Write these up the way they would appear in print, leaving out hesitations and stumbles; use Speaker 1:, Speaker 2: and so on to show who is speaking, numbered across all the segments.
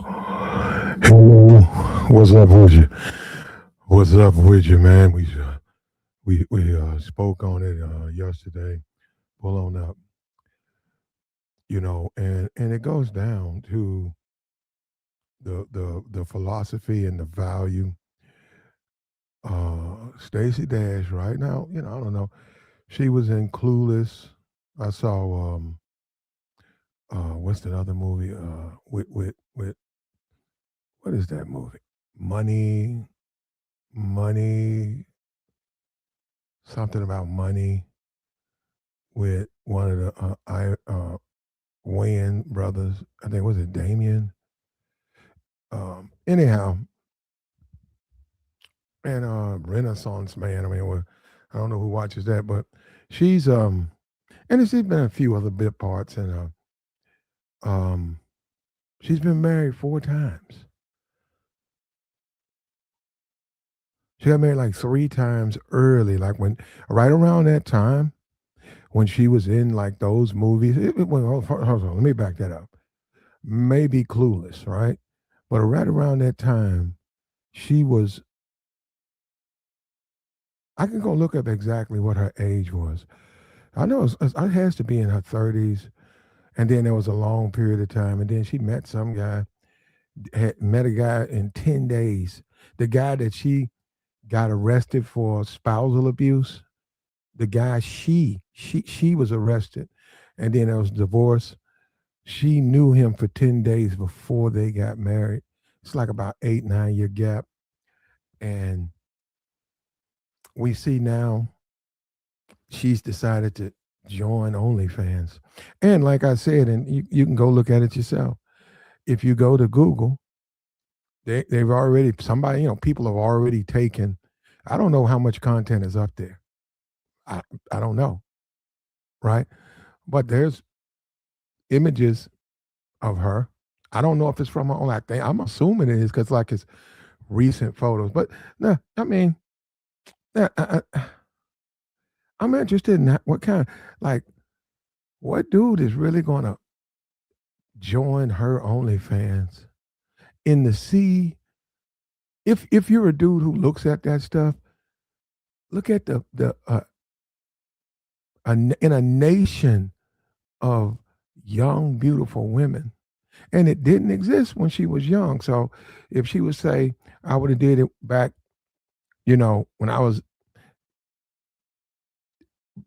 Speaker 1: Hello, what's up with you? What's up with you, man? We spoke on it yesterday. Pull on up, and it goes down to the philosophy and the value. Stacy Dash, right now, I don't know. She was in Clueless. I saw what's that other movie? With what is that movie? Money, something about money with one of the I Wayne brothers. I think was it Damien. Anyhow, and Renaissance Man. I mean, well, I don't know who watches that, but she's and there's been a few other bit parts, and she's been married 4 times. She got married like 3 times early, like when right around that time when she was in like those movies. Hold on, let me back that up. Maybe Clueless, right? But right around that time, she was. I can go look up exactly what her age was. I know it has to be in her 30s, and then there was a long period of time, and then she met some guy, had met a guy in 10 days. The guy that she got arrested for spousal abuse, the guy she was arrested, and then there was divorce. She knew him for 10 days before they got married. It's like about 8 9 year gap, and we see now she's decided to join OnlyFans. And like I said, and you can go look at it yourself. If you go to Google, they've already, somebody, people have already taken, I don't know how much content is up there. I, I don't know, right? But there's images of her. I don't know if it's from her own thing. I'm assuming it is because like it's recent photos. But no, I mean, I'm interested in what kind, like, what dude is really going to join her OnlyFans in the sea. If you're a dude who looks at that stuff, look at in a nation of young, beautiful women, and it didn't exist when she was young. So if she would say, "I would have did it back," when I was,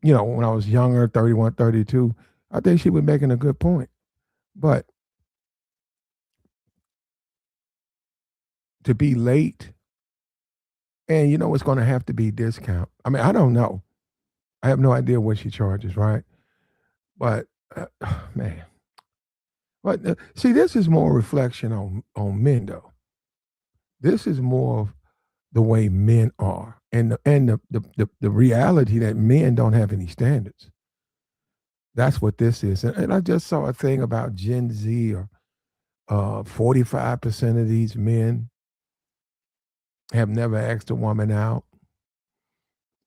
Speaker 1: when I was younger, 31, 32, I think she was making a good point. But to be late, and it's going to have to be discount. I mean, I don't know. I have no idea what she charges, right? But man, but see, this is more reflection on men, though. This is more of the way men are, and the reality that men don't have any standards. That's what this is. And I just saw a thing about Gen Z, or 45% of these men have never asked a woman out.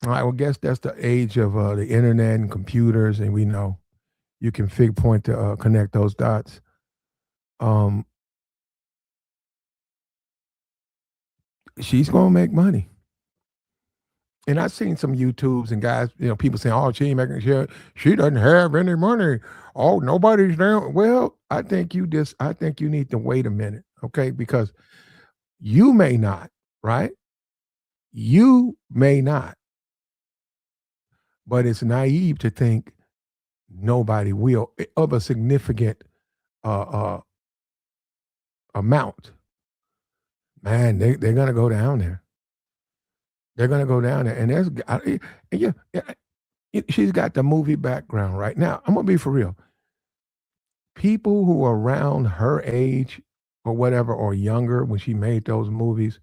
Speaker 1: I would guess that's the age of the internet and computers, and we know you can fig point to connect those dots. Um, she's gonna make money. And I've seen some YouTubes and guys, people saying, "Oh, she ain't making sure she doesn't have any money. Oh, nobody's down." Well, I think you need to wait a minute, okay? Because you may not, right? You may not, but it's naive to think nobody will of a significant uh, uh, amount. Man, they're gonna go down there. They're gonna go down there, and yeah, she's got the movie background right now. I'm gonna be for real. People who are around her age or whatever or younger when she made those movies,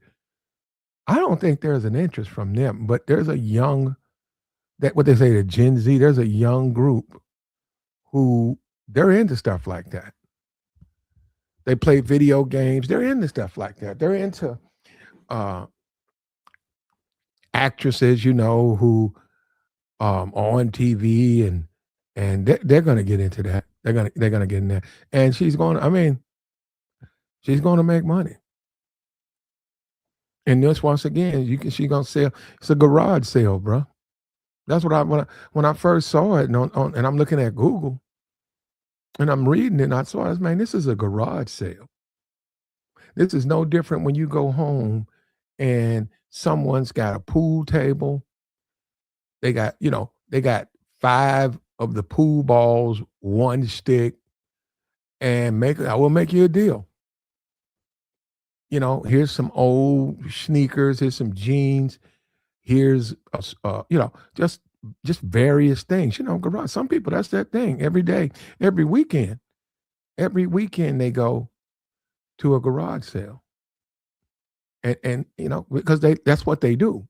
Speaker 1: I don't think there's an interest from them. But there's a young, that what they say, the Gen Z. There's a young group who they're into stuff like that. They play video games. They're into stuff like that. They're into uh, actresses, who on TV, and they're going to get into that. They're gonna get in there, and she's going. I mean, She's going to make money. And this once again, she gonna sell. It's a garage sale, bro. That's what when I first saw it, and I'm looking at Google, and I'm reading it, and I saw this. Man, this is a garage sale. This is no different when you go home and someone's got a pool table. They got 5 of the pool balls, 1 stick, and I will make you a deal. Here's some old sneakers, here's some jeans, here's just various things. Garage. Some people, that's that thing every day, every weekend. Every weekend they go to a garage sale. And because that's what they do.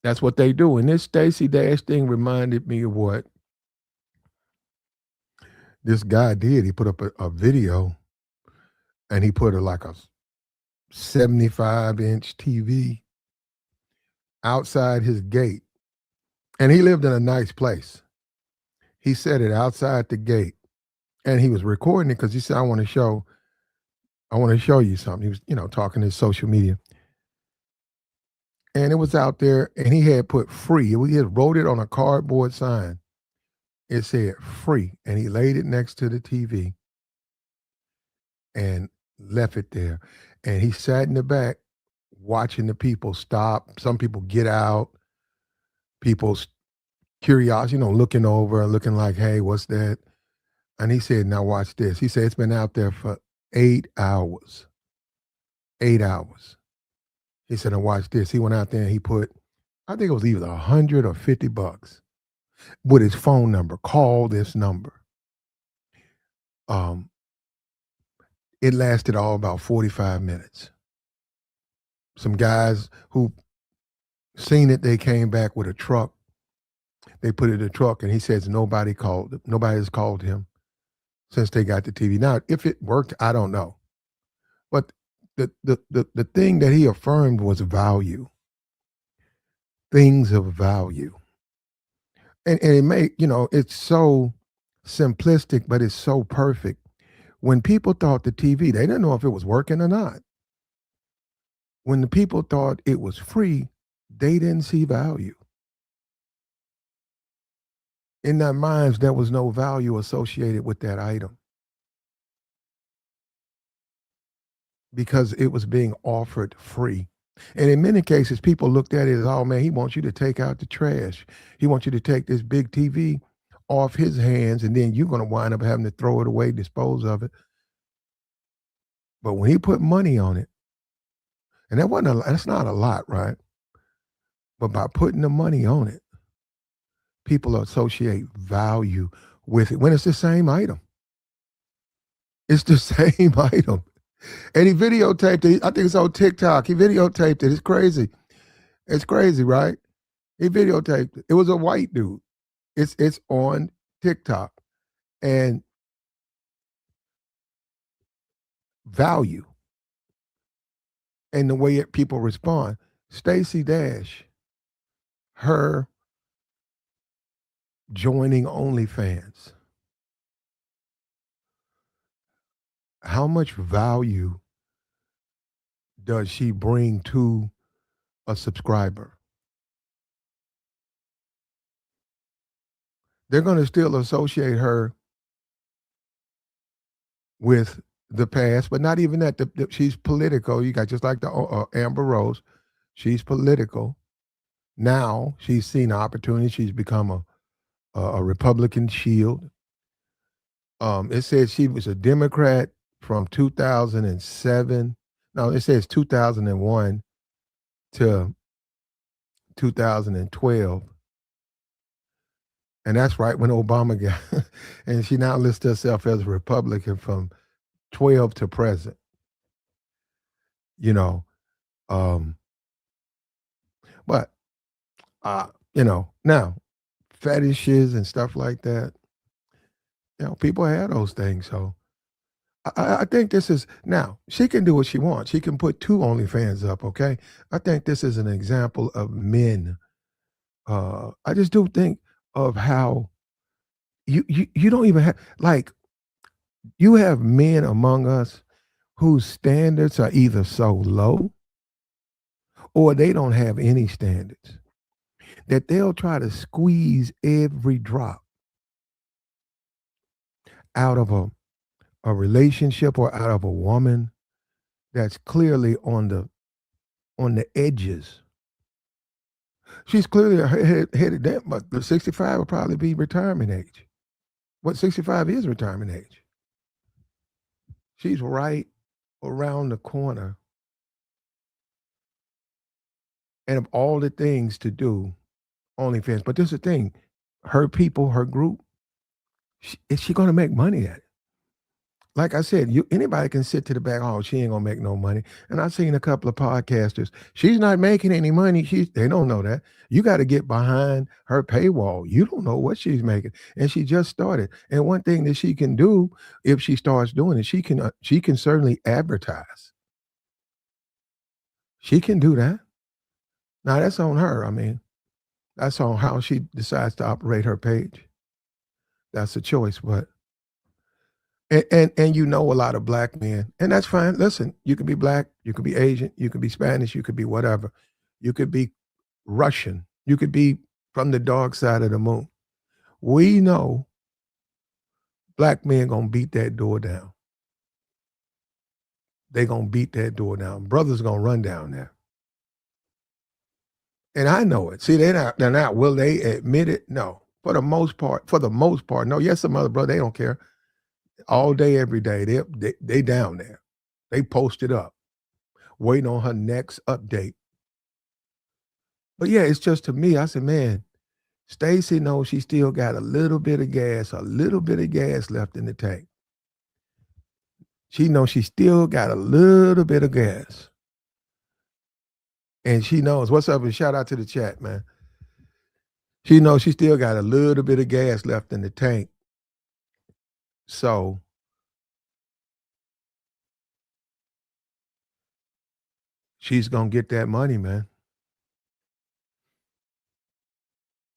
Speaker 1: That's what they do. And this Stacy Dash thing reminded me of what this guy did. He put up a video, and he put like a 75-inch TV outside his gate. And he lived in a nice place. He set it outside the gate, and he was recording it because he said, I want to show you something. He was, talking his social media. And it was out there, and he had put free. He had wrote it on a cardboard sign. It said free, and he laid it next to the TV and left it there. And he sat in the back watching the people stop. Some people get out. People's curiosity, looking over, looking like, hey, what's that? And he said, now watch this. He said, it's been out there for 8 hours. 8 hours. He said, now watch this. He went out there and he put, I think it was either $100 or $50 with his phone number. Call this number. It lasted all about 45 minutes. Some guys who seen it, they came back with a truck. They put it in a truck, and he says nobody has called him since they got the TV. Now, if it worked, I don't know. But the thing that he affirmed was value. Things of value. And it may, it's so simplistic, but it's so perfect. When people thought the TV, they didn't know if it was working or not. When the people thought it was free, they didn't see value. In their minds, there was no value associated with that item because it was being offered free. And in many cases, people looked at it as, oh man, he wants you to take out the trash. He wants you to take this big TV off his hands, and then you're going to wind up having to throw it away, dispose of it. But when he put money on it, and that's not a lot, right? But by putting the money on it, people associate value with it when it's the same item. It's the same item. And he videotaped it. I think it's on TikTok. He videotaped it. It's crazy. It's crazy, right? He videotaped it. It was a white dude. It's on TikTok. And value and the way people respond. Stacy Dash, her joining OnlyFans. How much value does she bring to a subscriber? They're going to still associate her with the past, but not even that. She's political. You got just like the Amber Rose. She's political. Now she's seen opportunity. She's become a Republican shield. It says she was a Democrat from 2007. No, it says 2001 to 2012. And that's right when Obama got, and she now lists herself as a Republican from 12 to present. But now fetishes and stuff like that, people have those things. So I think this is, now she can do what she wants. She can put 2 OnlyFans up, okay? I think this is an example of men. I just do think of how you don't even have, like, You have men among us whose standards are either so low or they don't have any standards that they'll try to squeeze every drop out of a relationship or out of a woman that's clearly on the edges. She's clearly headed down, but the 65 will probably be retirement age. What 65 is retirement age. She's right around the corner. And of all the things to do, OnlyFans. But this is the thing, her people, her group, is she going to make money at it? Like I said, anybody can sit to the back. Oh, she ain't gonna make no money. And I've seen a couple of podcasters. She's not making any money. They don't know that. You got to get behind her paywall. You don't know what she's making, and she just started. And one thing that she can do, if she starts doing it, she can certainly advertise. She can do that. Now that's on her. I mean, that's on how she decides to operate her page. That's a choice, but and you know a lot of black men, and that's fine. Listen, you could be black, you could be Asian, you could be Spanish, you could be whatever, you could be Russian, you could be from the dark side of the moon. We know black men gonna beat that door down. They gonna beat that door down. Brothers gonna run down there, and I know it. See, they're not. They're not. Will they admit it? No. For the most part. For the most part, no. Yes, some other brother they don't care. All day, every day, they down there. They posted up, waiting on her next update. But yeah, it's just to me, I said, man, Stacy knows she still got a little bit of gas left in the tank. She knows she still got a little bit of gas. And she knows, what's up, and shout out to the chat, man. She knows she still got a little bit of gas left in the tank. So she's going to get that money, man.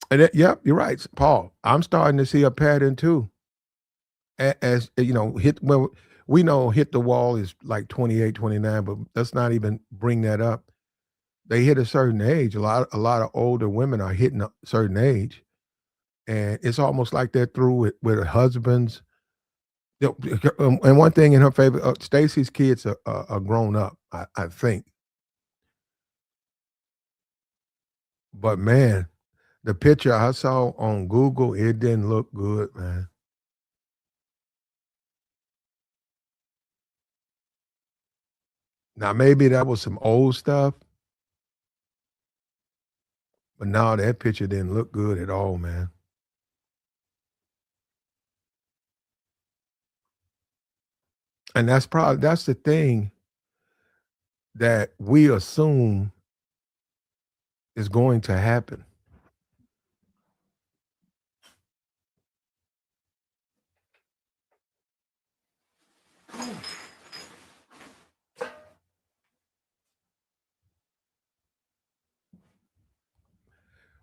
Speaker 1: And yep, you're right, Paul. I'm starting to see a pattern too. As you know, we know hit the wall is like 28, 29, but let's not even bring that up. They hit a certain age. A lot of older women are hitting a certain age, and it's almost like they're through with her husbands. And one thing in her favor, Stacy's kids are grown up, I think. But man, the picture I saw on Google, it didn't look good, man. Now maybe that was some old stuff, but now that picture didn't look good at all, man. And that's the thing that we assume is going to happen.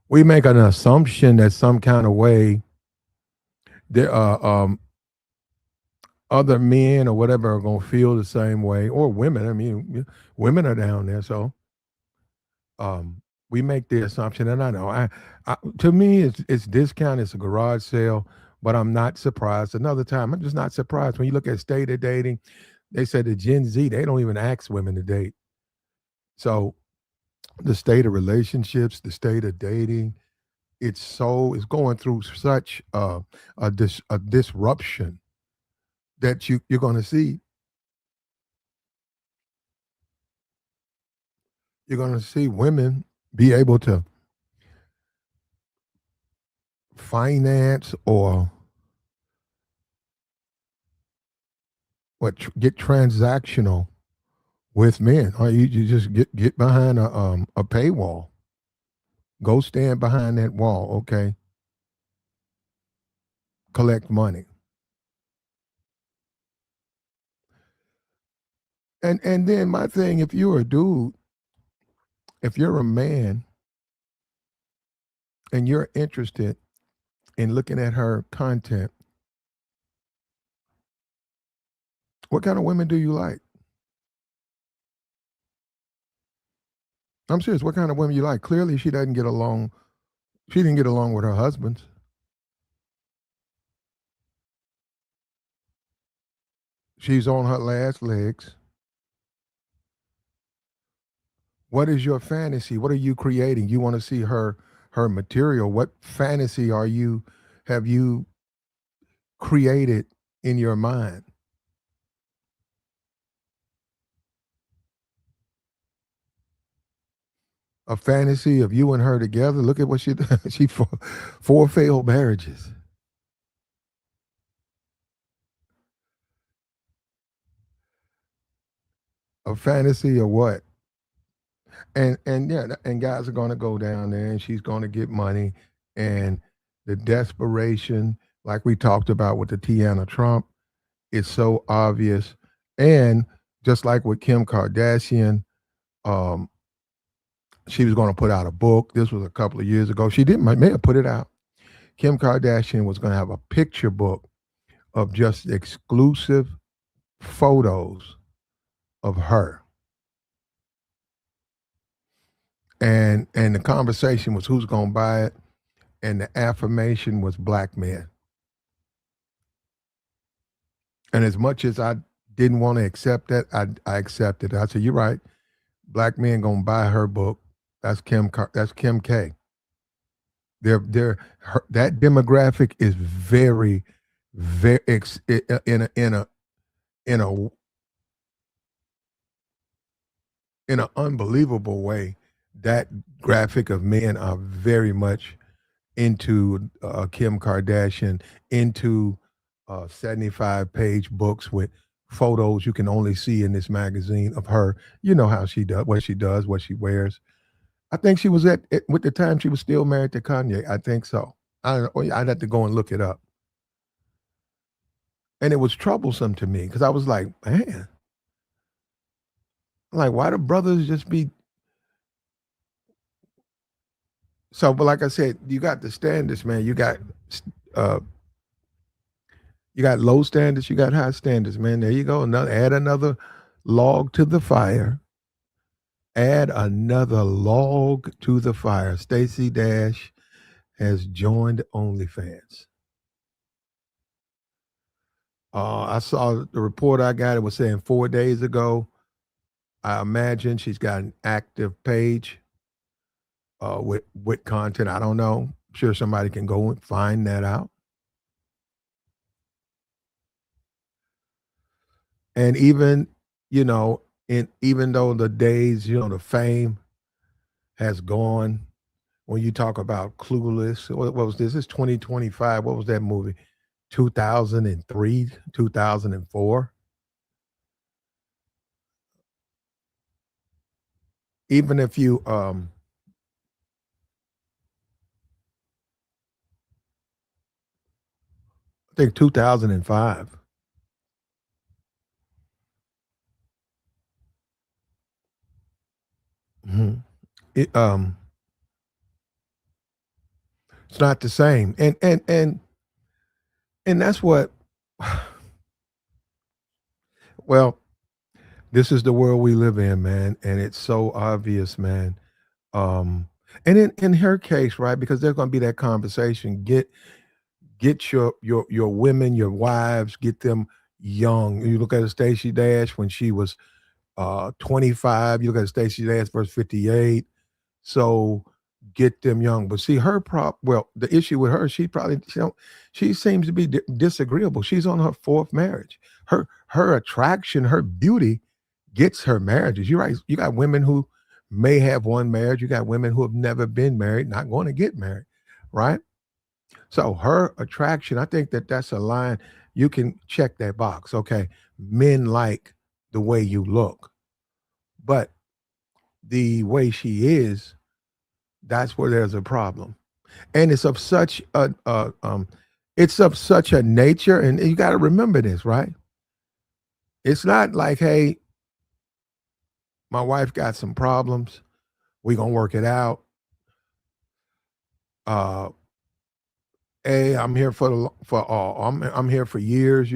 Speaker 1: We make an assumption that some kind of way there are other men or whatever are gonna feel the same way, or women. I mean, women are down there, so we make the assumption. And I know, to me, it's discount. It's a garage sale, but I'm not surprised. Another time, I'm just not surprised when you look at state of dating. They said the Gen Z they don't even ask women to date. So the state of relationships, the state of dating, it's going through such a disruption that you're going to see. You're going to see women be able to finance or get transactional with men. Or you just get behind a paywall. Go stand behind that wall, okay? Collect money. And then my thing, if you're a dude, if you're a man and you're interested in looking at her content, What kind of women do you like? I'm serious. What kind of women you like? Clearly, she doesn't get along. She didn't get along with her husbands. She's on her last legs. What is your fantasy? What are you creating? You want to see her material. What fantasy are you have you created in your mind? A fantasy of you and her together. Look at what she she four failed marriages. A fantasy of what? And yeah, and guys are going to go down there, and she's going to get money, and the desperation, like we talked about with the Tiana Trump, is so obvious. And just like with Kim Kardashian, um, she was going to put out a book. This was a couple of years ago. She didn't may have put it out. Kim Kardashian was going to have a picture book of just exclusive photos of her. And the conversation was who's going to buy it, and the affirmation was black men. And as much as I didn't want to accept that, I accepted it. I said, "You're right. Black men gonna buy her book. That's That's Kim K. That demographic is very, very in a in an unbelievable way. That graphic of men are very much into Kim Kardashian, into 75-page books with photos you can only see in this magazine of her. You know how she does, what she wears. I think she was with the time she was still married to Kanye. I think so. I don't know. I'd have to go and look it up. And it was troublesome to me because I was man, like, why do brothers just be so? But like I said, you got the standards, man. Uh, you got low standards, you got high standards, man. There you go. Add another log to the fire. Add another log to the fire. Stacy Dash has joined OnlyFans. I saw the report I got. It was saying 4 days ago. I imagine she's got an active page with content. I don't know. I'm sure somebody can go and find that out. And even you know, even though the days, the fame has gone. When you talk about Clueless, what was this? This is 2025. What was that movie? 2003, 2004. Even if you, I think 2005. Mhm. It, it's not the same, and that's what. Well, this is the world we live in, man, and it's so obvious, man. Um, and in her case, right, because there's going to be that conversation. Get your women, your wives, get them young. You look at Stacey Dash when she was 25. You look at Stacey Dash versus 58. So get them young. But see, the issue with her, she seems to be disagreeable. She's on her fourth marriage. Her attraction, her beauty gets her marriages. You're right. You got women who may have one marriage. You got women who have never been married, not going to get married, right? So her attraction, I think that's a line you can check that box. Okay, men like the way you look, but the way she is, that's where there's a problem. And it's of such a nature, and you got to remember this, right? It's not like, hey, my wife got some problems, we gonna work it out. Uh, hey, I'm here for I'm here for years,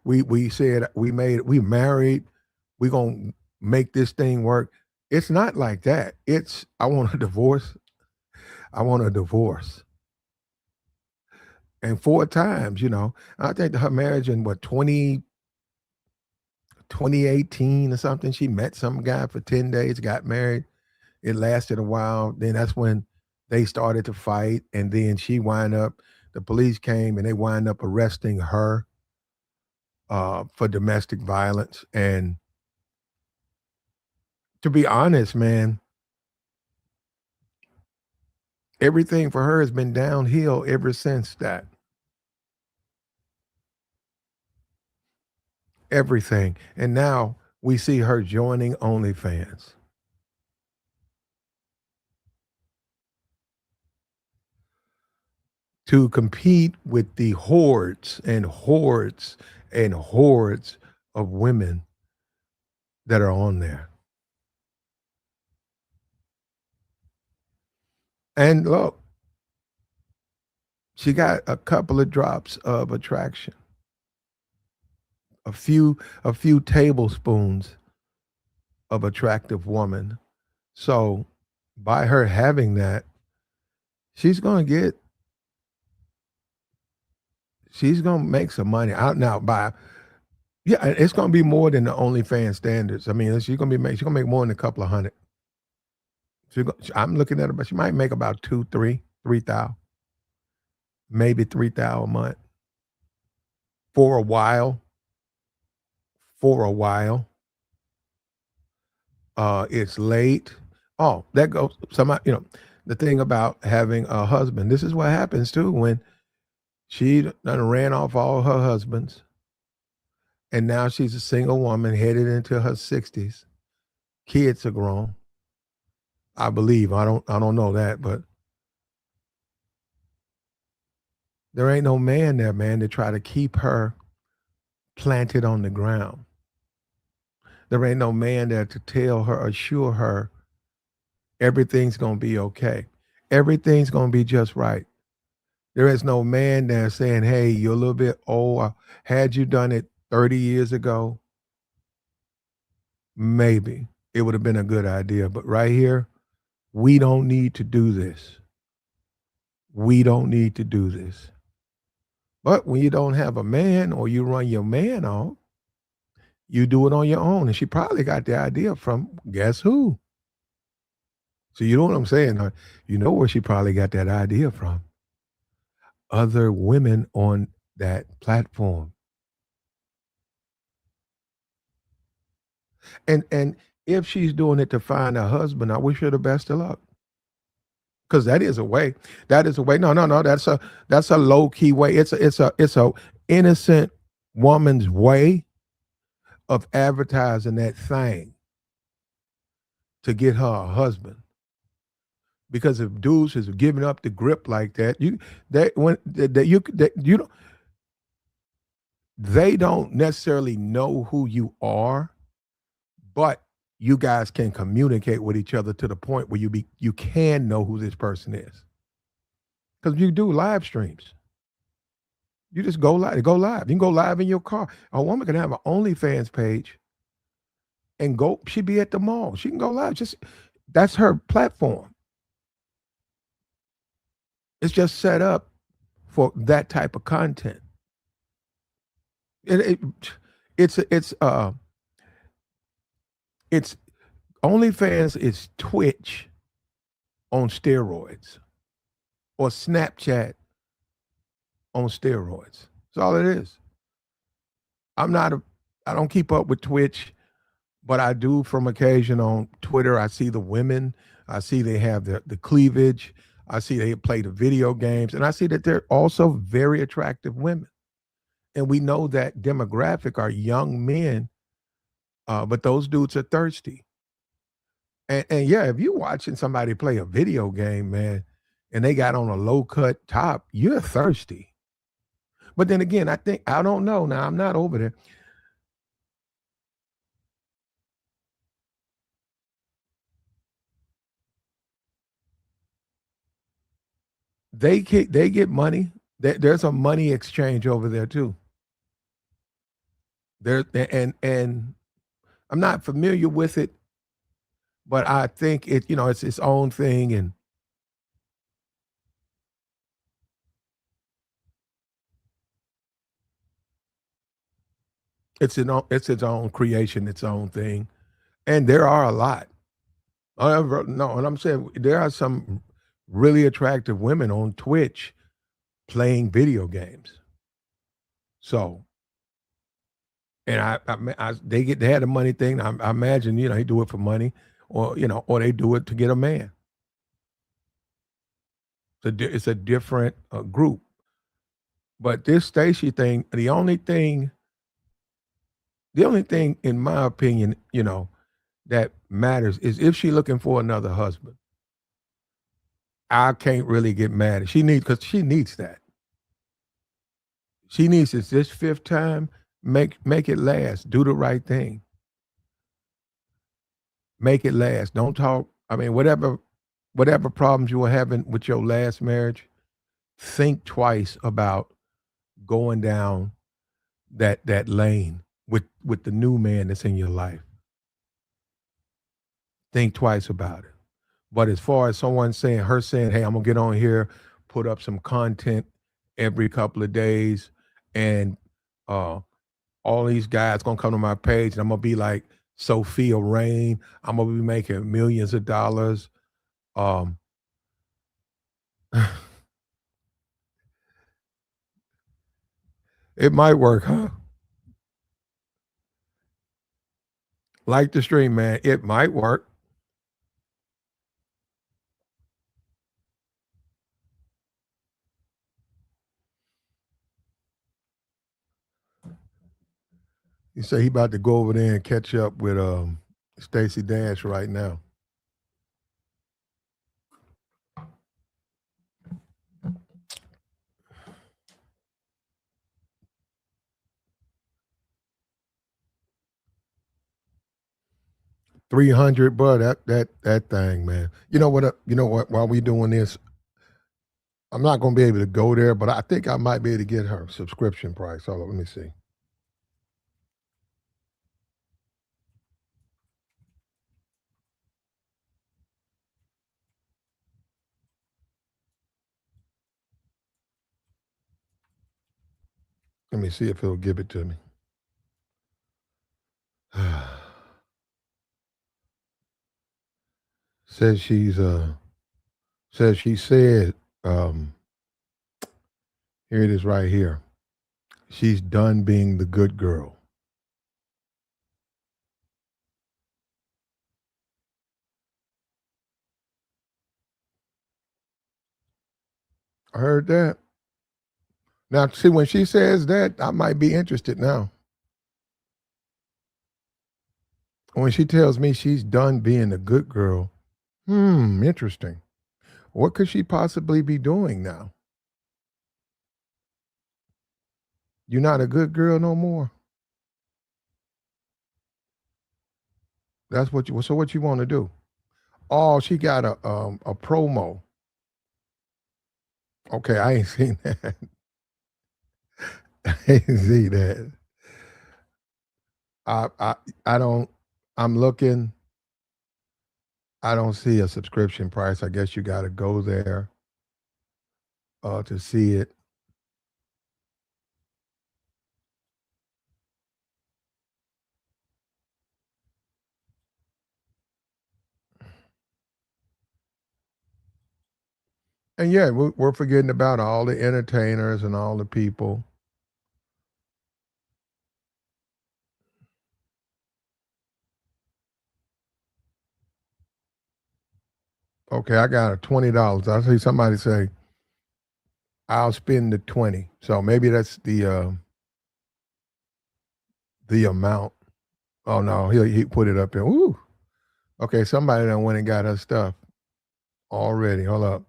Speaker 1: We said we married, we gonna make this thing work. It's not like that. It's I want a divorce. I want a divorce. And 4 times, I think her marriage in what 2018 or something. She met some guy for 10 days, got married. It lasted a while. Then that's when they started to fight. And then the police came and they wind up arresting her for domestic violence. And to be honest, man, everything for her has been downhill ever since that. Everything. And now we see her joining OnlyFans to compete with the hordes and hordes and hordes of women that are on there. And look, she got a couple of drops of attraction, a few tablespoons of attractive woman. So by her having that, she's gonna get she's gonna make some money out now by yeah, it's gonna be more than the OnlyFans standards. I mean, she's gonna make more than a couple of hundred. I'm looking at her, but she might make about 3,000, maybe 3,000 a month for a while. For a while, it's late. Oh, that goes. The thing about having a husband. This is what happens too when she done ran off all her husbands, and now she's a single woman headed into her 60s. Kids are grown. I believe. I don't know that, but there ain't no man there, man, to try to keep her planted on the ground. There ain't no man there to tell her, assure her everything's gonna be okay. Everything's gonna be just right. There is no man there saying, "Hey, you're a little bit old. Had you done it 30 years ago, maybe it would have been a good idea." But right here, we don't need to do this. We don't need to do this. But when you don't have a man or you run your man off, you do it on your own. And she probably got the idea from guess who? So you know what I'm saying? You know where she probably got that idea from? Other women on that platform. And if she's doing it to find a husband, I wish her the best of luck. Because that is a way. That is a way. No, no, no. That's a low key way. It's a innocent woman's way of advertising that thing to get her a husband. Because if dudes is giving up the grip like that, you don't they don't necessarily know who you are, but you guys can communicate with each other to the point where you can know who this person is. Because you do live streams. You just go live. Go live. You can go live in your car. A woman can have an OnlyFans page and go. She be at the mall. She can go live. Just that's her platform. It's just set up for that type of content. It, it it's OnlyFans is Twitch on steroids or Snapchat on steroids. That's all it is. I'm not a I don't keep up with Twitch, but I do from occasion on Twitter. I see the women. I see they have the cleavage. I see they play the video games, and I see that they're also very attractive women. And we know that demographic are young men, but those dudes are thirsty. And yeah, if you're watching somebody play a video game, man, and they got on a low cut top, you're thirsty. But then again, I don't know. Now I'm not over there. They get money. There's a money exchange over there too. There and I'm not familiar with it, but I think it, it's its own thing, and it's its own creation, its own thing. And there are a lot. No, and I'm saying there are some really attractive women on Twitch playing video games. So, and they had a money thing. I imagine they do it for money, or or they do it to get a man. It's a different group. But this Stacy thing, the only thing, in my opinion, that matters is if she looking for another husband. I can't really get mad. Because she needs that. She needs it this fifth time. Make it last. Do the right thing. Make it last. Don't talk. I mean, whatever problems you were having with your last marriage, think twice about going down that lane with the new man that's in your life. Think twice about it. But as far as her saying, "Hey, I'm gonna get on here, put up some content every couple of days, and uh, all these guys gonna come to my page, and I'm gonna be like Sophia Rain. I'm gonna be making millions of dollars." Um, it might work, huh? Like the stream, man. It might work. You say he about to go over there and catch up with Stacy Dash right now. 300, bro. That thing, man. You know what? You know what? While we doing this, I'm not gonna be able to go there, but I think I might be able to get her subscription price. Hold on, let me see. Let me see if he'll give it to me. says she's says she said um here it is right here. She's done being the good girl. I heard that. Now, see, when she says that, I might be interested now. When she tells me she's done being a good girl, interesting. What could she possibly be doing now? You're not a good girl no more. That's what you. So what you want to do? Oh, she got a promo. Okay, I ain't seen that. I ain't see that. I I I don't. I'm looking. I don't see a subscription price. I guess you got to go there to see it. And yeah, we're forgetting about all the entertainers and all the people. Okay, I got a $20. I see somebody say I'll spend the 20. So maybe that's the amount. Oh no, he put it up there. Ooh. Okay, somebody done went and got her stuff already. Hold up.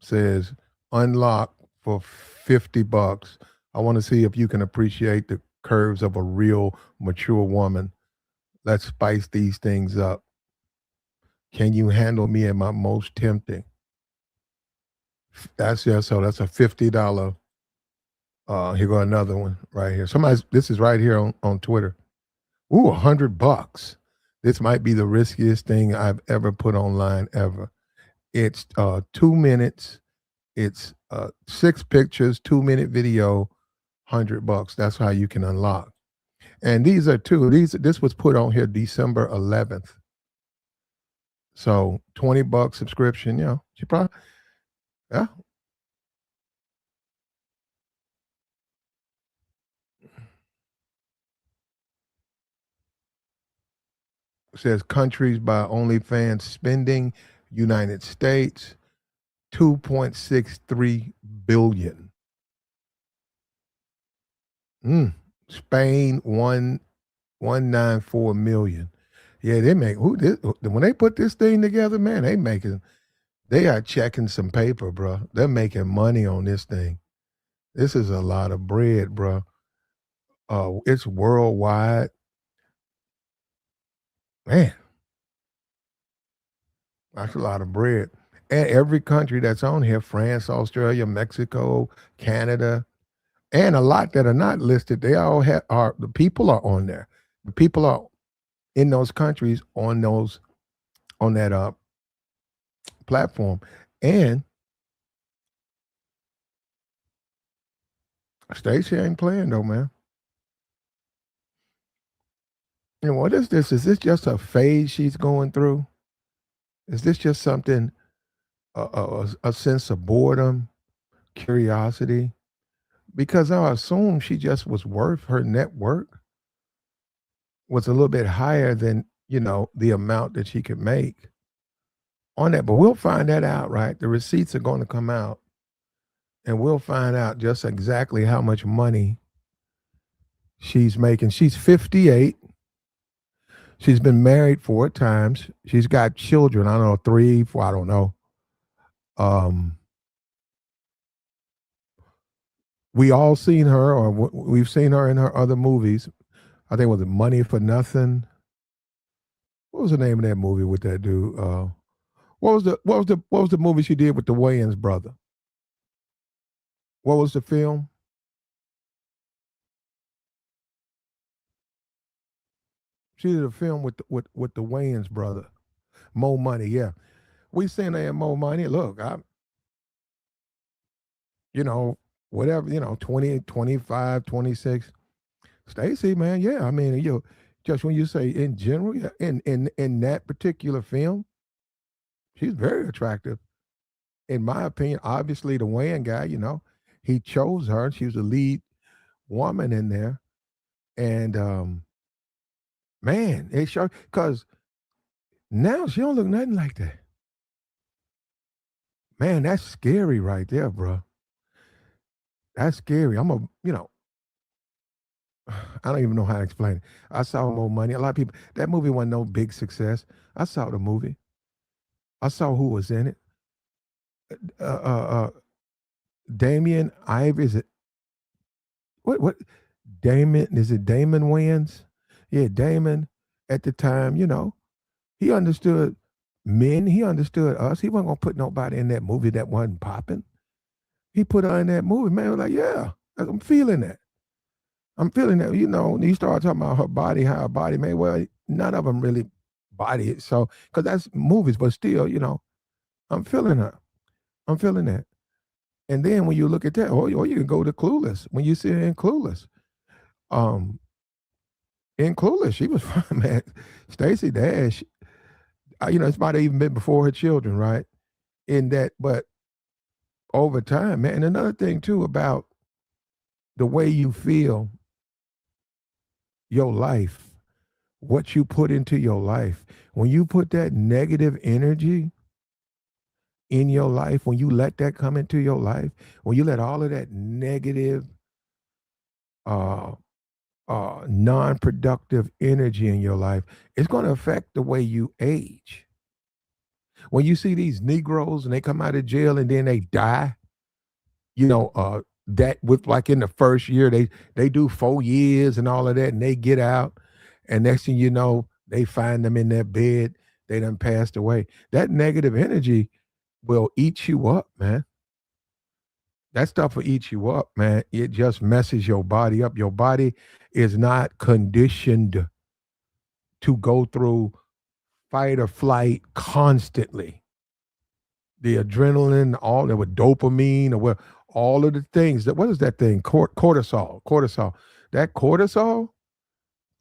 Speaker 1: Says unlock for $50. I want to see if you can appreciate the curves of a real mature woman. Let's spice these things up. Can you handle me at my most tempting? That's a $50. Here go another one right here. This is right here on Twitter. Ooh, $100. This might be the riskiest thing I've ever put online ever. It's 2 minutes. It's 6 pictures, 2 minute video, $100. That's how you can unlock. And these are two. This was put on here December 11th. So $20 subscription. She probably yeah. Says countries by OnlyFans spending: United States 2.63 billion. Mm. Spain 194 million. Yeah, they make when they put this thing together, man, they are checking some paper, bro. They're making money on this thing. This is a lot of bread, bro. It's worldwide. Man, that's a lot of bread. And every country that's on here, France, Australia, Mexico, Canada, and a lot that are not listed, they all are the people are on there. The people are in those countries on that platform. And Stacy ain't playing though, man. And what is this? Is this just a phase she's going through? Is this just something, a sense of boredom, curiosity? Because I assume she just was worth her net worth was a little bit higher than, the amount that she could make on that. But we'll find that out, right? The receipts are going to come out and we'll find out just exactly how much money she's making. She's 58. She's been married 4 times. She's got children. I don't know, 3, 4, I don't know. Um, we all seen her, or we've seen her in her other movies. I think it was Money for Nothing. What was the name of that movie with that dude? What was the movie she did with the Wayans brother? What was the film? She did a film with the Wayans brother. Mo Money, yeah. We seen her in Mo Money. Look, you know, whatever, 20, 25, 26. Stacy, man, yeah. I mean, just when you say in general, yeah, in that particular film, she's very attractive. In my opinion, obviously the Wayne guy, he chose her. She was the lead woman in there. And man, it sure because now she don't look nothing like that. Man, that's scary right there, bro. That's scary. I don't even know how to explain it. I saw More Money. A lot of people, that movie wasn't no big success. I saw the movie. I saw who was in it. Uh, uh, uh, Damien Ive, is it what Damon, is it Damon Wayans? Yeah, Damon at the time, he understood men, he understood us. He wasn't gonna put nobody in that movie that wasn't popping. He put her in that movie, man. Was like, yeah, I'm feeling that. I'm feeling that. You start talking about her body, how her body made. Well, none of them really body it. So, because that's movies, but still, I'm feeling her. I'm feeling that. And then when you look at that, or you can go to Clueless. When you see her in Clueless, um, she was fine, man. Stacy Dash, it's might have even been before her children, right? In that, but over time, man. And another thing too about the way you feel your life, what you put into your life. When you put that negative energy in your life, when you let that come into your life, when you let all of that negative, uh, non-productive energy in your life, it's going to affect the way you age. When you see these Negroes and they come out of jail and then they die, that with like in the first year they do 4 years and all of that, and they get out, and next thing you know, they find them in their bed, they done passed away. That negative energy will eat you up, man. That stuff will eat you up, man. It just messes your body up. Your body is not conditioned to go through fight or flight constantly. The adrenaline, all that with dopamine or what, all of the things that what is that thing? Cortisol. That cortisol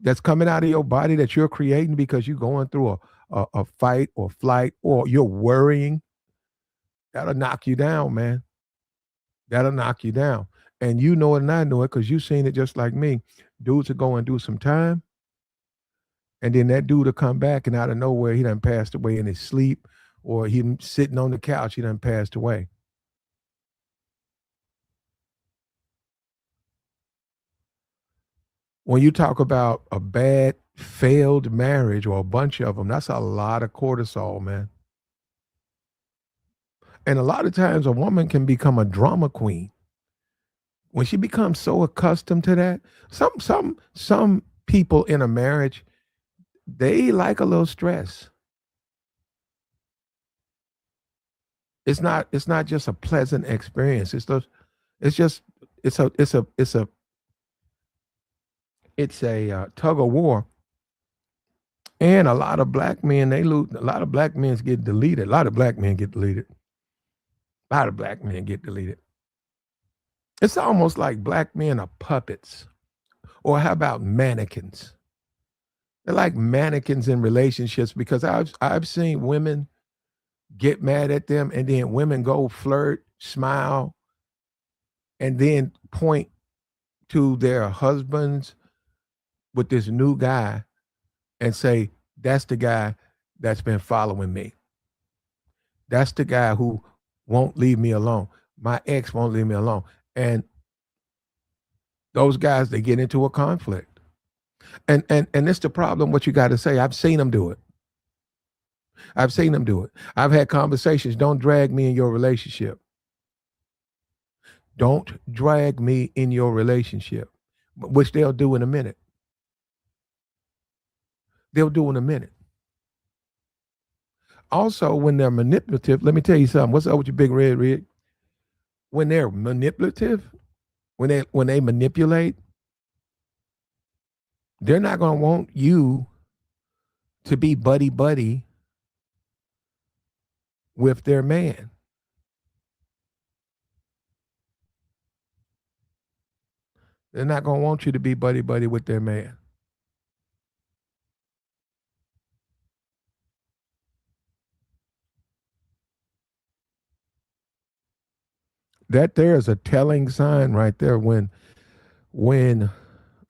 Speaker 1: that's coming out of your body that you're creating because you're going through a fight or flight or you're worrying, that'll knock you down, man. That'll knock you down. And you know it and I know it because you've seen it just like me. Dudes will go and do some time, and then that dude will come back and out of nowhere, he done passed away in his sleep, or he sitting on the couch, he done passed away. When you talk about a bad failed marriage or a bunch of them, that's a lot of cortisol, man. And a lot of times a woman can become a drama queen when she becomes so accustomed to that. Some people in a marriage, they like a little stress. It's not just a pleasant experience. It's just it's a tug of war. And a lot of black men, they lose. A lot of black men get deleted. A lot of black men get deleted. A lot of black men get deleted. It's almost like black men are puppets. Or how about mannequins? They're like mannequins in relationships because I've seen women get mad at them and then women go flirt, smile, and then point to their husbands with this new guy and say, that's the guy that's been following me. That's the guy who won't leave me alone. My ex won't leave me alone. And those guys, they get into a conflict. And it's the problem, what you got to say. I've seen them do it. I've seen them do it. I've had conversations. Don't drag me in your relationship. Don't drag me in your relationship, which they'll do in a minute. They'll do in a minute. Also, when they're manipulative, let me tell you something. What's up with your big red rig? When they're manipulative, when they manipulate, they're not going to want you to be buddy buddy with their man. They're not going to want you to be buddy buddy with their man. That there is a telling sign right there when man,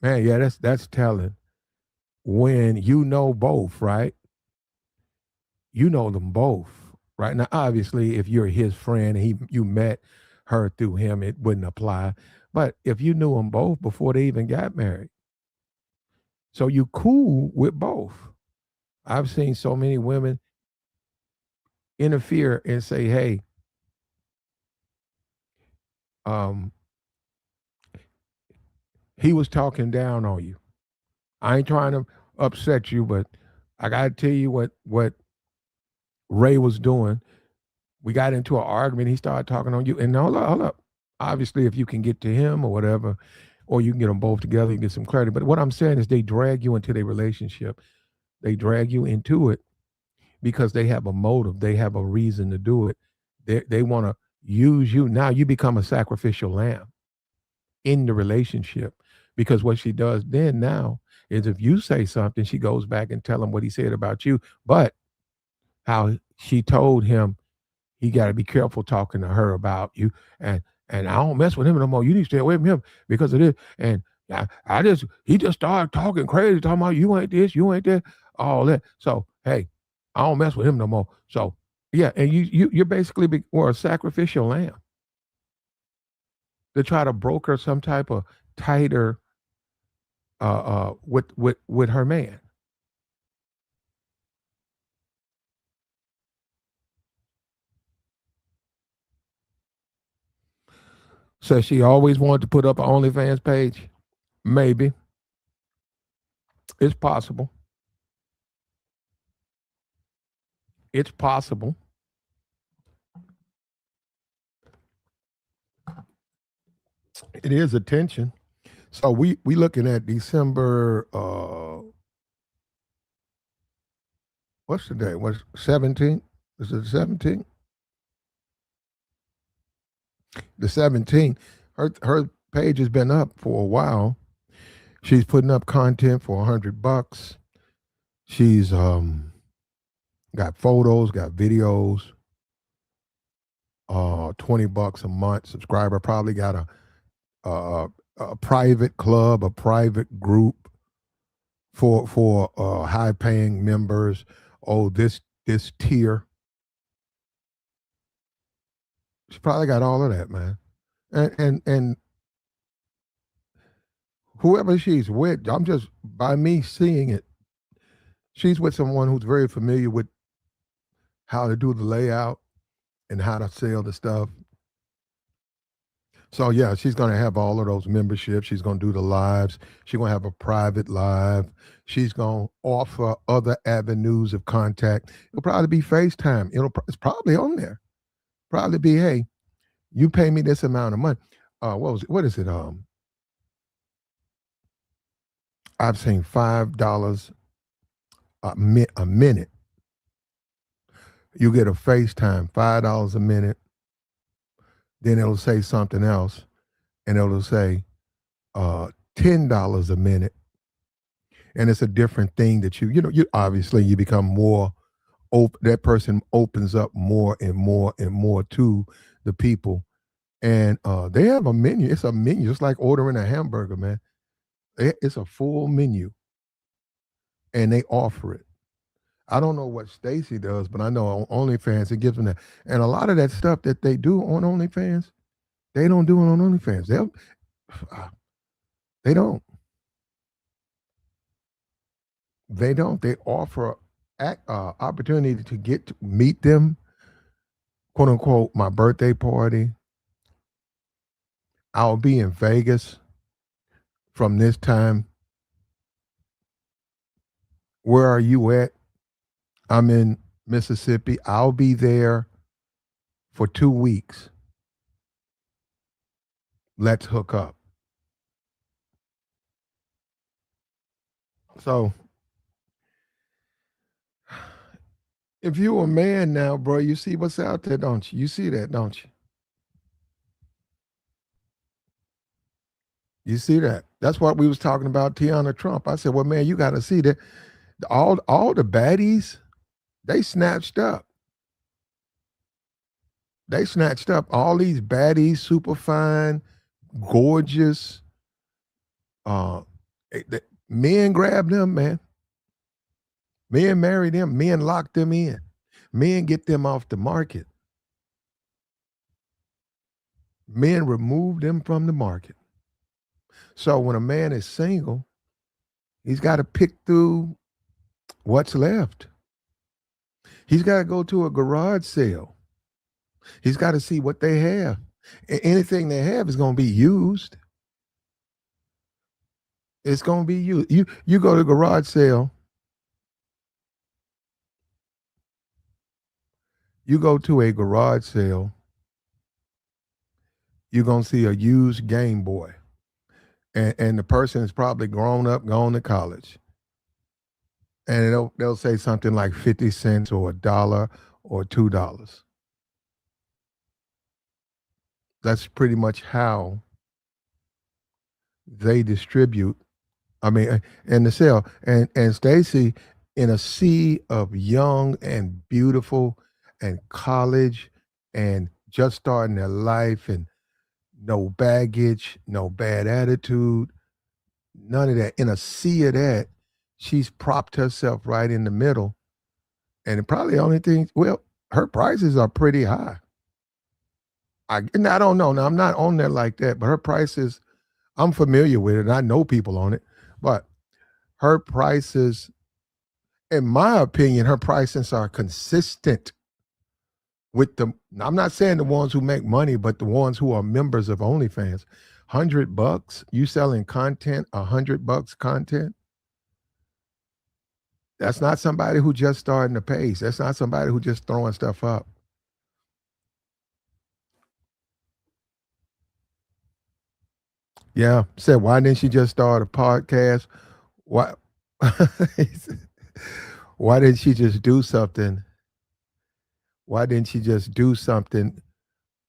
Speaker 1: yeah, that's telling. When you know both, right? You know them both, right? Now, obviously, if you're his friend and you met her through him, it wouldn't apply. But if you knew them both before they even got married, so you cool with both. I've seen so many women interfere and say, "Hey, um, he was talking down on you. I ain't trying to upset you, but I got to tell you what Ray was doing. We got into an argument. He started talking on you. And hold up. Obviously, if you can get to him or whatever, or you can get them both together, you get some clarity. But what I'm saying is they drag you into their relationship. They drag you into it because they have a motive. They have a reason to do it. They want to use you. Now you become a sacrificial lamb in the relationship because what she does then now is if you say something, she goes back and tell him what he said about you. But how she told him he got to be careful talking to her about you. And I don't mess with him no more. You need to stay away from him because of this. And he just started talking crazy, talking about you ain't this, you ain't that, all that. So hey, I don't mess with him no more. So yeah, and you're basically or a sacrificial lamb to try to broker some type of tighter with her man. So she always wanted to put up an OnlyFans page. Maybe it's possible. It's possible. It is attention. So we looking at December. What's the day? What's 17th? Is it the 17th? The 17th. Her page has been up for a while. She's putting up content for $100. She's got photos, got videos. $20 a month. Subscriber probably got a a private club, a private group for high paying members. Oh, this tier. She probably got all of that, man. And whoever she's with, I'm just by me seeing it, she's with someone who's very familiar with how to do the layout and how to sell the stuff. So yeah, she's gonna have all of those memberships. She's gonna do the lives. She's gonna have a private live. She's gonna offer other avenues of contact. It'll probably be FaceTime. It's probably on there. Probably be, hey, you pay me this amount of money. What is it? I've seen $5 a minute. You get a FaceTime, $5 a minute. Then it'll say something else, and it'll say $10 a minute, and it's a different thing that you obviously you become more open. That person opens up more and more and more to the people, and they have a menu. It's a menu. It's like ordering a hamburger, man. It's a full menu, and they offer it. I don't know what Stacy does, but I know on OnlyFans it gives them that. And a lot of that stuff that they do on OnlyFans, they don't do it on OnlyFans. They don't. They don't. They offer opportunity to get to meet them, quote unquote, my birthday party. I'll be in Vegas from this time. Where are you at? I'm in Mississippi. I'll be there for 2 weeks. Let's hook up. So if you're a man now, bro, you see what's out there, don't you? You see that, don't you? You see that? That's what we was talking about Tiana Trump. I said, well, man, you got to see that all the baddies, they snatched up. They snatched up all these baddies, super fine, gorgeous. Uh, Men grab them, man. Men marry them. Men lock them in. Men get them off the market. Men remove them from the market. So when a man is single, he's got to pick through what's left. He's got to go to a garage sale. He's got to see what they have. Anything they have is going to be used. It's going to be used. You go to a garage sale. You go to a garage sale. You're going to see a used Game Boy. And the person is probably grown up, gone to college. And they'll say something like 50 cents or $1 or $2. That's pretty much how they distribute. I mean, and the sale. And Stacy, in a sea of young and beautiful and college and just starting their life and no baggage, no bad attitude, none of that. In a sea of that, she's propped herself right in the middle. And probably the only thing, well, her prices are pretty high. And I don't know. Now, I'm not on there like that, but her prices, I'm familiar with it. And I know people on it. But her prices, in my opinion, her prices are consistent with I'm not saying the ones who make money, but the ones who are members of OnlyFans. $100, you selling content, $100 content. That's not somebody who just starting the page. That's not somebody who just throwing stuff up. Yeah. Said, why didn't she just start a podcast? Why? Why didn't she just do something? Why didn't she just do something?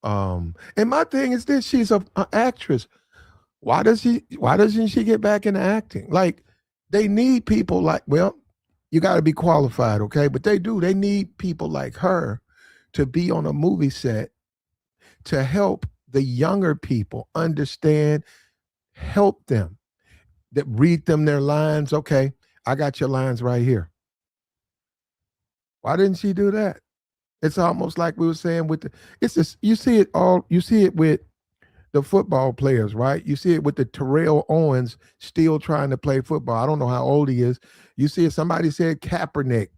Speaker 1: And my thing is this: she's a actress. Why does she? Why doesn't she get back into acting? Like they need people like. Well, you got to be qualified, okay? But they do. They need people like her to be on a movie set to help the younger people understand, help them, that read them their lines. Okay, I got your lines right here. Why didn't she do that? It's almost like we were saying with the. It's just you see it all. You see it with the football players, right? You see it with the Terrell Owens still trying to play football. I don't know how old he is. You see it. Somebody said Kaepernick.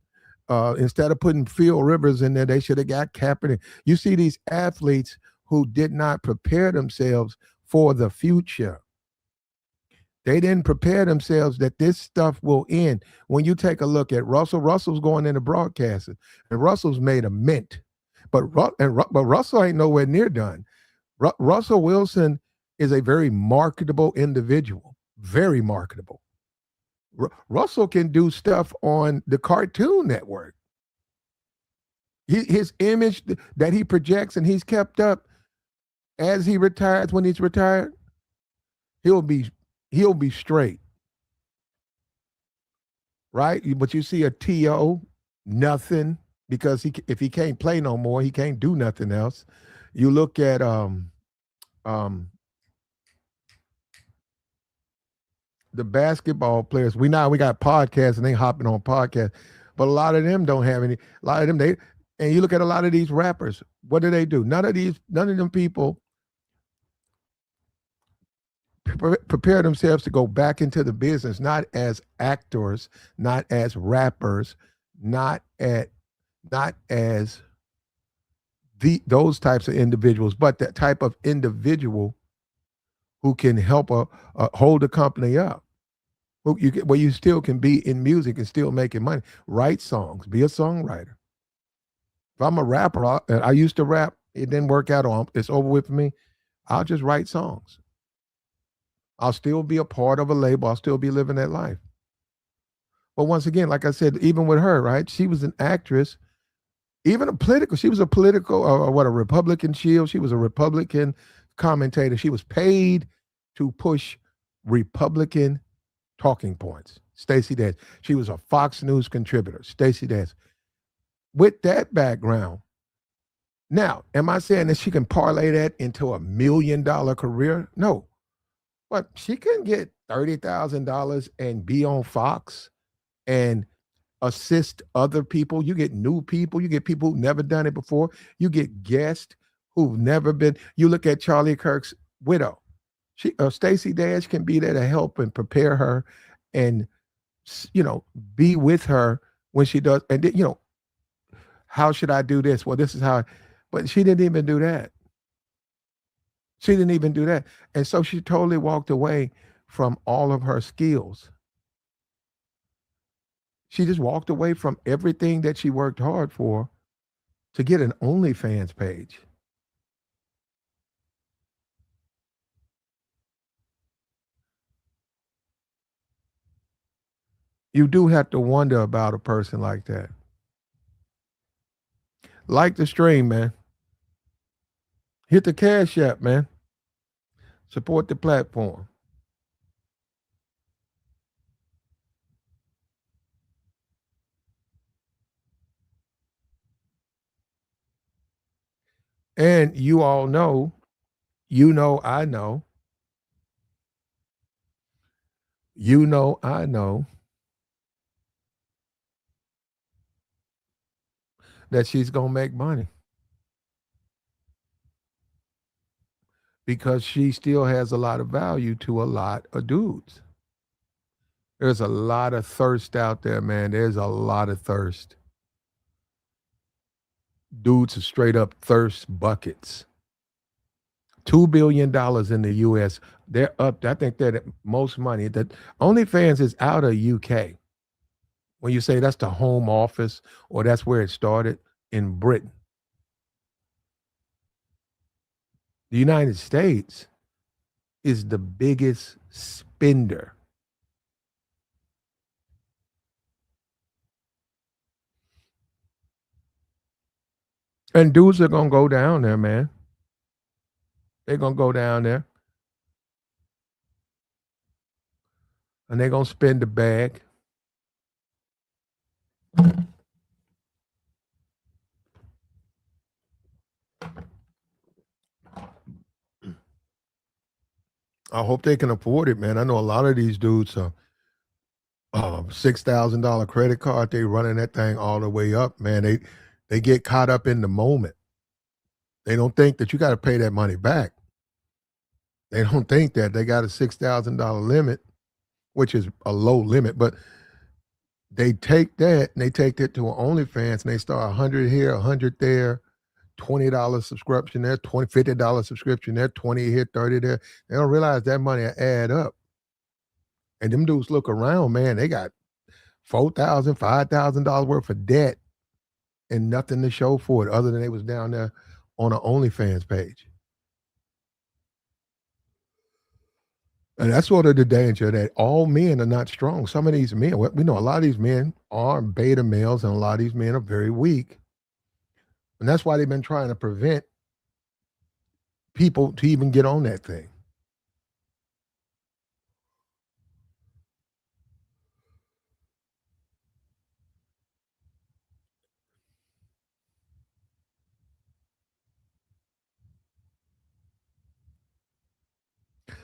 Speaker 1: Instead of putting Phil Rivers in there, they should have got Kaepernick. You see these athletes who did not prepare themselves for the future. They didn't prepare themselves that this stuff will end. When you take a look at Russell, Russell's going into broadcasting, and Russell's made a mint, but Russell ain't nowhere near done. Russell Wilson is a very marketable individual, very marketable. Russell can do stuff on the Cartoon Network. His image that he projects and he's kept up as he retires, when he's retired, he'll be he'll be straight, right? But you see a To, nothing, because if he can't play no more, he can't do nothing else. You look at um the basketball players. We got podcasts and they hopping on podcasts, but a lot of them don't have any. A lot of them they and you look at a lot of these rappers. What do? None of them people prepare themselves to go back into the business, not as actors, not as rappers, not at not as those types of individuals, but that type of individual who can help hold a company up. Where you still can be in music and still making money. Write songs, be a songwriter. If I'm a rapper, I used to rap, it didn't work out on, it's over with for me. I'll just write songs. I'll still be a part of a label. I'll still be living that life. But once again, like I said, even with her, right? She was an actress, even a political. She was a political, a Republican shield. She was a Republican commentator. She was paid to push Republican talking points. Stacy Dash. She was a Fox News contributor. Stacy Dash. With that background, now, am I saying that she can parlay that into $1 million career? No. But she can get $30,000 and be on Fox and assist other people. You get new people. You get people who've never done it before. You get guests who've never been. You look at Charlie Kirk's widow. Stacy Dash can be there to help and prepare her, and be with her when she does. And how should I do this? Well, this is how. But she didn't even do that. She didn't even do that. And so she totally walked away from all of her skills. She just walked away from everything that she worked hard for to get an OnlyFans page. You do have to wonder about a person like that. Like the stream, man. Hit the Cash App, man. Support the platform. And you all know, I know, I know that she's going to make money because she still has a lot of value to a lot of dudes. There's a lot of thirst out there, man. There's a lot of thirst. Dudes are straight up thirst buckets. $2 billion in the US. They're up. I think they're the most money. That OnlyFans is out of UK. When you say that's the home office or that's where it started in Britain. The United States is the biggest spender. And dudes are gonna go down there, man. They're gonna go down there and they're gonna spend the bag. I hope they can afford it, man. I know a lot of these dudes are $6,000 credit card. They running that thing all the way up, man. They get caught up in the moment. They don't think that you got to pay that money back. They don't think that they got a $6,000 limit, which is a low limit, but they take that and they take that to an OnlyFans and they start 100 here, 100 there, $20 subscription there, $50 subscription there, 20 here, 30 there. They don't realize that money add up. And them dudes look around, man, they got $4,000, $5,000 worth of debt and nothing to show for it other than they was down there on an OnlyFans page. And that's sort of the danger that all men are not strong. Some of these men, we know a lot of these men are beta males, and a lot of these men are very weak. And that's why they've been trying to prevent people to even get on that thing.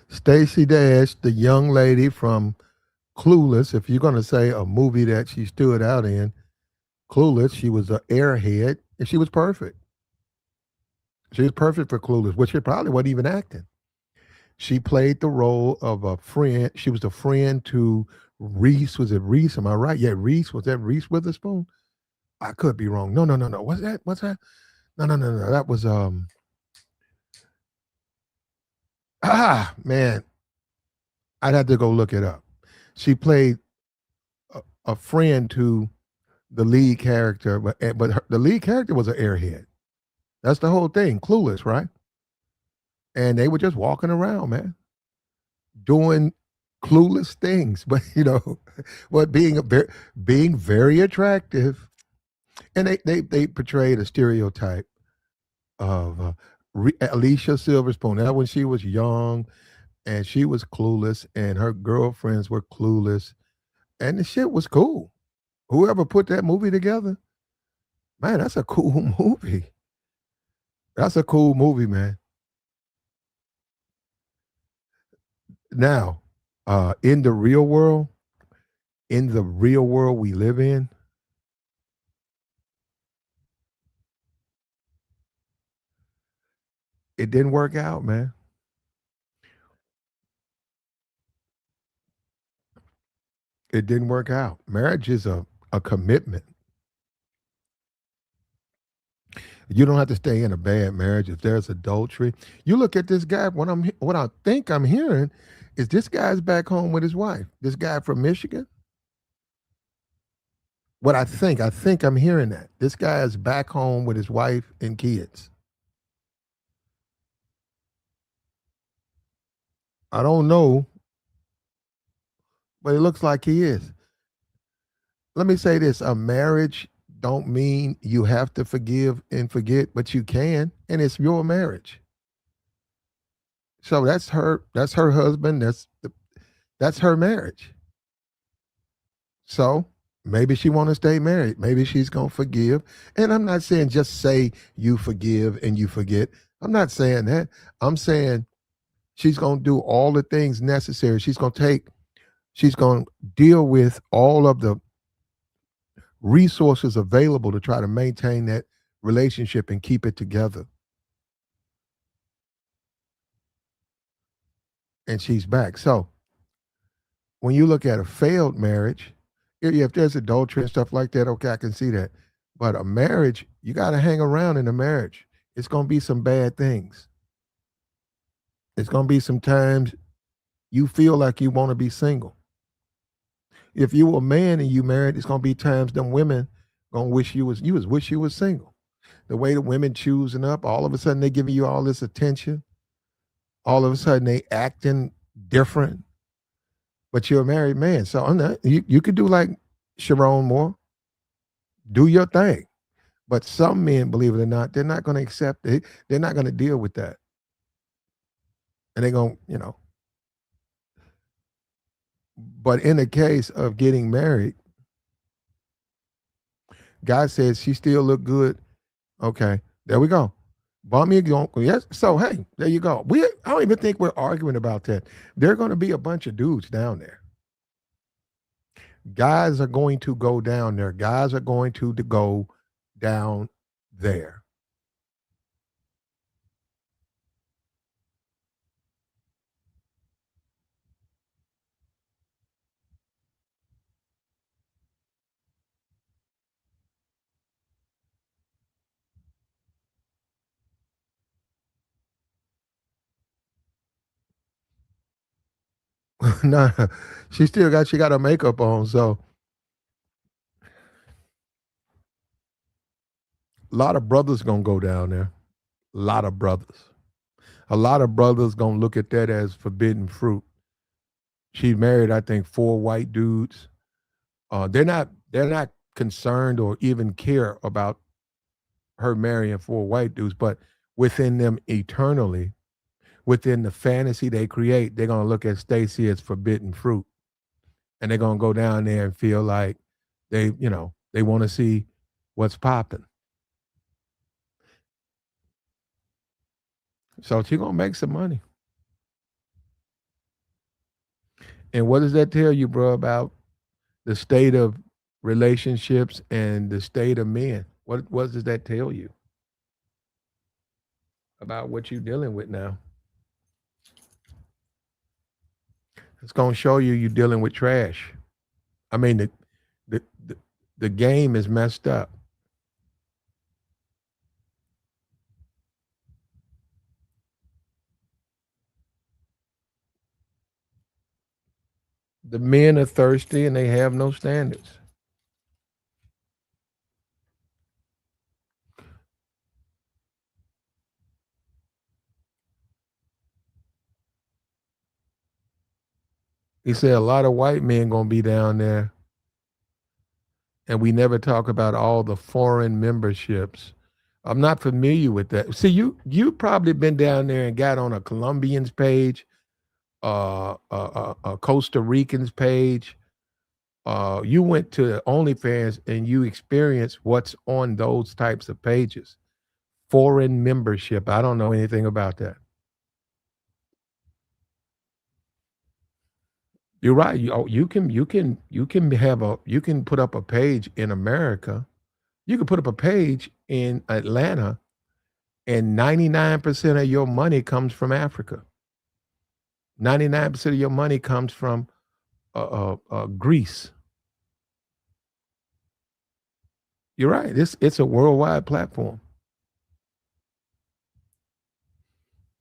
Speaker 1: Stacy Dash, the young lady from Clueless, if you're going to say a movie that she stood out in, Clueless, she was an airhead, and she was perfect. She was perfect for Clueless, which she probably wasn't even acting. She played the role of a friend. She was the friend to Reese. Was it Reese? Am I right? Yeah, Reese. Was that Reese Witherspoon? I could be wrong. No, no, no, no. What's that? What's that? No, no, no, no. That was man. I'd have to go look it up. She played a friend to the lead character, but the lead character was an airhead. That's the whole thing. Clueless, right? And they were just walking around, man, doing clueless things, but but being very attractive. And they portrayed a stereotype of Alicia Silverspoon. That when she was young, and she was clueless, and her girlfriends were clueless, and the shit was cool. Whoever put that movie together, man, that's a cool movie. That's a cool movie, man. Now, in the real world, we live in, it didn't work out, man. It didn't work out. Marriage is a commitment. You don't have to stay in a bad marriage if there's adultery. You look at this guy. What I think I'm hearing is this guy's back home with his wife. This guy from Michigan. What I think I'm hearing that this guy is back home with his wife and kids. I don't know, but it looks like he is. Let me say this: a marriage don't mean you have to forgive and forget, but you can, and it's your marriage. So that's her. That's her husband. That's her marriage. So maybe she want to stay married. Maybe she's gonna forgive. And I'm not saying just say you forgive and you forget. I'm not saying that. I'm saying she's gonna do all the things necessary. She's gonna deal with all of the resources available to try to maintain that relationship and keep it together. And she's back. So when you look at a failed marriage, if there's adultery and stuff like that, okay, I can see that. But a marriage, you got to hang around in a marriage. It's going to be some bad things. It's going to be some times you feel like you want to be single. If you a man and you married, it's going to be times them women going to wish you was single. The way the women choosing up, all of a sudden they giving you all this attention. All of a sudden they acting different, but you're a married man. So I'm not, you could do like Sharon Moore, do your thing. But some men, believe it or not, they're not going to accept it. They're not going to deal with that. And they're going to, but in the case of getting married, God says she still look good. Okay, there we go. Bought me a yes. So hey, there you go. I don't even think we're arguing about that. There are going to be a bunch of dudes down there. Guys are going to go down there. Guys are going to go down there. No, she got her makeup on. So a lot of brothers gonna go down there. A lot of brothers. A lot of brothers gonna look at that as forbidden fruit. She married, I think, 4 white dudes. They're not concerned or even care about her marrying 4 white dudes, but within them eternally, within the fantasy they create, they're gonna look at Stacy as forbidden fruit. And they're gonna go down there and feel like they want to see what's popping. So she's gonna make some money. And what does that tell you, bro, about the state of relationships and the state of men? What does that tell you about what you're dealing with now? It's gonna show you you're dealing with trash. I mean, the the, the game is messed up. The men are thirsty and they have no standards. He said a lot of white men gonna be down there, and we never talk about all the foreign memberships. I'm not familiar with that. See, you probably been down there and got on a Colombians page, a Costa Ricans page. You went to OnlyFans and you experienced what's on those types of pages. Foreign membership. I don't know anything about that. You're right. You can put up a page in America. You can put up a page in Atlanta, and 99% of your money comes from Africa. 99% of your money comes from Greece. You're right. It's a worldwide platform,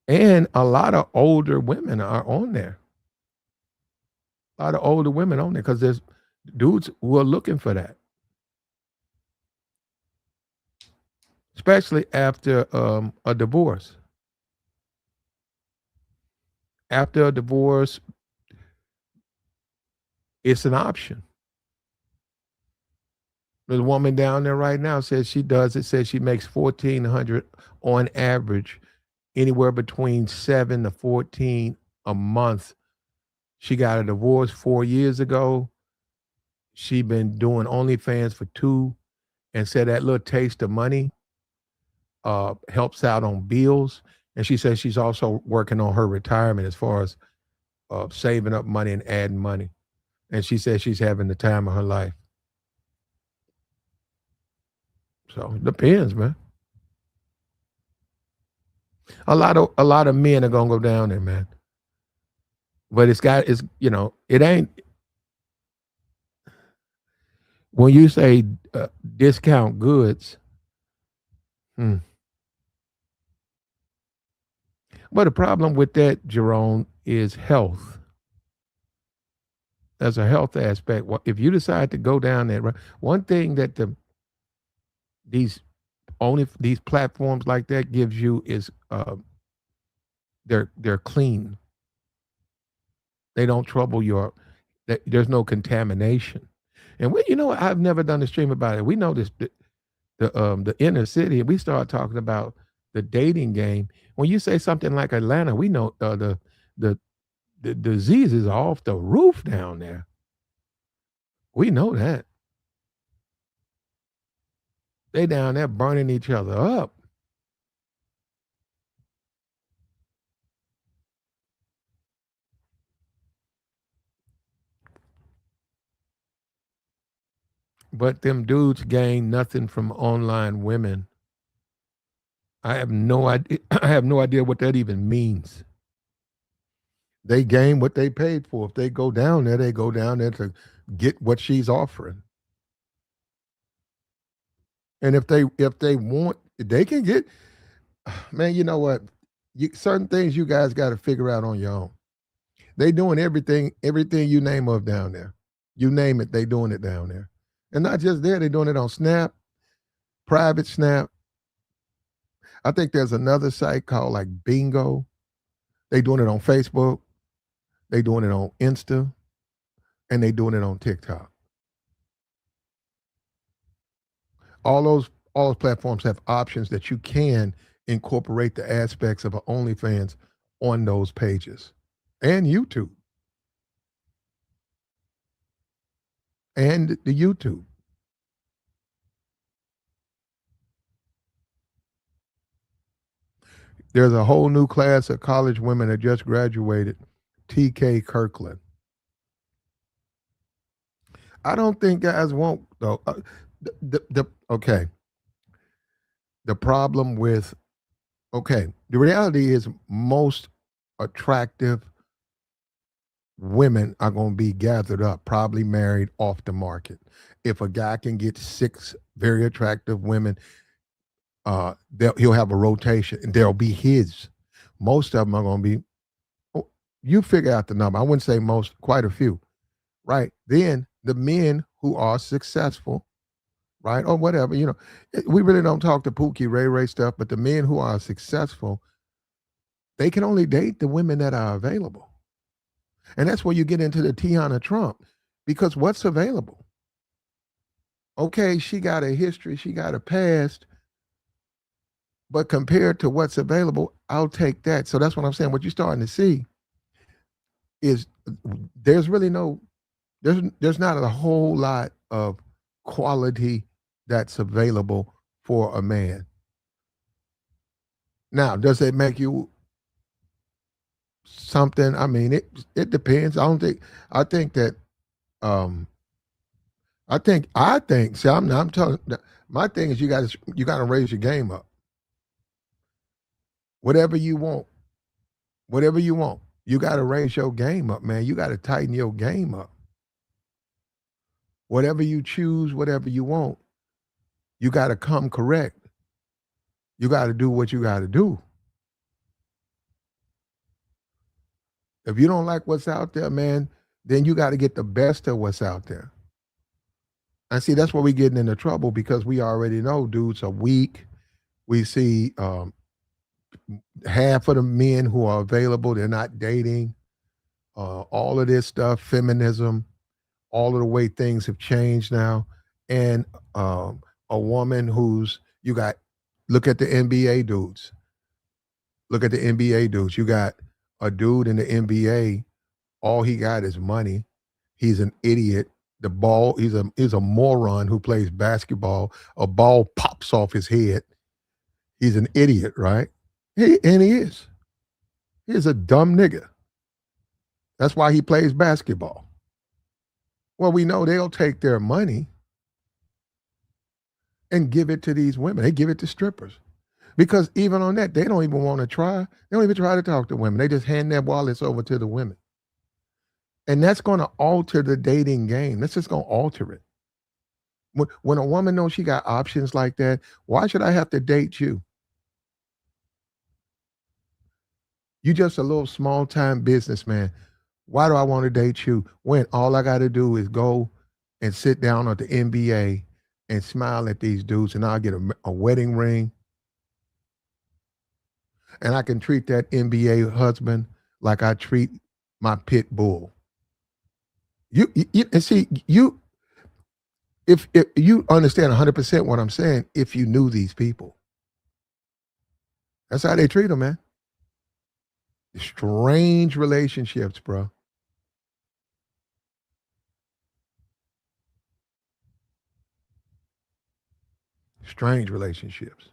Speaker 1: and a lot of older women are on there. A lot of older women on there because there's dudes who are looking for that, especially after a divorce. After a divorce, it's an option. There's a woman down there right now says she does it. Says she makes 1,400 on average, anywhere between 7 to 14 a month. She got a divorce 4 years ago. She been doing OnlyFans for 2, and said that little taste of money helps out on bills. And she says she's also working on her retirement as far as saving up money and adding money. And she says she's having the time of her life. So it depends, man. A lot of men are gonna go down there, man. But it ain't when you say discount goods. Hmm. But the problem with that, Jerome, is health. There's a health aspect. If you decide to go down there, right, one thing that these only these platforms like that gives you is they're clean. They don't trouble your. There's no contamination. And we, you know, I've never done a stream about it. We know this the inner city. We start talking about the dating game. When you say something like Atlanta, we know the the diseases are off the roof down there. We know that they down there burning each other up. But them dudes gain nothing from online women. I have no idea. I have no idea what that even means. They gain what they paid for. If they go down there, they go down there to get what she's offering. And if they want, they can get. Man, you know what? Certain things you guys got to figure out on your own. They doing everything you name of down there. You name it, they doing it down there. And not just there, they doing it on Snap, private Snap. I think there's another site called like Bingo. They doing it on Facebook. They doing it on Insta, and they doing it on TikTok. All those platforms have options that you can incorporate the aspects of an OnlyFans on those pages, and YouTube, and the YouTube. There's a whole new class of college women that just graduated, TK Kirkland. I don't think guys won't though. Okay. The problem with the reality is most attractive women are going to be gathered up, probably married off the market. If a guy can get 6 very attractive women, he'll have a rotation, and they'll be his. Most of them are going to be. Oh, you figure out the number. I wouldn't say most, quite a few, right? Then the men who are successful, right, or whatever, we really don't talk the Pookie Ray Ray stuff, but the men who are successful, they can only date the women that are available. And that's where you get into the Tiana Trump, because what's available? Okay, she got a history, she got a past, but compared to what's available, I'll take that. So that's what I'm saying. What you're starting to see is there's really there's not a whole lot of quality that's available for a man. Now, does it make you something? I mean, it depends. I think that um I think see I'm telling my thing is you gotta raise your game up. Whatever you want, whatever you want. You gotta raise your game up, man. You gotta tighten your game up. Whatever you choose, whatever you want, you gotta come correct. You gotta do what you gotta do. If you don't like what's out there, man, then you gotta get the best of what's out there. And see, that's where we getting into trouble because we already know dudes are weak. We see half of the men who are available, they're not dating. All of this stuff, feminism, all of the way things have changed now. And a woman who's, you got, look at the NBA dudes. Look at the NBA dudes. You got a dude in the NBA, all he got is money. He's an idiot. The ball, he's a moron who plays basketball. A ball pops off his head. He's an idiot, right? And he is. He's a dumb nigga. That's why he plays basketball. Well, we know they'll take their money and give it to these women. They give it to strippers. Because even on that, they don't even want to try. They don't even try to talk to women. They just hand their wallets over to the women. And that's going to alter the dating game. That's just going to alter it. When a woman knows she got options like that, why should I have to date you? You just a little small time businessman. Why do I want to date you when all I got to do is go and sit down at the NBA and smile at these dudes and I'll get a wedding ring? And I can treat that NBA husband like I treat my pit bull. And see, if you understand 100% what I'm saying, if you knew these people, that's how they treat them, man. Strange relationships, bro. Strange relationships.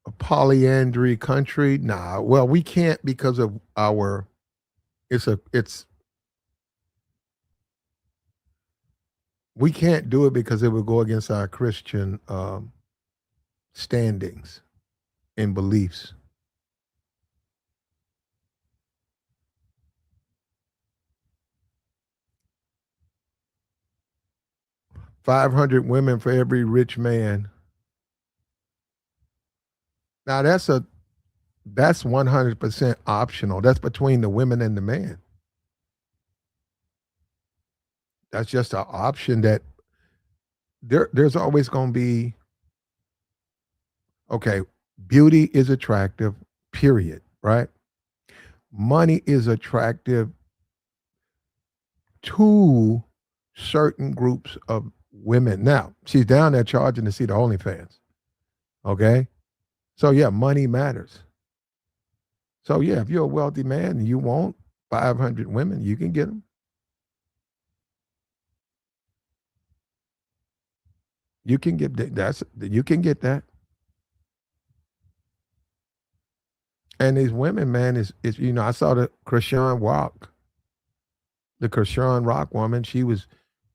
Speaker 1: A polyandry country? Nah. Well, we can't because of our. It's we can't do it because it would go against our Christian standings and beliefs. 500 women for every rich man. Now that's 100% optional. That's between the women and the man. That's just an option that there's always going to be. Okay, beauty is attractive, period, right? Money is attractive to certain groups of women. Now, she's down there charging to see the OnlyFans. Okay? So yeah, money matters. So yeah, if you're a wealthy man and you want 500 women, you can get them. You can get that's you can get that. And these women, man, is I saw the Krishan Rock woman. She was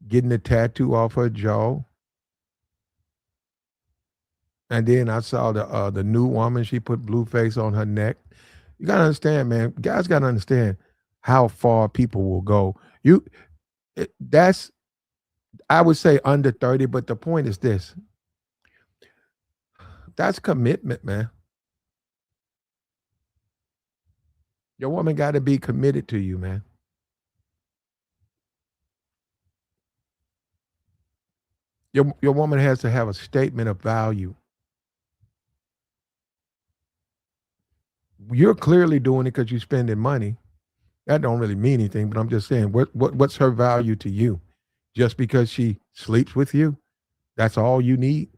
Speaker 1: getting a tattoo off her jaw, and then I saw the new woman. She put blue face on her neck. You gotta understand, man. Guys gotta understand how far people will go. That's I would say under 30, but the point is this: that's commitment, man. Your woman got to be committed to you, man. Your woman has to have a statement of value. You're clearly doing it because you're spending money. That don't really mean anything, but I'm just saying, what's her value to you? Just because she sleeps with you, that's all you need.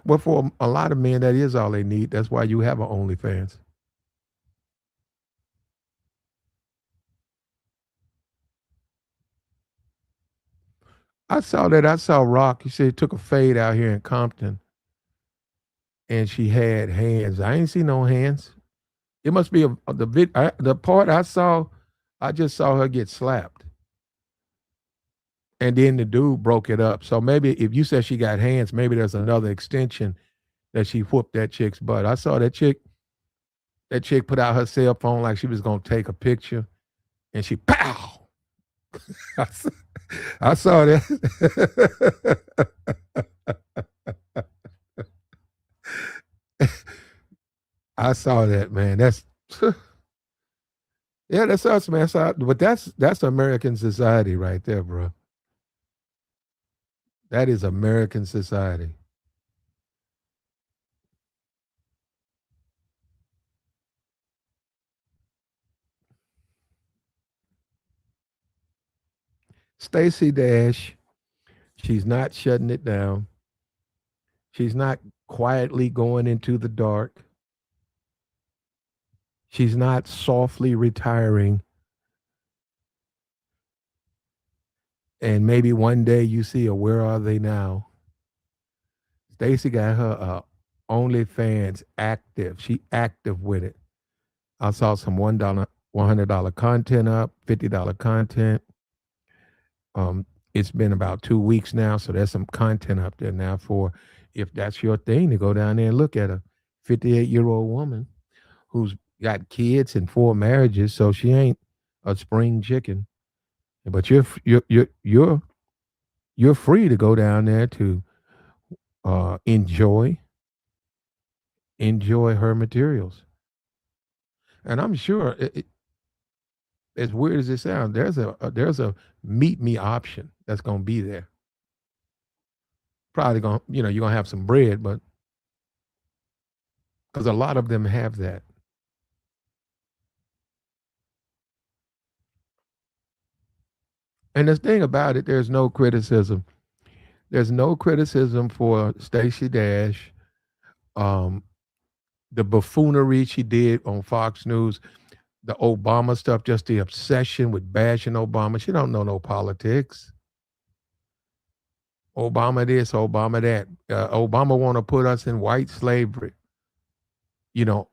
Speaker 1: Well, for a lot of men, that is all they need. That's why you have an OnlyFans. I saw that. I saw Rock. He said he took a fade out here in Compton, and she had hands. I ain't see no hands. It must be the part I saw. I just saw her get slapped, and then the dude broke it up. So maybe if you said she got hands, maybe there's another extension that she whooped that chick's butt. I saw that chick. That chick put out her cell phone like she was gonna take a picture, and she pow. I saw that. I saw that, man. That's yeah, that's us, man. But that's American society right there, bro. That is American society. Stacy Dash, she's not shutting it down. She's not quietly going into the dark. She's not softly retiring. And maybe one day you see her, where are they now? Stacy got her OnlyFans active. She active with it. I saw some $100 content up, $50 content. It's been about 2 weeks now, so there's some content up there now for if that's your thing to go down there and look at a 58-year-old woman who's got kids and 4 marriages, so she ain't a spring chicken. But you're free to go down there to enjoy her materials. And I'm sure, as weird as it sounds, there's a meet me option that's gonna be there. Probably gonna, you're gonna have some bread, but because a lot of them have that. And the thing about it, there's no criticism. There's no criticism for Stacey Dash. Um, the buffoonery she did on Fox News, the Obama stuff, just the obsession with bashing Obama. She don't know no politics. Obama this, Obama that. Obama want to put us in white slavery.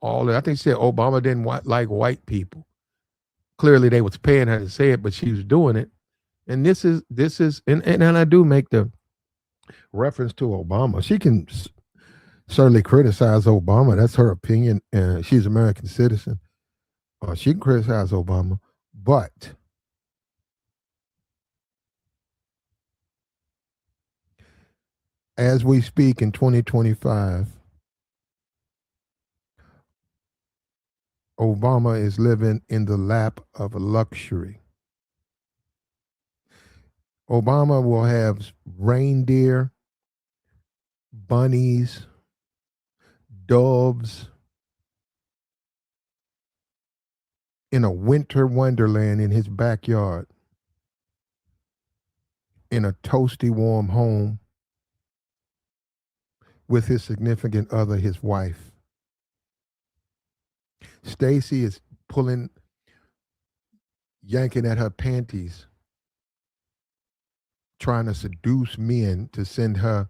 Speaker 1: All that. I think she said Obama didn't like white people. Clearly, they was paying her to say it, but she was doing it. And and I do make the reference to Obama. She can certainly criticize Obama. That's her opinion. She's an American citizen. She can criticize Obama, but as we speak in 2025, Obama is living in the lap of luxury. Obama will have reindeer, bunnies, doves in a winter wonderland in his backyard, in a toasty warm home with his significant other, his wife. Stacy is yanking at her panties, trying to seduce men to send her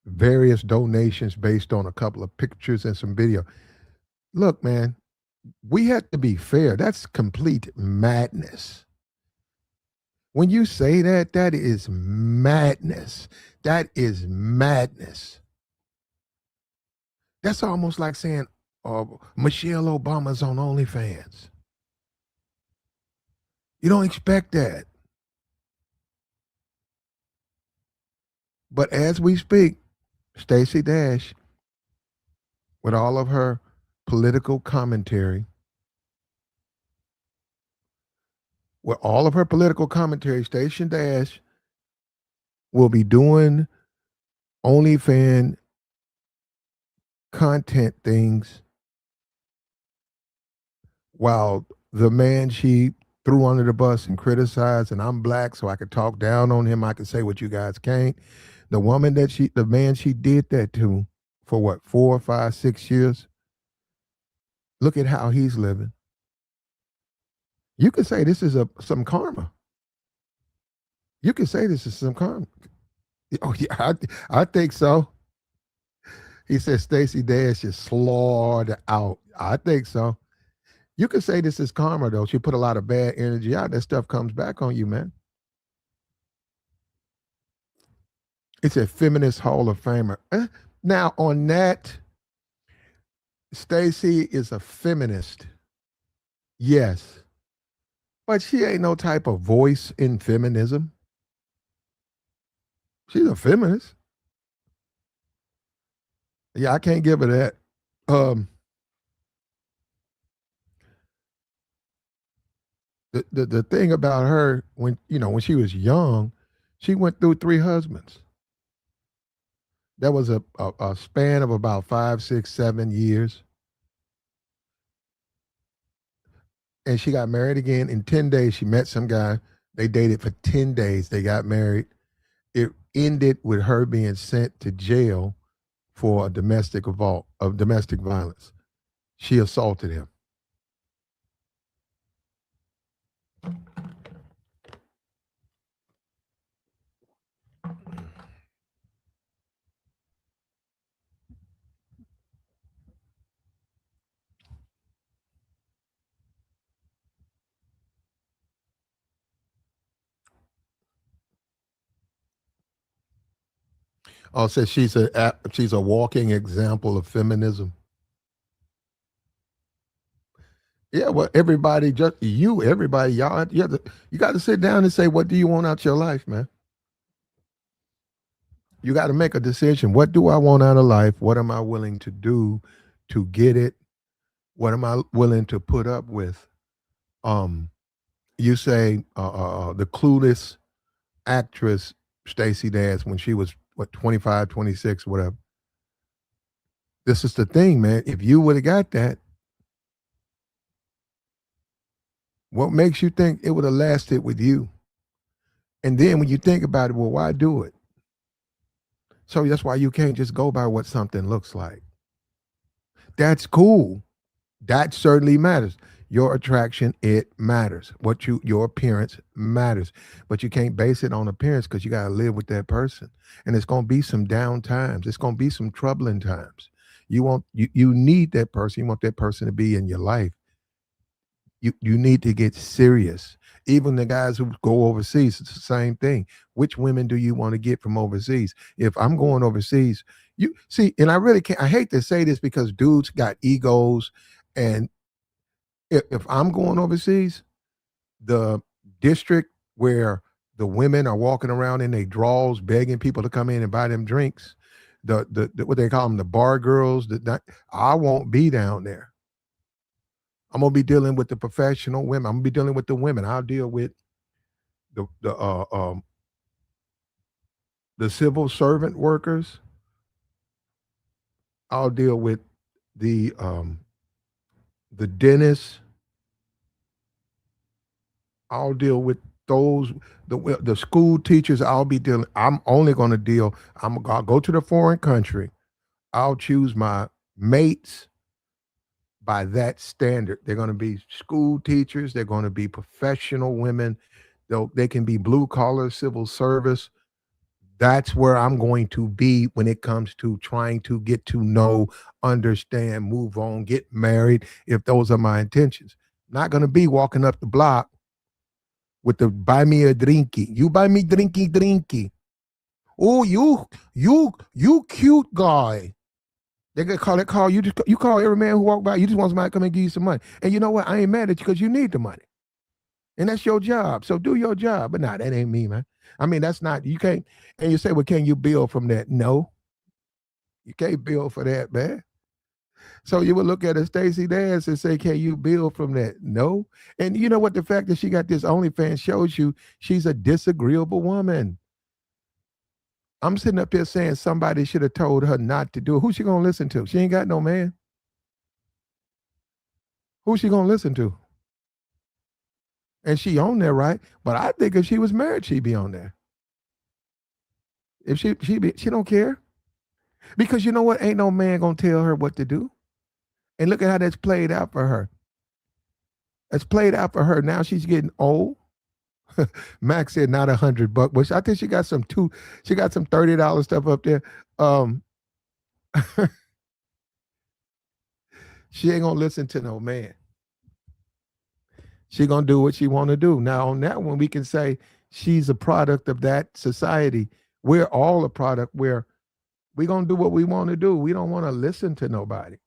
Speaker 1: various donations based on a couple of pictures and some video. Look, man, we have to be fair. That's complete madness. When you say that, that is madness. That is madness. That's almost like saying Michelle Obama's on OnlyFans. You don't expect that. But as we speak, Stacey Dash, with all of her political commentary, Stacey Dash will be doing OnlyFans content things while the man she threw under the bus and criticized, and I'm black, so I could talk down on him. I could say what you guys can't. The man she did that to for what, 4, 5, 6 years? Look at how he's living. You could say this is some karma. You could say this is some karma. Oh yeah, I think so. He said Stacey Dash is slaughtered out. I think so. You could say this is karma though. She put a lot of bad energy out. That stuff comes back on you, man. It's a feminist Hall of Famer. Now on that, Stacy is a feminist. Yes. But she ain't no type of voice in feminism. She's a feminist. Yeah, I can't give her that. The thing about her, when she was young, she went through 3 husbands. That was a span of about 5, 6, 7 years. And she got married again in 10 days. She met some guy. They dated for 10 days. They got married. It ended with her being sent to jail for domestic violence. She assaulted him. Oh, says she's a walking example of feminism. Yeah, well, everybody, everybody, y'all, you got to sit down and say, what do you want out your life, man? You got to make a decision. What do I want out of life? What am I willing to do to get it? What am I willing to put up with? Um, you say the clueless actress Stacy Dash when she was what 25, 26, whatever. This is the thing, man. If you would have got that, what makes you think it would have lasted with you? And then when you think about it, well, why do it? So that's why you can't just go by what something looks like. That's cool. That certainly matters. Your attraction, it matters. Your appearance matters. But you can't base it on appearance because you gotta live with that person. And it's gonna be some down times. It's gonna be some troubling times. You need that person. You want that person to be in your life. You need to get serious. Even the guys who go overseas, it's the same thing. Which women do you want to get from overseas? If I'm going overseas, you see, and I really can't, I hate to say this because dudes got egos. And if I'm going overseas, the district where the women are walking around in their drawers begging people to come in and buy them drinks, the what they call them, the bar girls, I won't be down there. I'm gonna be dealing with the professional women. I'm gonna be dealing with the women. I'll deal with the civil servant workers. I'll deal with the dentists. I'll deal with those the school teachers. I'll be dealing. I'm only gonna deal. I'll go to the foreign country. I'll choose my mates by that standard. They're going to be school teachers. They're going to be professional women. They can be blue collar, civil service. That's where I'm going to be when it comes to trying to get to know, understand, move on, get married, if those are my intentions. Not going to be walking up the block with the buy me a drinky. You buy me drinky. Oh, you cute guy. They gonna call you. You call every man who walk by. You just want somebody to come and give you some money. And you know what? I ain't mad at you because you need the money, and that's your job. So do your job. But nah, that ain't me, man. I mean, that's not. You can't. And you say, well, can you build from that? No, you can't build for that, man. So you would look at a Stacy Dance and say, can you build from that? No. And you know what? The fact that she got this OnlyFans shows you she's a disagreeable woman. I'm sitting up here saying somebody should have told her not to do it. Who's she gonna listen to? She ain't got no man. Who's she gonna listen to? And she on there, right? But I think if she was married, she'd be on there. If she don't care. Because you know what? Ain't no man gonna tell her what to do. And look at how that's played out for her. It's played out for her. Now she's getting old. Max said not $100, but I think she got some $30 stuff up there. She ain't gonna listen to no man. She gonna do what she want to do. Now on that one, we can say she's a product of that society. We're all a product where we gonna do what we want to do. We don't want to listen to nobody.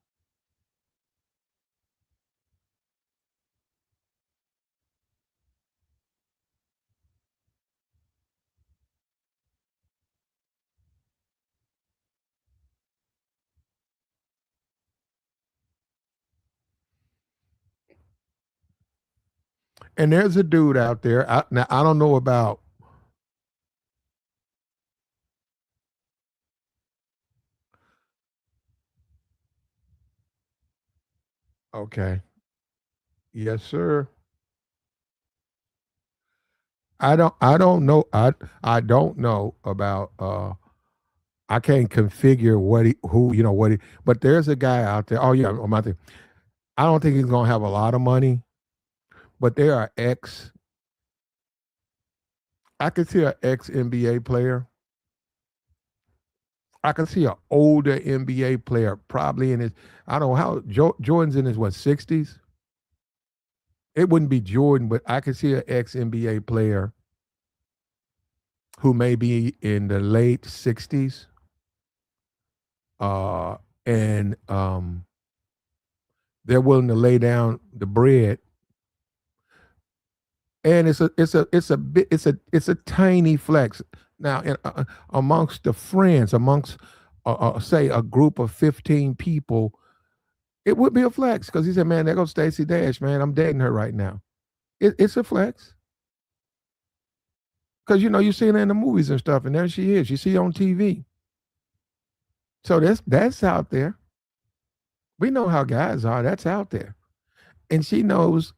Speaker 1: And there's a dude out there. Now I don't know about. Okay. Yes, sir. I don't know. I don't know about I can't configure what he but there's a guy out there. Oh yeah, on my thing. I don't think he's gonna have a lot of money, but there are I could see an ex NBA player. I can see an older NBA player, probably in his, I don't know how, Jordan's in his what, 60s? It wouldn't be Jordan, but I could see an ex NBA player who may be in the late 60s. And they're willing to lay down the bread. And it's a tiny flex. Now, amongst the friends, amongst say a group of 15 people, It would be a flex because he said, "Man, there goes Stacy Dash. Man, I'm dating her right now." It's a flex because you see her in the movies and stuff, and there she is. You see her on TV. So that's out there. We know how guys are. That's out there, and she knows.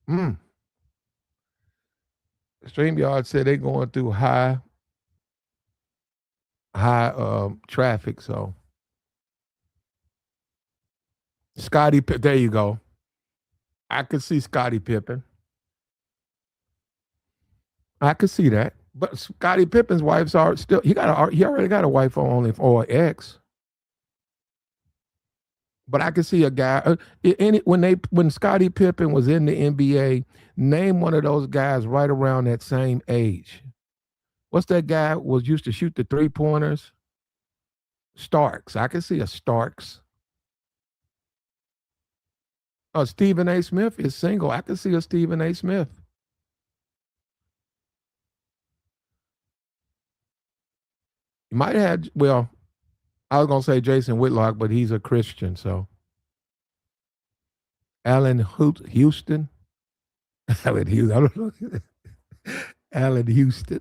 Speaker 1: Mm, StreamYard said they're going through high traffic. So there you go. I could see Scottie Pippen. I could see that. But Scottie Pippen's wife's are still he already got a wife on only or ex. But I could see a guy when Scottie Pippen was in the NBA, name one of those guys right around that same age. What's that guy was used to shoot the 3-pointers? Starks. I could see a Starks. Stephen A. Smith is single. I could see a Stephen A. Smith. You might have well, I was gonna say Jason Whitlock, but he's a Christian, so Houston. Alan Houston. I don't know. Alan Houston.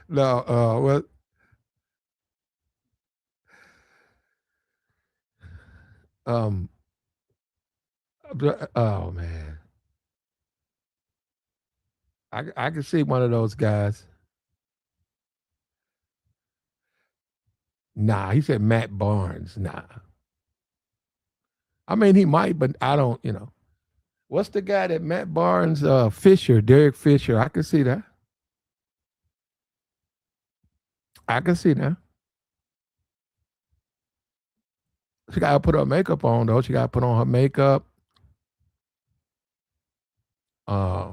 Speaker 1: No, well, um, oh man, I can see one of those guys. Nah, he said Matt Barnes. Nah, I mean he might, but I don't. What's the guy that Matt Barnes? Fisher, Derek Fisher. I can see that. I can see that. She got to put her makeup on though. She got to put on her makeup. Uh,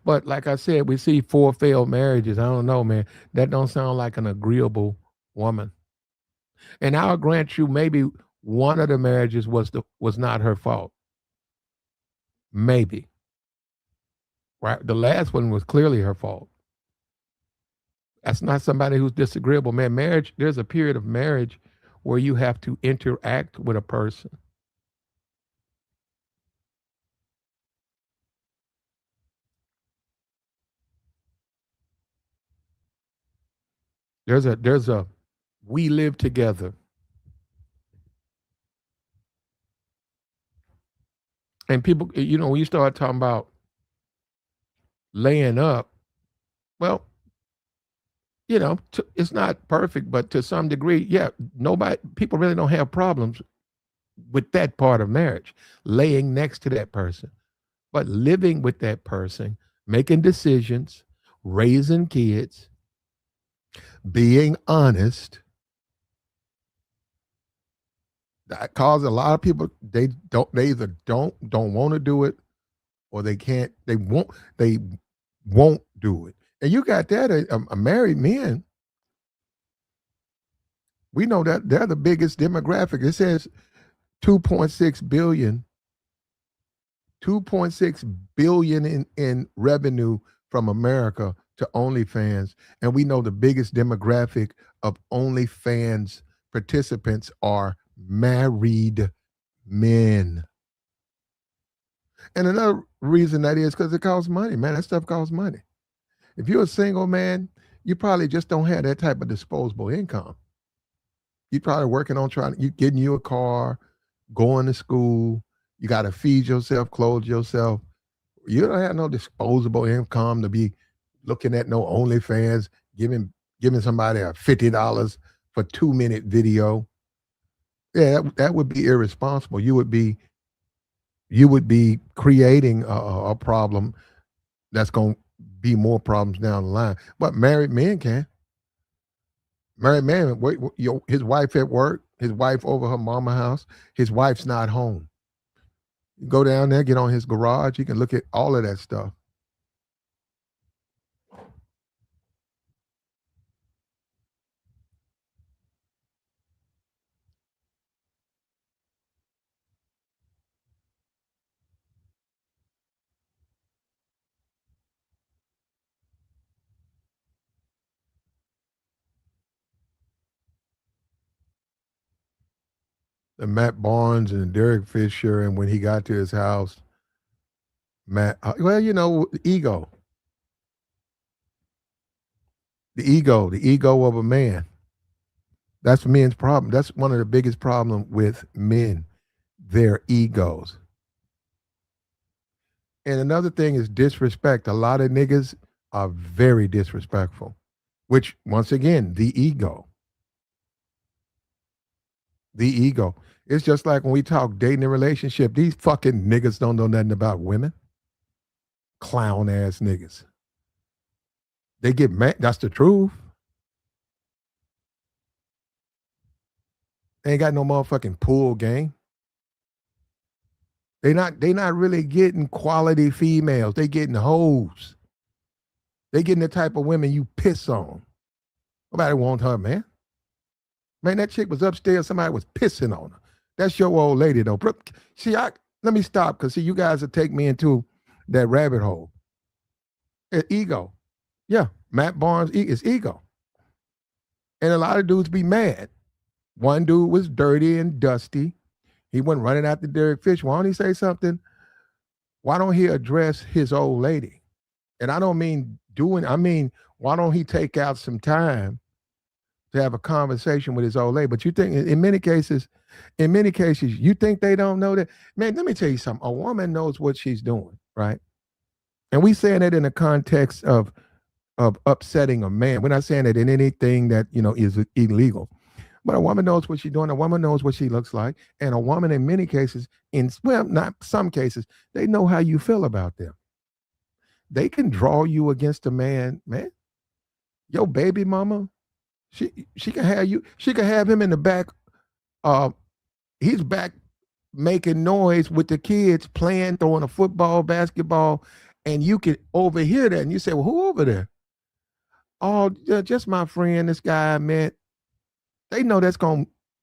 Speaker 1: but like I said, we see 4 failed marriages. I don't know, man. That don't sound like an agreeable woman. And I'll grant you, maybe one of the marriages was not her fault. Maybe right. The last one was clearly her fault. That's not somebody who's disagreeable, man. Marriage. There's a period of marriage where you have to interact with a person. There's a we live together, and people, when you start talking about laying up, well, it's not perfect, but to some degree, yeah, people really don't have problems with that part of marriage, laying next to that person, but living with that person, making decisions, raising kids, being honest, that causes a lot of people they either don't want to do it or they can't they won't do it. And you got that married men, we know that they're the biggest demographic. It says 2.6 billion 2.6 billion in revenue from America to OnlyFans. And we know the biggest demographic of OnlyFans participants are married men. And another reason that is because it costs money, man. That stuff costs money. If you're a single man, you probably just don't have that type of disposable income. You're probably working on you getting you a car, going to school. You got to feed yourself, clothe yourself. You don't have no disposable income to be looking at no OnlyFans, giving somebody a $50 for 2-minute video. Yeah, that would be irresponsible. You would be creating a problem that's going to be more problems down the line. But married men can. Married man, his wife at work, his wife over her mama house, his wife's not home. You go down there, get on his garage, you can look at all of that stuff. Matt Barnes and Derek Fisher, and when he got to his house, Matt, well, ego, the ego of a man. That's men's problem. That's one of the biggest problems with men, their egos. And another thing is disrespect. A lot of niggas are very disrespectful, which, once again, the ego. The ego. It's just like when we talk dating and relationship, these fucking niggas don't know nothing about women. Clown ass niggas. They get mad. That's the truth. They ain't got no motherfucking pool game. They not really getting quality females. They getting hoes. They getting the type of women you piss on. Nobody want her, man. Man, that chick was upstairs. Somebody was pissing on her. That's your old lady, though. See, let me stop because see, you guys will take me into that rabbit hole. Ego. Yeah, Matt Barnes is ego. And a lot of dudes be mad. One dude was dirty and dusty. He went running after Derek Fisher. Why don't he say something? Why don't he address his old lady? And I don't mean I mean, why don't he take out some time to have a conversation with his old lady? But you think in many cases, you think they don't know that? Man, let me tell you something. A woman knows what she's doing, right? And we saying it in the context of upsetting a man. We're not saying it in anything that, is illegal. But a woman knows what she's doing. A woman knows what she looks like. And a woman, in many cases, not some cases, they know how you feel about them. They can draw you against a man, man. Your baby mama, she can have you. She can have him in the back. He's back making noise with the kids playing, throwing a football, basketball, and you can overhear that. And you say, "Well, who over there?" "Oh, just my friend. This guy I met." They know that's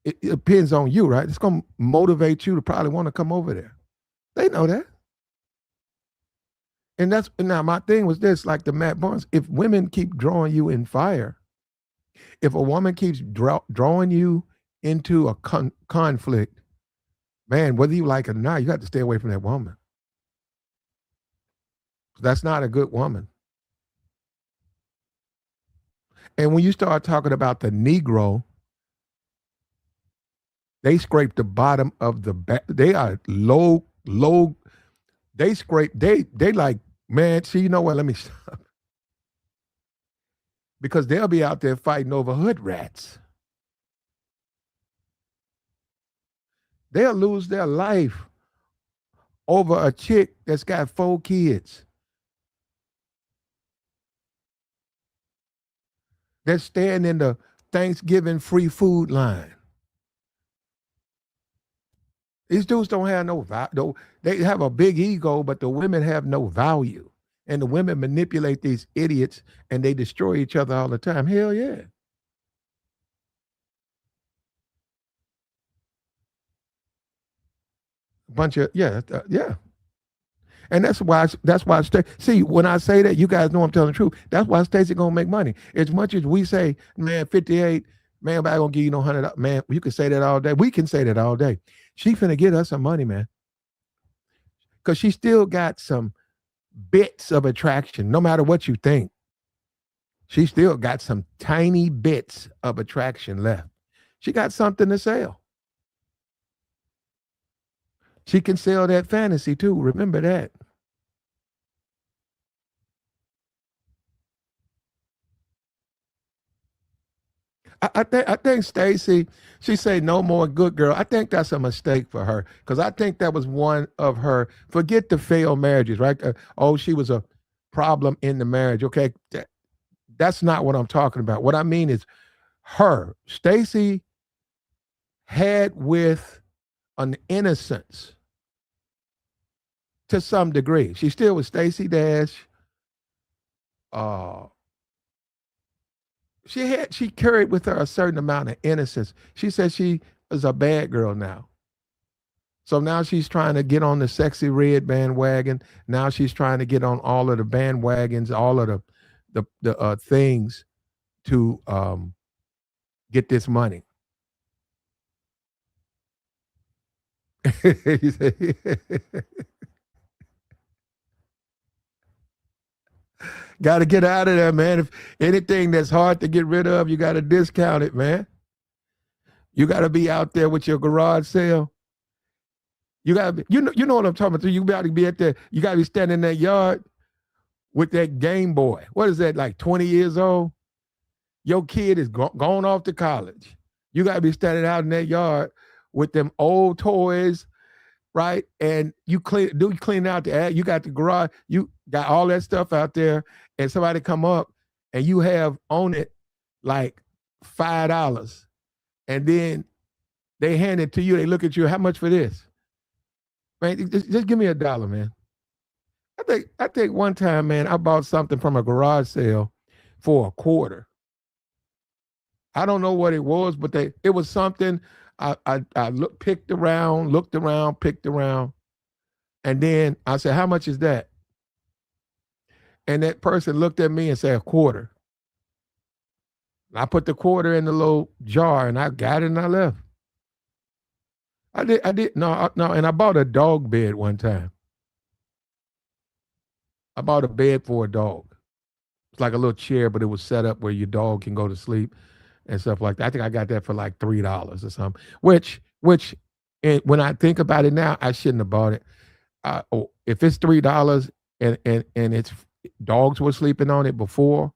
Speaker 1: it depends on you, right? It's going to motivate you to probably want to come over there. They know that. And now my thing was this, like the Matt Barnes, if women keep drawing you in fire, if a woman keeps drawing you into a conflict, man, whether you like it or not, you got to stay away from that woman. That's not a good woman. And when you start talking about the Negro, they scrape the bottom of the back. They are low. They scrape. They like, man. See, you know what? Let me stop. Because they'll be out there fighting over hood rats. They'll lose their life over a chick that's got 4 kids. They're staying in the Thanksgiving free food line. These dudes don't have no value. They have a big ego, but the women have no value. And the women manipulate these idiots and they destroy each other all the time. Hell yeah. A bunch of, yeah. And that's why see, when I say that, you guys know I'm telling the truth. That's why Stacy gonna make money. As much as we say, man, 58, man, I gonna give you no $100. Man, you can say that all day. We can say that all day. She finna get us some money, man. Because she still got some bits of attraction, no matter what you think. She still got some tiny bits of attraction left. She got something to sell. She can sell that fantasy too. Remember that. I think Stacy, she say no more good girl. I think that's a mistake for her because I think that was one of her. Forget the failed marriages, right? She was a problem in the marriage. Okay, that's not what I'm talking about. What I mean is her, Stacy, had with an innocence to some degree. She still was Stacy Dash. She carried with her a certain amount of innocence. She said she is a bad girl now. So now she's trying to get on the sexy red bandwagon. Now she's trying to get on all of the bandwagons, all of the things to get this money. You say, got to get out of there, man. If anything that's hard to get rid of, you got to discount it, man. You got to be out there with your garage sale. You got to be, you know what I'm talking about. You got to be at there. You got to be standing in that yard with that Game Boy. What is that, like 20 years old? Your kid is gone off to college. You got to be standing out in that yard with them old toys, right? And you clean out the ad. You got the garage. You got all that stuff out there, and somebody come up and you have on it like $5, and then they hand it to you. They look at you. How much for this? Man, just give me $1, man. I think one time, man, I bought something from a garage sale for a quarter. I don't know what it was, but it was something. Looked around, picked around, and then I said, "How much is that?" And that person looked at me and said, "A quarter." I put the quarter in the little jar and I got it and I left. I did no, and I bought a dog bed one time. I bought a bed for a dog. It's like a little chair, but it was set up where your dog can go to sleep and stuff like that. I think I got that for like $3 or something. Which, and when I think about it now, I shouldn't have bought it. If it's $3 and it's dogs were sleeping on it before,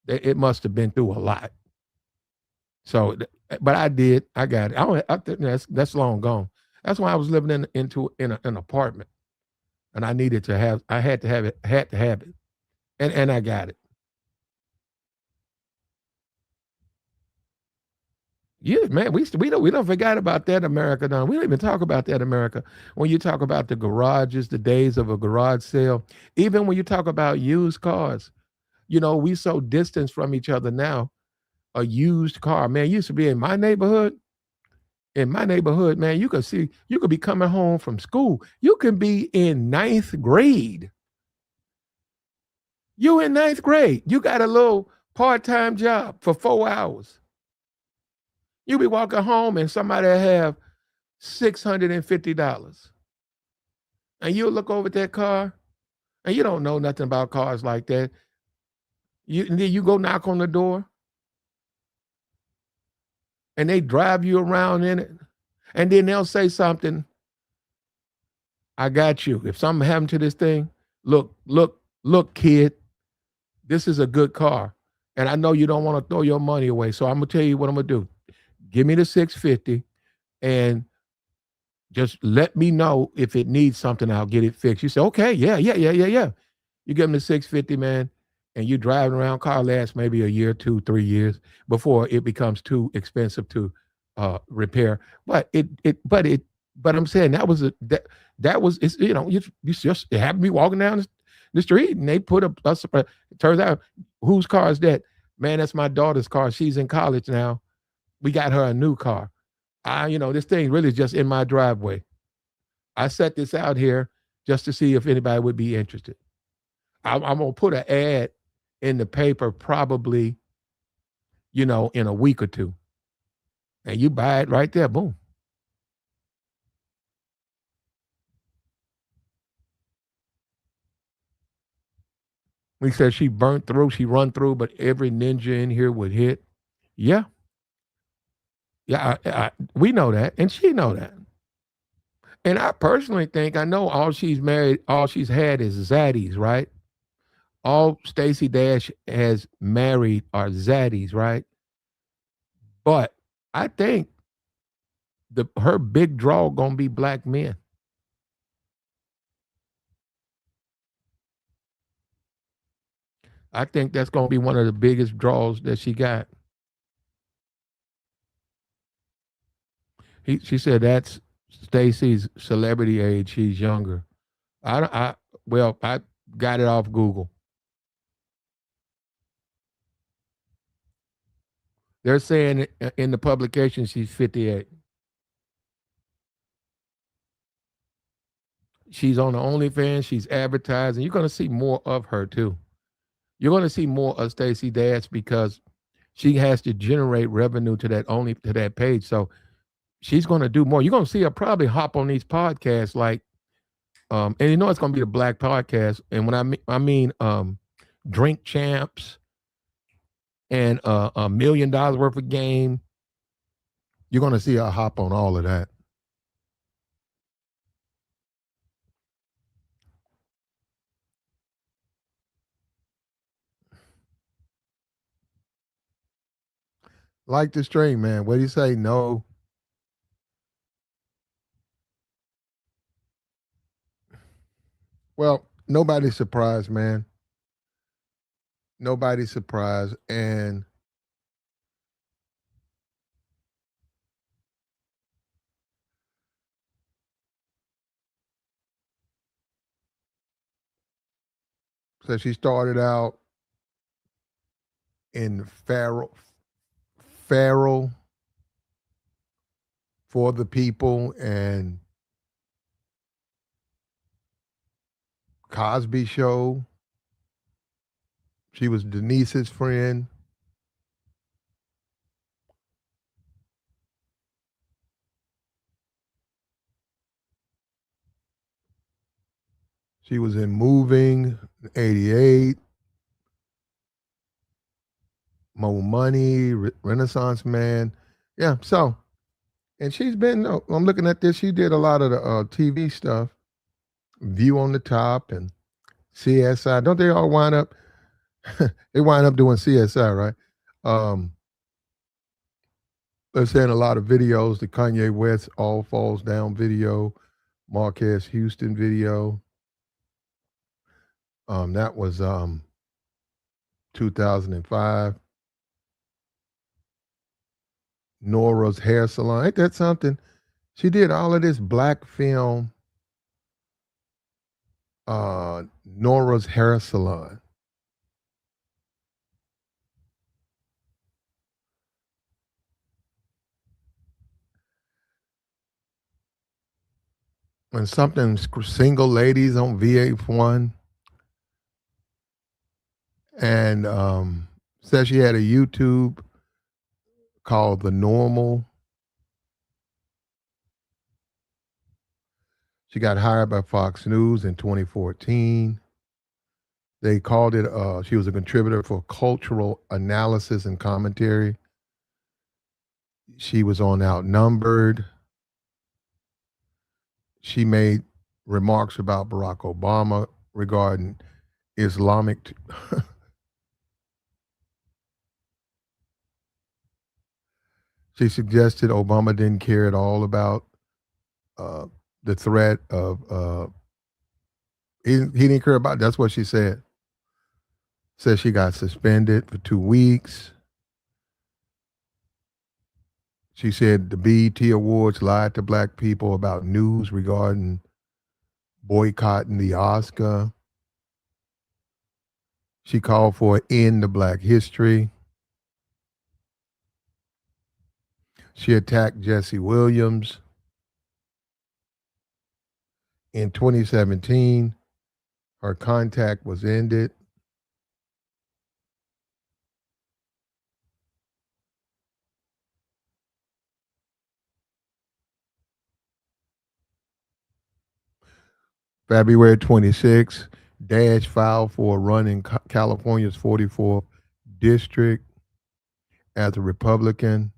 Speaker 1: it must have been through a lot. So, but I did. I got it. I think that's long gone. That's why I was living in an apartment, and I needed to have. I had to have it. Had to have it, and I got it. Yeah, man. We don't forget about that, America. No, we don't even talk about that, America. When you talk about the garages, the days of a garage sale, even when you talk about used cars, we so distant from each other now. A used car, man, used to be in my neighborhood. In my neighborhood, man, you could be coming home from school. You can be in ninth grade. You in ninth grade. You got a little part-time job for 4 hours. You be walking home and somebody have $650. And you look over at that car and you don't know nothing about cars like that. And then you go knock on the door and they drive you around in it. And then they'll say something, I got you. If something happened to this thing, look, kid, this is a good car. And I know you don't want to throw your money away. So I'm gonna tell you what I'm gonna do. Give me the 650 and just let me know if it needs something, I'll get it fixed. You say, okay, yeah, yeah, yeah, yeah, yeah. You give them the 650, man, and you driving around, car lasts maybe a year, 2, 3 years before it becomes too expensive to repair. But I'm saying that was it's you just have me walking down the street and they put us. It turns out whose car is that? Man, that's my daughter's car. She's in college now. We got her a new car. This thing really is just in my driveway. I set this out here just to see if anybody would be interested. I'm gonna put an ad in the paper probably, in a week or two. And you buy it right there, boom. We said she burnt through, she run through, but every ninja in here would hit. Yeah, yeah, we know that, and she know that. And I personally think I know all she's had is zaddies, right? All Stacy Dash has married are zaddies, right? But I think her big draw gonna be black men. I think that's gonna be one of the biggest draws that she got. She said that's Stacy's celebrity age. She's younger. I got it off Google. They're saying in the publication she's 58. She's on the OnlyFans. She's advertising. You're going to see more of her too. You're going to see more of Stacy Dash because she has to generate revenue to that page. So she's going to do more. You're going to see her probably hop on these podcasts like, and you know it's going to be the black podcast. And when I mean Drink Champs and $1 million worth of game, you're going to see her hop on all of that. Like the stream, man. What do you say? No. Well, nobody's surprised, man. Nobody's surprised. And so she started out in Farrell for the people and Cosby Show. She was Denise's friend. She was in Moving, 88, Mo Money, Renaissance Man. Yeah, so, and she's been, I'm looking at this, she did a lot of the TV stuff, View on the Top and CSI. Don't they all wind up, they wind up doing CSI, right? They're saying a lot of videos, the Kanye West All Falls Down video, Marquez Houston video. That was 2005. Nora's hair salon. Ain't that something? She did all of this black film. Nora's hair salon. And something single ladies on VH1. And says she had a YouTube called The Normal. She got hired by Fox News in 2014. They called it, she was a contributor for cultural analysis and commentary. She was on Outnumbered. She made remarks about Barack Obama regarding Islamic. She suggested Obama didn't care at all about uh, the threat of. He didn't care about. That's what she said. Said she got suspended for 2 weeks. She said the BET Awards lied to black people about news regarding boycotting the Oscar. She called for an end to black history. She attacked Jesse Williams. In 2017, her contact was ended. February 26, Dash filed for a run in California's 44th district as a Republican.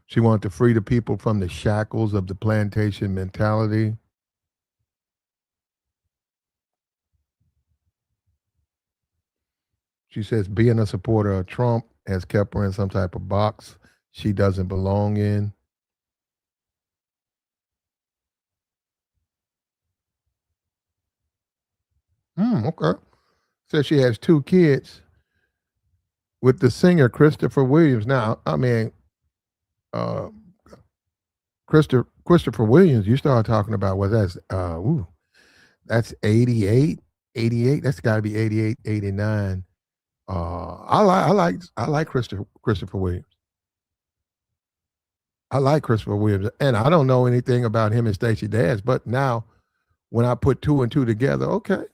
Speaker 1: She wanted to free the people from the shackles of the plantation mentality. She says being a supporter of Trump has kept her in some type of box she doesn't belong in. Okay. Says she has 2 kids with the singer Christopher Williams. Now, I mean, uh, Christopher Williams, you start talking about what that's 88, 88. That's got to be 88, 89. I like Christopher Williams. I like Christopher Williams, and I don't know anything about him and Stacy Dash, but now when I put two and two together, okay,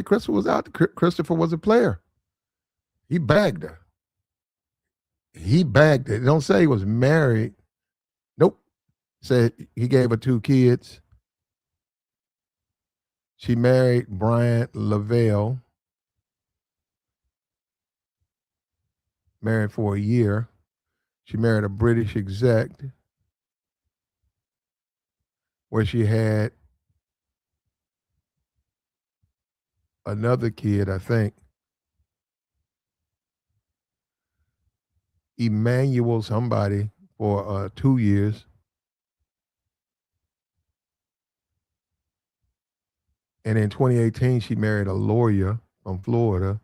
Speaker 1: Christopher was out. Christopher was a player. He bagged her. He bagged it. Don't say he was married. Nope. Said he gave her 2 kids. She married Brian Lavelle, married for a year. She married a British exec where she had another kid, I think, Emmanuel somebody, for 2 years. And in 2018, she married a lawyer from Florida.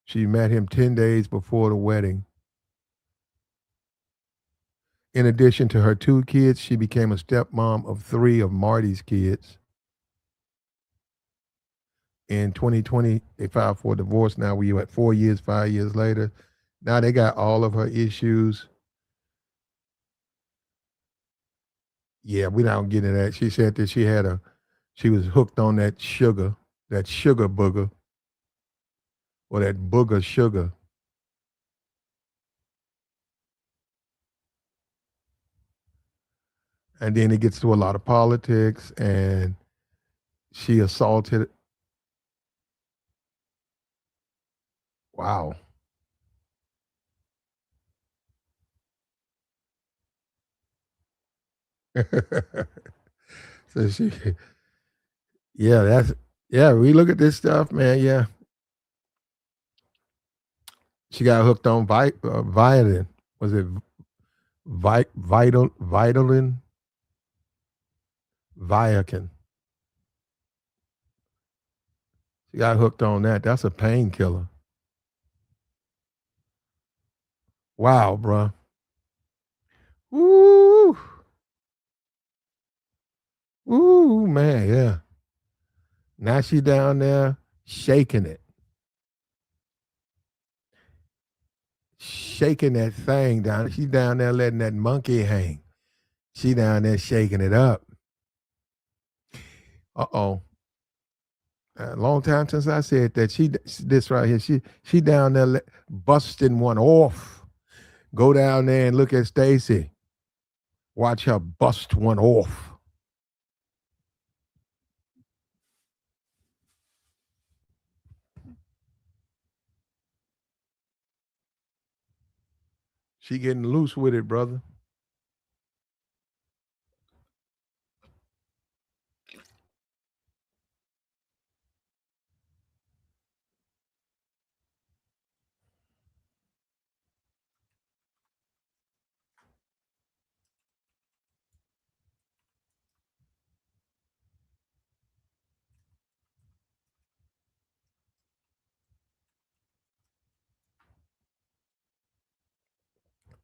Speaker 1: She met him 10 days before the wedding. In addition to her 2 kids, she became a stepmom of 3 of Marty's kids. In 2020, they filed for divorce. Now we at 4 years, 5 years later. Now they got all of her issues. Yeah, we don't get into that. She said that she was hooked on that sugar booger, or that booger sugar. And then it gets to a lot of politics, and she assaulted. Wow. So yeah, yeah. We look at this stuff, man. Yeah, she got hooked on Violin. Was it Vitalin? Viakin. She got hooked on that. That's a painkiller. Wow, bro. Woo, woo, man. Yeah. Now she down there shaking it, shaking that thing down. She down there letting that monkey hang. She down there shaking it up. Uh-oh. A long time since I said that. This right here. She down there busting one off. Go down there and look at Stacy. Watch her bust one off. She getting loose with it, brother.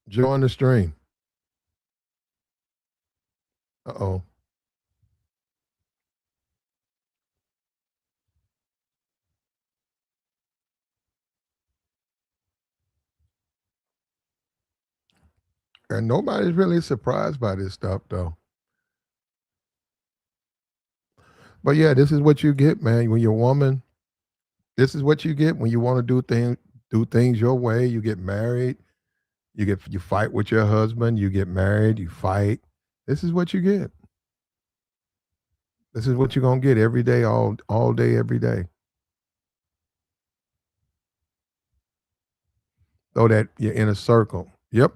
Speaker 1: Join the stream. Uh-oh. And nobody's really surprised by this stuff, though. But yeah, this is what you get, man. When you're a woman, this is what you get when you want to do things your way. You get married. You fight with your husband. You get married. You fight. This is what you get. This is what you're gonna get every day, all day, every day. So that you're in a circle. Yep.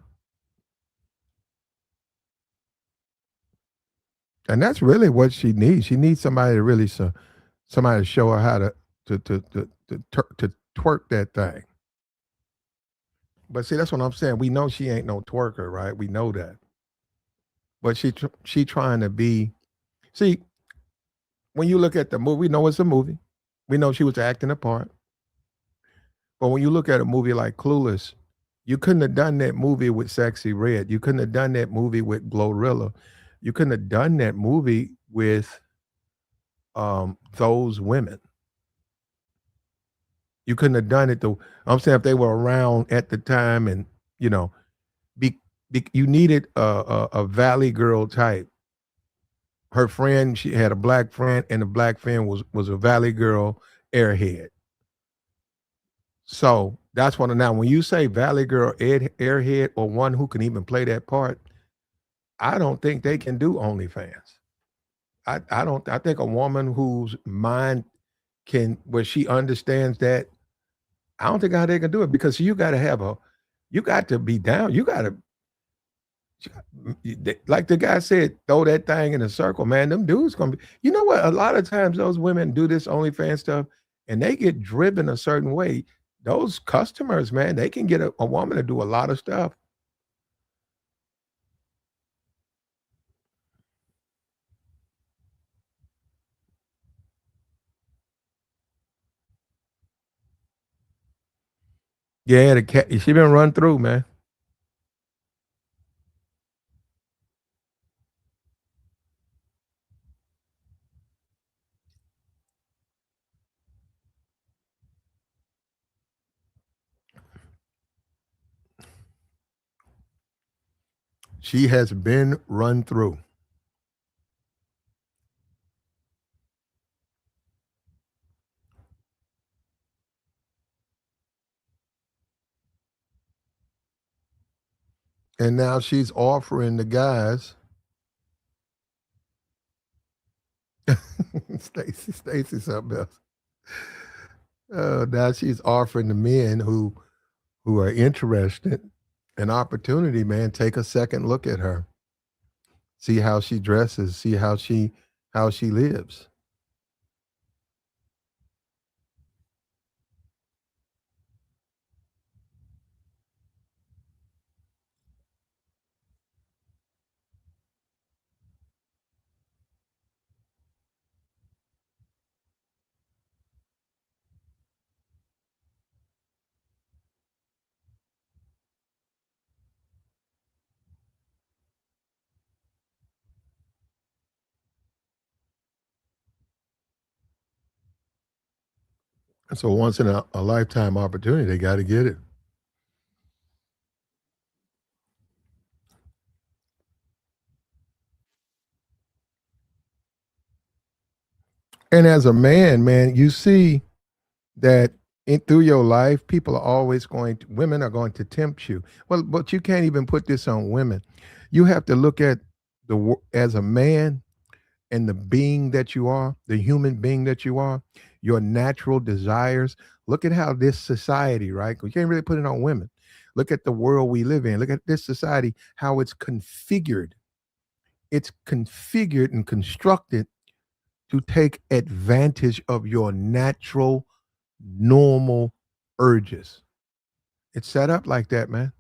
Speaker 1: And that's really what she needs. She needs somebody to really somebody to show her how to twerk that thing. But see, that's what I'm saying. We know she ain't no twerker, right? We know that. But she trying to be. See, when you look at the movie, we know it's a movie. We know she was acting a part. But when you look at a movie like Clueless, you couldn't have done that movie with Sexy Red. You couldn't have done that movie with Glorilla. You couldn't have done that movie with those women. You couldn't have done it though. I'm saying if they were around at the time, and you know, be, you needed a Valley Girl type. Her friend, she had a black friend, and the black friend was a Valley Girl airhead. So That's one of now when you say Valley Girl, Airhead, or one who can even play that part, I don't think they can do OnlyFans. I don't I think a woman whose mind can where she understands that, I don't think how they can do it because you gotta have a you got to be down. You gotta like the guy said, throw that thing in a circle, man. Them dudes gonna be. You know what? A lot of times those women do this OnlyFans stuff, and they get driven a certain way. Those customers, man, they can get a woman to do a lot of stuff. Yeah, the cat. She been run through, man. She has been run through, and now she's offering the guys. Stacy, something else. Now she's offering the men who are interested an opportunity, man. Take a second look at her, see how she dresses, see how she lives. So once in a lifetime opportunity, they got to get it. And as a man, man, you see that through your life, people are always women are going to tempt you. Well, but you can't even put this on women. You have to look at as a man and the being that you are, the human being that you are, your natural desires. Look at how this society, right? We can't really put it on women. Look at the world we live in. Look at this society, how it's configured. It's configured and constructed to take advantage of your natural, normal urges. It's set up like that, man.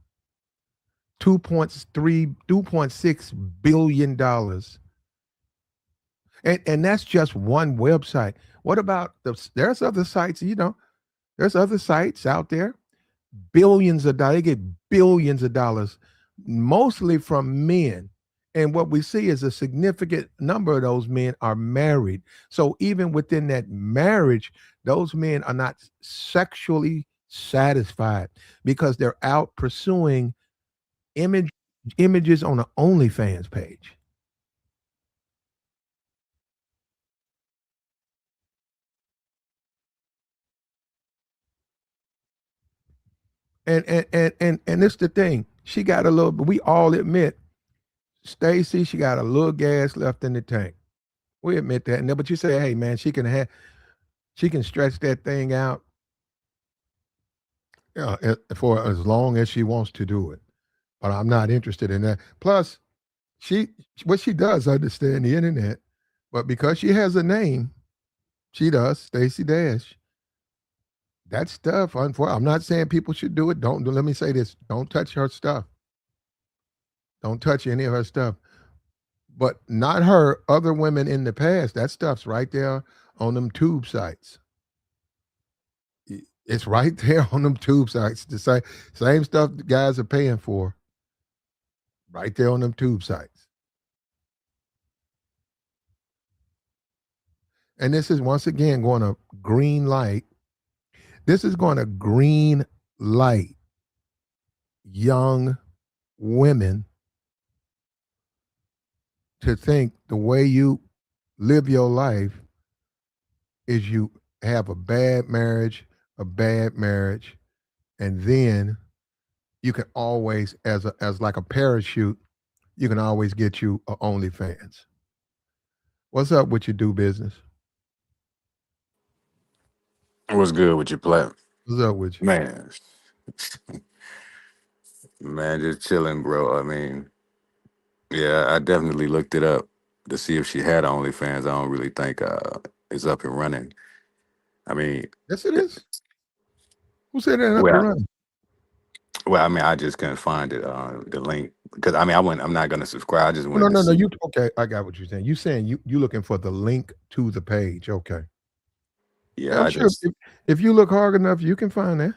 Speaker 1: 2.6 billion dollars. And that's just one website. What about there's other sites, there's other sites out there, billions of dollars. They get billions of dollars, mostly from men. And what we see is a significant number of those men are married. So even within that marriage, those men are not sexually satisfied because they're out pursuing image images on an OnlyFans page. And it's the thing. She got a little, we all admit, Stacy, she got a little gas left in the tank. We admit that. But you say, hey man, she can stretch that thing out, for as long as she wants to do it. But I'm not interested in that. Plus, she what she does understand the internet, but because she has a name, she does, Stacy Dash. That stuff, I'm not saying people should do it. Don't let me say this. Don't touch her stuff. Don't touch any of her stuff. But not her, other women in the past. That stuff's right there on them tube sites. It's right there on them tube sites. The same stuff the guys are paying for, right there on them tube sites. And this is once again going to green light. This is going to green light young women to think the way you live your life is you have a bad marriage, and then you can always, as like a parachute, you can always get you a OnlyFans. What's up with your do business?
Speaker 2: What's good with your plat?
Speaker 1: What's up with you?
Speaker 2: Man, man, just chilling, bro. I mean, yeah, I definitely looked it up to see if she had OnlyFans. I don't really think it's up and running. I mean,
Speaker 1: Yes, it is. Who said that up and
Speaker 2: well,
Speaker 1: running?
Speaker 2: well, I mean, I just couldn't find it, the link, because I mean, I went. I'm not gonna subscribe. I just
Speaker 1: Oh, no,
Speaker 2: wanted to
Speaker 1: no, no.
Speaker 2: see.
Speaker 1: You okay? I got what you're saying. You saying you looking for the link to the page? Okay. Yeah,
Speaker 2: Yeah,
Speaker 1: I'm
Speaker 2: I
Speaker 1: sure
Speaker 2: just
Speaker 1: if you look hard enough, you can find that.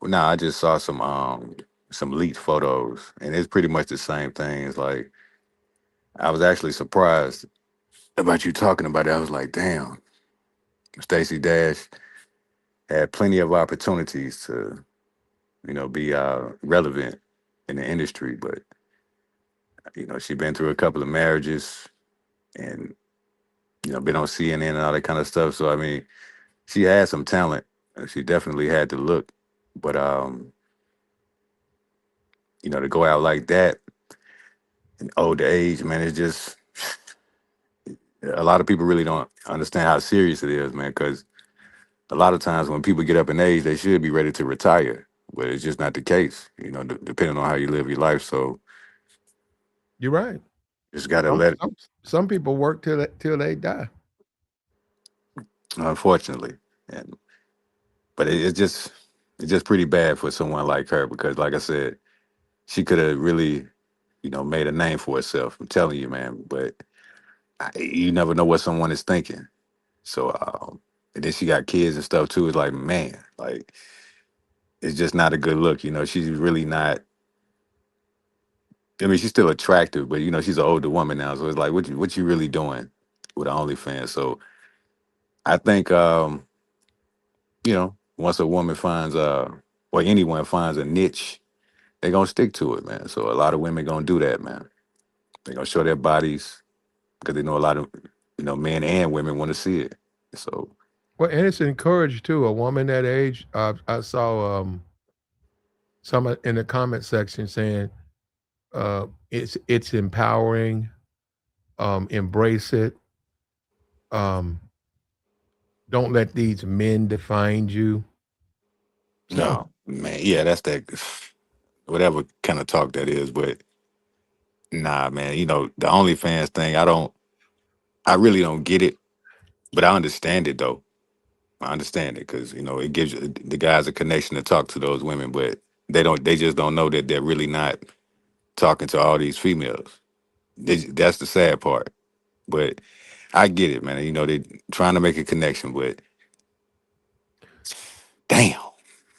Speaker 2: no, I just saw some leaked photos, and it's pretty much the same thing. It's like I was actually surprised about you talking about it. I was like, damn, Stacy Dash had plenty of opportunities to, be relevant in the industry, but she been through a couple of marriages and been on CNN and all that kind of stuff. So I mean, she had some talent. She definitely had the look, but to go out like that in older age, man, it's just a lot of people really don't understand how serious it is, man. Because a lot of times when people get up in age, they should be ready to retire, but it's just not the case. Depending on how you live your life. So
Speaker 1: You're right.
Speaker 2: just gotta
Speaker 1: Some
Speaker 2: let it.
Speaker 1: some some people work till they die.
Speaker 2: Unfortunately, and but it's just pretty bad for someone like her because, like I said, she could have really, made a name for herself. I'm telling you, man. But you never know what someone is thinking. So, and then she got kids and stuff too. It's like, man, like it's just not a good look. She's really not. I mean, she's still attractive, but she's an older woman now. So it's like, what you really doing with OnlyFans? So I think, once a woman finds, or anyone finds a niche, they gonna stick to it, man. So a lot of women gonna do that, man. They gonna show their bodies because they know a lot of, men and women want to see it. So
Speaker 1: Well, and it's encouraged too. A woman that age, I saw some in the comment section saying it's empowering. Embrace it. Um, don't let these men define you. So
Speaker 2: no, man, yeah, that's that whatever kind of talk that is, but nah, man. The OnlyFans thing, I really don't get it, but I understand it though. I understand it because it gives the guys a connection to talk to those women, but they just don't know that they're really not talking to all these females. That's the sad part. But I get it, man. They trying to make a connection, but damn,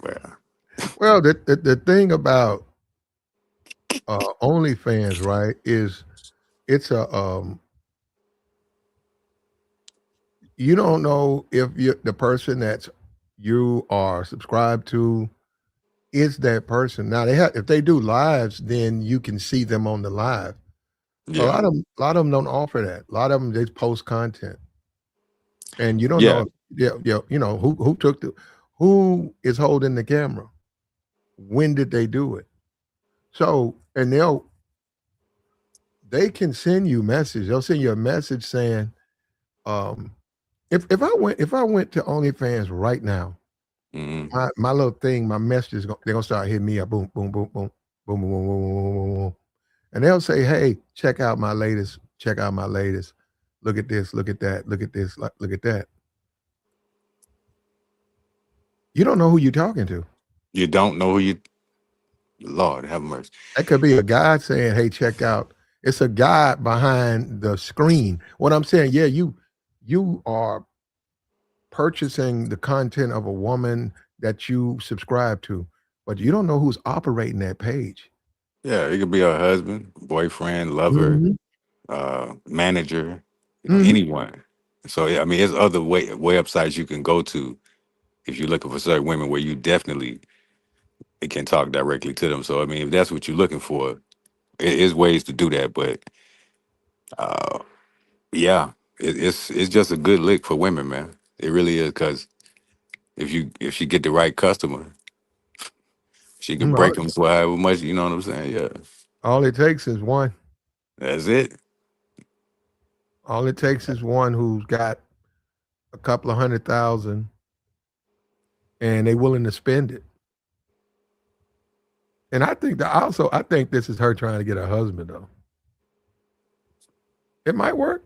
Speaker 2: well,
Speaker 1: well, the thing about OnlyFans, right, is it's a you don't know if the person that's you are subscribed to is that person. Now they have if they do lives, then you can see them on the live.
Speaker 2: yeah,
Speaker 1: A lot of them don't offer that. A lot of them just post content, and you don't know
Speaker 2: yeah,
Speaker 1: if who took the who is holding the camera. When did they do it? So and they can send you message. They'll send you a message saying, um, if I went to OnlyFans right now,
Speaker 2: hmm
Speaker 1: my little thing, my message is they're gonna start hitting me up, boom, boom, boom, boom, boom, boom, boom, boom, boom, boom, boom. And they'll say, "Hey, check out my latest. Check out my latest. Look at this. Look at that. Look at this. Look at that." You don't know who you're talking to.
Speaker 2: you don't know who you. Lord have mercy.
Speaker 1: That could be a guy saying, "Hey, check out." It's a guy behind the screen. What I'm saying, yeah, you are purchasing the content of a woman that you subscribe to, but you don't know who's operating that page.
Speaker 2: Yeah, it could be a husband, boyfriend, lover,
Speaker 1: Mhm.
Speaker 2: manager,
Speaker 1: Mhm.
Speaker 2: anyone. So yeah, I mean, there's other websites you can go to if you're looking for certain women where you definitely can talk directly to them. So I mean, if that's what you're looking for, it is ways to do that. But uh, yeah, it's just a good lick for women, man. It really is because if you get the right customer, She can
Speaker 1: Mm,
Speaker 2: break them for however much. You know what I'm saying? Yeah,
Speaker 1: all it takes is one.
Speaker 2: that's it.
Speaker 1: All it takes is one who's got a couple of 100,000 and they willing to spend it. And I think that also, I think this is her trying to get a husband though. It might work.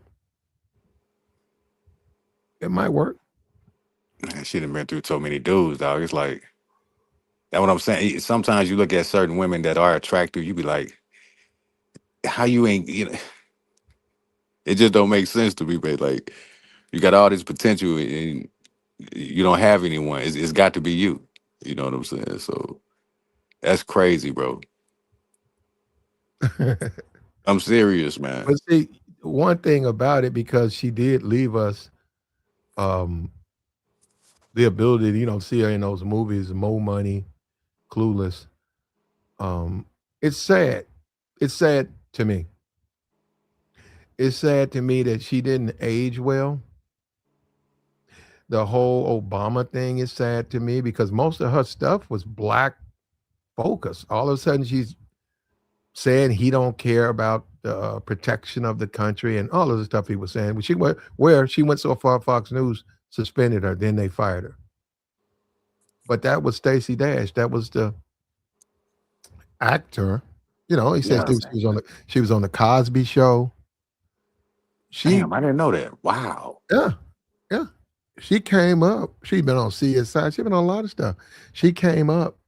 Speaker 1: It might work.
Speaker 2: Man, she done been through so many dudes, dog. It's like that's what I'm saying. Sometimes you look at certain women that are attractive, you be like, how you ain't, you know, it just don't make sense to me, but like you got all this potential and you don't have anyone. It's got to be you. You know what I'm saying? So that's crazy, bro.
Speaker 1: But
Speaker 2: I'm serious, man.
Speaker 1: see, one thing about it, because she did leave us um, the ability to, see her in those movies, Mo Money, Clueless. Um, it's sad. It's sad to me. It's sad to me that she didn't age well. The whole Obama thing is sad to me because most of her stuff was black focused. All of a sudden, she's saying he don't care about the protection of the country and all of the stuff he was saying. She went where she went so far, Fox News suspended her. Then they fired her. But that was Stacy Dash. That was the actor. He says
Speaker 2: Yeah.
Speaker 1: she was on the Cosby Show. She
Speaker 2: Damn, I didn't know that. Wow.
Speaker 1: yeah yeah she came up. She'd been on CSI. She'd been on a lot of stuff. She came up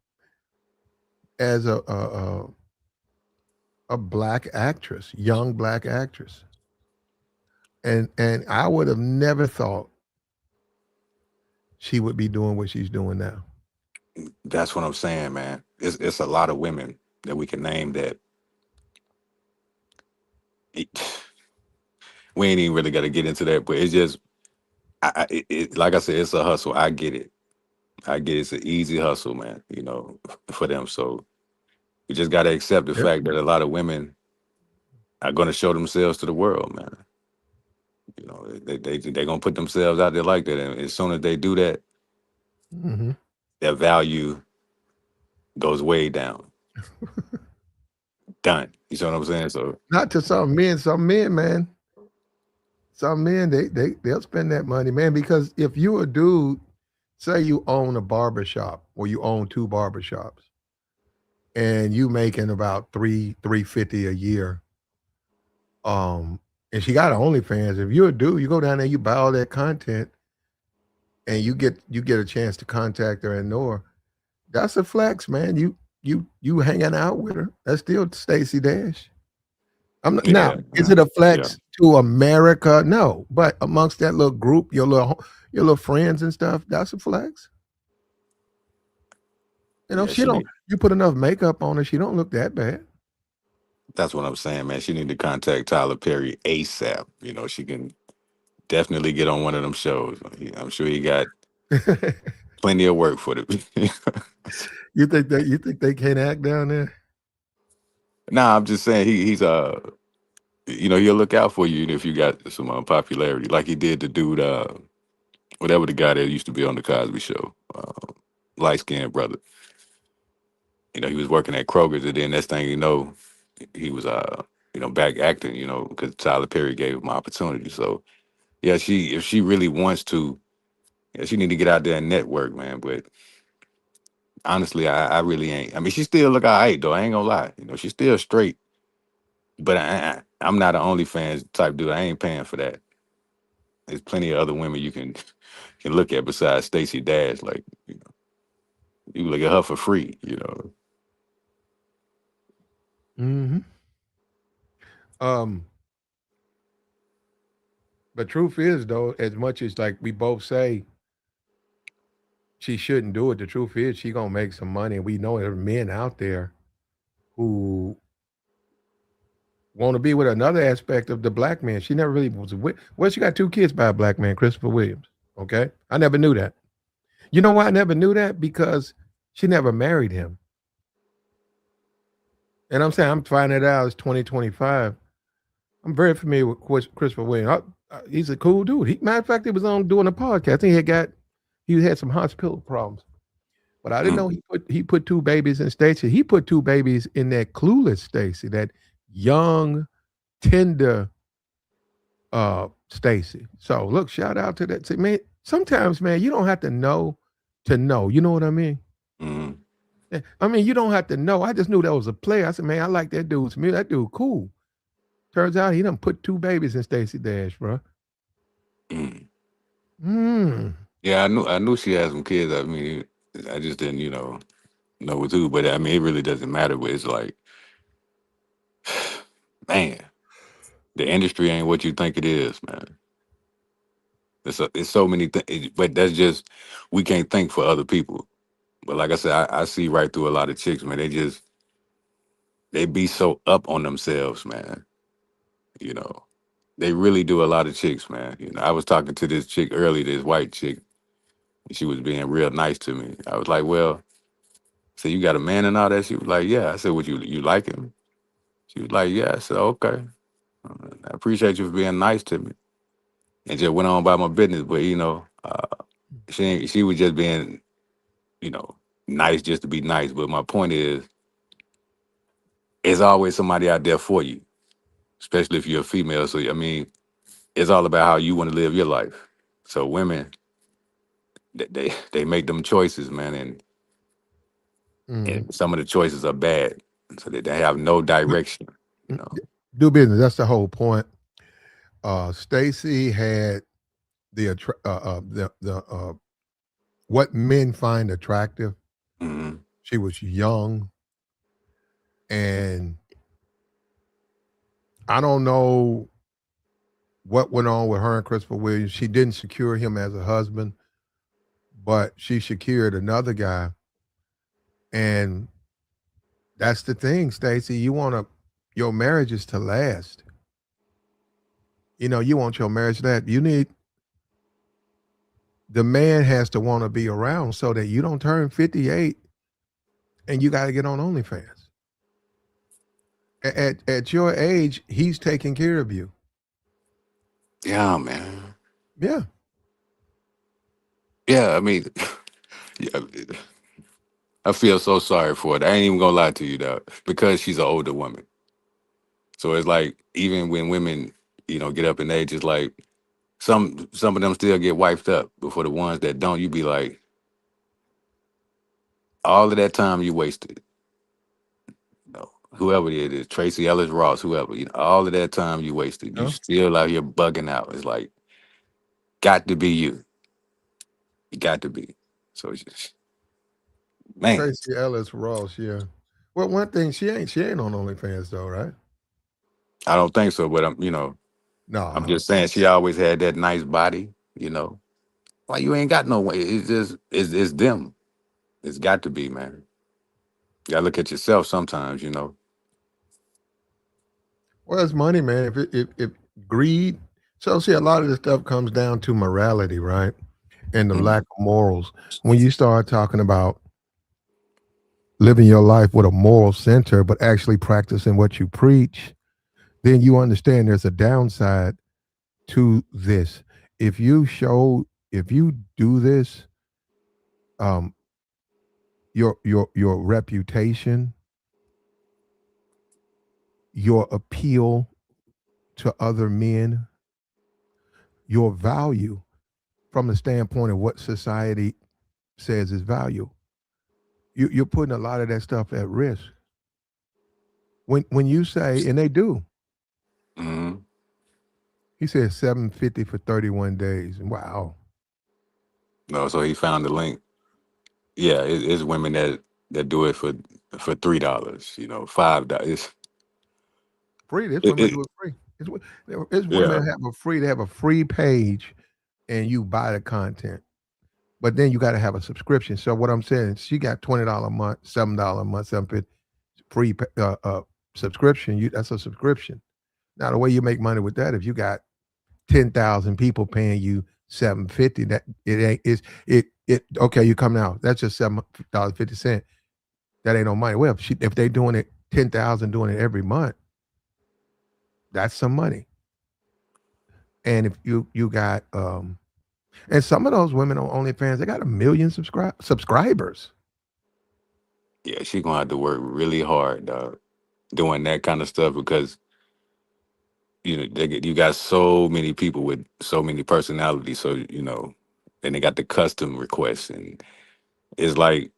Speaker 1: as a black actress, young black actress, and I would have never thought she would be doing what she's doing now.
Speaker 2: That's what I'm saying, man. It's a lot of women that we can name that we ain't even really got to get into that, but it's just like I said, it's a hustle. I get it. I get it's an easy hustle, man. For them. So we just got to accept the
Speaker 1: Yep.
Speaker 2: fact that a lot of women are going to show themselves to the world, man. They're gonna put themselves out there like that, and as soon as they do that,
Speaker 1: Hmm.
Speaker 2: their value goes way down. Done. You see what I'm saying? So
Speaker 1: Not to some men. Some men, man. Some men, they'll spend that money, man. Because if you a dude, say you own a barber shop or you own two barber shops, and you making about 350 a year, um, and she got OnlyFans. If you're a dude, you go down there, you buy all that content, and you get a chance to contact her and know her. That's a flex, man. You hanging out with her. That's still Stacy Dash. I'm not, now.
Speaker 2: yeah,
Speaker 1: Is it a
Speaker 2: yeah,
Speaker 1: flex to America? No, but amongst that little group, your little friends and stuff, that's a flex.
Speaker 2: yeah.
Speaker 1: She
Speaker 2: She
Speaker 1: don't.
Speaker 2: need.
Speaker 1: You put enough makeup on her, she don't look that bad.
Speaker 2: That's what I'm saying, man. She need to contact Tyler Perry ASAP. She can definitely get on one of them shows. I'm sure he got plenty of work for them.
Speaker 1: You think they can't act down there?
Speaker 2: Nah, I'm just saying he'll look out for you if you got some popularity, like he did the dude, whatever the guy that used to be on the Cosby Show, light skinned brother. He was working at Kroger's, and then next thing you know, he was back acting. Because Tyler Perry gave him opportunity. So yeah, if she really wants to, yeah, she need to get out there and network, man. But honestly, I really ain't. I mean, she still look all right though. I ain't gonna lie. She's still straight. But I'm not an OnlyFans type dude. I ain't paying for that. There's plenty of other women you can look at besides Stacey Dash. Like you can look at her for free.
Speaker 1: Hmm. Um, but truth is, though, as much as like we both say she shouldn't do it, the truth is she gonna make some money, and we know there are men out there who want to be with another aspect of the black man. She never really was with. Well, she got two kids by a black man, Christopher Williams. Okay, I never knew that. You know why I never knew that? Because she never married him. And I'm saying I'm finding it out. It's 2025. I'm very familiar with Christopher Williams. He's a cool dude. Matter of fact, he was on doing a podcast. I think he had some hospital problems. But I didn't know
Speaker 2: Mm,
Speaker 1: he put two babies in Stacy. He put two babies in that clueless Stacy, that young, tender Stacy. So look, shout out to that. Say, man, sometimes, man, you don't have to know. You know what I mean?
Speaker 2: mm,
Speaker 1: Yeah, I mean, you don't have to know. I just knew that was a player. I said, man, I like that dude's music. That dude cool. Turns out he done put two babies in Stacy Dash, bro.
Speaker 2: mm.
Speaker 1: Mm.
Speaker 2: Yeah, I knew she had some kids. I mean, I just didn't, know with who. But I mean, it really doesn't matter. But it's like, man, the industry ain't what you think it is, man. It's so many things, but that's just we can't think for other people. But like I said, I see right through a lot of chicks, man. They be so up on themselves, man. You know, they really do a lot of chicks, man. I was talking to this chick earlier, this white chick. She was being real nice to me. I was like, well, so you got a man and all that? She was like, yeah. I said, would you like him? She was like, yeah. I said, okay. I appreciate you for being nice to me. And just went on by my business. But she was just being, you know, nice just to be nice. But my point is, there's always somebody out there for you, especially if you're a female. So I mean, it's all about how you want to live your life. So women, they make them choices, man,
Speaker 1: Mm.
Speaker 2: and some of the choices are bad, so that they have no direction. You
Speaker 1: Mm,
Speaker 2: know.
Speaker 1: do business. That's the whole point. Stacy had the what men find attractive.
Speaker 2: Hmm.
Speaker 1: She was young, and I don't know what went on with her and Christopher Williams. She didn't secure him as a husband, but she secured another guy, and that's the thing, Stacy. Your marriage is to last. You want your marriage that you need. The man has to want to be around so that you don't turn 58 and you got to get on OnlyFans. At your age, he's taking care of you.
Speaker 2: Yeah, man.
Speaker 1: Yeah.
Speaker 2: Yeah, I mean, yeah, I feel so sorry for it. I ain't even gonna lie to you, though, because she's an older woman. So it's like even when women, get up in age, it's like some of them still get wiped up. But for the ones that don't, you be like, all of that time you wasted. Whoever it is, Tracy Ellis Ross, whoever, all of that time you wasted. You
Speaker 1: Huh?
Speaker 2: still out here bugging out. It's like, got to be you. You got to be. So it's just, man,
Speaker 1: Tracy Ellis Ross, yeah. Well, one thing, she ain't on OnlyFans though, right?
Speaker 2: I don't think so. But
Speaker 1: No,
Speaker 2: I'm
Speaker 1: no.
Speaker 2: just saying she always had that nice body. Why you ain't got no way? It's just, it's them. It's got to be, man. You gotta look at yourself sometimes.
Speaker 1: Well, it's money, man. If greed, so see, a lot of this stuff comes down to morality, right? And the lack
Speaker 2: Mhm.
Speaker 1: of morals. When you start talking about living your life with a moral center, but actually practicing what you preach, then you understand there's a downside to this. If you do this, um, your reputation, your appeal to other men, your value from the standpoint of what society says is value, you're putting a lot of that stuff at risk. When you say, and they do,
Speaker 2: Mhm.
Speaker 1: he said 750 for 31 days. Wow.
Speaker 2: No, so he found the link. Yeah, it's women that do it for $3. $5.
Speaker 1: Free. This
Speaker 2: It,
Speaker 1: women
Speaker 2: it,
Speaker 1: do it free. It's
Speaker 2: yeah.
Speaker 1: women have a free. They have a free page, and you buy the content. But then you got to have a subscription. So what I'm saying, she got $20 a month, $7 a month, 750 free subscription. That's a subscription. Now the way you make money with that, if you got 10,000 people paying you 750, that it ain't it okay. You come now. That's just $7.50. That ain't no money. Well, if they doing it 10,000 doing it every month, that's some money. And if you got and some of those women on OnlyFans, they got a million subscribers.
Speaker 2: Yeah, she gonna have to work really hard, dog, doing that kind of stuff because you got so many people with so many personalities. So and they got the custom requests, and it's like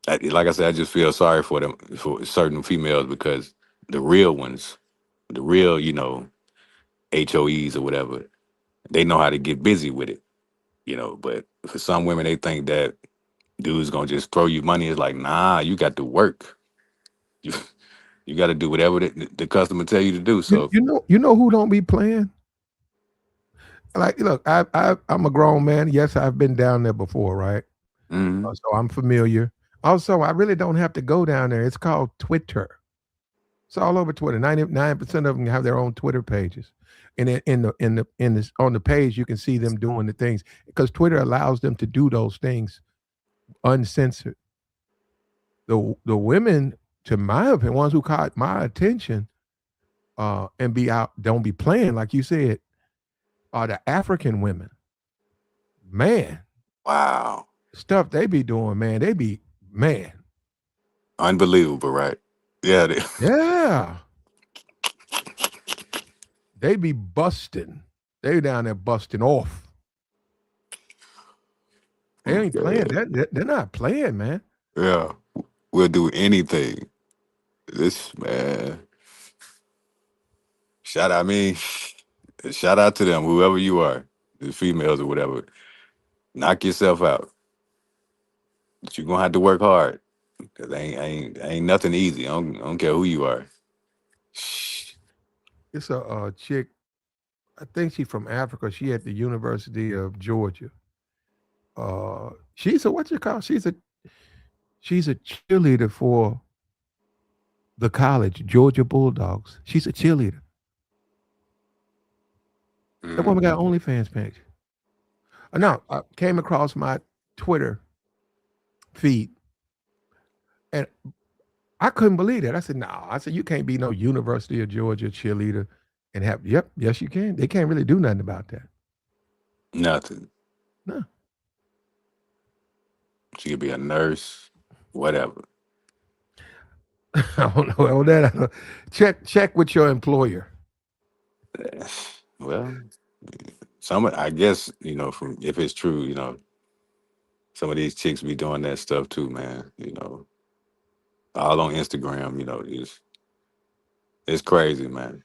Speaker 2: I said, I just feel sorry for them for certain females because the real ones, the real HOEs or whatever, they know how to get busy with it. But for some women, they think that dude's gonna just throw you money. It's like, nah, you got to work. You you got to do whatever the customer tell you to do. So,
Speaker 1: You know who don't be playing? Like, look, I'm a grown man. Yes, I've been down there before, right?
Speaker 2: mhm.
Speaker 1: So I'm familiar. Also, I really don't have to go down there. It's called Twitter. It's all over Twitter. 99% of them have their own Twitter pages. And in this on the page, you can see them doing the things because Twitter allows them to do those things uncensored. The women, to my opinion, ones who caught my attention, and be out, don't be playing, like you said, are the African women. Man,
Speaker 2: Wow,
Speaker 1: stuff they be doing, man. They be, man.
Speaker 2: unbelievable, right? Yeah,
Speaker 1: Yeah. They be busting. They down there busting off. They ain't playing. They're not playing, man.
Speaker 2: yeah. We'll do anything. This man, shout out me, shout out to them, whoever you are, the females or whatever. Knock yourself out. But you're gonna have to work hard. Cause ain't nothing easy. I don't care who you are. Shh.
Speaker 1: It's a chick. I think she's from Africa. She at the University of Georgia. She's a what you call? She's a cheerleader for the college Georgia Bulldogs. She's a cheerleader. That woman got
Speaker 2: Mhm.
Speaker 1: OnlyFans page. No, I came across my Twitter feed, and I couldn't believe that. I said, "No." I said, "You can't be no University of Georgia cheerleader and have." Yep, yes, you can. They can't really do nothing about that.
Speaker 2: Nothing.
Speaker 1: No,
Speaker 2: She could be a nurse, whatever.
Speaker 1: I don't know all that. I don't- check with your employer.
Speaker 2: Well, I guess from if it's true, some of these chicks be doing that stuff too, man. All on Instagram. It's crazy, man.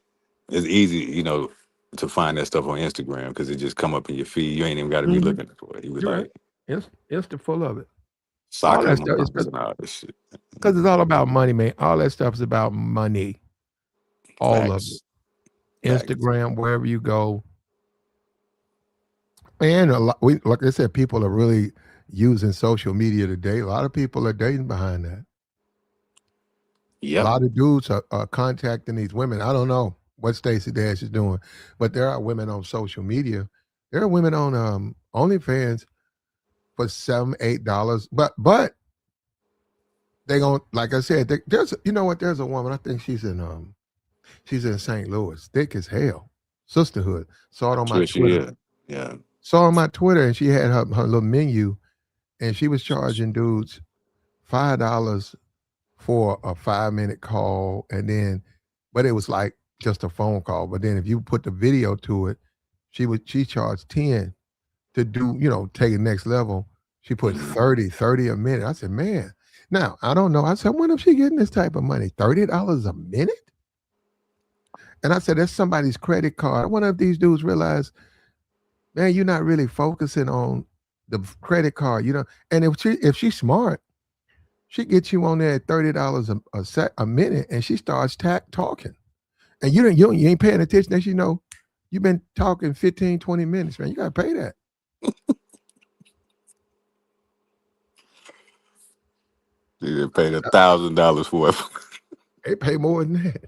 Speaker 2: It's easy, to find that stuff on Instagram because it just come up in your feed. You ain't even got to be
Speaker 1: Hmm.
Speaker 2: looking for it. He was
Speaker 1: You're right.
Speaker 2: like
Speaker 1: Insta full of it. All
Speaker 2: soccer
Speaker 1: that stuff is
Speaker 2: moms and all this shit.
Speaker 1: because it's all about money, man. All that stuff is about money. All of it.
Speaker 2: Facts, facts.
Speaker 1: Instagram, wherever you go, and a lot. Like I said, people are really using social media today. A lot of people are dating behind that. A
Speaker 2: Yep.
Speaker 1: lot of dudes are contacting these women. I don't know what Stacy Dash is doing, but there are women on social media. There are women on OnlyFans for $7, $8. But they going like I said, there's you know what? There's a woman. I think she's in St. Louis, thick as hell. Sisterhood. Saw it on my
Speaker 2: Sure she
Speaker 1: Twitter.
Speaker 2: is. Yeah.
Speaker 1: Saw it on my Twitter, and she had her little menu, and she was charging dudes $5 for a 5 minute call, and then, but it was like just a phone call. But then if you put the video to it, she charged 10 to do, take it next level. She put
Speaker 2: Mhm.
Speaker 1: 30 a minute. I said, man. Now I don't know. I said, when is she getting this type of money? $30 a minute? And I said, that's somebody's credit card. I wonder if these dudes realize, man, you're not really focusing on the credit card, And if she's smart, she gets you on there at $30 a minute, and she starts talking, and you ain't paying attention. Next, you've been talking 15, 20 minutes, man. You gotta pay that.
Speaker 2: They done paid $1,000 for it.
Speaker 1: They pay more than that.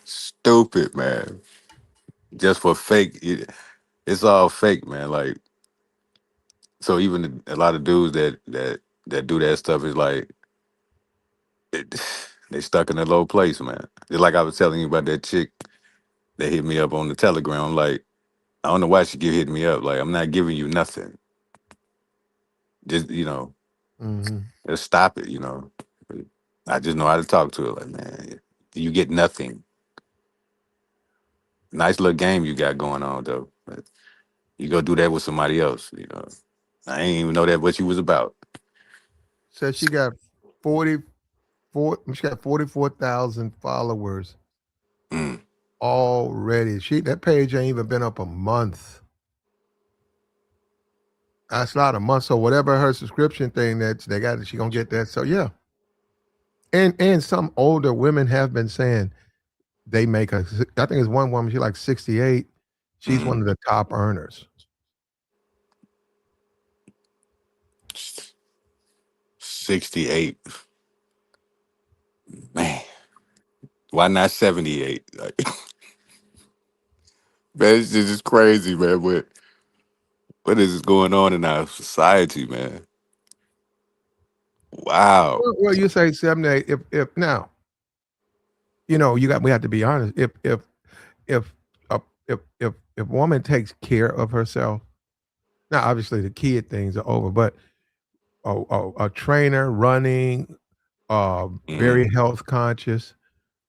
Speaker 2: Stupid, man. Just for fake. It's all fake, man. Like, so even a lot of dudes that do that stuff is like it, they stuck in a low place, man. Just like I was telling you about that chick that hit me up on the Telegram. I'm like, I don't know why she keep hitting me up. Like, I'm not giving you nothing. Just
Speaker 1: Hmm.
Speaker 2: Just stop it, you know. I just know how to talk to her. Like, man, you get nothing. Nice little game you got going on though. But you go do that with somebody else, you know. I ain't even know that what you was about.
Speaker 1: Says she got 44. She got 44,000 followers
Speaker 2: Mm,
Speaker 1: already. That page ain't even been up a month. That's not a month. So whatever her subscription thing that they got, she gonna get that. So yeah, and some older women have been saying they make a. I think it's one woman. She's like 68. She's one
Speaker 2: mm.
Speaker 1: of the top earners.
Speaker 2: 68. Man, why not 78? Like, man, it's just crazy, man. What is going on in our society, man? Wow.
Speaker 1: Well, you say 78. If now we have to be honest. If if a woman takes care of herself, now obviously the kid things are over, but a trainer running, very
Speaker 2: Mm,
Speaker 1: health conscious,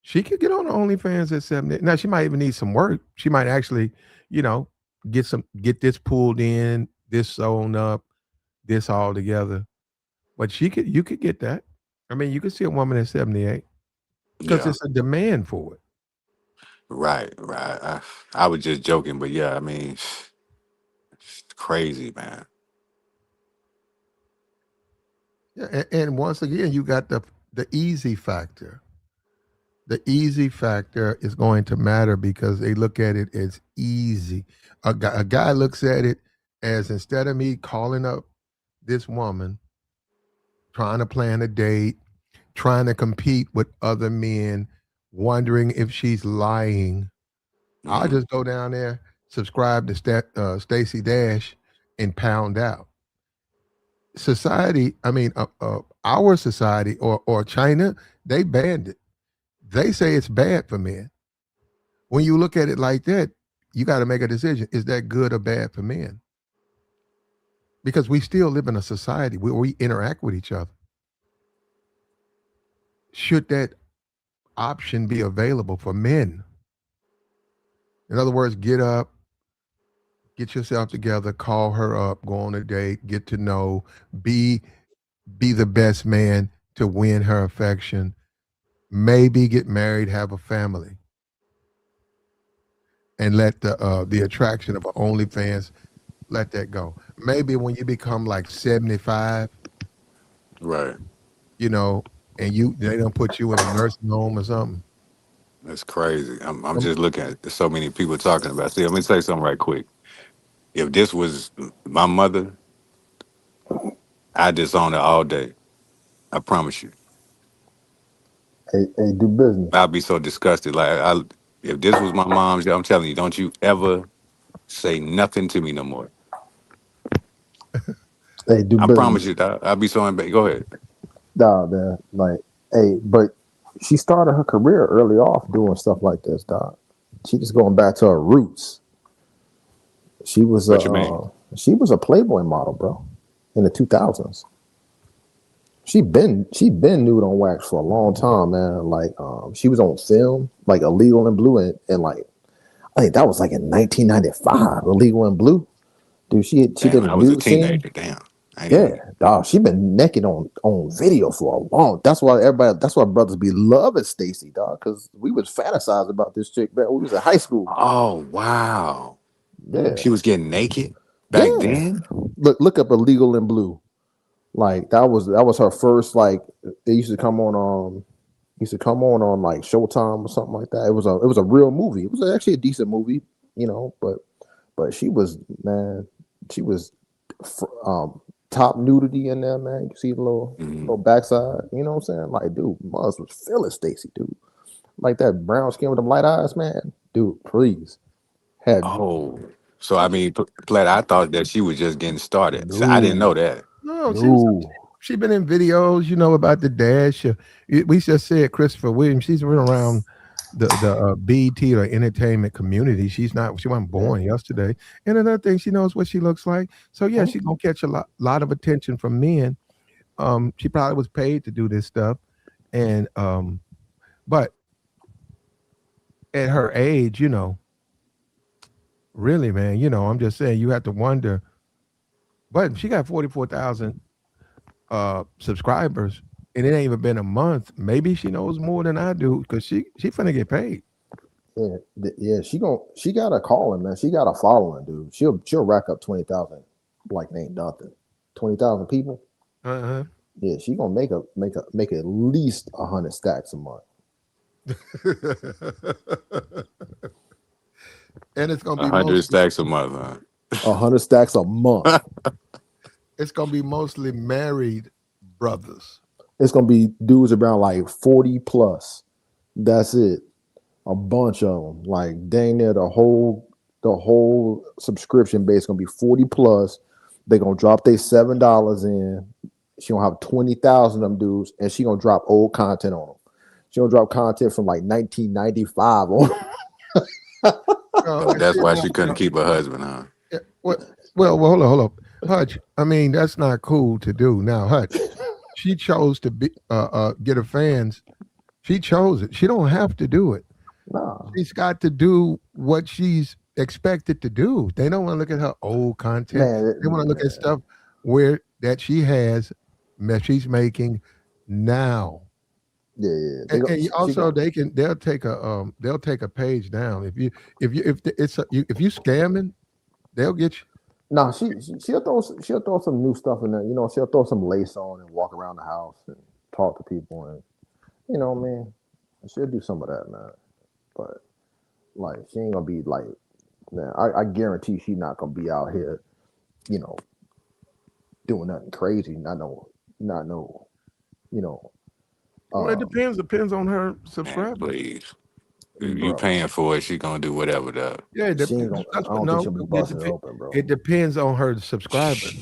Speaker 1: she could get on OnlyFans at 70. Now she might even need some work. She might actually, you know, get this pulled in, this sewn up, this all together. But you could get that. I mean, you could see a woman at 78 because
Speaker 2: yeah.
Speaker 1: it's a demand for it.
Speaker 2: Right, right. I was just joking, but yeah, I mean, it's crazy, man.
Speaker 1: Yeah, and once again, you got the easy factor. The easy factor is going to matter because they look at it as easy. A guy looks at it as, instead of me calling up this woman, trying to plan a date, trying to compete with other men, wondering if she's lying, I'll
Speaker 2: Hmm.
Speaker 1: just go down there, subscribe to Stacy Dash, and pound out. Society, I mean, our society or China, they banned it. They say it's bad for men. When you look at it like that, you got to make a decision. Is that good or bad for men? Because we still live in a society where we interact with each other. Should that option be available for men? In other words, get up, get yourself together, call her up, go on a date, get to know, be be the best man to win her affection, maybe get married, have a family, and let the attraction of OnlyFans, let that go. Maybe when you become like 75,
Speaker 2: Right.
Speaker 1: you know, and they don't put you in a nursing home or something.
Speaker 2: That's crazy. I'm
Speaker 1: Um,
Speaker 2: just looking at so many people talking about. See, let me say something right quick. If this was my mother, I'd disown her all day. I promise you.
Speaker 3: Hey, do business.
Speaker 2: I'd be so disgusted. If this was my mom's, I'm telling you, don't you ever say nothing to me no more.
Speaker 3: Hey, do
Speaker 2: I promise
Speaker 3: business.
Speaker 2: you, dog. I'd be so embarrassed. Go ahead.
Speaker 3: Dog, man. Like, hey, but she started her career early off doing stuff like this, dog. She just going back to her roots. She was a
Speaker 2: What you mean?
Speaker 3: she was a Playboy model, bro, in the 2000s. She been nude on wax for a long time, man. Like, she was on film, like Illegal and Blue, and like I think that was like in 1995. Illegal and Blue, dude. She
Speaker 2: Damn,
Speaker 3: did a
Speaker 2: I was a
Speaker 3: nude scene.
Speaker 2: teenager. Damn. I ain't
Speaker 3: Yeah,
Speaker 2: even.
Speaker 3: dog. She been naked on video for a long. That's why everybody. That's why brothers be loving Stacy, dog. Because we was fantasized about this chick back when we was in high school.
Speaker 2: Oh, wow.
Speaker 3: Yeah,
Speaker 2: She was getting naked back
Speaker 3: yeah.
Speaker 2: then?
Speaker 3: Look up Illegal in Blue. Like that was her first. Like it used to come on like Showtime or something like that. It was a real movie. It was actually a decent movie, but she was, man. She was top nudity in there, man. You see the little
Speaker 2: Mhm.
Speaker 3: backside. You know what I'm saying? Like, dude, Muzz was feeling Stacy, dude. Like that brown skin with them light eyes, man. Dude, please. Had
Speaker 2: Oh, so I mean, Platt, I thought that she was just getting started. So I didn't know
Speaker 3: no,
Speaker 2: that.
Speaker 1: no,
Speaker 3: no.
Speaker 1: she been in videos, about the dash. We just said Christopher Williams. She's been around the BT or entertainment community. She wasn't
Speaker 3: Yeah.
Speaker 1: born yesterday. And another thing, she knows what she looks like. So yeah, she's gonna catch a lot of attention from men. she probably was paid to do this stuff, and but at her age, really, man, I'm just saying you have to wonder. But she got 44,000 subscribers, and it ain't even been a month. Maybe she knows more than I do because she finna get paid.
Speaker 3: Yeah, yeah. She got a calling, man. She got a following, dude. She'll rack up 20,000 like it ain't nothing. 20,000 people.
Speaker 1: Uh-huh.
Speaker 3: Yeah, she gonna make at least 100 stacks a month.
Speaker 1: And it's gonna
Speaker 2: A
Speaker 1: be
Speaker 2: 100
Speaker 1: mostly
Speaker 2: stacks a month, huh?
Speaker 3: 100 stacks a month.
Speaker 1: it's gonna be mostly married brothers.
Speaker 3: It's gonna be dudes around like 40 plus. That's it. A bunch of them. Like dang near the whole subscription base gonna be 40 plus. They gonna drop their $7 in. She gonna have 20,000 of them dudes, and she gonna drop old content on them. She gonna drop content from like 1995 on them.
Speaker 2: So
Speaker 1: And
Speaker 2: that's
Speaker 1: see,
Speaker 2: why
Speaker 1: now,
Speaker 2: she couldn't keep her husband, huh?
Speaker 1: yeah, well, hold on, Hutch. I mean, that's not cool to do. Now, Hutch, she chose to be get her fans. She chose it. She don't have to do it.
Speaker 3: Nah,
Speaker 1: She's got to do what she's expected to do. They don't want to look at her old content. They want to look at
Speaker 3: man,
Speaker 1: stuff where that she has that she's making now.
Speaker 3: yeah.
Speaker 1: And
Speaker 3: She
Speaker 1: also
Speaker 3: gonna
Speaker 1: they'll take a page down if you scamming, they'll get you.
Speaker 3: nah. She'll throw some new stuff in there. She'll throw some lace on and walk around the house and talk to people and man, she'll do some of that, man. But like, she ain't gonna be like, man. I guarantee she not gonna be out here, you know, doing nothing crazy. Not no, you know,
Speaker 1: Well, it
Speaker 3: um,
Speaker 1: depends on her
Speaker 2: Man,
Speaker 1: subscriber.
Speaker 2: please. If you
Speaker 3: bro.
Speaker 2: paying for it, she gonna do whatever though.
Speaker 1: Yeah,
Speaker 3: She ain't gonna.
Speaker 1: that's
Speaker 3: I
Speaker 1: what
Speaker 3: don't think
Speaker 1: no,
Speaker 3: she'll be busting it open, bro.
Speaker 1: it depends on her subscribers.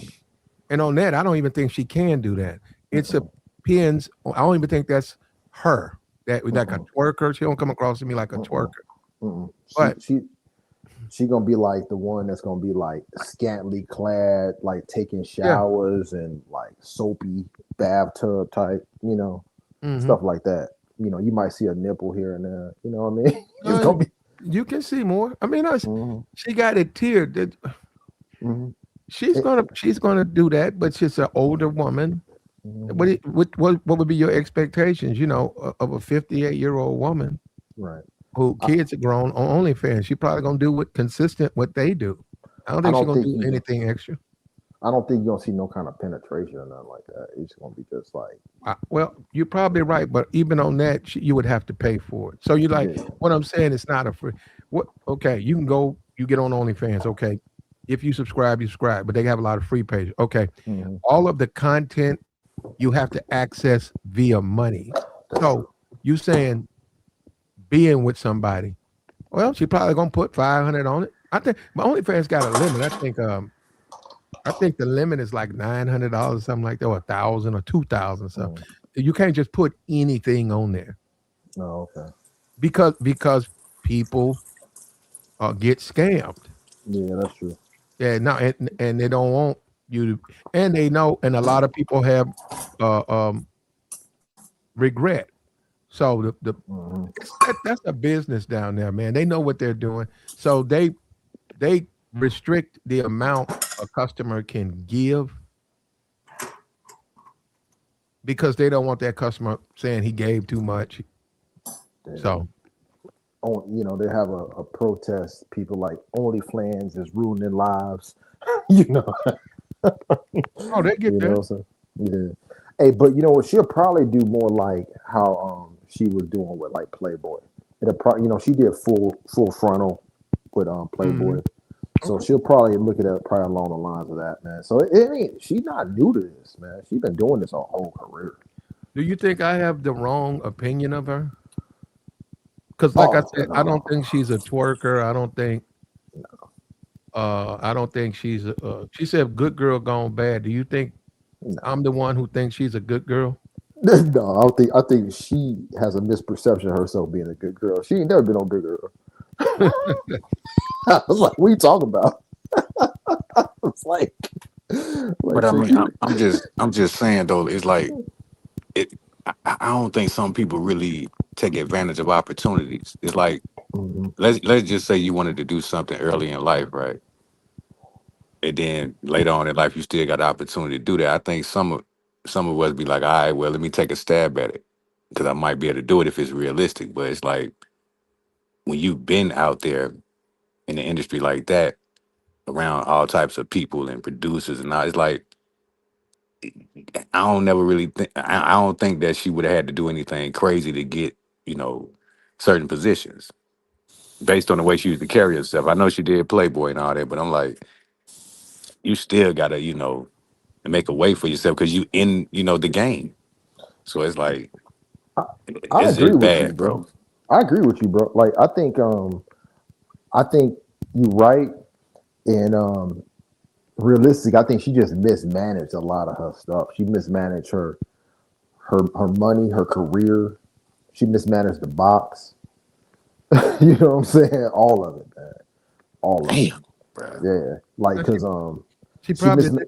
Speaker 1: And on that, I don't even think she can do that. It
Speaker 3: Mm-mm,
Speaker 1: depends. I don't even think that's her. That like a
Speaker 3: mm-mm,
Speaker 1: twerker. She don't come across to me like a
Speaker 3: mm-mm,
Speaker 1: twerker.
Speaker 3: mm-mm.
Speaker 1: But
Speaker 3: She gonna be like the one that's gonna be like scantily clad, like taking
Speaker 1: yeah,
Speaker 3: showers and like soapy bathtub type,
Speaker 1: hmm
Speaker 3: stuff like that. You might see a nipple here and there. You know what I mean? It's
Speaker 1: uh,
Speaker 3: gonna be.
Speaker 1: you can see more. I mean,
Speaker 3: Mhm,
Speaker 1: she got it tiered.
Speaker 3: mhm.
Speaker 1: She's
Speaker 3: It-
Speaker 1: gonna do that, but she's an older woman.
Speaker 3: mhm.
Speaker 1: What would be your expectations? Of a 58-year-old woman
Speaker 3: Right.
Speaker 1: who
Speaker 3: I,
Speaker 1: kids are grown on OnlyFans. She probably gonna do what consistent what they do. I don't
Speaker 3: I
Speaker 1: think she's
Speaker 3: don't
Speaker 1: gonna
Speaker 3: think
Speaker 1: do
Speaker 3: you.
Speaker 1: anything extra.
Speaker 3: I don't think you're gonna see no kind of penetration or nothing like that. It's gonna be just like,
Speaker 1: Well, you're probably right, but even on that, you would have to pay for it. So you like
Speaker 3: yeah.
Speaker 1: what I'm saying? It's not a free. What? Okay, you can go. You get on OnlyFans. Okay, if you subscribe, you subscribe. But they have a lot of free pages. Okay,
Speaker 3: Mhm.
Speaker 1: all of the content you have to access via money.
Speaker 3: That's
Speaker 1: So
Speaker 3: true.
Speaker 1: you saying being with somebody? Well, she probably gonna put 500 on it. I think my OnlyFans got a limit. I think the limit is like $900, something like that, or 1,000 or 2,000 something.
Speaker 3: Mm.
Speaker 1: You can't just put anything on there
Speaker 3: Oh, okay.
Speaker 1: because people get scammed.
Speaker 3: Yeah, that's true.
Speaker 1: Yeah, no, and they don't want you to, and they know, and a lot of people have uh, um, regret. So
Speaker 3: Hmm.
Speaker 1: that's a business down there, man. They know what they're doing, so they restrict the amount a customer can give because they don't want that customer saying he gave too much. So,
Speaker 3: Oh, they have a protest. People like OnlyFans is ruining lives. you know,
Speaker 1: oh, they get there.
Speaker 3: So yeah. Hey, but you know what? She'll probably do more like how she was doing with like Playboy. She did full frontal with
Speaker 1: Hmm.
Speaker 3: Playboy. So
Speaker 1: Okay.
Speaker 3: she'll probably look at it probably along the lines of that, man. So it ain't she's not new to this, man. She's been doing this her whole career.
Speaker 1: Do you think I have the wrong opinion of her? Because, like I
Speaker 3: Oh
Speaker 1: said, I don't
Speaker 3: no,
Speaker 1: think she's a twerker. I don't think she's a. She said, "Good girl gone bad." Do you think
Speaker 3: no.
Speaker 1: I'm the one who thinks she's a good girl?
Speaker 3: No, I think she has a misperception of herself being a good girl. She ain't never been on good girl. I was like, what are you talking about? It's like Like,
Speaker 2: But I
Speaker 3: so
Speaker 2: mean,
Speaker 3: she.
Speaker 2: I'm just saying though, it's like it. I don't think some people really take advantage of opportunities. It's like
Speaker 3: Mhm.
Speaker 2: let's just say you wanted to do something early in life, right? And then later on in life, you still got the opportunity to do that. I think some of us be like, all right, well, let me take a stab at it because I might be able to do it if it's realistic. But it's like when you've been out there in the industry like that, around all types of people and producers and all, it's like I don't never really think I don't think that she would have had to do anything crazy to get you know certain positions based on the way she used to carry herself. I know she did Playboy and all that, but I'm like, you still gotta make a way for yourself because you in the game. So it's like
Speaker 3: I, I
Speaker 2: it's
Speaker 3: agree with you,
Speaker 2: bad,
Speaker 3: bro.
Speaker 2: bro.
Speaker 3: I agree with you, bro. Like, I think you're right, and realistic. I think she just mismanaged a lot of her stuff. She mismanaged her money, her career. She mismanaged the box. You know what I'm saying? All of it, man. All of it.
Speaker 2: Damn, bro.
Speaker 3: Yeah. Like,
Speaker 1: And
Speaker 3: cause
Speaker 1: she
Speaker 3: she
Speaker 1: probably
Speaker 3: mis.
Speaker 1: did,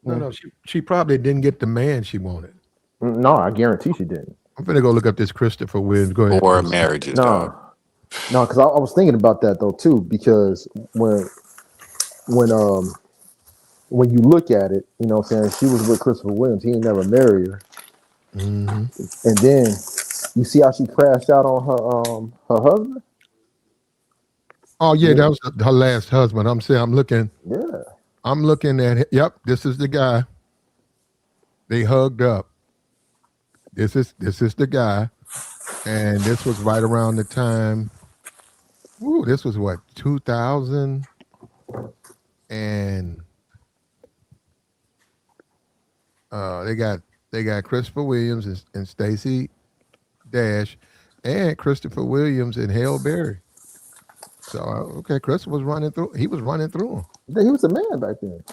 Speaker 1: no, no, she probably didn't get the man she wanted.
Speaker 3: No, I guarantee she didn't.
Speaker 1: I'm gonna go look up this Christopher Williams. Go ahead.
Speaker 2: Or marriages, dog.
Speaker 3: No, no, because I was thinking about that though too. Because when when you look at it, you know what I'm saying, she was with Christopher Williams. He ain't never married her.
Speaker 1: Hmm.
Speaker 3: And then you see how she crashed out on her husband?
Speaker 1: Oh yeah,
Speaker 3: Yeah,
Speaker 1: that was her last husband. I'm saying
Speaker 3: yeah.
Speaker 1: I'm looking at it. Yep, this is the guy. They hugged up. This is the guy, and this was right around the time. Ooh, this was what 2000, and they got Christopher Williams and Stacy Dash, and Christopher Williams and Hale Berry. So okay, Chris was running through. He was running through
Speaker 3: He was a man back then,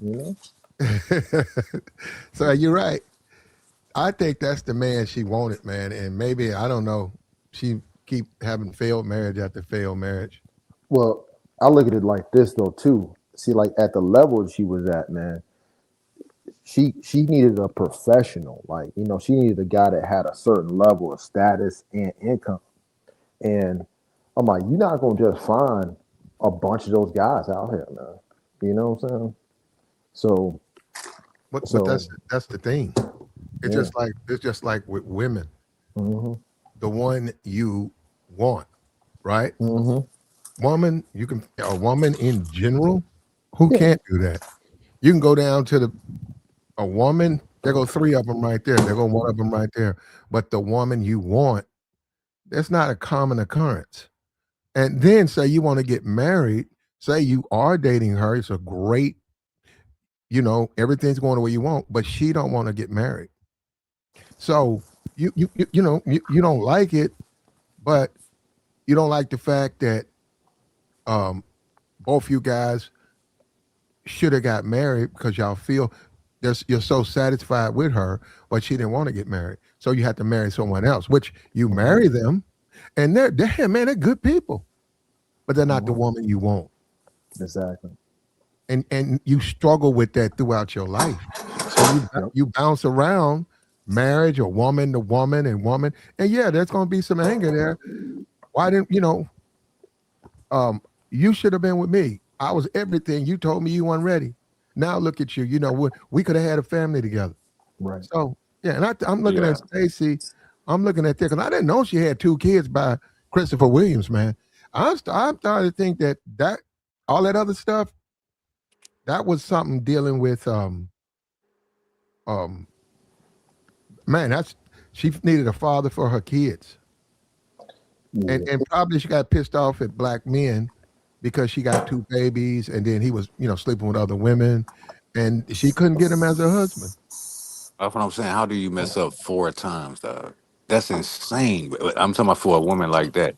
Speaker 3: you know.
Speaker 1: them. So you're right. I think that's the man she wanted, man. And maybe I don't know. She keep having failed marriage after failed marriage.
Speaker 3: Well, I look at it like this though too. See, like at the level she was at, man, she needed a professional. Like, you know, she needed a guy that had a certain level of status and income. And I'm like, you're not gonna just find a bunch of those guys out here, man. You know what I'm saying? So,
Speaker 1: But
Speaker 3: so
Speaker 1: that's the thing.
Speaker 3: yeah.
Speaker 1: It's just like with women,
Speaker 3: Hmm.
Speaker 1: the one you want, right?
Speaker 3: Hmm.
Speaker 1: Woman, you can a woman in general who
Speaker 3: Yeah.
Speaker 1: can't do that. You can go down to the a woman. There go three of them right there. There go one of them right there. But the woman you want, that's not a common occurrence. And then say you want to get married. Say you are dating her. It's a great, everything's going the way you want, but she don't want to get married. So you don't like it, but you don't like the fact that um, both you guys should have got married because y'all feel you're so satisfied with her, but she didn't want to get married. So you had to marry someone else, which you marry
Speaker 3: Hmm.
Speaker 1: them, and they're good people, but they're not the
Speaker 3: Hmm.
Speaker 1: woman you want.
Speaker 3: Exactly.
Speaker 1: And you struggle with that throughout your life. So you
Speaker 3: Yep.
Speaker 1: you bounce around marriage or woman to woman and woman, and yeah, there's going to be some anger there. Why didn't um, you should have been with me. I was everything. You told me you weren't ready. Now look at you. We could have had a family together.
Speaker 3: Right.
Speaker 1: So yeah, and I'm looking
Speaker 2: Yeah,
Speaker 1: at Stacy. I'm looking at there because I didn't know she had two kids by Christopher Williams. Man, I'm starting to think that all that other stuff that was something dealing with um man. That's she needed a father for her kids, and
Speaker 3: Yeah.
Speaker 1: and probably she got pissed off at black men because she got two babies, and then he was sleeping with other women, and she couldn't get him as her husband.
Speaker 2: that's what I'm saying. How do you mess up 4 times, dog? That's insane. But I'm talking about for a woman like that.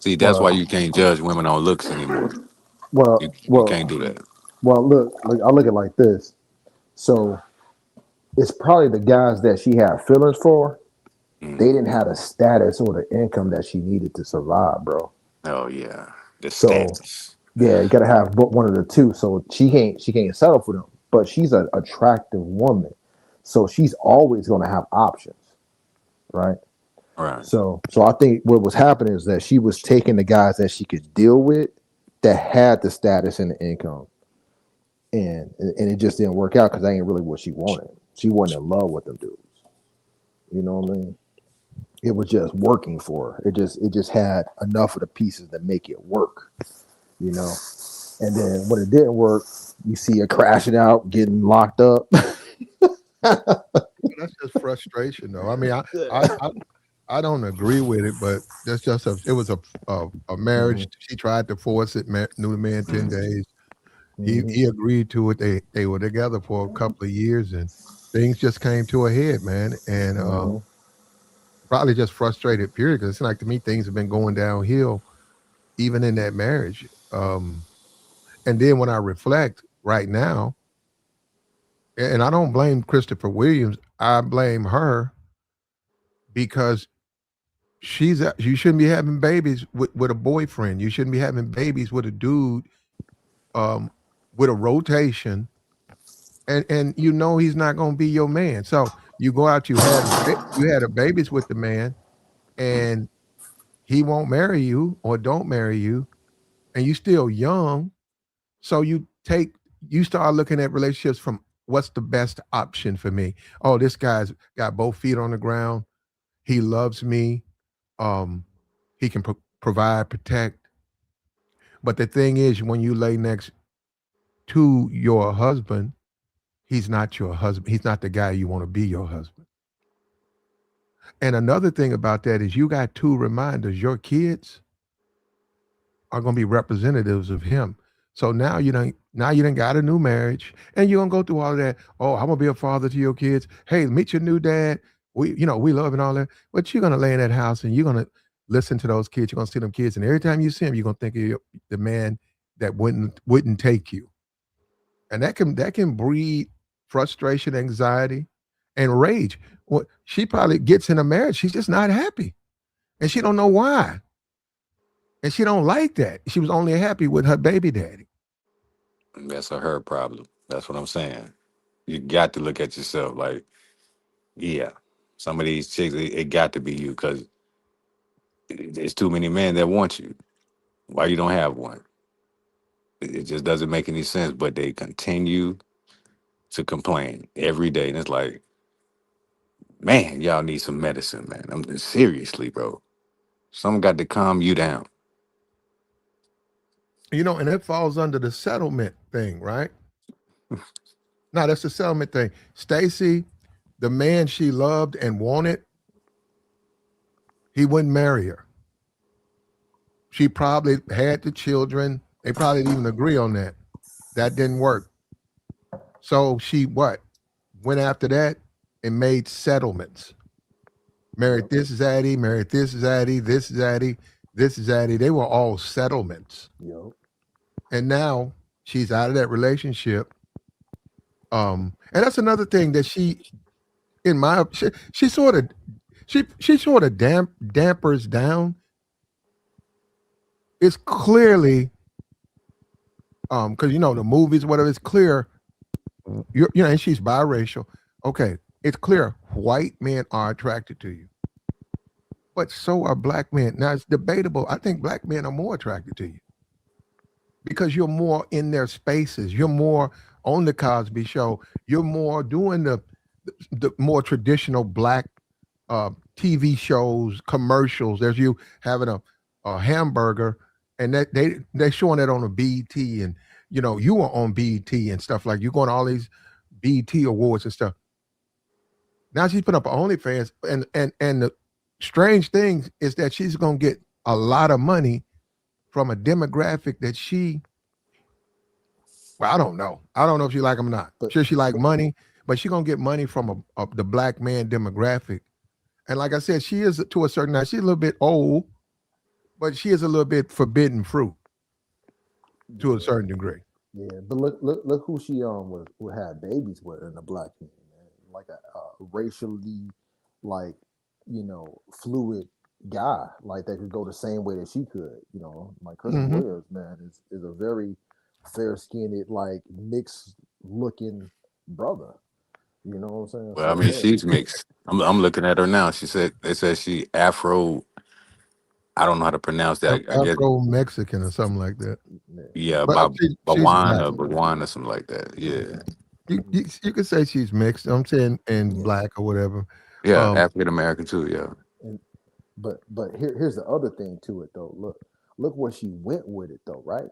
Speaker 2: See, that's why
Speaker 3: Well,
Speaker 2: you can't judge women on looks anymore. You
Speaker 3: well,
Speaker 2: you can't
Speaker 3: well,
Speaker 2: do that.
Speaker 3: well. Look, I look at it like this. So it's probably the guys that she had feelings for. They
Speaker 2: Mm.
Speaker 3: didn't have the status or the income that she needed to survive, bro.
Speaker 2: Oh yeah, the
Speaker 3: So,
Speaker 2: stats.
Speaker 3: Yeah, you gotta have one of the two. So she can't settle for them. But she's an attractive woman, so she's always gonna have options, right?
Speaker 2: Right.
Speaker 3: So I think what was happening is that she was taking the guys that she could deal with that had the status and the income, and it just didn't work out because that ain't really what she wanted. She wasn't in love with them dudes. You know what I mean? It was just working for her. It just had enough of the pieces to make it work. You know. And then when it didn't work, you see her crashing out, getting locked up.
Speaker 1: That's just frustration, though. I mean, I don't agree with it, but that's just it was a
Speaker 3: Hmm.
Speaker 1: marriage. She tried to force it. Knew the man 10 days.
Speaker 3: Hmm.
Speaker 1: He agreed to it. They were together for a couple of years, and things just came to a head, man. And
Speaker 3: Hmm.
Speaker 1: probably just frustrated. Period. Because it's like to me, things have been going downhill even in that marriage. And then when I reflect right now, and I don't blame Christopher Williams, I blame her because you shouldn't be having babies with a boyfriend. You shouldn't be having babies with a dude um, with a rotation, and you know he's not going to be your man. So you go out, you had a babies with the man, and he won't marry you or don't marry you, and you still young. So you start looking at relationships from what's the best option for me. Oh, this guy's got both feet on the ground. He loves me. Um, he can provide, protect. But the thing is, when you lay next to your husband, he's not your husband. He's not the guy you want to be your husband. And another thing about that is you got two reminders. Your kids are going to be representatives of him. So now you done got a new marriage and you're going to go through all of that. Oh, I'm going to be a father to your kids. Hey, meet your new dad. We love and all that. But you're going to lay in that house and you're going to listen to those kids. You're going to see them kids. And every time you see them, you're going to think of the man that wouldn't take you. And that can breed frustration, anxiety, and rage. Well, she probably gets in a marriage. She's just not happy. And she don't know why. And she don't like that. She was only happy with her baby daddy.
Speaker 2: That's a her problem. That's what I'm saying. You got to look at yourself like, yeah, some of these chicks, it got to be you because there's too many men that want you. Why you don't have one? It just doesn't make any sense. But they continue to complain every day, and it's like, man, y'all need some medicine, man. I'm seriously, bro. Some got to calm you down.
Speaker 1: And it falls under the settlement thing, right? No, that's the settlement thing. Stacy, the man she loved and wanted, he wouldn't marry her. She probably had the children. They probably didn't even agree on that. That didn't work. So she what? Went after that and made settlements. Married
Speaker 3: Yep.
Speaker 1: this zaddy, married this zaddy, this zaddy, this zaddy. They were all settlements.
Speaker 3: Yep.
Speaker 1: And now she's out of that relationship. And that's another thing that in my she sort of she sort of dampers down. It's clearly because the movies, whatever, it's clear and she's biracial. Okay, it's clear white men are attracted to you, but so are black men. Now it's debatable. I think black men are more attracted to you because you're more in their spaces. You're more on the Cosby Show. You're more doing the more traditional black TV shows, commercials. There's you having a hamburger, and that they showing it on a BET, and you were on BET and stuff like you going to all these BET awards and stuff. Now she's put up OnlyFans, and the strange thing is that she's gonna get a lot of money from a demographic that well, I don't know. I don't know if she like him or not.
Speaker 3: But
Speaker 1: Sure, she like
Speaker 3: but
Speaker 1: money, but she gonna get money from the black man demographic. And like I said, she is to a certain now. She's a little bit old, but she is a little bit forbidden fruit to a
Speaker 3: yeah,
Speaker 1: certain degree.
Speaker 3: yeah. But look who she was who had babies with her in the black man, man. Like a racially like fluid guy like that could go the same way that she could. You know, like Christopher
Speaker 1: Hmm.
Speaker 3: Williams, man, is a very fair skinned, like mixed looking brother. You know what I'm saying?
Speaker 2: Well, I
Speaker 3: So
Speaker 2: mean,
Speaker 3: yeah,
Speaker 2: she's mixed. I'm looking at her now. She said they said she Afro. I don't know how to pronounce that. I guess
Speaker 1: Afro Mexican or something like that.
Speaker 3: yeah,
Speaker 2: yeah,
Speaker 1: But she's black.
Speaker 2: Bawana, something like that. Yeah,
Speaker 1: You could say she's mixed. I'm saying in
Speaker 3: yeah.
Speaker 1: black or whatever.
Speaker 2: yeah,
Speaker 1: Um,
Speaker 2: African American too. Yeah,
Speaker 3: And but here's the other thing to it though. Look where she went with it though, right?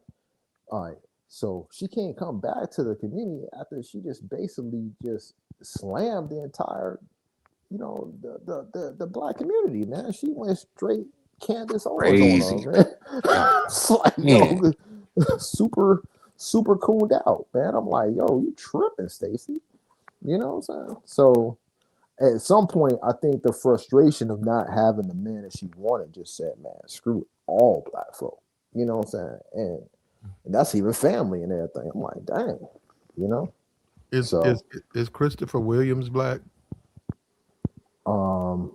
Speaker 3: All right. So she can't come back to the community after she just basically just slammed the entire, the black community, man. She went straight Candace Owens on
Speaker 2: crazy.
Speaker 3: her, man.
Speaker 2: God,
Speaker 3: It's like,
Speaker 2: man,
Speaker 3: super, super cooled out, man. I'm like, yo, you tripping, Stacy. You know what I'm saying? So at some point, I think the frustration of not having the man that she wanted just said, man, screw it, all black folk. You know what I'm saying? And that's even family and everything. I'm like, dang, you know?
Speaker 1: is
Speaker 3: So
Speaker 1: is is Christopher Williams black?
Speaker 3: um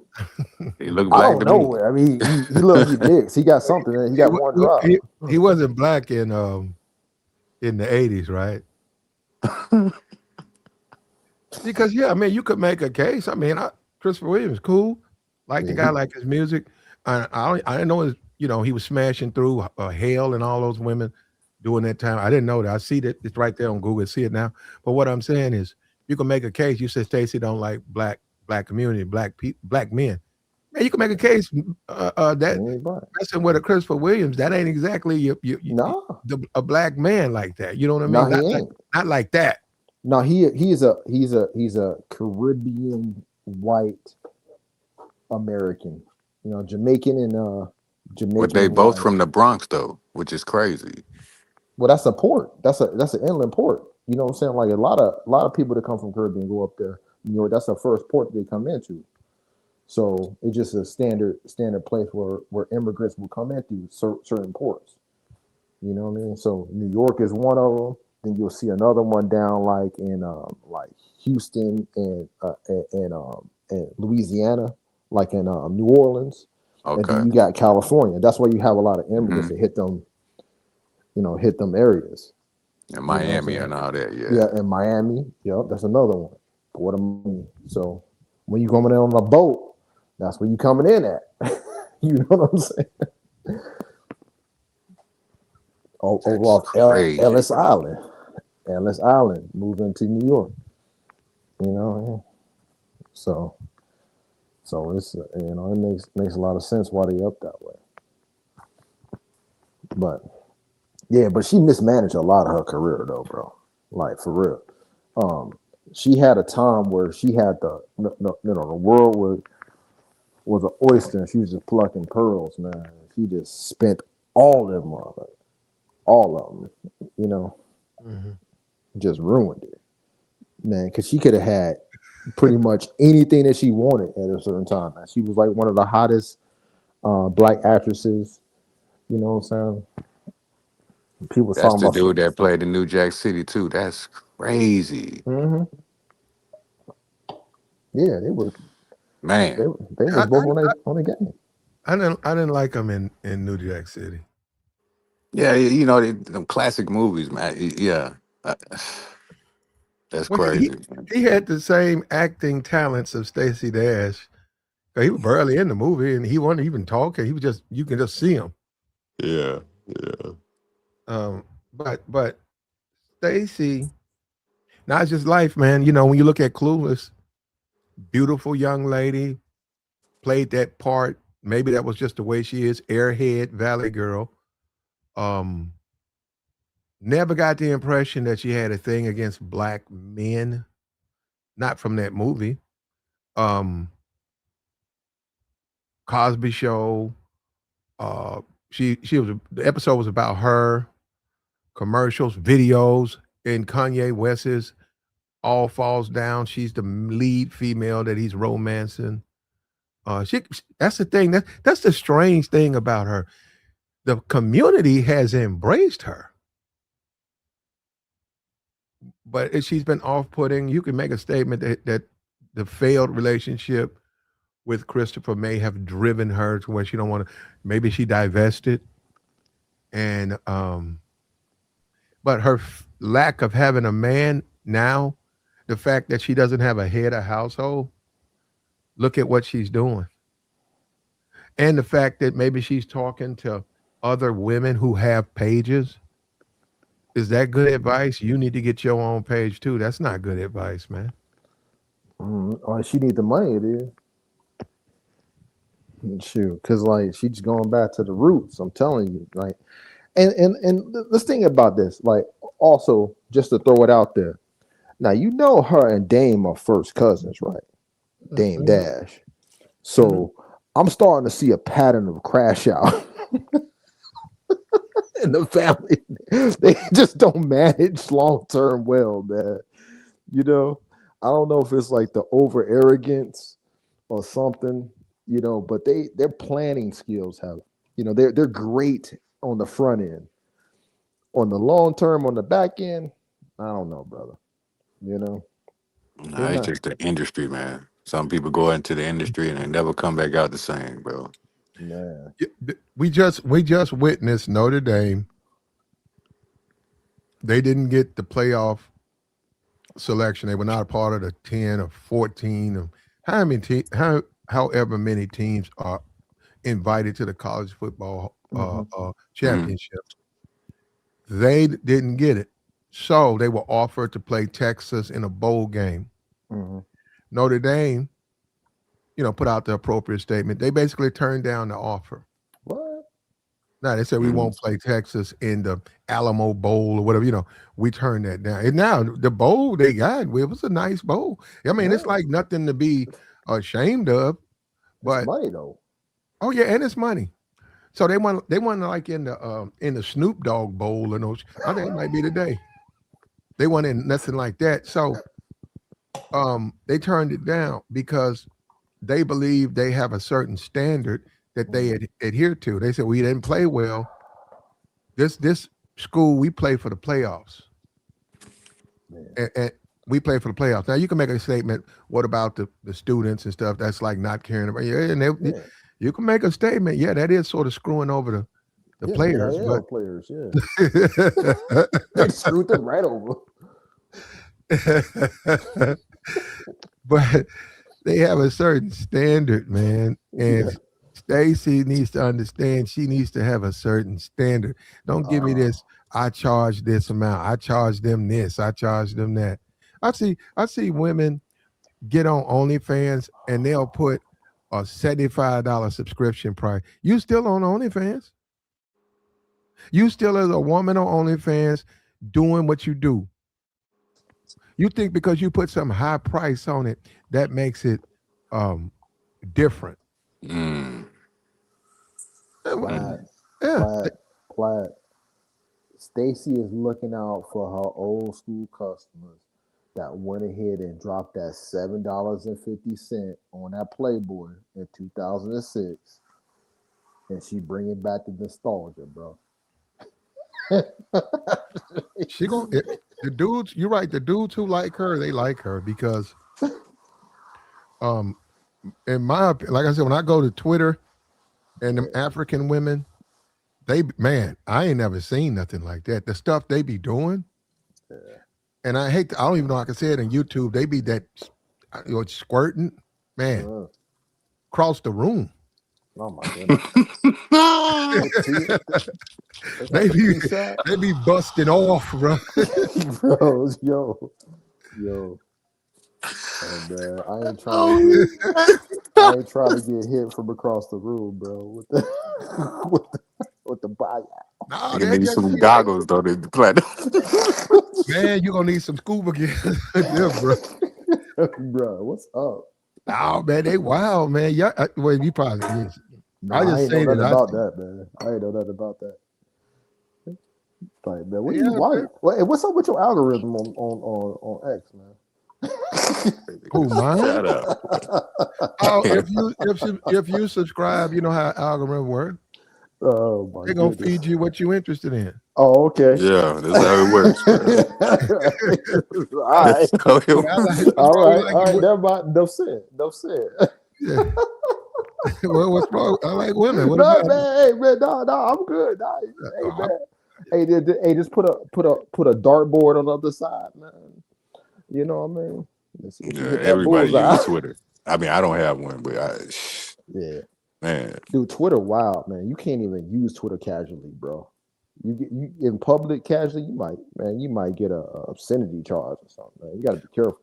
Speaker 2: he look
Speaker 3: I
Speaker 2: black
Speaker 3: don't
Speaker 2: to me.
Speaker 3: know. I mean, he look he mixed. He got something. He
Speaker 1: He
Speaker 3: got
Speaker 1: wa-
Speaker 3: one
Speaker 1: he he,
Speaker 3: drop.
Speaker 1: he wasn't black in the '80s, right? Because yeah, I mean, you could make a case. I mean, Christopher Williams, cool, like the
Speaker 3: Yeah,
Speaker 1: guy, like his music. I didn't know he was smashing through Hale and all those women during that time. I didn't know that. I see that it's right there on Google. See it now. But what I'm saying is, you can make a case. You said Stacy don't like black community, black men. Man, you can make a case
Speaker 3: he
Speaker 1: that
Speaker 3: ain't black.
Speaker 1: messing with a Christopher Williams, that ain't exactly
Speaker 3: No,
Speaker 1: a black man like that. You know what I
Speaker 3: no,
Speaker 1: mean?
Speaker 3: he ain't.
Speaker 1: Not like that.
Speaker 3: No, he's a Caribbean white American. You know, Jamaican and
Speaker 2: But
Speaker 3: Jamaican
Speaker 2: they
Speaker 3: and
Speaker 2: both
Speaker 3: white.
Speaker 2: from the Bronx though, which is crazy.
Speaker 3: Well, that's a port. That's an inland port. You know what I'm saying? Like a lot of people that come from Caribbean go up there. New York. That's the first port they come into. So it's just a standard place where immigrants will come in through certain ports. You know what I mean? So New York is one of them. Then you'll see another one down like in like Houston and Louisiana, like in New Orleans, and then
Speaker 2: Okay.
Speaker 3: you got California. That's why you have a lot of immigrants
Speaker 2: Hmm.
Speaker 3: that hit them areas.
Speaker 2: And
Speaker 3: You know what I'm
Speaker 2: Miami
Speaker 3: saying?
Speaker 2: and all that. Yeah.
Speaker 3: Yeah, in Miami. Yep, that's another one. Port of Miami. So when you coming in on a boat, that's where you coming in at. You know what I'm saying? Over
Speaker 2: That's
Speaker 3: off
Speaker 2: crazy,
Speaker 3: Ellis
Speaker 2: bro.
Speaker 3: Island. Ellis Island, moving to New York. You know, so it's it makes a lot of sense why they up that way. But yeah, but she mismanaged a lot of her career though, bro. Like for real. Um, she had a time where she had the world was an oyster and she was just plucking pearls, man. She just spent all of them on it, all of them. You know,
Speaker 1: Mhm.
Speaker 3: just ruined it, man. Because she could have had pretty much anything that she wanted at a certain time. Man. She was like one of the hottest black actresses. You know what I'm saying? People was
Speaker 2: That's
Speaker 3: talking
Speaker 2: the
Speaker 3: about some.
Speaker 2: dude that played in New Jack City too. That's crazy,
Speaker 3: Hmm. Yeah,
Speaker 2: man.
Speaker 3: they
Speaker 1: I,
Speaker 3: was both
Speaker 1: I,
Speaker 3: on the game.
Speaker 1: I didn't like him in New Jack City.
Speaker 2: Yeah, them classic movies, man. Yeah, Uh, that's
Speaker 1: Well,
Speaker 2: crazy, man.
Speaker 1: he had the same acting talents of Stacey Dash. He was barely in the movie, and he wasn't even talking. He was just you can just see him.
Speaker 2: Yeah, yeah.
Speaker 1: But Stacey, not just life, man. You know, when you look at Clueless, beautiful young lady played that part. Maybe that was just the way she is. Airhead Valley girl. Um, Never got the impression that she had a thing against black men. Not from that movie. Um, Cosby Show. Uh, she was the episode was about her commercials, videos, and Kanye West's All Falls Down. She's the lead female that he's romancing. She that's the thing. That's the strange thing about her. The community has embraced her, but she's been off-putting. You can make a statement that the failed relationship with Christopher may have driven her to where she don't want to. Maybe she divested, and but her lack of having a man now, the fact that she doesn't have a head of household. Look at what she's doing, and the fact that maybe she's talking to other women who have pages. Is that good advice? You need to get your own page too. That's not good advice, man.
Speaker 3: Or she need the money, dude. Shoot, because like she's going back to the roots. I'm telling you, like, and let's think about this. Like, also just to throw it out there. Now you know her and Dame are first cousins, right? Dame Dash. So I'm starting to see a pattern of crash out in the family. They just don't manage long term well, man. You know, I don't know if it's like the over arrogance or something, you know, but their planning skills have, you know, they're great on the front end. On the long term, on the back end, I don't know, brother. You know,
Speaker 2: Nah,
Speaker 3: they're
Speaker 2: it's
Speaker 3: not.
Speaker 2: just the industry, man. Some people go into the industry and they never come back out the same, bro.
Speaker 3: Man.
Speaker 1: We just witnessed Notre Dame. They didn't get the playoff selection. They were not a part of the 10 or 14 or however many teams are invited to the college football
Speaker 2: Mhm.
Speaker 1: championship. They didn't get it. So they were offered to play Texas in a bowl game.
Speaker 3: Mm-hmm.
Speaker 1: Notre Dame, put out the appropriate statement. They basically turned down the offer.
Speaker 3: What?
Speaker 1: Now they said we
Speaker 2: Mhm.
Speaker 1: won't play Texas in the Alamo Bowl or whatever. We turned that down. And now the bowl they got, it was a nice bowl. I mean, it's
Speaker 3: Yeah.
Speaker 1: like nothing to be ashamed of.
Speaker 3: It's
Speaker 1: But
Speaker 3: money though.
Speaker 1: oh yeah, and it's money. So they won like in the Snoop Dogg Bowl and those. I think it might be today. They won in nothing like that. So they turned it down because they believe they have a certain standard that they adhere to. They said we didn't play well. This school we play for the playoffs,
Speaker 3: Man.
Speaker 1: and we play for the playoffs. Now you can make a statement. What about the students and stuff? That's like not caring about. Yeah, and
Speaker 3: Yeah.
Speaker 1: you can make a statement. Yeah, that is sort of screwing over the
Speaker 3: Yeah, the
Speaker 1: players,
Speaker 3: NIL players, yeah.
Speaker 1: but
Speaker 3: They screwed them right over.
Speaker 1: but they have a certain standard, man.
Speaker 3: Yeah.
Speaker 1: And Stacy needs to understand she needs to have a certain standard. Don't give me this, I charge this amount, I charge them this, I charge them that. I see women get on OnlyFans and they'll put a $75 subscription price. You still on OnlyFans? You still as a woman on OnlyFans doing what you do. You think because you put some high price on it, that makes it different.
Speaker 2: Mm.
Speaker 3: Plaid,
Speaker 1: Yeah.
Speaker 3: plaid, plaid. Stacy is looking out for her old school customers that went ahead and dropped that $7.50 on that Playboy in 2006, and she bringing back the nostalgia, bro.
Speaker 1: She going the dudes, you're right, the dudes who like her, they like her because um in like I said, when I go to Twitter and them African women, I ain't never seen nothing like that. The stuff they be doing, and I don't even know how I can say it on YouTube. They be that squirting, man,
Speaker 3: Uh,
Speaker 1: across the room.
Speaker 3: oh my goodness. It's
Speaker 1: They
Speaker 3: like a
Speaker 1: be
Speaker 3: T-shot.
Speaker 1: they be busting off, bro.
Speaker 3: Bro, yo. And I ain't trying
Speaker 2: Oh,
Speaker 3: to I ain't trying to get hit from across the room, bro. With the with the buyout.
Speaker 1: No,
Speaker 2: you
Speaker 1: that
Speaker 2: need
Speaker 1: just
Speaker 2: some
Speaker 1: be like,
Speaker 2: goggles though to platinum.
Speaker 1: man, you gonna need some scuba gear, yeah, bro.
Speaker 3: Bro, what's up?
Speaker 1: Oh man, they wild, man. Yeah, well, you probably. I
Speaker 3: Nah, I
Speaker 1: just
Speaker 3: ain't know
Speaker 1: say that
Speaker 3: nothing
Speaker 1: I
Speaker 3: about
Speaker 1: see.
Speaker 3: that, man. I ain't know nothing about that. Like, man, what do you
Speaker 1: Yeah,
Speaker 3: like?
Speaker 1: man.
Speaker 3: What's up with your algorithm on X, man?
Speaker 1: Who mine?
Speaker 2: Shut up.
Speaker 1: Oh, if you subscribe, you know how algorithm work.
Speaker 3: Oh my
Speaker 1: They're gonna
Speaker 3: goodness.
Speaker 1: feed you what you interested in.
Speaker 3: Oh, okay.
Speaker 2: Yeah, that's how it works, bro.
Speaker 3: All right.
Speaker 2: That's how it
Speaker 1: So I
Speaker 2: works.
Speaker 1: like,
Speaker 3: All
Speaker 1: so you
Speaker 3: right.
Speaker 1: like
Speaker 3: All
Speaker 1: it
Speaker 3: right.
Speaker 1: with,
Speaker 3: Never mind. No said. No said.
Speaker 1: yeah. Well, what's wrong? I like women. What
Speaker 3: No,
Speaker 1: about it?
Speaker 3: man, hey man, I'm good. Nah, hey
Speaker 1: Oh,
Speaker 3: man, hey, just put a dartboard on the other side, man. You know what I mean? Let's see if you
Speaker 2: Yeah,
Speaker 3: hit that
Speaker 2: everybody
Speaker 3: bullseye.
Speaker 2: use Twitter. I mean, I don't have one, but
Speaker 3: Yeah,
Speaker 2: man,
Speaker 3: dude, Twitter, wild man. You can't even use Twitter casually, bro. You in public casually, you might get a obscenity charge or something. Man. You got to be careful.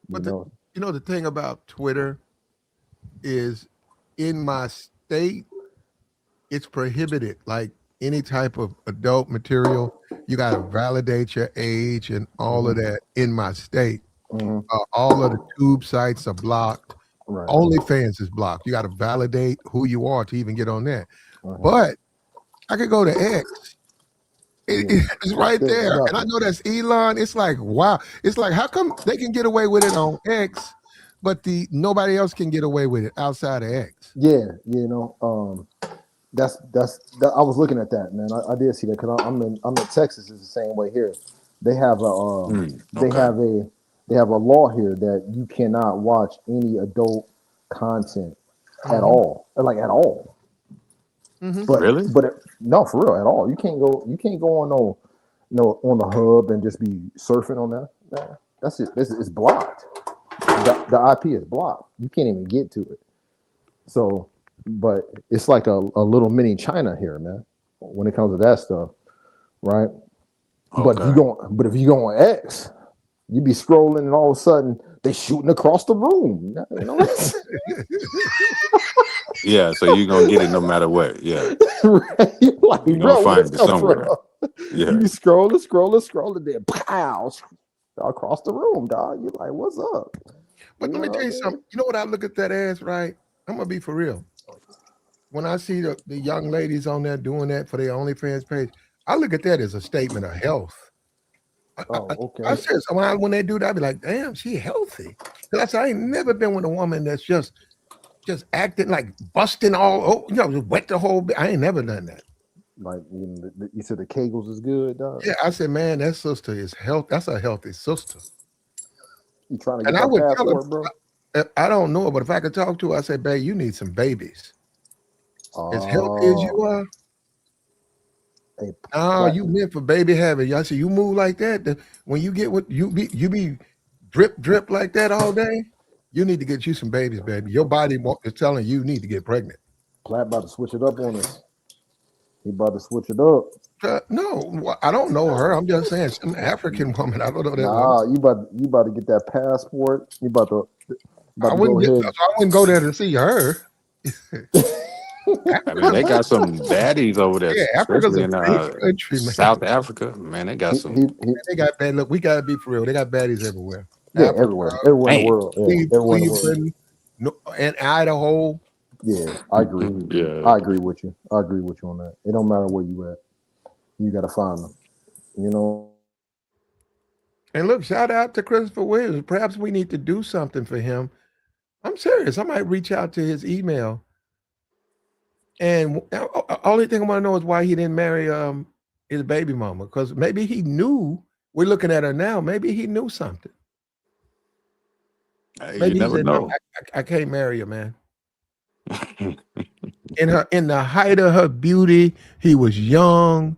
Speaker 3: You
Speaker 1: but
Speaker 3: know,
Speaker 1: the thing about Twitter is, in my state, it's prohibited. Like any type of adult material, you got to validate your age and all of
Speaker 3: hmm
Speaker 1: that. In my state,
Speaker 3: hmm
Speaker 1: all of the tube sites are blocked.
Speaker 3: right?
Speaker 1: OnlyFans is blocked. You got to validate who you are to even get on that.
Speaker 3: Uh-huh.
Speaker 1: But I could go to X.
Speaker 3: Yeah,
Speaker 1: It's right
Speaker 3: there's
Speaker 1: there. And I
Speaker 3: nothing.
Speaker 1: know that's Elon. It's like, wow. It's like, how come they can get away with it on X, but the nobody else can get away with it outside of X?
Speaker 3: Yeah, I was looking at that, man. I did see that because I'm in Texas. It's the same way here. They have a they
Speaker 2: okay,
Speaker 3: have a they have a law here that you cannot watch any adult content at
Speaker 1: Hmm.
Speaker 3: all, like at all.
Speaker 1: Hmm.
Speaker 2: really?
Speaker 3: No, for real, at all. You can't go on on the hub and just be surfing on that. Man, that's it. It's blocked. The IP is blocked. You can't even get to it. So, but it's like a little mini China here, man. When it comes to that stuff, right?
Speaker 2: Okay,
Speaker 3: But if you go on X, you be scrolling and all of a sudden they shooting across the room. You know,
Speaker 2: yeah. So you're gonna get it no matter what. Yeah,
Speaker 3: right? You're like,
Speaker 2: you're gonna
Speaker 3: bro, where this
Speaker 2: find it
Speaker 3: come from?
Speaker 2: somewhere.
Speaker 3: You
Speaker 2: Yeah.
Speaker 3: be scrolling, then pow across the room, dog. You're like, what's up?
Speaker 1: But
Speaker 3: You
Speaker 1: let
Speaker 3: know
Speaker 1: me tell
Speaker 3: what
Speaker 1: you
Speaker 3: I mean?
Speaker 1: something. You know what I look at that as, right? I'm gonna be for real. When I see the young ladies on there doing that for their OnlyFans page, I look at that as a statement of health. I
Speaker 3: Oh,
Speaker 1: I
Speaker 3: okay.
Speaker 1: said, so when they do that, I be like, damn, she healthy. Because I said, I ain't never been with a woman that's just acting like busting all, just wet the whole bit. I ain't never done that.
Speaker 3: Like you said, the Kegels is good, dog.
Speaker 1: Yeah, I said, man, that sister is health. That's a healthy sister.
Speaker 3: You trying to
Speaker 1: And
Speaker 3: get
Speaker 1: I
Speaker 3: that
Speaker 1: would tell her,
Speaker 3: passport, bro?
Speaker 1: I don't know her, but if I could talk to her, I say, babe, you need some babies. As healthy as you
Speaker 3: Oh,
Speaker 1: are,
Speaker 3: a
Speaker 1: oh,
Speaker 3: plat.
Speaker 1: you meant for baby having. I said, you move like that. When you get what you be drip like that all day, you need to get you some babies, baby. Your body is telling you need to get pregnant.
Speaker 3: Plat about to switch it up on us. He about to switch it up.
Speaker 1: No, I don't know her. I'm just saying some African woman. I don't know that woman.
Speaker 3: Nah, you about to get that passport. You about
Speaker 1: I
Speaker 3: to
Speaker 1: wouldn't
Speaker 3: go
Speaker 1: get.
Speaker 3: ahead.
Speaker 1: I wouldn't go there to see her.
Speaker 2: I mean,
Speaker 1: Africa,
Speaker 2: they got some baddies over there,
Speaker 1: yeah, Africa's
Speaker 2: especially
Speaker 1: a
Speaker 2: in
Speaker 1: big country, man.
Speaker 2: South Africa. Man, they got
Speaker 3: he,
Speaker 2: some.
Speaker 3: he, he,
Speaker 1: They got bad. Look, we gotta be for real. They got baddies everywhere.
Speaker 3: yeah,
Speaker 1: Africa,
Speaker 3: everywhere in the
Speaker 2: Hey,
Speaker 3: world. Yeah, everywhere in the world.
Speaker 1: Cleveland, no, and Idaho.
Speaker 3: Yeah, I agree.
Speaker 2: yeah.
Speaker 3: I agree with you. I agree with you on that. It don't matter where you at. You gotta find them. You know.
Speaker 1: And look, shout out to Christopher Williams. Perhaps we need to do something for him. I'm serious. I might reach out to his email. And only thing I want to know is why he didn't marry his baby mama. Because maybe he knew. We're looking at her now. Maybe he knew something.
Speaker 2: Hey, you
Speaker 1: Maybe he
Speaker 2: never
Speaker 1: said, "No,
Speaker 2: know.
Speaker 1: I can't marry her, man." In the height of her beauty, he was young.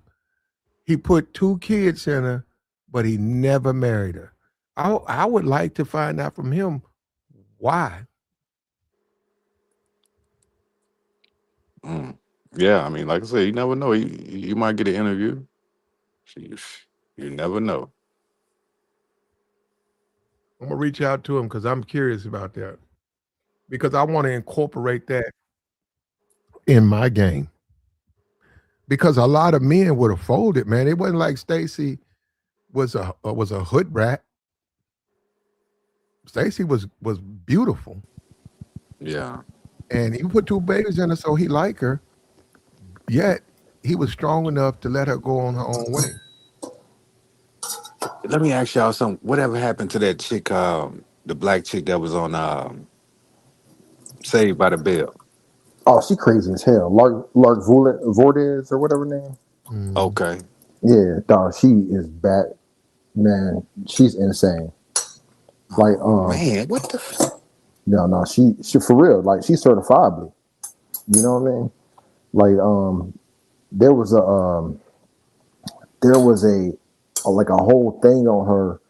Speaker 1: He put two kids in her, but he never married her. I would like to find out from him why.
Speaker 2: Mm. Yeah, I mean, like I said, you never know. You might get an interview. You, you never know.
Speaker 1: I'm gonna reach out to him because I'm curious about that. Because I want to incorporate that in my game. Because a lot of men would have folded, man. It wasn't like Stacy was a hood rat. Stacy was beautiful,
Speaker 2: Yeah.
Speaker 1: and he put two babies in her, so he liked her. Yet he was strong enough to let her go on her own way.
Speaker 2: Let me ask y'all something. Whatever happened to that chick, the black chick that was on Saved by the Bell?
Speaker 3: Oh, she crazy as hell. Lark Vordes or whatever her name.
Speaker 1: Mhm.
Speaker 2: Okay.
Speaker 3: Yeah, dog. She is bad, man. She's insane. Like,
Speaker 2: Oh man, what the?
Speaker 3: No, she for real. Like she certifiably. You know what I mean? Like there was a like a whole thing on her.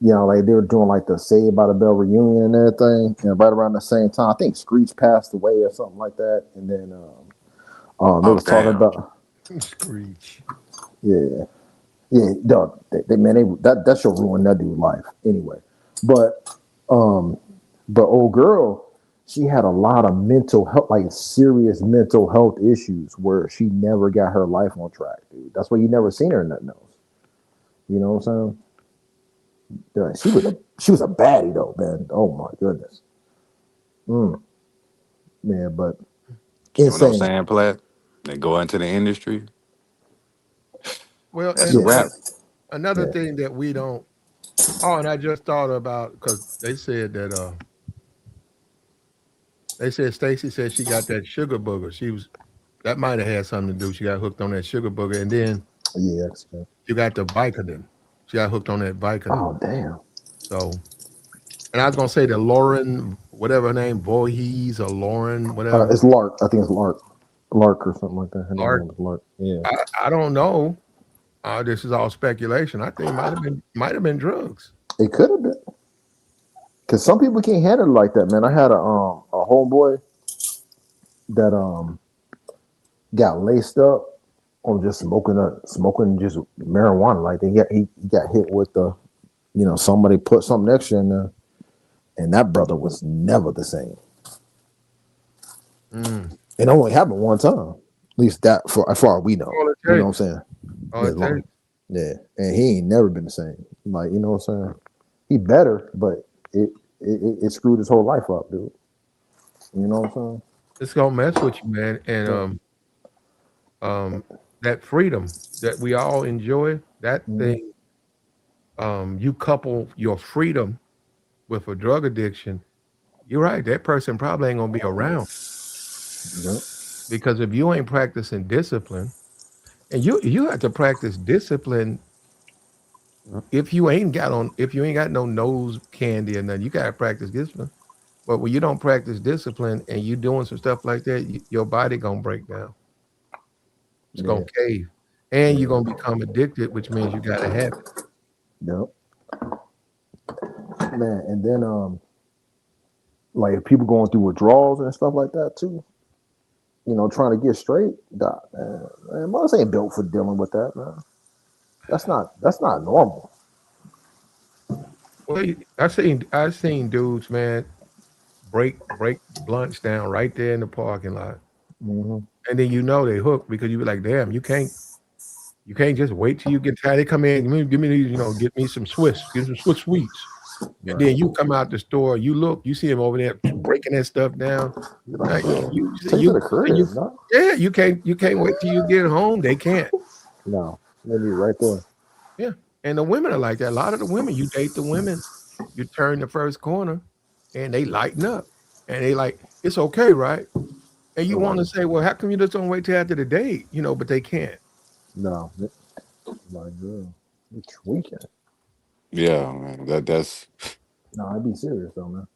Speaker 3: You know, like they were doing like the Saved by the Bell reunion and everything, and right around the same time, I think Screech passed away or something like that. And then they
Speaker 2: Oh
Speaker 3: was talking
Speaker 2: damn.
Speaker 3: about
Speaker 1: Screech.
Speaker 3: yeah, yeah, dog. That show ruined that dude's life anyway. But um, but old girl, she had a lot of mental health, like serious mental health issues, where she never got her life on track, dude. That's why you never seen her in nothing else. You know what I'm saying? Yeah, she was a baddie though, man. Oh my goodness, mm, man. But
Speaker 2: See what I'm
Speaker 3: insane.
Speaker 2: saying, Platt? They go into the industry.
Speaker 1: Well,
Speaker 2: That's a
Speaker 3: Yeah,
Speaker 2: wrap.
Speaker 1: another
Speaker 3: yeah.
Speaker 1: thing that we don't. Oh, and I just thought about because they said Stacy said she got that sugar booger. She was that might have had something to do. She got hooked on that sugar booger, and then
Speaker 3: Yeah, that's good.
Speaker 1: you got the Vicodin. She got hooked on that Vicodin.
Speaker 3: Oh damn.
Speaker 1: So, and I was gonna say the Lauren, whatever her name, Voorhees or Lauren, whatever
Speaker 3: It's Lark. I think it's Lark. Lark or something like that. Her
Speaker 1: Lark.
Speaker 3: name is Lark. Yeah.
Speaker 1: I don't know. This is all speculation. I think it might have been drugs.
Speaker 3: It could have been. Cause some people can't handle it like that, man. I had a homeboy that got laced up on just smoking just marijuana. Like he got hit with somebody put something extra in there, and that brother was never the same.
Speaker 1: Mm.
Speaker 3: It only happened one time. At least that for as far as we know.
Speaker 1: All it
Speaker 3: You know what I'm
Speaker 1: takes.
Speaker 3: saying?
Speaker 1: All
Speaker 3: Yeah,
Speaker 1: it takes.
Speaker 3: yeah. And he ain't never been the same. Like, you know what I'm saying? He better, but it screwed his whole life up, dude. You know what I'm
Speaker 1: It's gonna mess with you, man. And
Speaker 3: saying?
Speaker 1: um, that freedom that we all enjoy, that
Speaker 3: Yeah.
Speaker 1: thing, you couple your freedom with a drug addiction, you're right. That person probably ain't gonna be around
Speaker 3: Yeah.
Speaker 1: because if you ain't practicing discipline, and you have to practice discipline if you ain't got no nose candy or nothing, you gotta practice discipline. But when you don't practice discipline and you doing some stuff like that, your body gonna break down. It's gonna
Speaker 3: Yeah.
Speaker 1: cave, and you're
Speaker 3: Yeah.
Speaker 1: gonna become addicted, which means you gotta have it.
Speaker 3: Yep. Man, and then like people going through withdrawals and stuff like that too. Trying to get straight. Doc, man, Mars ain't built for dealing with that, man. That's not normal.
Speaker 1: Well, I seen dudes, man, break blunts down right there in the parking lot,
Speaker 3: Hmm.
Speaker 1: and then they hooked because you be like, damn, you can't just wait till you get tired. They come in, give me these, get me some Swiss, give me some Swiss sweets, and then
Speaker 3: Right.
Speaker 1: you come out the store, you look, you see him over there breaking that stuff down.
Speaker 3: You're like,
Speaker 1: Like,
Speaker 3: bro,
Speaker 1: you
Speaker 3: take it to
Speaker 1: you
Speaker 3: the
Speaker 1: you
Speaker 3: crib, no?
Speaker 1: yeah, you can't wait till you get home. They can't.
Speaker 3: No, maybe right there.
Speaker 1: Yeah, and the women are like that. A lot of the women, you date the women, you turn the first corner, and they lighten up, and they like it's okay, right? And you want
Speaker 3: Right.
Speaker 1: to say, well, how come you just don't wait till after the date? But they can't.
Speaker 3: No, my girl, you tweaking.
Speaker 2: Yeah, man. That's
Speaker 3: No, I'd be serious though, man.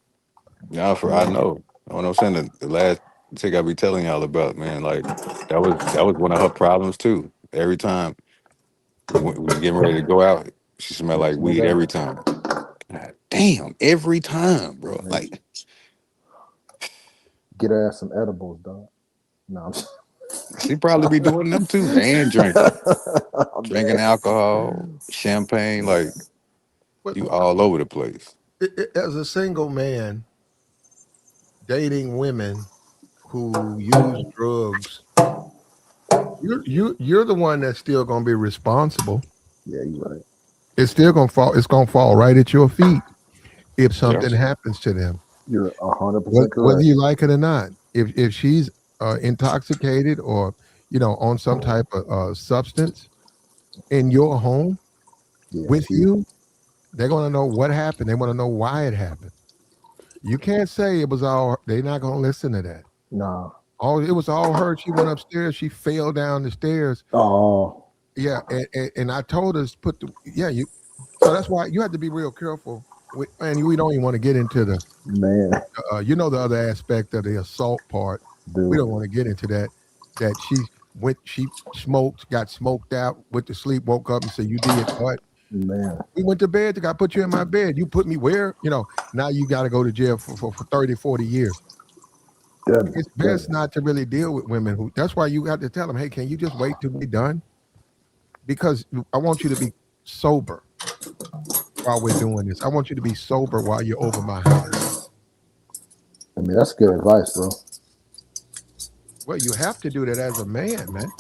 Speaker 2: now for I
Speaker 3: Yeah.
Speaker 2: know. What I'm saying the last chick I be telling y'all about, man, like that was one of her problems too. Every time we getting ready to go out, she smelled
Speaker 3: Yeah,
Speaker 2: like
Speaker 3: smoke
Speaker 2: weed every
Speaker 3: out.
Speaker 2: time. God damn, every time, bro.
Speaker 3: Man,
Speaker 2: Like
Speaker 3: get her ass some edibles, dog. No, I'm just,
Speaker 2: she probably be doing them too, and drinking,
Speaker 3: I'm
Speaker 2: drinking
Speaker 3: dead.
Speaker 2: alcohol, champagne, like
Speaker 1: Well,
Speaker 2: you all over the place.
Speaker 1: as a single man dating women who use drugs, you're the one that's still gonna be responsible.
Speaker 3: Yeah, you right.
Speaker 1: It's still gonna fall. It's gonna fall right at your feet if
Speaker 2: Yeah.
Speaker 1: something happens to them,
Speaker 3: You're hundred
Speaker 1: whether,
Speaker 3: percent
Speaker 1: whether
Speaker 3: correct.
Speaker 1: you like it or not. If she's intoxicated or on some type of substance in your home
Speaker 3: Yeah,
Speaker 1: with you, they're gonna know what happened. They want to know why it happened. You can't say it was all. They're not gonna listen to that.
Speaker 3: nah.
Speaker 1: Oh, it was all her. She went upstairs. She fell down the stairs.
Speaker 3: Oh,
Speaker 1: Yeah, and I told her to put the yeah. You so that's why you have to be real careful. we don't even want to get into
Speaker 3: Man,
Speaker 1: the other aspect of the assault part. We
Speaker 3: dude,
Speaker 1: don't want to get into that. That she smoked, got smoked out, went to sleep, woke up and said, "You did what?"
Speaker 3: man,
Speaker 1: We went to bed. I put you in my bed. You put me where? Now you got to go to jail for 30, 40 years.
Speaker 3: goodness,
Speaker 1: It's best
Speaker 3: goodness.
Speaker 1: not to really deal with women who. That's why you got to tell them, hey, can you just wait till we're done? Because I want you to be sober while we're doing this. I want you to be sober while you're over my house.
Speaker 3: I mean, that's good advice, bro.
Speaker 1: Well, you have to do that as a man, man.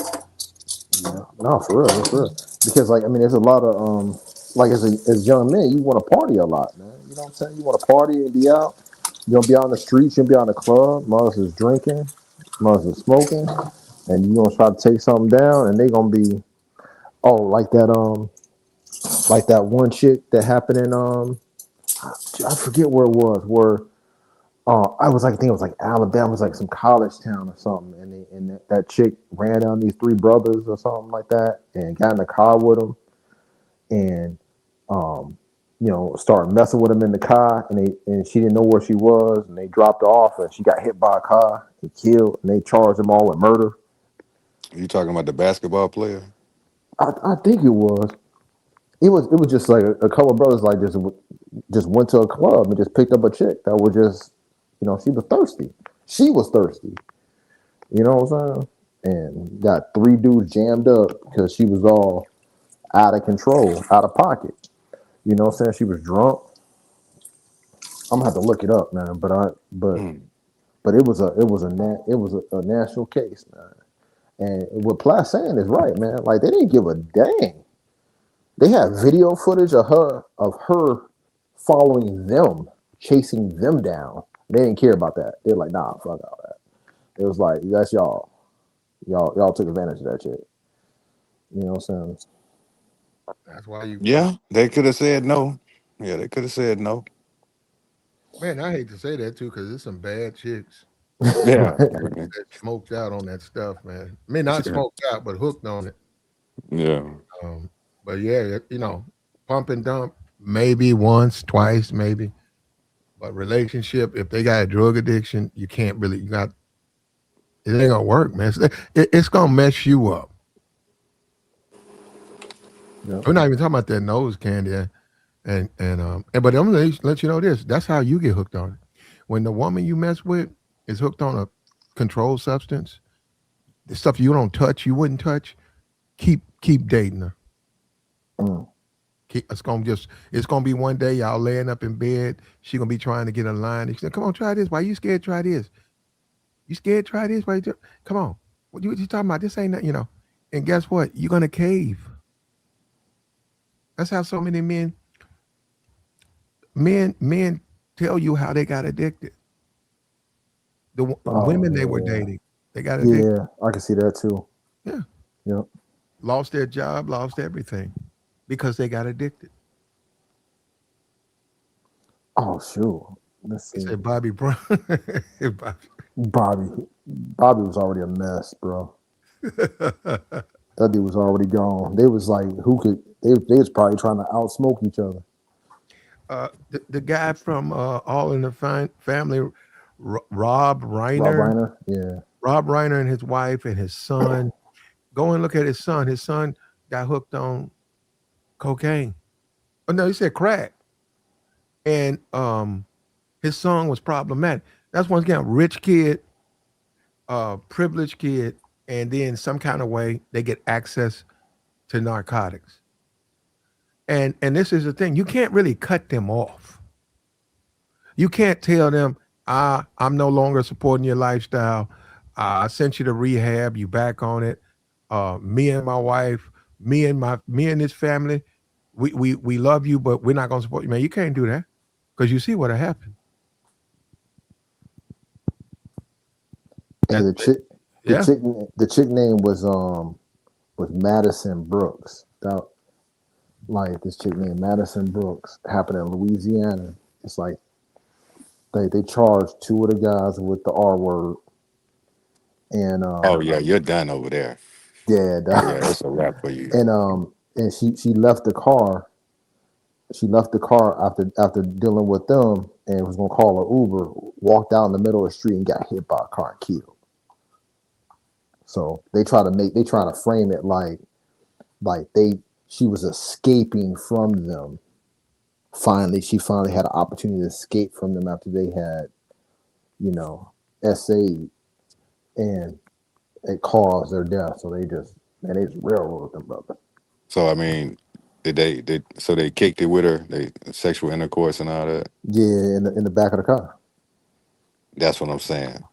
Speaker 3: Yeah. No, for real, for real. Because like I mean, there's a lot of like as young men, you want to party a lot, man. You know what I'm saying? You want to party and be out. You gonna be out in the streets. You gonna be out in the club. Mothers is drinking. Mothers is smoking, and you gonna try to take something down, and they gonna be like that one chick that happened in I forget where it was where I was like I think it was like Alabama, it was like some college town or something, and that chick ran down these three brothers or something like that, and got in the car with them, and um, started messing with them in the car, and she didn't know where she was, and they dropped her off, and she got hit by a car and killed, and they charged them all with murder.
Speaker 2: You talking about the basketball player?
Speaker 3: I think it was. It was just like a couple of brothers like just went to a club and just picked up a chick that was just she was thirsty. She was thirsty. You know what I'm saying? And got three dudes jammed up because she was all out of control, out of pocket. You know what I'm saying? She was drunk. I'm gonna have to look it up, man.
Speaker 2: Mm.
Speaker 3: But it was a national case, man. And what Platt saying is right, man. Like they didn't give a dang. They had video footage of her following them, chasing them down. They didn't care about that. They're like, nah, fuck all that. It was like, that's y'all. Y'all took advantage of that shit. You know what I'm saying?
Speaker 1: That's why you,
Speaker 2: Yeah, they could have said no. Yeah, they could have said no.
Speaker 1: man. I hate to say that too, because there's some bad chicks
Speaker 2: Yeah,
Speaker 1: that smoked out on that stuff, man. I mean, not
Speaker 2: yeah,
Speaker 1: smoked out, but hooked on it.
Speaker 2: yeah.
Speaker 1: But yeah, pump and dump, maybe once, twice, maybe. But relationship, if they got a drug addiction, you can't really. You got it ain't gonna work, man. It's gonna mess you up.
Speaker 3: Yeah.
Speaker 1: We're not even talking about that nose candy, but I'm gonna let you know this. That's how you get hooked on it. When the woman you mess with is hooked on a controlled substance, the stuff you don't touch, you wouldn't touch. Keep dating her.
Speaker 3: Mm.
Speaker 1: It's gonna be one day y'all laying up in bed. She gonna be trying to get a line. She said, "Come on, try this. Why you scared? Try this. You scared? Try this. Come on. What you talking about? This ain't that. And guess what? You're gonna cave. That's how so many men tell you how they got addicted. The women they were
Speaker 3: Oh
Speaker 1: dating, they got
Speaker 3: yeah,
Speaker 1: addicted.
Speaker 3: yeah. I can see that too.
Speaker 1: Yeah,
Speaker 3: Yep.
Speaker 1: lost their job, lost everything because they got addicted.
Speaker 3: Oh shoot. Let's
Speaker 1: He
Speaker 3: see.
Speaker 1: said Bobby Brown. Bobby.
Speaker 3: Bobby. Bobby was already a mess, bro. That dude was already gone. They was like, who could? They was probably trying to outsmoke each other.
Speaker 1: The guy from All in the Family, Rob
Speaker 3: Rob
Speaker 1: Reiner.
Speaker 3: Reiner. Yeah.
Speaker 1: Rob Reiner and his wife and his son. Go and look at his son. His son got hooked on cocaine. Oh no, he said crack. And his son was problematic. That's once again rich kid, privileged kid, and then some kind of way they get access to narcotics. And this is the thing, you can't really cut them off. You can't tell them, I'm no longer supporting your lifestyle. I sent you to rehab, you back on it. Me and my wife, me and this family, we love you, but we're not gonna support you. Man, you can't do that. Because you see what happened.
Speaker 3: Hey,
Speaker 1: That,
Speaker 3: the
Speaker 1: yeah.
Speaker 3: chick, the chick name was Madison Brooks. That like this chick named Madison Brooks happened in Louisiana. It's like they charged two of the guys with the R word, and
Speaker 2: Oh yeah, you're done over there.
Speaker 3: yeah,
Speaker 2: Yeah, it's a wrap for you.
Speaker 3: and she left the car She left the car after dealing with them and was gonna call an Uber. Walked out in the middle of the street and got hit by a car and killed. So they try to frame it like she was escaping from them. She finally had an opportunity to escape from them after they had, essayed, and it caused their death. So they just railroaded them, brother.
Speaker 2: So I mean, they kicked it with her, they sexual intercourse and all that.
Speaker 3: Yeah, in the back of the car.
Speaker 2: That's what I'm saying.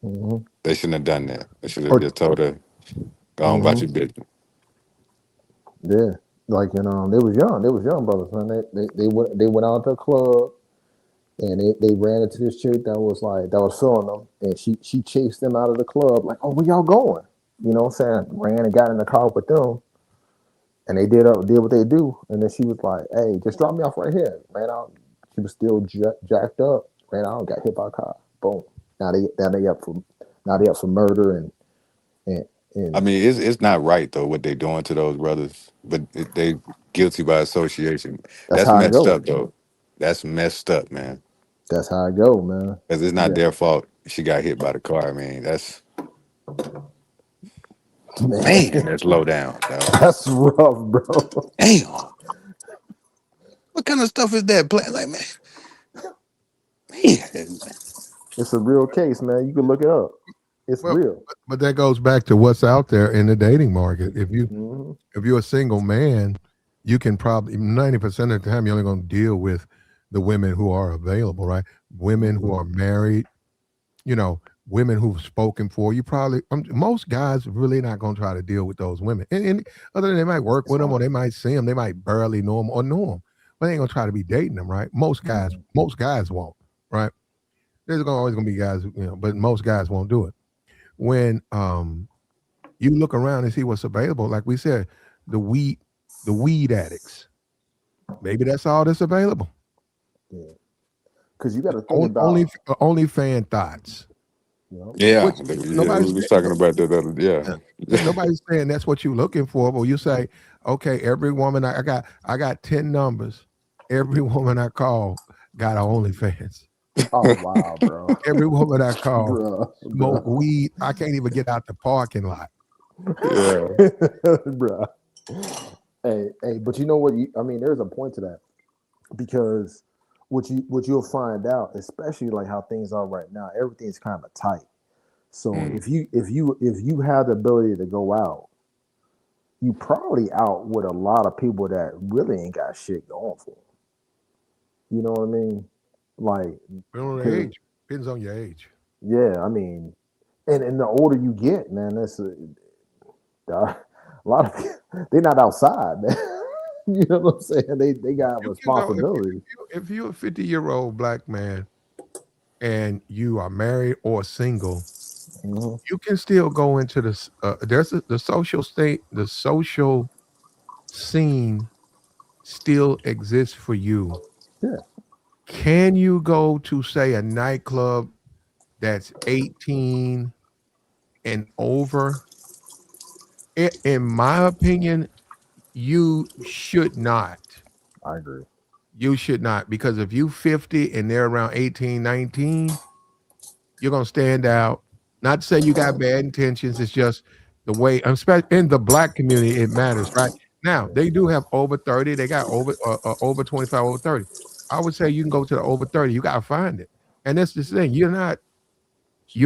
Speaker 3: Hmm.
Speaker 2: They shouldn't have done that. They should have
Speaker 3: Or
Speaker 2: just told her, go on about
Speaker 3: hmm
Speaker 2: your business.
Speaker 3: yeah, like they was young. They was young brothers, man. They went out to a club and they ran into this chick that was filling them, and she chased them out of the club like, oh, where y'all going? You know what I'm saying? Ran and got in the car with them, and they did what they do, and then she was like, hey, just drop me off right here. Ran out. She was still jacked up. Ran out and got hit by a car. Boom. Now they up for murder and
Speaker 2: I
Speaker 3: and
Speaker 2: mean, it's not right though what they doing to those brothers, but they guilty by association.
Speaker 3: that's
Speaker 2: That's
Speaker 3: how it
Speaker 2: messed
Speaker 3: go.
Speaker 2: up though. That's messed up, man.
Speaker 3: That's how it go, man.
Speaker 2: Because it's not
Speaker 3: Yeah,
Speaker 2: their fault. She got hit by the car. I mean, that's man,
Speaker 3: man,
Speaker 2: that's low down, dog.
Speaker 3: that's rough, bro.
Speaker 2: Damn, what kind of stuff is that? Like, man.
Speaker 3: It's a real case, man. You can look it up. It's
Speaker 1: Well,
Speaker 3: real.
Speaker 1: but that goes back to what's out there in the dating market.
Speaker 3: Hmm.
Speaker 1: If you're a single man, you can probably 90% of the time you're only going to deal with the women who are available, right? Women who
Speaker 3: Hmm.
Speaker 1: are married, you know, women who've spoken for you. Probably most guys really not going to try to deal with those women. And other than they might work
Speaker 3: It's
Speaker 1: with them or
Speaker 3: hard.
Speaker 1: they might see them, they might barely know them, but they ain't gonna try to be dating them, right?
Speaker 3: Hmm.
Speaker 1: Most guys won't, right? There's always gonna be guys, but most guys won't do it. When you look around and see what's available, like we said, the weed, the weed addicts, maybe that's all that's available.
Speaker 3: Yeah, because you got to think
Speaker 1: Only
Speaker 3: about,
Speaker 1: only fan thoughts,
Speaker 3: you know,
Speaker 2: Yeah,
Speaker 1: which
Speaker 2: yeah, we
Speaker 1: nobody's
Speaker 2: was talking about that.
Speaker 1: yeah,
Speaker 2: Yeah,
Speaker 1: nobody's saying that's what you're looking for. But you say, okay, every woman I got 10 numbers. Every woman I call got a OnlyFans.
Speaker 3: oh wow, bro,
Speaker 1: Every woman I call
Speaker 3: bro,
Speaker 1: smoke
Speaker 3: bro,
Speaker 1: weed. I can't even get out the parking lot.
Speaker 2: yeah.
Speaker 3: bro. Hey, but you know what? I mean, there's a point to that because what you'll find out, especially like how things are right now, everything's kind of tight. So
Speaker 2: Mm.
Speaker 3: if you have the ability to go out, you probably out with a lot of people that really ain't got shit going for 'em. You know what I mean? Like,
Speaker 1: Depending on the
Speaker 3: cause
Speaker 1: age. Depends on your age.
Speaker 3: yeah, I mean, and the older you get, man, a lot of they're not outside, man. You know what I'm saying? They got
Speaker 1: You can go
Speaker 3: responsibilities.
Speaker 1: if you're a 50-year-old black man and you are married or single,
Speaker 3: Hmm.
Speaker 1: you can still go into this. The social state, the social scene still exists for you.
Speaker 3: Yeah,
Speaker 1: Can you go to say a nightclub that's 18 and over? In my opinion, you should not.
Speaker 3: I agree.
Speaker 1: You should not because if you 50 and they're around 18, 19, you're gonna stand out. Not to say you got bad intentions. It's just the way. Especially in the black community, it matters, right? Now they do have over 30. They got over 25, over 30. I would say you can go to the over 30. You gotta find it, and that's the thing. You're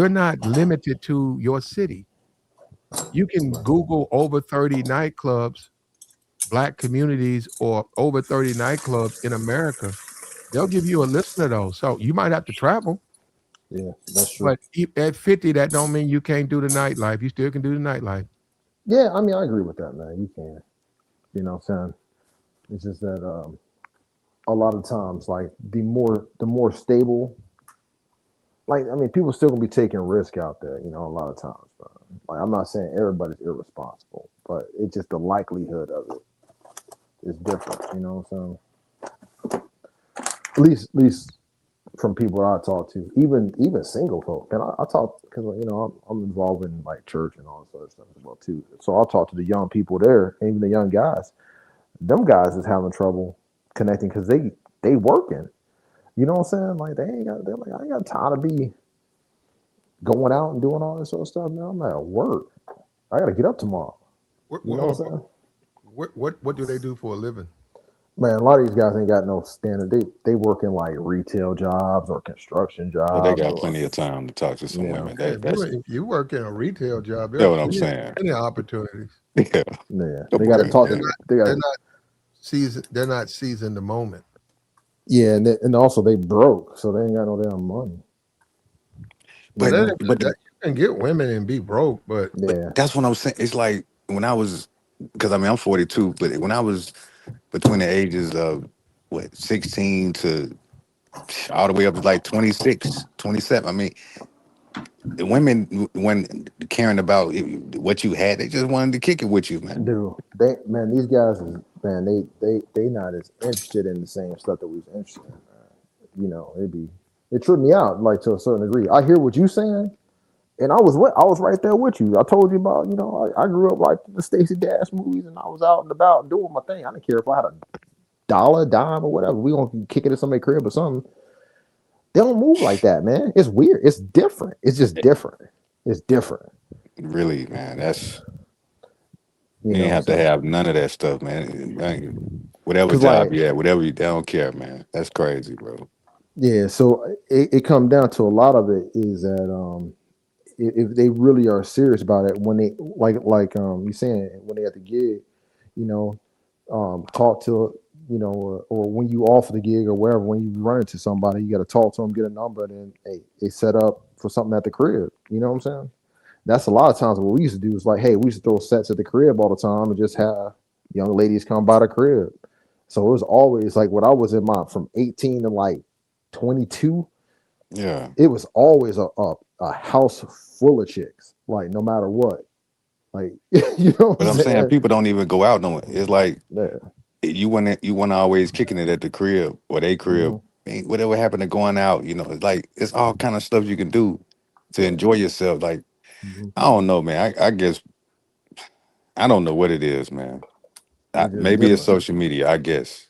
Speaker 1: not limited to your city. You can Google over 30 nightclubs, black communities, or over 30 nightclubs in America. They'll give you a list of those. So you might have to travel.
Speaker 3: Yeah, that's true.
Speaker 1: But at 50, that don't mean you can't do the nightlife. You still can do the nightlife.
Speaker 3: Yeah, I mean, I agree with that, man. You can, you know what I'm saying? It's just that a lot of times, like the more stable, like I mean, people still gonna be taking risk out there, a lot of times. Bro. Like I'm not saying everybody's irresponsible, but it's just the likelihood of it is different. You know what I'm saying? At least from people I talk to, even single folk. And I talk because I'm involved in like church and all this other stuff as well too. So I'll talk to the young people there, and even the young guys. Them guys is having trouble connecting because they working. You know what I'm saying? Like they're like, I ain't got time to be going out and doing all this sort of stuff. Now I'm at work. I gotta get up tomorrow.
Speaker 1: What
Speaker 3: You know
Speaker 1: what
Speaker 3: what I'm saying?
Speaker 1: what do they do for a living?
Speaker 3: Man, a lot of these guys ain't got no standard. They work in like retail jobs or construction
Speaker 2: So they
Speaker 3: jobs
Speaker 2: got
Speaker 3: or
Speaker 2: plenty of time to talk to some
Speaker 3: yeah,
Speaker 2: women.
Speaker 1: Yeah,
Speaker 2: That's
Speaker 1: if you work in a retail job, there are
Speaker 2: what I'm saying.
Speaker 1: plenty of opportunities.
Speaker 2: Yeah,
Speaker 3: yeah. They
Speaker 2: come
Speaker 3: got to
Speaker 2: on,
Speaker 3: talk to.
Speaker 2: man.
Speaker 3: They
Speaker 1: They're
Speaker 3: got
Speaker 1: not season. They're not seizing the moment.
Speaker 3: yeah, and also they broke, so they ain't got no damn money. You
Speaker 1: But
Speaker 2: But
Speaker 3: know?
Speaker 2: but
Speaker 1: you can get women and be broke, but
Speaker 2: but
Speaker 3: Yeah,
Speaker 2: that's what I'm saying. It's like when I was, because I mean I'm 42, but when I was between the ages of what 16 to all the way up to like 26, 27. I mean, the women when caring about what you had, they just wanted to kick it with you, man.
Speaker 3: dude. These guys is man. They not as interested in the same stuff that we was interested in. You know, it tripped me out like to a certain degree. I hear what you saying, and I was right there with you. I told you about, you know, I grew up like the Stacy Dash movies, and I was out and about doing my thing. I didn't care if I had a dollar, dime, or whatever. We gonna kick it at somebody's crib or something. They don't move like that, man. It's weird. It's different. It's just different. It's different.
Speaker 2: Really, man. That's
Speaker 3: You
Speaker 2: you ain't
Speaker 3: know,
Speaker 2: have to
Speaker 3: so
Speaker 2: have none of that stuff, man. Whatever
Speaker 3: because
Speaker 2: job
Speaker 3: like
Speaker 2: you had, whatever you, they don't care, man. That's crazy, bro.
Speaker 3: yeah, so it comes down to a lot of it is that if they really are serious about it when they you saying when they at the gig, you know, talk to or when you offer the gig or wherever when you run into somebody you got to talk to them, get a number, and then hey, they set up for something at the crib. You know what I'm saying? That's a lot of times what we used to do is like, hey, we used to throw sets at the crib all the time and just have young ladies come by the crib. So it was always like when I was in my from 18 to like 22,
Speaker 2: Yeah.
Speaker 3: it was always a house full of chicks, like no matter what. Like you know what
Speaker 2: But
Speaker 3: I'm
Speaker 2: I'm saying
Speaker 3: saying?
Speaker 2: people don't even go out no. It's like
Speaker 3: Yeah.
Speaker 2: you want to always kicking it at the crib or they crib.
Speaker 3: Hmm.
Speaker 2: Ain't whatever happened to going out, it's like it's all kind of stuff you can do to
Speaker 3: Yeah.
Speaker 2: enjoy yourself. Like
Speaker 3: Hmm.
Speaker 2: I don't know, man. I guess I don't know what it is, man.
Speaker 3: It's just
Speaker 2: Maybe it's
Speaker 3: different.
Speaker 2: social media. I guess.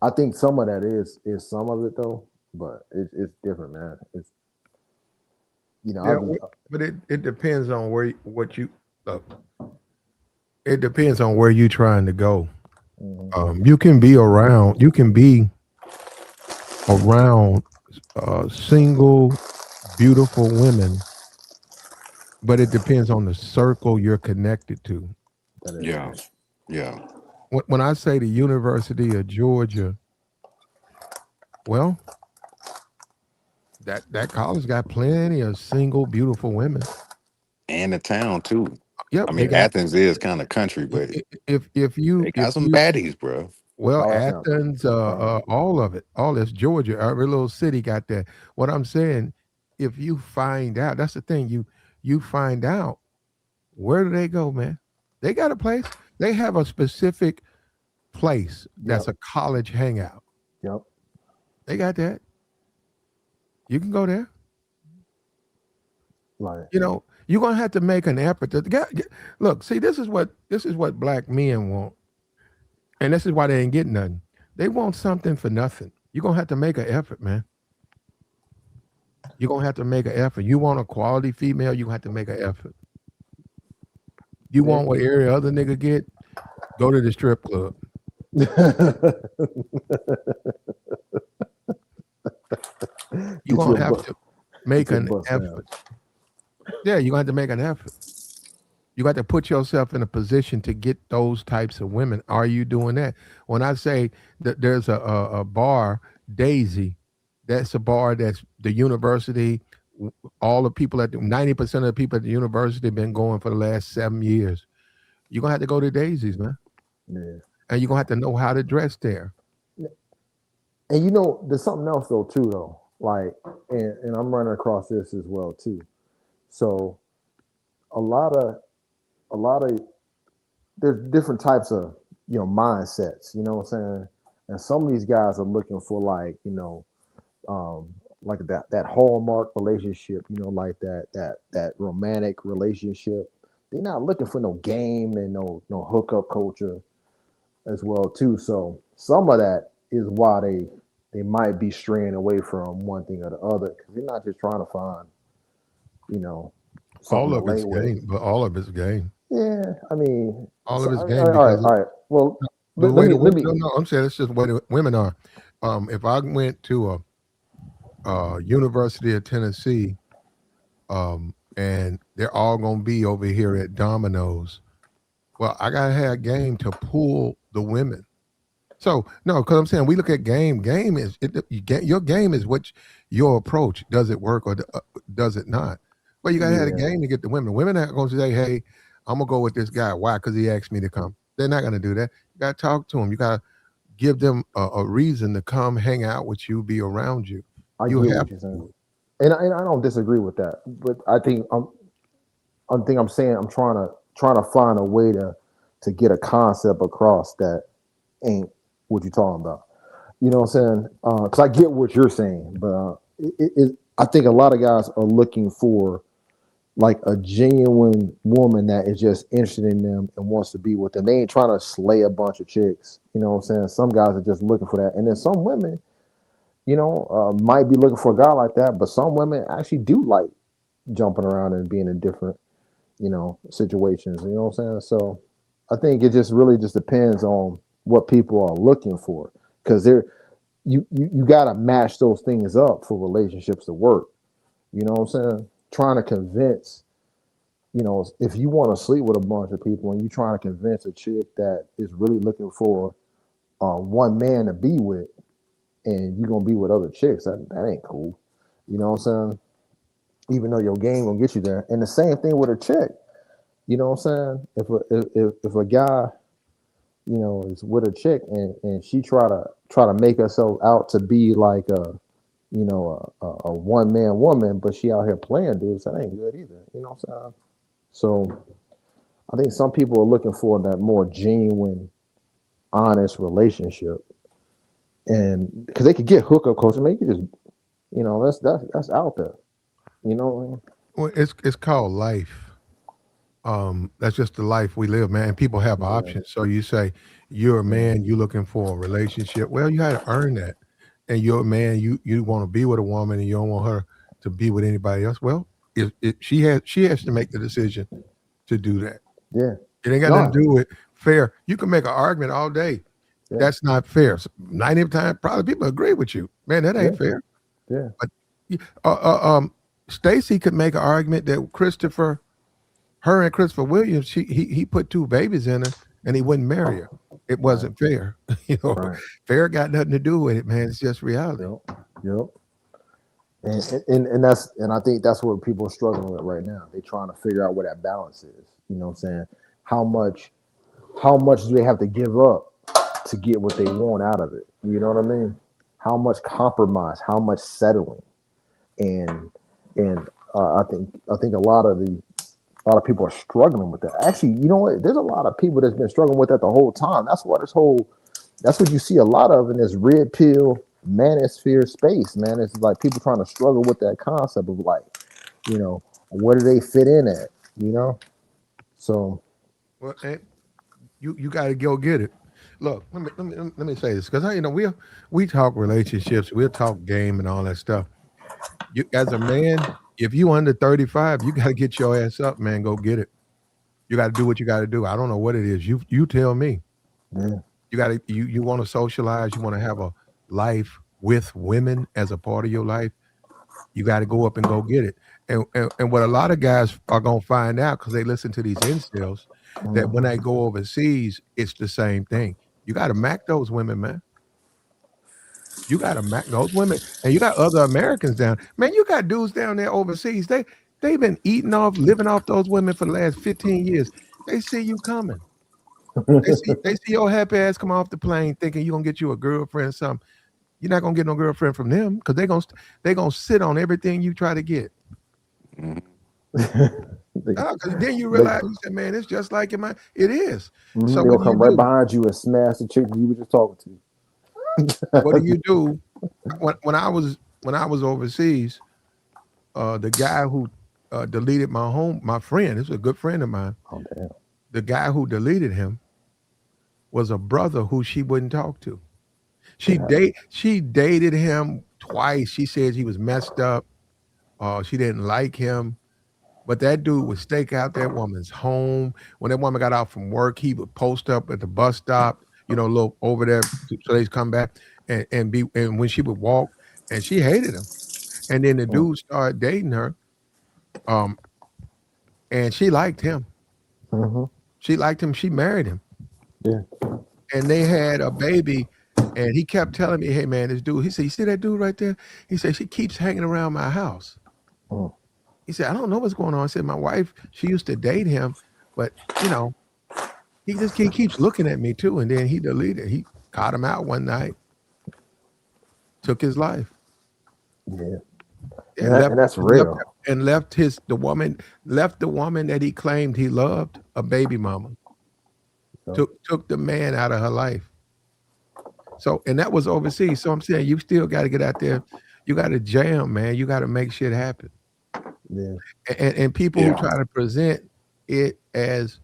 Speaker 3: I think some of that is some of it though, but it's different, man. It's
Speaker 1: yeah,
Speaker 3: I'll be
Speaker 1: but it depends on uh, it depends on where you're trying to go.
Speaker 3: mhm.
Speaker 1: You can be around. You can be around single, beautiful women, but it depends on the circle you're connected to.
Speaker 3: That is
Speaker 2: Yeah.
Speaker 3: true.
Speaker 2: Yeah.
Speaker 1: When I say the University of Georgia, well, that college got plenty of single, beautiful women.
Speaker 2: And the town too.
Speaker 1: Yep,
Speaker 2: I
Speaker 1: they
Speaker 2: mean,
Speaker 1: got.
Speaker 2: Athens is kind of country, but
Speaker 1: If
Speaker 2: they got some
Speaker 1: you
Speaker 2: baddies, bro.
Speaker 1: well,
Speaker 3: Shout out to them.
Speaker 1: Athens,
Speaker 3: Fine.
Speaker 1: all of it, all this Georgia, every little city got that. What I'm saying, if you find out, that's the thing. You find out where do they go, man? They got a place. They have a specific place that's
Speaker 3: Yep.
Speaker 1: a college hangout.
Speaker 3: Yep.
Speaker 1: They got that. You can go there.
Speaker 3: Like
Speaker 1: You're gonna have to make an effort to look. See, this is what black men want, and this is why they ain't getting nothing. They want something for nothing. You're gonna have to make an effort, man. You're gonna have to make an effort. You want a quality female, you have to make an effort. You
Speaker 3: yeah.
Speaker 1: want what every other nigga get? Go to the strip club. You're
Speaker 3: Get you
Speaker 1: gonna
Speaker 3: a
Speaker 1: have
Speaker 3: bus.
Speaker 1: to
Speaker 3: Get
Speaker 1: make
Speaker 3: you a
Speaker 1: an
Speaker 3: bus
Speaker 1: effort.
Speaker 3: down.
Speaker 1: Yeah, you're gonna have to make an effort. You got to put yourself in a position to get those types of women. Are you doing that? When I say that there's a bar, Daisy, that's a bar that's the university. All the people 90% of the people at the university have been going for the last 7 years. You're gonna have to go to Daisy's, man,
Speaker 3: Yeah.
Speaker 1: and you're gonna have to know how to dress there.
Speaker 3: And there's something else though too though. Like, and I'm running across this as well too. So a lot of a lot of there's different types of mindsets. You know what I'm saying? And some of these guys are looking for like um, like that hallmark relationship. Like that romantic relationship. They're not looking for no game and no hookup culture as well too. So some of that. is why they might be straying away from one thing or the other because they're not just trying to find, you know, something
Speaker 1: All
Speaker 3: to
Speaker 1: of
Speaker 3: lay
Speaker 1: it's
Speaker 3: with.
Speaker 1: game, but all of it's game.
Speaker 3: Yeah, I mean,
Speaker 1: All
Speaker 3: so,
Speaker 1: of it's game
Speaker 3: all right,
Speaker 1: because
Speaker 3: all right. Well,
Speaker 1: the
Speaker 3: let
Speaker 1: way
Speaker 3: me
Speaker 1: the
Speaker 3: let
Speaker 1: women,
Speaker 3: me.
Speaker 1: no, no, I'm saying it's just the way the women are. If I went to a University of Tennessee, and they're all gonna be over here at Domino's, well, I gotta have game to pull the women. So no, because I'm saying we look at game. Game is your game is what your approach. Does it work or does it not? Well, you gotta have a
Speaker 3: Yeah,
Speaker 1: game to get the women. Women are going to say, "Hey, I'm gonna go with this guy. Why? Because he asked me to come." They're not gonna do that. You gotta talk to them. You gotta give them a reason to come hang out with you, be around you.
Speaker 3: I
Speaker 1: You
Speaker 3: get
Speaker 1: have
Speaker 3: what you're
Speaker 1: to
Speaker 3: saying,
Speaker 1: do it.
Speaker 3: and I don't disagree with that. But I think I'm saying I'm trying to find a way to get a concept across that ain't what you're talking about. You know what I'm saying? Because I get what you're saying, but I think a lot of guys are looking for like a genuine woman that is just interested in them and wants to be with them. They ain't trying to slay a bunch of chicks. You know what I'm saying? Some guys are just looking for that, and then some women, might be looking for a guy like that. But some women actually do like jumping around and being in different, situations. You know what I'm saying? So I think it just really just depends on what people are looking for because you got to match those things up for relationships to work. You know what I'm saying? Trying to convince, if you want to sleep with a bunch of people and you trying to convince a chick that is really looking for one man to be with, and you're gonna be with other chicks, that ain't cool. You know what I'm saying? Even though your game gonna get you there, and the same thing with a chick. You know what I'm saying? If a guy is with a chick and she try to make herself out to be like a one man woman, but she out here playing dudes, that ain't good either. You know what I'm saying? So I think some people are looking for that more genuine, honest relationship, and because they could get hookup culture, they could just that's out there. You know,
Speaker 1: Well, it's called life. That's just the life we live, man. People have
Speaker 3: yeah,
Speaker 1: options. So you say you're a
Speaker 3: yeah,
Speaker 1: man, you looking for a relationship. Well, you had to earn that. And you're a man, you want to be with a woman and you don't want her to be with anybody else. Well, if she has to make the decision to do that.
Speaker 3: yeah.
Speaker 1: It ain't got nothing to
Speaker 3: No,
Speaker 1: do with fair. You can make an argument all day.
Speaker 3: yeah,
Speaker 1: That's not fair. So 90 of the time, probably people agree with you. Man, that
Speaker 3: yeah,
Speaker 1: ain't fair.
Speaker 3: yeah.
Speaker 1: But uh, uh, um, Stacy could make an argument that her and Christopher Williams, he put two babies in her and he wouldn't marry her. It
Speaker 3: Right,
Speaker 1: wasn't fair. you know,
Speaker 3: right.
Speaker 1: fair got nothing to do with it, man. It's just reality.
Speaker 3: Yep, yep. And and I think that's what people are struggling with right now. They're trying to figure out where that balance is. You know what I'm saying? How much how much do they have to give up to get what they want out of it? You know what I mean? How much compromise? How much settling? And I think a lot of people are struggling with that. Actually, you know what? There's a lot of people that's been struggling with that the whole time. That's what you see a lot of in this red pill manosphere space, man. It's like people trying to struggle with that concept of like, where do they fit in at? You know? So
Speaker 1: Well, and you got to go get it. Look, let me say this because we talk relationships, we'll talk game and all that stuff. You as a man, if you under 35, you got to get your ass up, man. Go get it. You got to do what you got to do. I don't know what it is. You tell me.
Speaker 3: yeah,
Speaker 1: You want to socialize. You want to have a life with women as a part of your life. You got to go up and go get it. And what a lot of guys are gonna find out because they listen to these incels that when
Speaker 3: mhm.
Speaker 1: they go overseas, it's the same thing. You got to mac those women, man. You got to mac those women, and you got other Americans down. Man, you got dudes down there overseas. They've been eating off, living off those women for the last 15 years. They see you coming. They see your happy ass come off the plane thinking you're gonna get you a girlfriend or something. You're not gonna get no girlfriend from them because they gonna sit on everything you try to get.
Speaker 2: Mhm.
Speaker 3: they,
Speaker 1: 'Cause then you
Speaker 3: they,
Speaker 1: realize you said, man, it's just like in my it is. So
Speaker 3: mhm, they
Speaker 1: what
Speaker 3: gonna
Speaker 1: do you
Speaker 3: come right
Speaker 1: do?
Speaker 3: behind you and smash the chick you were just talking
Speaker 1: What do
Speaker 3: to.
Speaker 1: you do? When I was overseas, the guy who deleted my friend, this is a good friend of mine.
Speaker 3: Oh damn.
Speaker 1: The guy who deleted him was a brother who she wouldn't talk to. She dated him twice. She said he was messed up. She didn't like him. But that dude would stake out that woman's home. When that woman got out from work, he would post up at the bus stop, look over there so they come back and when she would walk, and she hated him. And then the
Speaker 3: Mm.
Speaker 1: dude started dating her, um, and she liked him.
Speaker 3: Mm-hmm.
Speaker 1: She liked him. She married him,
Speaker 3: Yeah.
Speaker 1: and they had a baby. And he kept telling me, "Hey man, this dude." He said, "You see that dude right there?" He said, "She keeps hanging around my house."
Speaker 3: Mm.
Speaker 1: He said, "I don't know what's going on." I said, "My wife, she used to date him, but you know, he keeps looking at me too." And then he deleted. He caught him out one night, took his life,
Speaker 3: Yeah.
Speaker 1: and left
Speaker 3: And that's
Speaker 1: and left
Speaker 3: real.
Speaker 1: and left his the woman that he claimed he loved, a baby mama.
Speaker 3: So,
Speaker 1: Took the man out of her life. So, and that was overseas. So I'm saying you still got to get out there. You got to jam, man. You got to make shit happen.
Speaker 3: yeah.
Speaker 1: And people who
Speaker 2: Yeah.
Speaker 1: try to present it as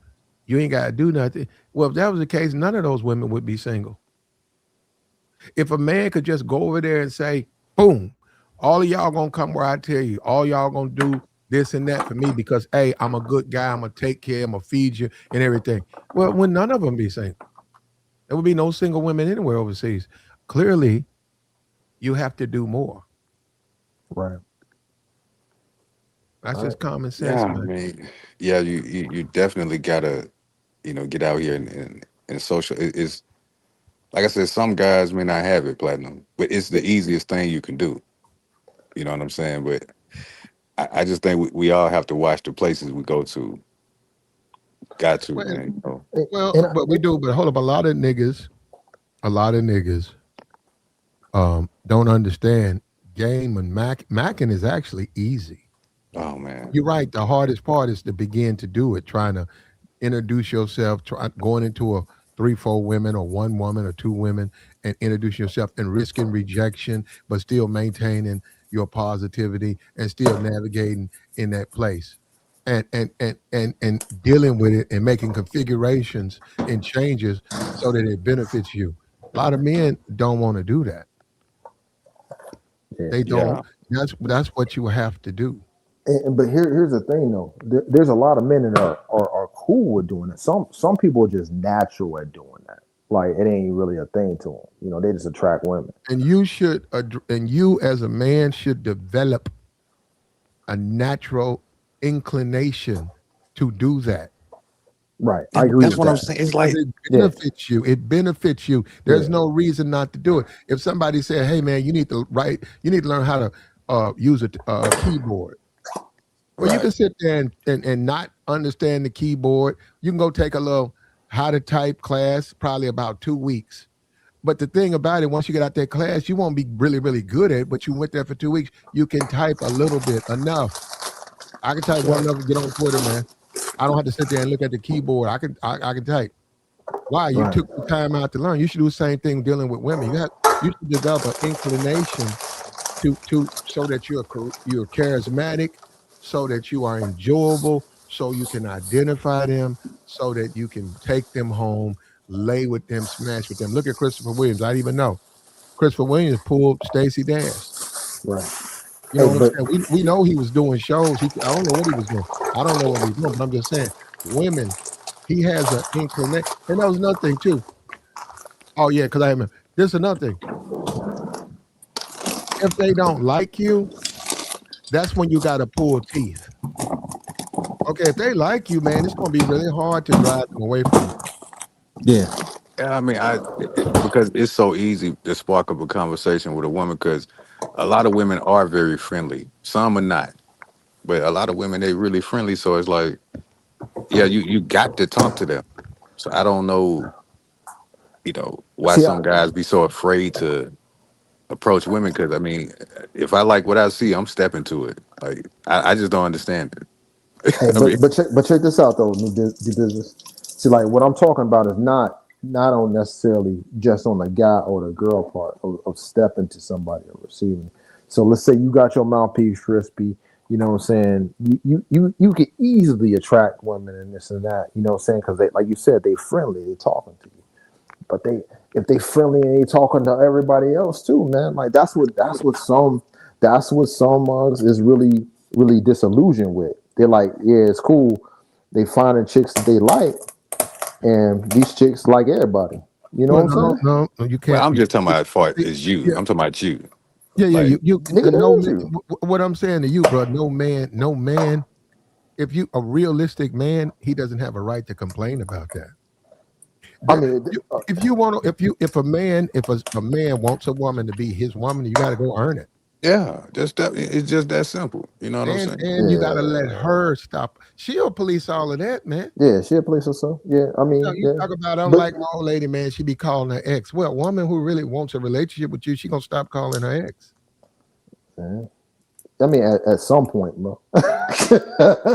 Speaker 1: you ain't got to do nothing. Well, if that was the case, none of those women would be single. If a man could just go over there and say, boom, all of y'all gonna come where I tell you, all y'all gonna do this and that for me because hey, I'm a good guy, I'm gonna take care, I'm gonna feed you and everything. Well, when none of them be single, there would be no single women anywhere overseas. Clearly, you have to do more.
Speaker 3: Right.
Speaker 1: That's
Speaker 3: Right.
Speaker 1: just common
Speaker 2: Yeah,
Speaker 1: sense,
Speaker 2: I
Speaker 1: man.
Speaker 2: mean, yeah, you definitely gotta, get out here and social. It's like I said, some guys may not have it platinum, but it's the easiest thing you can do. You know what I'm saying? But I just think we all have to watch the places we go to. Got to,
Speaker 1: Well,
Speaker 2: man.
Speaker 3: And,
Speaker 1: well,
Speaker 3: and
Speaker 1: but we do. But hold up, a lot of niggas, don't understand game and macking is actually easy.
Speaker 2: Oh man.
Speaker 1: You're right. The hardest part is to begin to do it, trying to introduce yourself, going into a three, four women or one woman or two women and introduce yourself and risking rejection, but still maintaining your positivity and still navigating in that place. And dealing with it and making configurations and changes so that it benefits you. A lot of men don't want to do that.
Speaker 3: yeah.
Speaker 1: They don't.
Speaker 2: Yeah.
Speaker 1: That's what you have to do.
Speaker 3: But here's the thing though. There's a lot of men that are cool with doing it. Some people are just natural at doing that. Like it ain't really a thing to them. They just attract women.
Speaker 1: And you as a man should develop a natural inclination to do that
Speaker 3: Right. I agree
Speaker 2: That's
Speaker 3: with
Speaker 2: what I'm
Speaker 3: that.
Speaker 2: saying. It's
Speaker 1: because
Speaker 2: like,
Speaker 1: it
Speaker 3: Yeah.
Speaker 1: benefits you. It benefits you.
Speaker 3: Yeah.
Speaker 1: There's no reason not to do it. If somebody said, "Hey, man, you need to learn how to use a keyboard," well, you
Speaker 2: right,
Speaker 1: can sit there and not understand the keyboard. You can go take a little how to type class, probably about 2 weeks. But the thing about it, once you get out that class, you won't be really, really good at it. But you went there for 2 weeks. You can type a little bit, enough. I can type well
Speaker 2: right,
Speaker 1: enough to get on Twitter, man. I don't have to sit there and look at the keyboard. I can type. Why? You
Speaker 3: Right.
Speaker 1: took the time out to learn. You should do the same thing dealing with women. You should develop an inclination to so that you're charismatic, so that you are enjoyable, so you can identify them, so that you can take them home, lay with them, smash with them. Look at Christopher Williams. I didn't even know. Christopher Williams pulled Stacy Dash.
Speaker 3: Right.
Speaker 1: You know
Speaker 3: Hey,
Speaker 1: what I'm
Speaker 3: but
Speaker 1: saying? We know he was doing shows. I don't know what he was doing. I don't know what he was doing, but I'm just saying, women, he has an inclination. And that was another thing too. Oh yeah, because I remember. This is another thing. If they don't like you, that's when you got to pull teeth. Okay, if they like you, man, it's gonna be really hard to drive them away from you.
Speaker 3: yeah.
Speaker 2: yeah. I mean, because it's so easy to spark up a conversation with a woman because a lot of women are very friendly. Some are not, but a lot of women they really friendly. So it's like, yeah, you got to talk to them. So I don't know, why
Speaker 3: See,
Speaker 2: some guys be so afraid to approach women. Because I mean, if I like what I see, I'm stepping to it. Like I just don't understand it.
Speaker 3: hey,
Speaker 2: I mean,
Speaker 3: but check this out though, new business. See, like what I'm talking about is not on necessarily just on the guy or the girl part of stepping to somebody or receiving. So let's say you got your mouthpiece crispy. You know what I'm saying? You can easily attract women and this and that. You know what I'm saying? Because they, like you said, they friendly. They talking to you. But if they friendly and they talking to everybody else too, man, like that's what some mugs is really disillusioned with. They're like, yeah, it's cool. They finding chicks that they like, and these chicks like everybody. You know
Speaker 1: Well,
Speaker 3: what I'm
Speaker 1: no,
Speaker 3: saying?
Speaker 1: no, no, you
Speaker 2: Well,
Speaker 1: can't.
Speaker 2: I'm just talking about as far
Speaker 1: See,
Speaker 2: as you.
Speaker 1: yeah,
Speaker 2: I'm talking about you.
Speaker 1: yeah, yeah.
Speaker 2: Like,
Speaker 1: You
Speaker 3: Nigga,
Speaker 1: no
Speaker 3: that is
Speaker 1: man.
Speaker 3: you.
Speaker 1: What I'm saying to you, bro, no man. If you a realistic man, he doesn't have a right to complain about that.
Speaker 3: I
Speaker 1: There,
Speaker 3: mean,
Speaker 1: if you want to, if a man wants a woman to be his woman, you got to go earn it,
Speaker 2: yeah, just that. It's just that simple. You know what I'm saying?
Speaker 1: and you got to let
Speaker 3: yeah,
Speaker 1: her stop. She'll police all of that, man.
Speaker 3: yeah, she a police or so. Yeah, I mean,
Speaker 1: You
Speaker 3: yeah,
Speaker 1: talk about
Speaker 3: but
Speaker 1: unlike my old lady, man. She be calling her ex. Well, a woman who really wants a relationship with you, she gonna stop calling her ex.
Speaker 3: man, I mean, at some point, bro.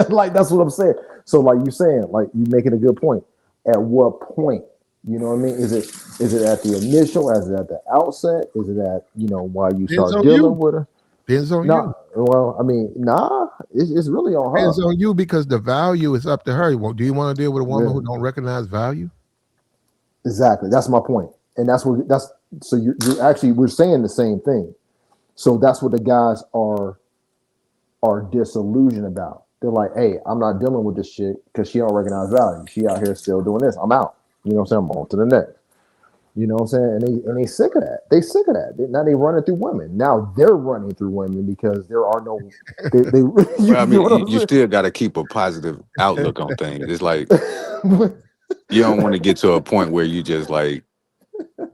Speaker 3: Like that's what I'm saying. So, like you saying, like you making a good point. At what point? You know what I mean? Is it at the initial? Is it at the outset? Is it at while you
Speaker 1: Depends
Speaker 3: start
Speaker 1: on you.
Speaker 3: dealing with her?
Speaker 1: Depends on
Speaker 3: Nah.
Speaker 1: you.
Speaker 3: Well, I mean, nah. It's really on
Speaker 1: Depends
Speaker 3: her.
Speaker 1: on you because the value is up to her. Well, do you want to deal with a woman
Speaker 3: Yeah,
Speaker 1: who don't recognize value?
Speaker 3: exactly. That's my point. And that's so you're actually we're saying the same thing. So that's what the guys are disillusioned about. They're like, hey, I'm not dealing with this shit because she don't recognize value. She out here still doing this. I'm out. You know what I'm saying? I'm on to the next. You know what I'm saying? And they sick of that. They sick of that. Now they running through women. Now they're running through women because there are no they you
Speaker 2: Well, I
Speaker 3: get
Speaker 2: mean,
Speaker 3: what
Speaker 2: you
Speaker 3: I'm
Speaker 2: still got to keep a positive outlook on things. It's like
Speaker 3: saying?
Speaker 2: you don't want to get to a point where you just like.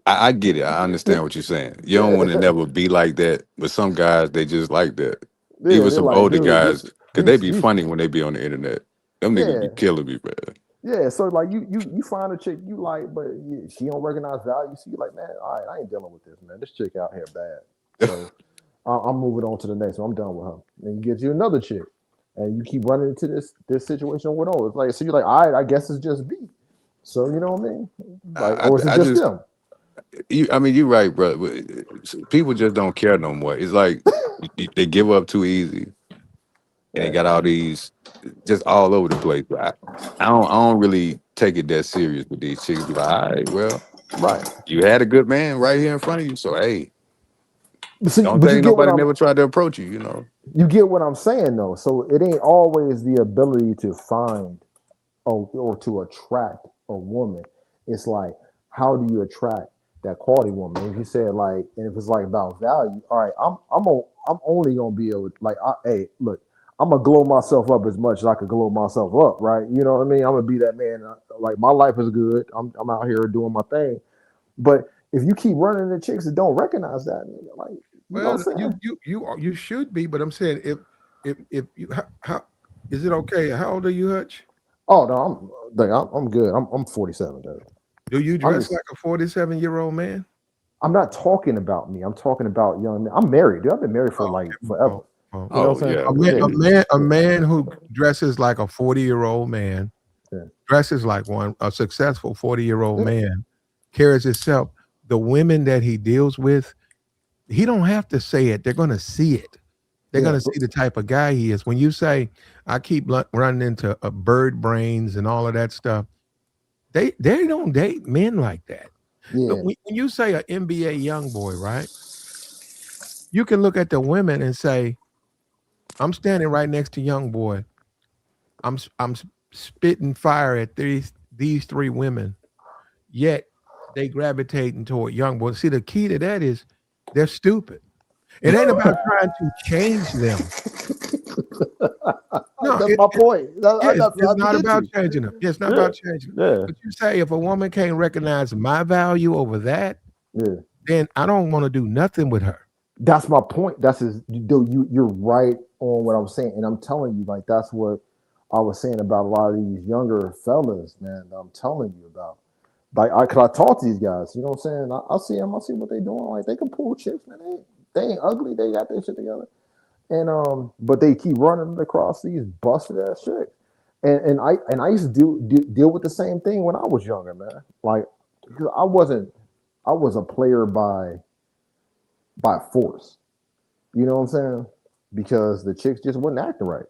Speaker 2: I get it. I understand what you're saying. You don't want to
Speaker 3: Yeah.
Speaker 2: never be like that, but some guys they just like that.
Speaker 3: Yeah,
Speaker 2: Even
Speaker 3: they're
Speaker 2: some
Speaker 3: like,
Speaker 2: older
Speaker 3: dude,
Speaker 2: guys, because
Speaker 3: you
Speaker 2: they be
Speaker 3: you
Speaker 2: funny when they be on the internet. Them niggas be
Speaker 3: yeah.
Speaker 2: killing me, man.
Speaker 3: Yeah, so like you find a chick you like, but she don't recognize value. So you like, man, all right, I ain't dealing with this, man. This chick out here bad. So I'm moving on to the next one. I'm done with her. Then you get you another chick, and you keep running into this situation with all. It's like so you're like, all right, I guess it's just B. So you know what I mean? Like, or is it
Speaker 2: I
Speaker 3: just
Speaker 2: just
Speaker 3: them?
Speaker 2: I mean, you're right, bro. People just don't care no more. It's like they give up too easy, and they
Speaker 3: Yeah,
Speaker 2: got all these just all over the place. I don't really take it that serious with these chicks. Be like, all right, well,
Speaker 3: right.
Speaker 2: you had a good man right here in front of you, so hey,
Speaker 3: But see,
Speaker 2: don't
Speaker 3: but
Speaker 2: think nobody never tried to approach you. You know,
Speaker 3: you get what I'm saying though. So it ain't always the ability to find or to attract a woman. It's like, how do you attract that quality woman? If you said like, and if it's like about value, all right, I'm only gonna be able like, hey, look, I'm gonna glow myself up as much as I could glow myself up, right? You know what I mean? I'm gonna be that man. Like my life is good. I'm out here doing my thing. But if you keep running into chicks that don't recognize that, like, you know
Speaker 1: Well,
Speaker 3: what I'm saying?
Speaker 1: you should be, but I'm saying if you how is it okay? How old are you, Hutch?
Speaker 3: Oh no, I'm good. I'm 47, dude.
Speaker 1: Do you
Speaker 3: I'm
Speaker 1: dress
Speaker 3: just
Speaker 1: like a 47-year-old man?
Speaker 3: I'm not talking about me. I'm talking about young men. I'm married, dude. I've been married for
Speaker 1: Oh,
Speaker 3: like
Speaker 1: okay.
Speaker 3: forever.
Speaker 1: Oh, oh.
Speaker 3: You know
Speaker 2: oh
Speaker 3: what I'm saying?
Speaker 2: yeah,
Speaker 1: A
Speaker 2: well,
Speaker 1: man,
Speaker 3: Yeah,
Speaker 1: a man, a
Speaker 3: yeah,
Speaker 1: man who dresses like a 40-year-old man,
Speaker 3: yeah,
Speaker 1: dresses like one, a successful 40-year-old
Speaker 3: yeah.
Speaker 1: man, carries himself. The women that he deals with, he don't have to say it. They're gonna see it. They're
Speaker 3: Yeah.
Speaker 1: gonna see the type of guy he is. When you say, "I keep running into bird brains and all of that stuff," they don't date men like that. But
Speaker 3: Yeah,
Speaker 1: when you say an NBA young boy, right? You can look at the women and say, "I'm standing right next to young boy. I'm spitting fire at these three women, yet they gravitating toward young boys." See, the key to that is they're stupid. It ain't about trying to change them. No,
Speaker 3: that's my point.
Speaker 1: yeah, it's
Speaker 3: Not to
Speaker 1: not
Speaker 3: get
Speaker 1: about
Speaker 3: you.
Speaker 1: changing them. Yeah, it's not
Speaker 3: Yeah,
Speaker 1: about changing them.
Speaker 3: yeah,
Speaker 1: But you say if a woman can't recognize my value over that,
Speaker 3: yeah.
Speaker 1: then I don't want to do nothing with her.
Speaker 3: That's my point. That's his. You're right on what I'm saying, and I'm telling you, like that's what I was saying about a lot of these younger fellas, man. That I'm telling you about. Like, cause I talk to these guys. You know what I'm saying? I see them. I see what they doing. Like they can pull chicks, man. They ain't ugly. They got their shit together. And but they keep running across these busted ass chicks. And I used to deal with the same thing when I was younger, man. Like, because I was a player by force. You know what I'm saying? Because the chicks just wasn't acting right.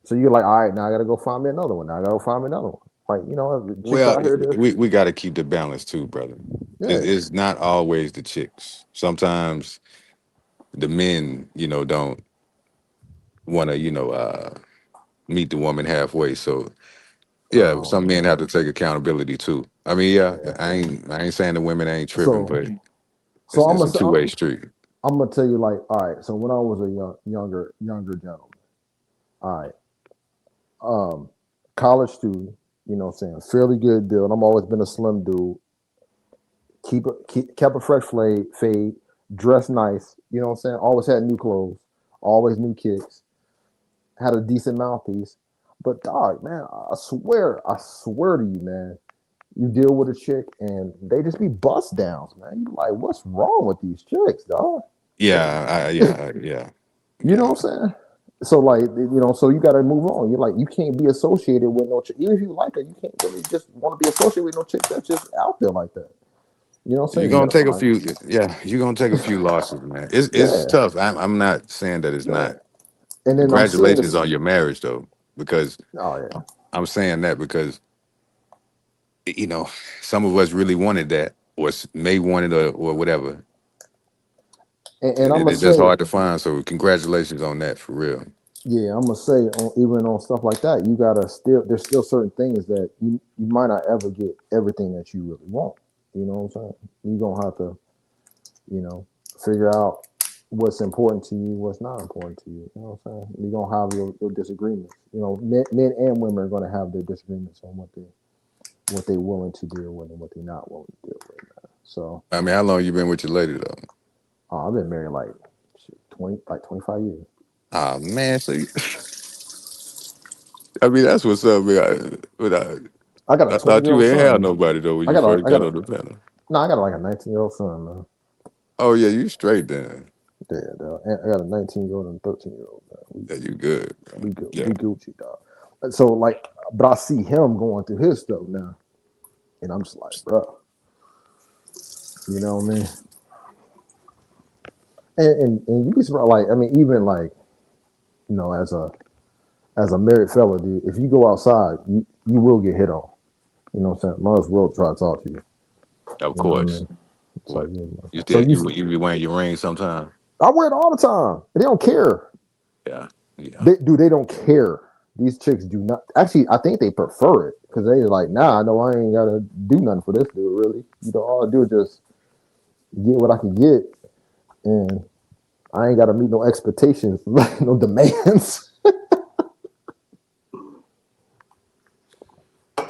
Speaker 3: So you're like, all right, now I gotta go find me another one. Now I gotta go find me another one. Like, the chicks
Speaker 2: well,
Speaker 3: out here,
Speaker 2: we got to keep the balance too, brother.
Speaker 3: Yeah.
Speaker 2: It's not always the chicks. Sometimes the men, don't want to, meet the woman halfway. So yeah,
Speaker 3: Oh
Speaker 2: some men have
Speaker 3: man.
Speaker 2: to take accountability too. I mean, yeah,
Speaker 3: Yeah.
Speaker 2: I ain't saying the women ain't tripping,
Speaker 3: So
Speaker 2: but
Speaker 3: so
Speaker 2: it's a two-way street.
Speaker 3: I'm gonna tell you like, all right. So when I was a younger gentleman, all right, college student, you know what I'm saying, fairly good deal. And I'm always been a slim dude. Kept a fresh fade, dressed nice. You know what I'm saying. Always had new clothes, always new kicks. Had a decent mouthpiece. But dog, man, I swear to you, man, you deal with a chick and they just be bust downs, man. You like, what's wrong with these chicks, dog?
Speaker 2: Yeah.
Speaker 3: You know what I'm saying? So like, so you got to move on. You're like, you can't be associated with no chick. Even if you like her, you can't really just want to be associated with no chick that's just out there like that. You know what I'm
Speaker 2: You're
Speaker 3: saying? You
Speaker 2: gonna
Speaker 3: got to
Speaker 2: take a
Speaker 3: find,
Speaker 2: few. Yeah, you're gonna take a few losses, man. It's
Speaker 3: yeah,
Speaker 2: tough. I'm not saying that it's
Speaker 3: yeah.
Speaker 2: not.
Speaker 3: And then I'm seeing
Speaker 2: Congratulations
Speaker 3: this.
Speaker 2: on your marriage, though, because
Speaker 3: Oh yeah,
Speaker 2: I'm saying that because some of us really wanted that, or may want it, or whatever.
Speaker 3: and
Speaker 2: And
Speaker 3: I'm gonna
Speaker 2: it's just
Speaker 3: say,
Speaker 2: hard to find. So congratulations on that, for real.
Speaker 3: yeah, I'm gonna say, even on stuff like that, you gotta still. There's still certain things that you might not ever get everything that you really want. You know what I'm saying? You gonna have to, you know, figure out what's important to you, what's not important to you. You know what I'm saying? You're gonna have your disagreements. You know, men and women are gonna have their disagreements on what they're willing to deal with and what they're not willing to deal with. Man. So
Speaker 2: I mean, how long you been with your lady though?
Speaker 3: I've been married like 25 years.
Speaker 2: Ah man, I mean that's what's up, man.
Speaker 3: I got a
Speaker 2: I
Speaker 3: 20
Speaker 2: thought
Speaker 3: year
Speaker 2: you
Speaker 3: old
Speaker 2: ain't
Speaker 3: son,
Speaker 2: have
Speaker 3: man.
Speaker 2: nobody though when
Speaker 3: I
Speaker 2: you
Speaker 3: got a
Speaker 2: first
Speaker 3: I got
Speaker 2: got
Speaker 3: a
Speaker 2: on the panel.
Speaker 3: no, I got like a 19-year-old son, man.
Speaker 2: Oh yeah, you straight then.
Speaker 3: Yeah, dog. And I got a 19-year-old and 13-year-old. Man.
Speaker 2: Yeah, you good, bro.
Speaker 3: We good.
Speaker 2: Yeah.
Speaker 3: We Gucci, dog. And so like, but I see him going through his stuff now, and I'm just like, bro, you know what I mean? And you be surprised, like, I mean, even like, as a married fella, dude, if you go outside, you will get hit on. You know what I'm saying? Mars will try to talk to you.
Speaker 2: Of
Speaker 3: You know what I
Speaker 2: course.
Speaker 3: mean? So
Speaker 2: What?
Speaker 3: you know.
Speaker 2: You
Speaker 3: So
Speaker 2: still
Speaker 3: you,
Speaker 2: you be wearing your ring sometime?
Speaker 3: I wear it all the time. They don't care.
Speaker 2: Yeah. Yeah.
Speaker 3: They don't care. These chicks do not. Actually, I think they prefer it because they like, nah, I know I ain't gotta do nothing for this dude. Really, all I do is just get what I can get, and I ain't gotta meet no expectations, no demands.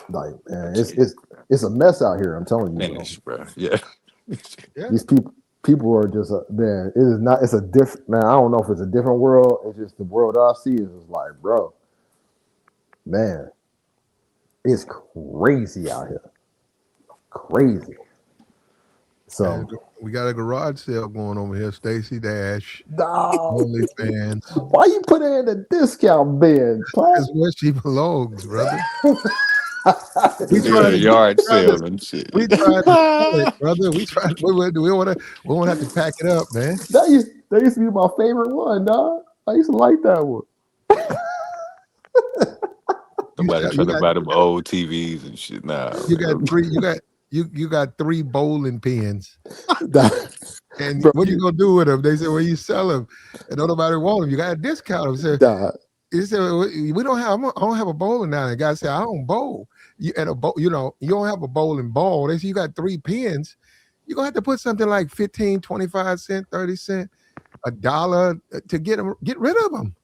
Speaker 3: Like, man, it's a mess out here. I'm telling you, bro.
Speaker 2: Finish, bro. Yeah.
Speaker 1: Yeah.
Speaker 3: These people are just man. It is not. It's a different man. I don't know if it's a different world. It's just the world I see is just like, bro, man, it's crazy out here. Crazy.
Speaker 1: And
Speaker 3: So,
Speaker 1: we got a garage sale going over here. Stacy Dash,
Speaker 3: no,
Speaker 1: OnlyFans.
Speaker 3: why you put her in the discount bin,
Speaker 1: That's
Speaker 3: Platt?
Speaker 1: where she belongs, brother. We
Speaker 2: They got
Speaker 1: trying
Speaker 2: a
Speaker 1: to get
Speaker 2: yard
Speaker 1: brother.
Speaker 2: sale and shit.
Speaker 1: We trying to sell it, brother. We trying. We want to. We won't have to pack it up, man.
Speaker 3: That used to be my favorite one, dog. I used to like that one.
Speaker 1: You
Speaker 2: Somebody
Speaker 1: sell. You
Speaker 2: trying to
Speaker 1: got.
Speaker 2: buy them old TVs and shit. Nah,
Speaker 1: You got
Speaker 2: man.
Speaker 1: three. You got three bowling pins. And
Speaker 3: Bro,
Speaker 1: what you gonna do with them? They said, "Well, you sell them, and don't nobody want them. You got to discount them." So
Speaker 3: dog,
Speaker 1: he said, "Well, we don't have. I don't have a bowling now." The guy said, "I don't bowl. You and a bowl. You don't have a bowling ball." They said, "You got three pins. You're gonna have to put something like 15, 25 cents, 30 cents, $1 to get rid of them."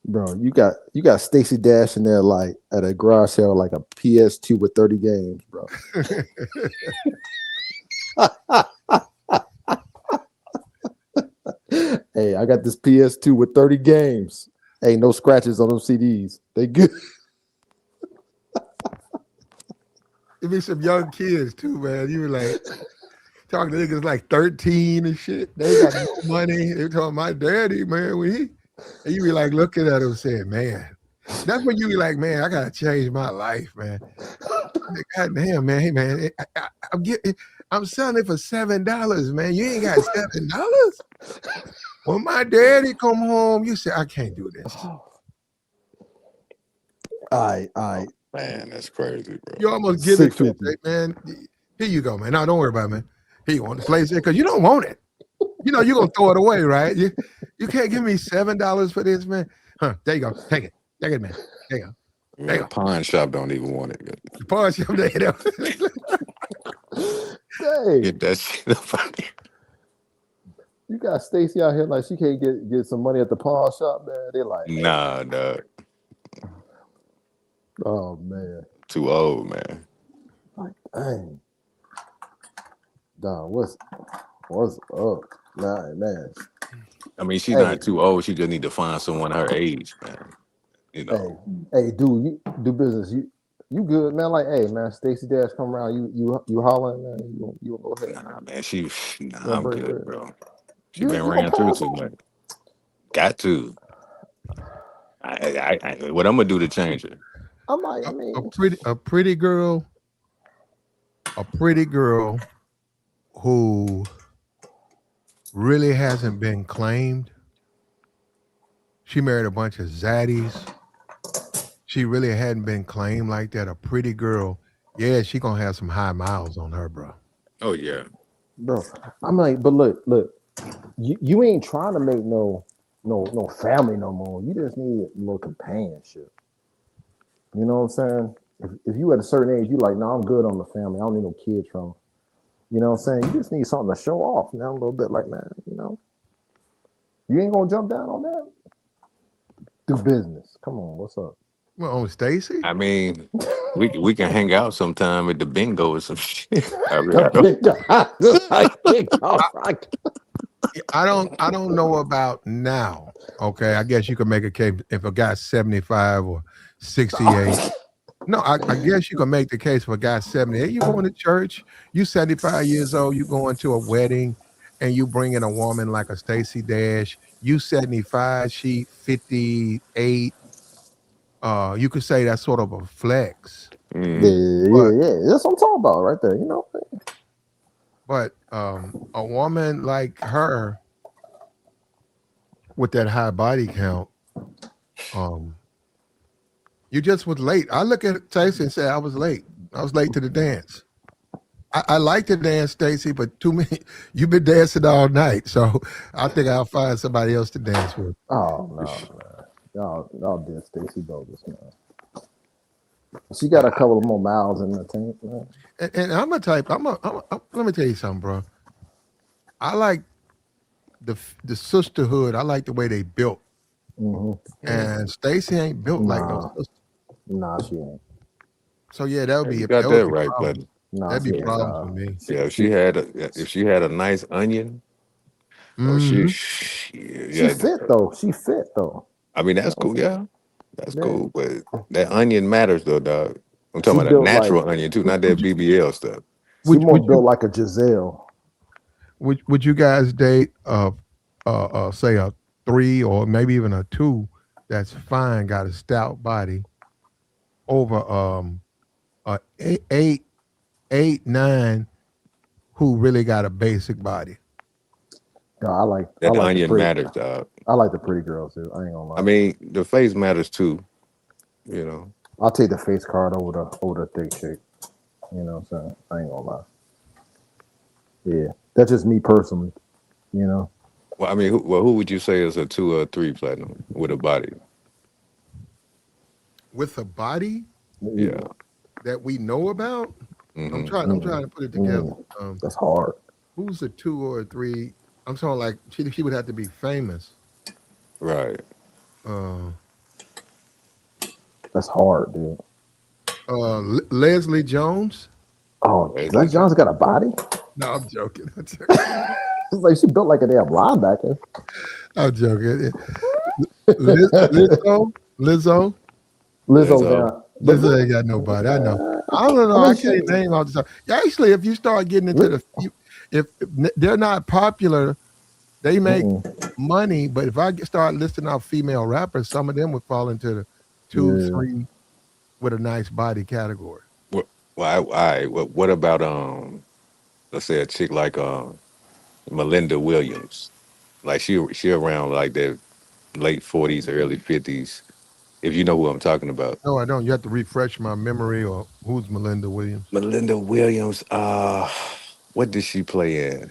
Speaker 3: bro, you got Stacy Dash in there like at a garage sale like a PS2 with 30 games, bro. Hey, I got this PS2 with 30 games. Hey, no scratches on those CDs. They good.
Speaker 1: There be some young kids too, man. You were like talking to niggas like 13 and shit. They got no money. They talking my daddy, man. And you be like looking at them saying, man, that's when you be like, man, I gotta change my life, man. God damn, man. Hey, man, I'm selling it for $7, man. You ain't got $7. When my daddy come home, you say, I can't do this.
Speaker 3: I
Speaker 2: Man, that's crazy, bro.
Speaker 1: You almost give it to him,
Speaker 3: 650.
Speaker 1: say, man. Here you go, man. No, don't worry about it, man. He want the PlayStation because you don't want it. You know you're gonna throw it away, right? You can't give me $7 for this, man. Huh? There you go. Take it. Take it, man. There you go. There
Speaker 2: Man,
Speaker 1: you
Speaker 2: the
Speaker 1: go.
Speaker 2: pawn shop don't even want it.
Speaker 1: The pawn shop there.
Speaker 3: Dang,
Speaker 2: Get that shit up out there.
Speaker 3: you got Stacy out here like she can't get some money at the pawn shop, man. They like, hey,
Speaker 2: Nah, dog.
Speaker 3: oh man,
Speaker 2: Too old, man.
Speaker 3: like dang, dog, what's up, man?
Speaker 2: I mean, she's
Speaker 3: Hey,
Speaker 2: not too old. She just need to find someone her age, man. You
Speaker 3: hey,
Speaker 2: know.
Speaker 3: hey, dude, you do business. You good, man? Like, hey, man, Stacy Dash come around. You hollering, man. You gonna go ahead,
Speaker 2: Nah,
Speaker 3: man.
Speaker 2: man.
Speaker 3: You gonna
Speaker 2: I'm
Speaker 3: break
Speaker 2: good,
Speaker 3: bread.
Speaker 2: bro. She
Speaker 3: You
Speaker 2: been
Speaker 3: you gonna
Speaker 2: ran through
Speaker 3: pass
Speaker 2: too
Speaker 3: on?
Speaker 2: much. Got to. What I'm gonna do to change it?
Speaker 3: I'm like, I
Speaker 1: a
Speaker 3: mean,
Speaker 1: pretty a pretty girl, a pretty girl who really hasn't been claimed. She married a bunch of zaddies. She really hadn't been claimed like that. A pretty girl, yeah, she gonna have some high miles on her, bro.
Speaker 2: Oh yeah.
Speaker 3: bro. I'm like, but look, you ain't trying to make no family no more. You just need a little companionship. You know what I'm saying? If you at a certain age, you like, no, I'm good on the family. I don't need no kids from. You know what I'm saying? You just need something to show off now a little bit. Like, man, you ain't gonna jump down on that. Do business. Come on, what's up?
Speaker 1: Well, on Stacy,
Speaker 2: I mean, we can hang out sometime at the bingo or some shit.
Speaker 3: The
Speaker 2: I don't.
Speaker 3: big guy, just like big
Speaker 1: I,
Speaker 3: dog, like,
Speaker 1: I don't know about now. Okay, I guess you could make a case if a guy's 75 or 68. No, I guess you can make the case for a guy 78. You going to church, you 75 years old, you going to a wedding, and you bring in a woman like a Stacy Dash. You 75, she 58. You could say that's sort of a flex.
Speaker 3: yeah,
Speaker 2: Mhm.
Speaker 3: yeah,
Speaker 1: But
Speaker 3: yeah. That's what I'm talking about right there.
Speaker 1: a woman like her with that high body count, um, you just was late. I look at Stacy and say I was late. I was late to the dance. I like to dance, Stacy, but too many. You've been dancing all night, so I think I'll find somebody else to dance with.
Speaker 3: Oh no, y'all did Stacy bogus, man. She got a couple of more miles in the tank, man.
Speaker 1: And I'm a type. Let me tell you something, bro. I like the sisterhood. I like the way they built.
Speaker 3: Hmm.
Speaker 1: And Stacy ain't built like no
Speaker 3: Nah,
Speaker 1: sister.
Speaker 3: nah, she ain't.
Speaker 1: So yeah, that would
Speaker 2: Yeah,
Speaker 1: be
Speaker 2: you got
Speaker 1: that would
Speaker 2: that
Speaker 1: be
Speaker 2: right,
Speaker 1: problems.
Speaker 2: buddy.
Speaker 3: Nah,
Speaker 1: That'd
Speaker 3: she
Speaker 1: be
Speaker 3: ain't.
Speaker 1: problems with me.
Speaker 2: Yeah,
Speaker 3: She
Speaker 2: if she had a nice onion, oh
Speaker 1: Hmm.
Speaker 3: she
Speaker 2: yeah.
Speaker 3: fit though. She fit though.
Speaker 2: I mean,
Speaker 3: You
Speaker 2: that's
Speaker 3: know what
Speaker 2: cool.
Speaker 3: I'm saying?
Speaker 2: Yeah, that's
Speaker 3: Yeah.
Speaker 2: cool. But that onion matters, though, dog. I'm
Speaker 3: She
Speaker 2: talking about a
Speaker 3: built like
Speaker 2: natural onion too,
Speaker 1: Would,
Speaker 2: not
Speaker 1: would
Speaker 2: that
Speaker 1: you
Speaker 2: BBL stuff.
Speaker 3: she more
Speaker 1: would
Speaker 3: built
Speaker 1: you
Speaker 3: like a Giselle.
Speaker 1: would you guys date say a three or maybe even a two that's fine, got a stout body over a eight nine who really got a basic body.
Speaker 3: No, I
Speaker 2: That
Speaker 3: like the
Speaker 2: onion
Speaker 3: pretty
Speaker 2: matters, dog.
Speaker 3: I like the pretty girls too. I ain't gonna
Speaker 2: I
Speaker 3: lie.
Speaker 2: mean, the face matters too. You know.
Speaker 3: I'll take the face card over the thick chick. You know what I'm saying? I ain't gonna lie. Yeah. That's just me personally, you know.
Speaker 2: Well, I mean, who would you say is a 2 or 3 platinum with a body?
Speaker 1: With a body
Speaker 2: Yeah.
Speaker 3: Yeah.
Speaker 1: that we know about. I'm
Speaker 2: Hmm.
Speaker 1: trying. I'm trying
Speaker 3: Mm,
Speaker 1: to put it together.
Speaker 3: mm, that's hard.
Speaker 1: Who's a two or a three? I'm talking like she would have to be famous.
Speaker 2: Right.
Speaker 1: Uh,
Speaker 3: That's hard, dude.
Speaker 1: Leslie Jones.
Speaker 3: Oh,
Speaker 2: Leslie
Speaker 3: Les Johnson
Speaker 2: Jones.
Speaker 3: got a body?
Speaker 1: No, I'm joking. I'm joking.
Speaker 3: It's like she built like a damn linebacker.
Speaker 1: I'm joking. Lizzo.
Speaker 3: Lizzo
Speaker 2: Lizzo.
Speaker 3: down. But
Speaker 1: Lizzo ain't got nobody. I know. I don't
Speaker 3: I
Speaker 1: know.
Speaker 3: mean
Speaker 1: I
Speaker 3: she
Speaker 1: can't name all the time. Yeah, actually, if you start getting into if they're not popular, they make
Speaker 3: mm-mm.
Speaker 1: money. But if I start listing out female rappers, some of them would fall into the two,
Speaker 3: Yeah.
Speaker 1: three with a nice body category.
Speaker 2: What? Why? What about let's say a chick like Melinda Williams? Like she around like the late 40s, early 50s. If you know who I'm talking about.
Speaker 1: No, I don't. You have to refresh my memory or who's Melinda Williams.
Speaker 2: Melinda Williams. What did she play in?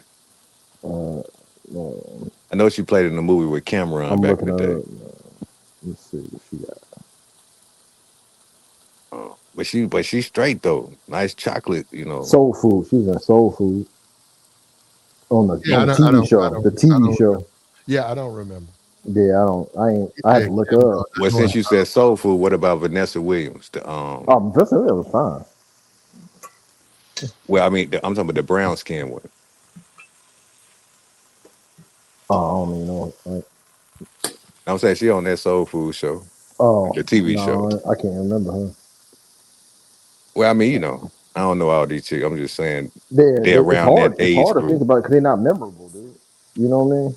Speaker 3: Uh, uh,
Speaker 2: I know she played in the movie with Cameron
Speaker 3: I'm
Speaker 2: back in
Speaker 3: looking
Speaker 2: the day.
Speaker 3: her up. Let's see what she got.
Speaker 2: But she's straight though. Nice chocolate, you know.
Speaker 3: Soul Food. She was in Soul Food
Speaker 1: Yeah,
Speaker 3: on
Speaker 1: I
Speaker 3: the
Speaker 1: don't, I
Speaker 3: TV
Speaker 1: don't, I
Speaker 3: show.
Speaker 1: don't,
Speaker 3: The
Speaker 1: I
Speaker 3: TV
Speaker 1: don't.
Speaker 3: show.
Speaker 1: Yeah, I don't remember.
Speaker 3: Yeah, I don't. I ain't.
Speaker 1: He
Speaker 3: I had
Speaker 1: said
Speaker 3: to look her
Speaker 1: Cameron.
Speaker 3: up.
Speaker 2: Well,
Speaker 1: I know
Speaker 2: since you said soul food, what about Vanessa Williams?
Speaker 3: That's it. Was fine.
Speaker 2: Well, I mean, I'm talking about the brown skin one.
Speaker 3: Oh, I don't even know. Like,
Speaker 2: I'm saying she on that soul food show,
Speaker 3: oh
Speaker 2: the TV show.
Speaker 3: no, I can't remember her.
Speaker 2: Well, I mean, I don't know all these chicks. I'm just saying they're
Speaker 3: It's
Speaker 2: around that
Speaker 3: hard. It's
Speaker 2: age
Speaker 3: hard to think
Speaker 2: group.
Speaker 3: about because they're not memorable, dude. You know what I mean?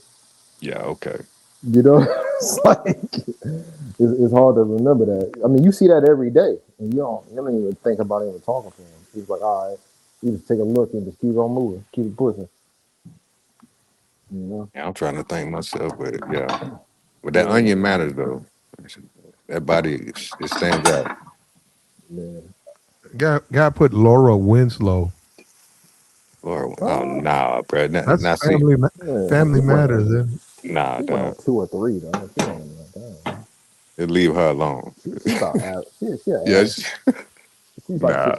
Speaker 2: Yeah, okay.
Speaker 3: You know, it's like it's hard to remember that. I mean, you see that every day, and you don't even think about even talking to him. He's like, all right, you just take a look and just keep on moving, keep it pushing. You know?
Speaker 2: Yeah, I'm trying to think myself, but yeah. But that
Speaker 3: Yeah,
Speaker 2: onion matters though. That body, it stands out.
Speaker 3: yeah.
Speaker 1: guy put Laura Winslow.
Speaker 2: Or oh
Speaker 3: Oh,
Speaker 2: nah, bro. Not,
Speaker 1: That's
Speaker 2: not see,
Speaker 3: yeah.
Speaker 1: family matters. And
Speaker 2: nah,
Speaker 3: She went
Speaker 2: dog.
Speaker 3: on 2 or 3 though. She went on that.
Speaker 2: Just leave her alone.
Speaker 3: She about average. She an average.
Speaker 2: Yes,
Speaker 3: She's like
Speaker 2: nah.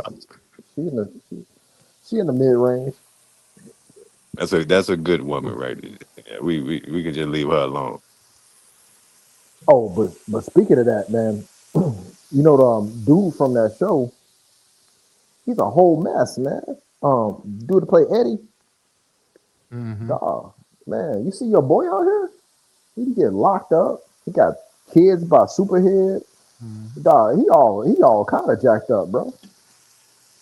Speaker 3: she in the mid range.
Speaker 2: That's a good woman, right? Yeah, we can just leave her alone.
Speaker 3: Oh, but speaking of that, man, you know the dude from that show, he's a whole mess, man. Dude to play Eddie,
Speaker 1: hmm
Speaker 3: dog, man, you see your boy out here? He get locked up. He got kids by Superhead. Dog, he all kind of jacked up, bro.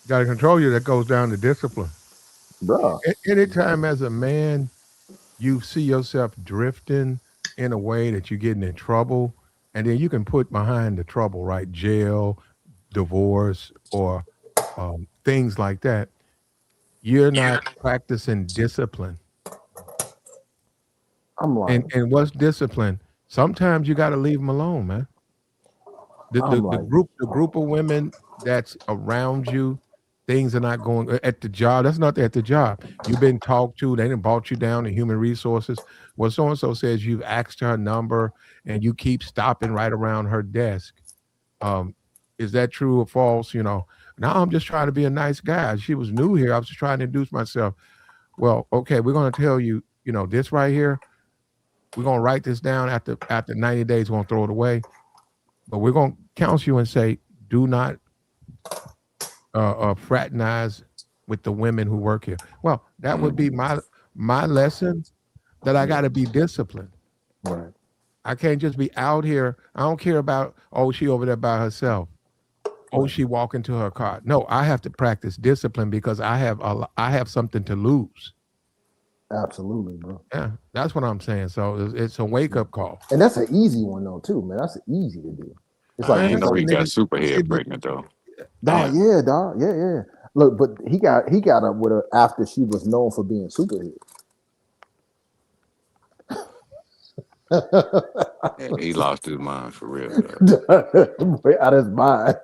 Speaker 1: got to control you. That goes down to discipline.
Speaker 3: Bro,
Speaker 1: Anytime as a man you see yourself drifting in a way that you're getting in trouble, and then you can put behind the trouble, right? Jail, divorce, or things like that. You're not practicing discipline.
Speaker 3: I'm like,
Speaker 1: And what's discipline? Sometimes you got to leave them alone, man. The,
Speaker 3: I'm
Speaker 1: the the
Speaker 3: like,
Speaker 1: group the group of women that's around you, things are not going at the job. That's not at the job. You've been talked to. They didn't brought you down to human resources. Well, so and so says you've asked her number and you keep stopping right around her desk. Um, is that true or false? Now I'm just trying to be a nice guy. She was new here. I was just trying to introduce myself. Well, okay, we're going to tell you, this right here. We're going to write this down after 90 days. We're going to throw it away, but we're going to counsel you and say, do not fraternize with the women who work here. Well, that would be
Speaker 2: Mm.
Speaker 1: my lesson that I got to be disciplined.
Speaker 3: right,
Speaker 1: I can't just be out here. I don't care about, oh, she over there by herself. Oh,
Speaker 3: right,
Speaker 1: she walking to her car. No, I have to practice discipline because I have something to lose.
Speaker 3: absolutely, bro.
Speaker 1: Yeah, that's what I'm saying. So it's a wake up call.
Speaker 3: And that's an easy one though, too, man. That's easy to do. It's
Speaker 2: I
Speaker 3: like
Speaker 2: ain't
Speaker 1: Man,
Speaker 3: it's
Speaker 2: know
Speaker 3: like
Speaker 2: he
Speaker 1: some
Speaker 2: got
Speaker 1: niggas see,
Speaker 2: Superhead
Speaker 1: but
Speaker 2: pregnant though.
Speaker 3: dog,
Speaker 2: Damn.
Speaker 3: yeah, dog, yeah, yeah. Look, but he got up with her after she was known for being Superhead.
Speaker 2: He lost his mind for real, though.
Speaker 3: Boy, out of his mind.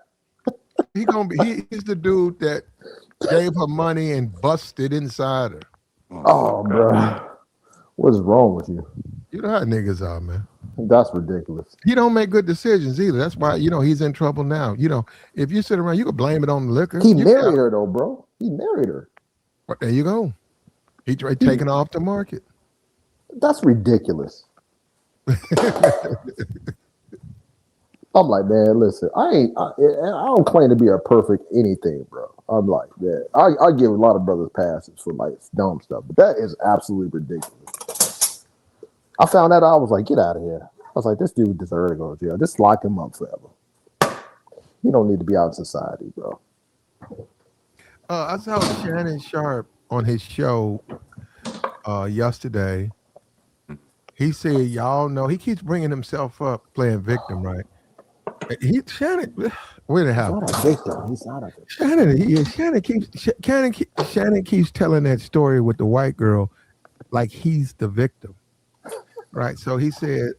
Speaker 1: he's the dude that gave her money and busted inside her.
Speaker 2: Oh my
Speaker 3: Oh,
Speaker 2: god.
Speaker 3: bro, what is wrong with you?
Speaker 1: You know how niggas are, man.
Speaker 3: That's ridiculous.
Speaker 1: He don't make good decisions either. That's why he's in trouble now. If you sit around, you could blame it on the liquor.
Speaker 3: He
Speaker 1: You got
Speaker 3: married her though, bro. He married her.
Speaker 1: but there you go. He tried
Speaker 3: He,
Speaker 1: taking her off the market.
Speaker 3: that's ridiculous. I'm like, man, listen, I don't claim to be a perfect anything, bro. I'm like, yeah, I give a lot of brothers passes for like dumb stuff, but that is absolutely ridiculous. I found that out, I was like, get out of here. I was like, this dude deserves to go to jail. Just lock him up forever. He don't need to be out in society, bro.
Speaker 1: I saw Shannon Sharp on his show yesterday. He said, "Y'all know he keeps bringing himself up playing victim, right? Shannon, where the
Speaker 3: He's
Speaker 1: hell?
Speaker 3: not a victim. He's not a victim.
Speaker 1: Shannon keeps telling that story with the white girl like he's the victim, right? So he said,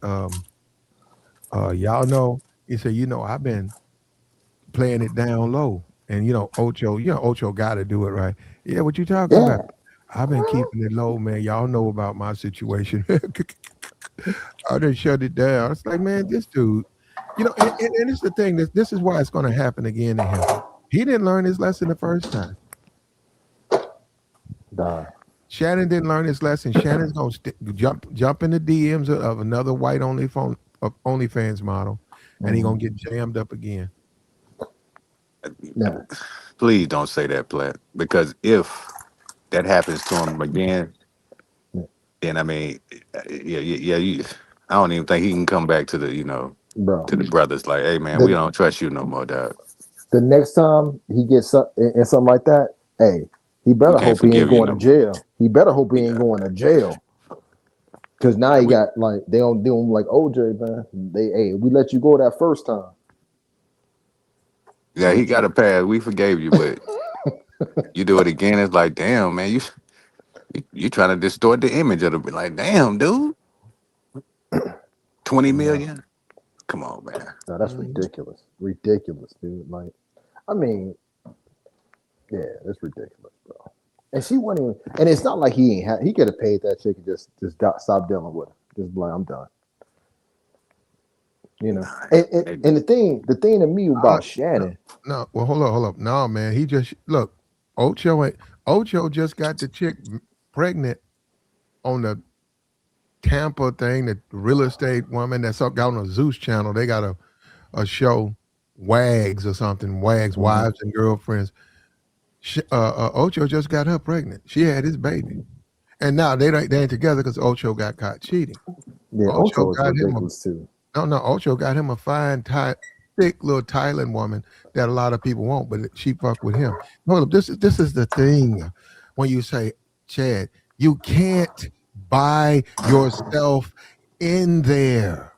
Speaker 1: y'all know. He said, I've been playing it down low, and Ocho got to do it right. Yeah, what you talking
Speaker 3: Yeah.
Speaker 1: about? I've been keeping it low, man. Y'all know about my situation. I done shut it down. It's like, man, this dude, and it's the thing. This is why it's going to happen again to him. He didn't learn his lesson the first time.
Speaker 3: Die.
Speaker 1: Shannon didn't learn his lesson. Shannon's going to jump in the DMs of another white OnlyFans model, and he going to get jammed up again.
Speaker 3: No.
Speaker 2: Please don't say that, Platt, because if that happens to him again, then I mean, yeah. I don't even think he can come back to the,
Speaker 3: Bro.
Speaker 2: to the brothers. Like, hey man, we
Speaker 3: The
Speaker 2: don't trust you no more, dog.
Speaker 3: the next time he gets up in something like that, hey, he
Speaker 2: We
Speaker 3: better
Speaker 2: can't
Speaker 3: hope he ain't
Speaker 2: forgive you
Speaker 3: going
Speaker 2: no
Speaker 3: to
Speaker 2: more.
Speaker 3: jail. He better hope he ain't
Speaker 2: Yeah,
Speaker 3: going to jail. Cause now
Speaker 2: yeah,
Speaker 3: he got like they don't do him like OJ, man. We let you go that first time.
Speaker 2: yeah. He got a pass. We forgave you, but you do it again. It's like, damn, man, you trying to distort the image of the like, damn, dude, 20 million. Come on, man.
Speaker 3: No, that's
Speaker 1: Mhm.
Speaker 3: ridiculous. Ridiculous, dude. Like, I mean, yeah, that's ridiculous, bro. And she wouldn't even, and it's not like he could have paid that chick and stop dealing with her. Just be like, I'm done. You know.
Speaker 2: Nah,
Speaker 3: And the thing to me
Speaker 1: Uh,
Speaker 3: about
Speaker 1: no,
Speaker 3: Shannon,
Speaker 1: no. Well, hold up. No, man. He just look. Ocho just got the chick pregnant on the Tampa thing. The real estate woman that's got on the Zeus channel. They got a show, Wags or something. Wags,
Speaker 3: mhm.
Speaker 1: wives and girlfriends. Ocho just got her pregnant. She had his baby, and now they ain't together because Ocho got caught cheating.
Speaker 3: Yeah,
Speaker 1: Ocho
Speaker 3: Ocho is
Speaker 1: got him a
Speaker 3: ridiculous too.
Speaker 1: no. Ocho got him a fine, thick little Thailand woman that a lot of people want, but she fuck with him. Hold up, this is the thing. When you say, Chad, you can't buy yourself in there,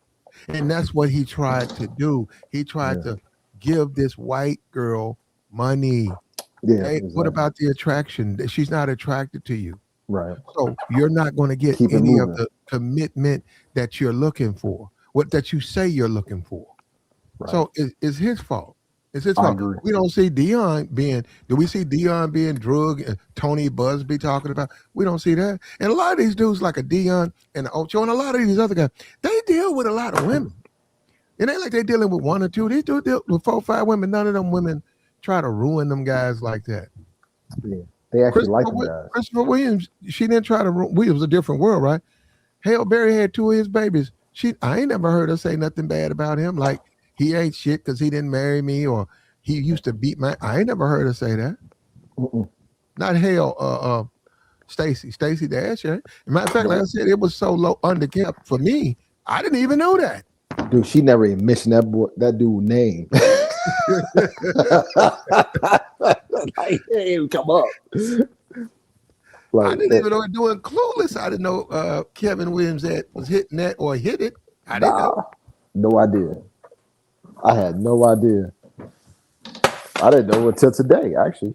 Speaker 1: and that's what he tried to do. He tried
Speaker 3: Yeah,
Speaker 1: to give this white girl money.
Speaker 3: yeah,
Speaker 1: Hey, what
Speaker 3: exactly.
Speaker 1: about the attraction? She's not attracted to you.
Speaker 3: Right.
Speaker 1: So you're not going to get
Speaker 3: Keep it
Speaker 1: any of
Speaker 3: moving.
Speaker 1: the commitment that you're looking for, what that you say you're looking for.
Speaker 3: Right.
Speaker 1: So it's his fault. It's his
Speaker 3: I
Speaker 1: fault.
Speaker 3: agree.
Speaker 1: We don't see Dion being. Do we see Dion being drug? Tony Busby talking about. We don't see that. And a lot of these dudes, like a Dion and a Ocho, and a lot of these other guys, they deal with a lot of women. It ain't like they dealing with one or two. These dudes deal with 4 or 5 women. None of them women try to ruin them guys like that.
Speaker 3: Yeah. They actually like
Speaker 1: Christopher,
Speaker 3: them guys.
Speaker 1: Christopher Williams, she didn't try to. Williams a different world, right? Hale Berry had 2 of his babies. I ain't never heard her say nothing bad about him. Like he ain't shit because he didn't marry me, or he used to beat my. I ain't never heard her say that.
Speaker 3: Mm-mm.
Speaker 1: Not Hale. Stacy the IShe. Matter of fact, like I said, it was so low underkept for me. I didn't even know that.
Speaker 3: Dude, she never even mentioned that dude name. Like, hey, come up.
Speaker 1: I
Speaker 3: Like
Speaker 1: didn't
Speaker 3: that.
Speaker 1: even know it doing Clueless. I didn't know Kevin Williams that was hitting that or hit it. I didn't know.
Speaker 3: Nah, no idea. I had no idea. I didn't know until today. Actually,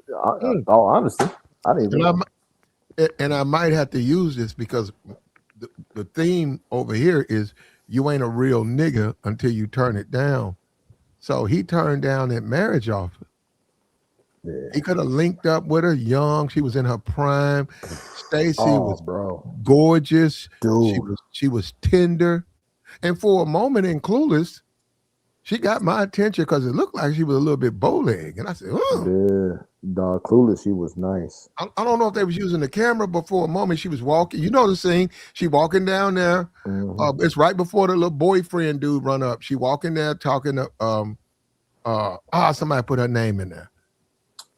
Speaker 1: Mm.
Speaker 3: all honesty, I didn't even
Speaker 1: And I
Speaker 3: know.
Speaker 1: and I might have to use this because the theme over here is you ain't a real nigga until you turn it down. So he turned down that marriage offer.
Speaker 3: Yeah.
Speaker 1: He could have linked up with her young. She was in her prime. Stacy
Speaker 3: Oh,
Speaker 1: was
Speaker 3: bro,
Speaker 1: gorgeous. She
Speaker 3: dude.
Speaker 1: was tender. And for a moment in Clueless, she got my attention because it looked like she was a little bit bow leg. And I said, oh.
Speaker 3: Yeah, dog. Clueless. She was nice.
Speaker 1: I don't know if they was using the camera, but for a moment she was walking. You know the scene. She walking down there.
Speaker 3: Hmm.
Speaker 1: It's right before the little boyfriend dude run up. She walking there talking to somebody put her name in there.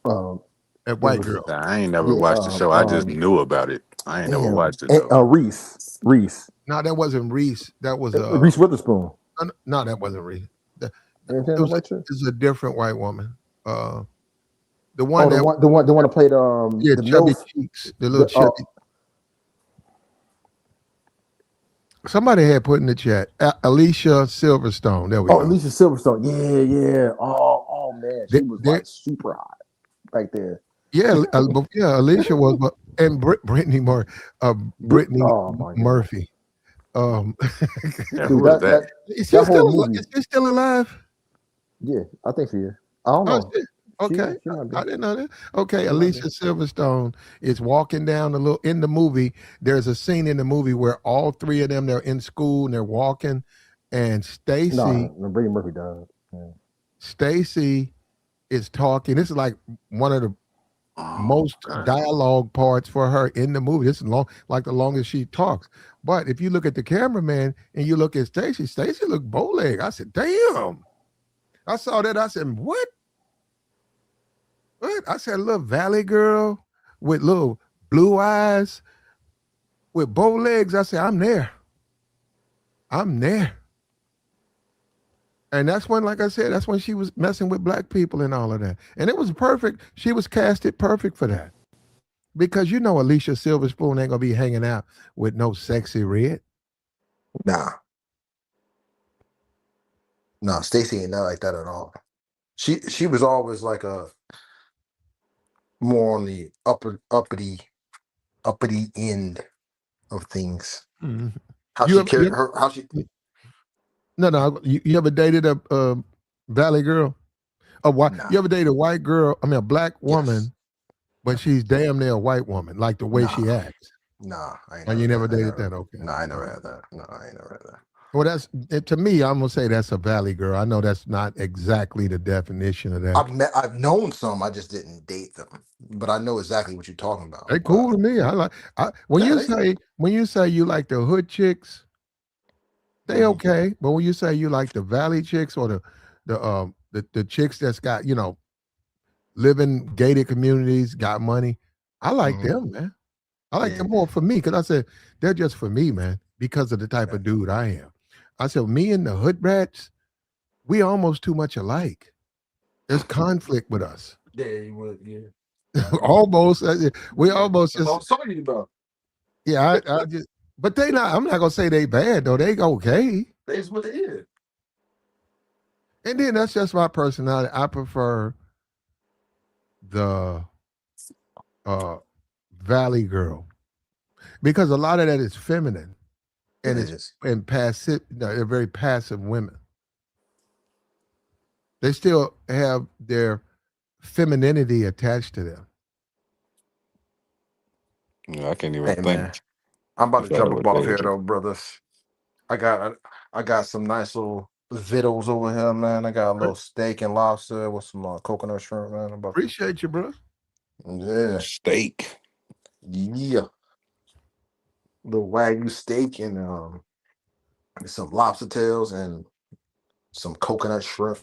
Speaker 3: Um,
Speaker 1: That
Speaker 3: it
Speaker 1: white
Speaker 3: was
Speaker 1: girl.
Speaker 2: Nah, I ain't never
Speaker 3: yeah.
Speaker 2: watched the show. I just knew about it. I ain't never
Speaker 3: Damn.
Speaker 2: watched it though.
Speaker 3: Reese.
Speaker 1: No, that wasn't Reese. That was
Speaker 3: Reese Witherspoon.
Speaker 1: no, that wasn't Reese.
Speaker 3: Ain't
Speaker 1: It
Speaker 3: that the
Speaker 1: was
Speaker 3: white chick?
Speaker 1: it was a different white woman. The
Speaker 3: Oh,
Speaker 1: one
Speaker 3: the
Speaker 1: that
Speaker 3: one that played
Speaker 1: yeah,
Speaker 3: the
Speaker 1: chubby
Speaker 3: MILF.
Speaker 1: cheeks, the little
Speaker 3: The
Speaker 1: chubby. Somebody had put in the chat, Alicia Silverstone. There we go.
Speaker 3: Alicia Silverstone. Yeah. Oh man, she was
Speaker 1: They
Speaker 3: like super hot back there.
Speaker 1: Yeah, yeah, Alicia was, and Brittany Brittany
Speaker 3: Oh my goodness,
Speaker 1: Murphy. Um,
Speaker 2: Yeah,
Speaker 3: dude,
Speaker 2: who is that?
Speaker 3: that whole movie.
Speaker 1: is she still alive?
Speaker 3: Yeah, I think she is. I don't
Speaker 1: Oh,
Speaker 3: know.
Speaker 1: shit. Okay,
Speaker 3: She might be.
Speaker 1: I didn't know that. Okay,
Speaker 3: She might be.
Speaker 1: Alicia Silverstone is walking down the little in the movie. There's a scene in the movie where all three of them they're in school and they're walking, and
Speaker 3: No, Brady Murphy died. Yeah.
Speaker 1: Stacy is talking. This is like one of the
Speaker 2: Oh,
Speaker 1: most
Speaker 2: okay.
Speaker 1: dialogue parts for her in the movie. This is long, like the longest she talks. But if you look at the cameraman and you look at Stacy, Stacy looked bow leg. I said, damn. I saw that. I said, what? What? I said, little valley girl with little blue eyes with bow legs. I said, I'm there. I'm there. And that's when, like I said, that's when she was messing with black people and all of that. And it was perfect. She was casted perfect for that. Because you know Alicia Silverspoon ain't gonna be hanging out with no sexy red.
Speaker 3: Nah, nah. Stacy ain't not like that at all. She was always like a more on the uppity end of things.
Speaker 1: Mhm.
Speaker 3: How
Speaker 1: You
Speaker 3: she
Speaker 1: ever
Speaker 3: carried her. How she.
Speaker 1: no. You ever dated a valley girl? A white?
Speaker 3: Nah.
Speaker 1: You ever dated a white girl? I mean, a black
Speaker 3: Yes.
Speaker 1: woman, but she's damn near a white woman, like the way she
Speaker 3: Nah.
Speaker 1: acts.
Speaker 3: Nah. I ain't
Speaker 1: Oh, you
Speaker 3: never.
Speaker 1: never
Speaker 3: I
Speaker 1: dated
Speaker 3: never.
Speaker 1: that? Okay.
Speaker 3: No, I
Speaker 1: All
Speaker 3: never
Speaker 1: right.
Speaker 3: had that. No, I ain't never had that.
Speaker 1: Well, to me. I'm gonna say that's a valley girl. I know that's not exactly the definition of that.
Speaker 3: I've known some. I just didn't date them, but I know exactly what you're talking about.
Speaker 1: They
Speaker 3: But
Speaker 1: cool to me. I like. When
Speaker 3: yeah,
Speaker 1: you
Speaker 3: they.
Speaker 1: say you like the hood chicks, they
Speaker 3: Mhm.
Speaker 1: okay. But when you say you like the valley chicks or the chicks that's got live in gated communities, got money, I like
Speaker 3: Mhm.
Speaker 1: them, man. I like
Speaker 3: Yeah.
Speaker 1: them more for me because I said they're just for me, man, because of the type
Speaker 3: Yeah.
Speaker 1: of dude I am. I said me and the hood rats, we almost too much alike. There's conflict with us.
Speaker 3: Yeah, you would. Yeah. I agree.
Speaker 1: Almost, we
Speaker 3: Yeah.
Speaker 1: almost
Speaker 3: That's what I
Speaker 1: just
Speaker 3: was talking about.
Speaker 1: yeah. I just, but they not. I'm not gonna say they bad though. They okay.
Speaker 3: That's what it is.
Speaker 1: And then that's just my personality. I prefer the uh valley girl because a lot of that is feminine
Speaker 3: It
Speaker 1: and it's
Speaker 3: is.
Speaker 1: and passive. No, they're very passive women. They still have their femininity attached to them.
Speaker 2: Yeah, I can't even
Speaker 3: Hey man,
Speaker 2: think
Speaker 3: I'm about to
Speaker 2: if I
Speaker 3: jump
Speaker 2: would
Speaker 3: up off
Speaker 2: date
Speaker 3: here
Speaker 2: her.
Speaker 3: though, brothers. I got some nice little vittles over here, man. I got a little steak and lobster with some coconut shrimp, man. I'm about to.
Speaker 1: Appreciate you, bro.
Speaker 3: Yeah,
Speaker 2: Steak.
Speaker 3: yeah. Little wagyu steak and some lobster tails and some coconut shrimp.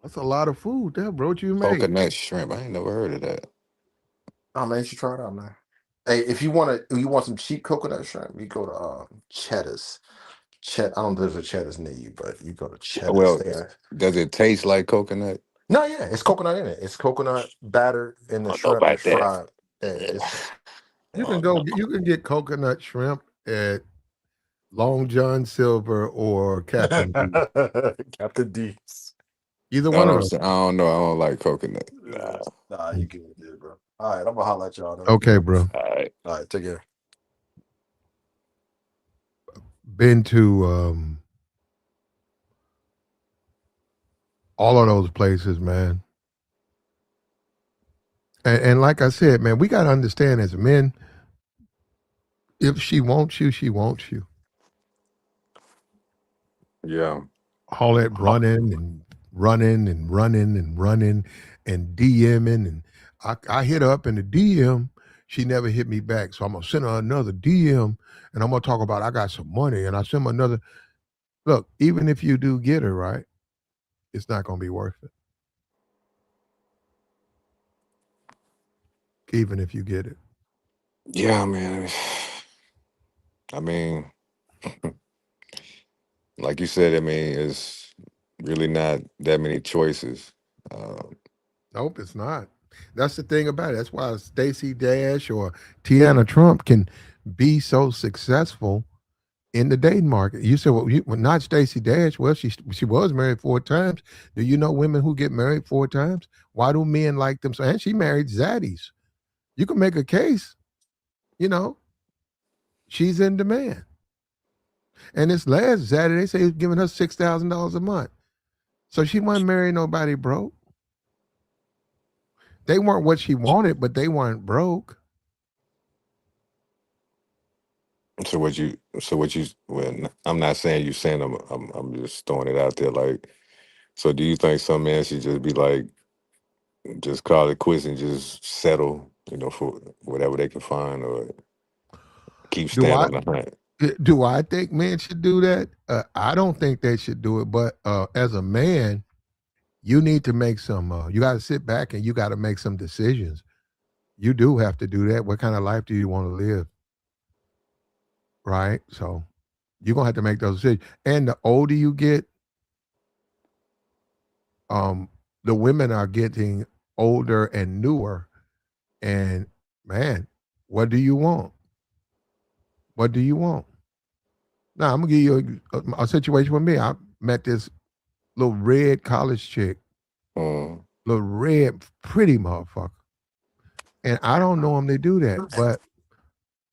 Speaker 1: That's a lot of food there, bro. What you made?
Speaker 2: Coconut shrimp. I ain't never heard of that.
Speaker 3: Oh man, you should try it out, man. Hey, if you want some cheap coconut shrimp, you go to Cheddar's. I don't know if there's a Cheddar's near you, but you go to Cheddar's.
Speaker 2: Well,
Speaker 3: They got
Speaker 2: does it taste like coconut?
Speaker 3: no, yeah, it's coconut in it. It's coconut batter, and
Speaker 2: I
Speaker 3: the
Speaker 2: don't know
Speaker 3: shrimp is
Speaker 2: about that.
Speaker 3: fried. Yeah, it's
Speaker 1: You can
Speaker 2: Oh,
Speaker 1: go.
Speaker 2: no.
Speaker 1: You can get coconut shrimp at Long John Silver or Captain D.
Speaker 3: Captain D's.
Speaker 1: Either
Speaker 2: I
Speaker 1: one of
Speaker 2: don't.
Speaker 1: those.
Speaker 2: I don't know. I don't like coconut.
Speaker 3: Yeah.
Speaker 2: Nah.
Speaker 3: Nah, you good, dude, bro. All right, I'm gonna holler at y'all though.
Speaker 1: Okay, bro.
Speaker 2: All right.
Speaker 3: All right, take care.
Speaker 1: Been to all of those places, man. And like I said, man, we got to understand as men, if she wants you, she wants you.
Speaker 2: Yeah.
Speaker 1: All that running and running and running and running and DMing. And I hit her up in the DM. She never hit me back. So I'm going to send her another DM and I'm going to talk about I got some money. And I send her another. Look, even if you do get her, right, it's not going to be worth it. Even if you get it.
Speaker 2: Yeah, man. I mean, like you said, I mean, it's really not that many choices. Um,
Speaker 1: Nope, it's not. That's the thing about it. That's why Stacy Dash or Tiana Trump can be so successful in the dating market. You said, well, not Stacy Dash. Well, she was married 4 times. Do you know women who get married 4 times? Why do men like them? So, and she married zaddies. You can make a case. You know, she's in demand. And this last zaddy, they say he was giving her $6,000 a month. So she wasn't marrying nobody broke. They weren't what she wanted, but they weren't broke.
Speaker 2: Well, I'm not saying you saying I'm just throwing it out there. Like, so do you think some men should just be like, just call it quits and just settle, for whatever they can find, or keep
Speaker 1: Do
Speaker 2: staying
Speaker 1: I
Speaker 2: on the hunt?
Speaker 1: do I think men should do that? I don't think they should do it, but as a man, you need to make some you got to sit back and you got to make some decisions. You do have to do that. What kind of life do you want to live? Right? So you're gonna have to make those decisions. And the older you get, um, the women are getting older and newer. And man, what do you want? What do you want? Now I'm gonna give you a situation with me. I met this little red college chick,
Speaker 2: Mm,
Speaker 1: little red pretty motherfucker, and I don't normally do that, but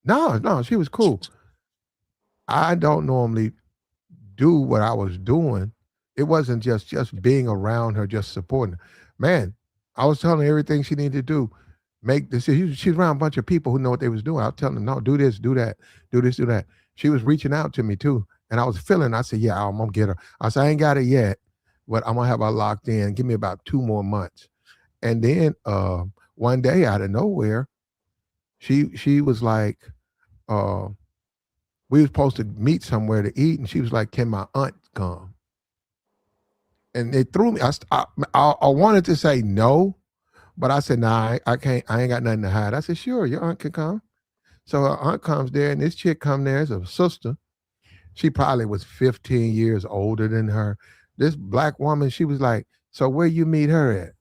Speaker 1: no, she was cool. I don't normally do what I was doing. It wasn't just being around her, just supporting her. Man, I was telling her everything she needed to do. Make decisions. She's around a bunch of people who know what they was doing. I was telling them, no, do this, do that, do this, do that. She was reaching out to me too. And I was feeling, I said, yeah, I'm gonna get her. I said, I ain't got it yet, but I'm gonna have her locked in. Give me about 2 more months. And then one day out of nowhere, she was like, uh, we were supposed to meet somewhere to eat, and she was like, can my aunt come? And it threw me. I wanted to say no, but I said, nah, I can't. I ain't got nothing to hide. I said, sure, your aunt can come. So her aunt comes there, and this chick come there as a sister. She probably was 15 years older than her. This black woman, she was like, so where you meet her at?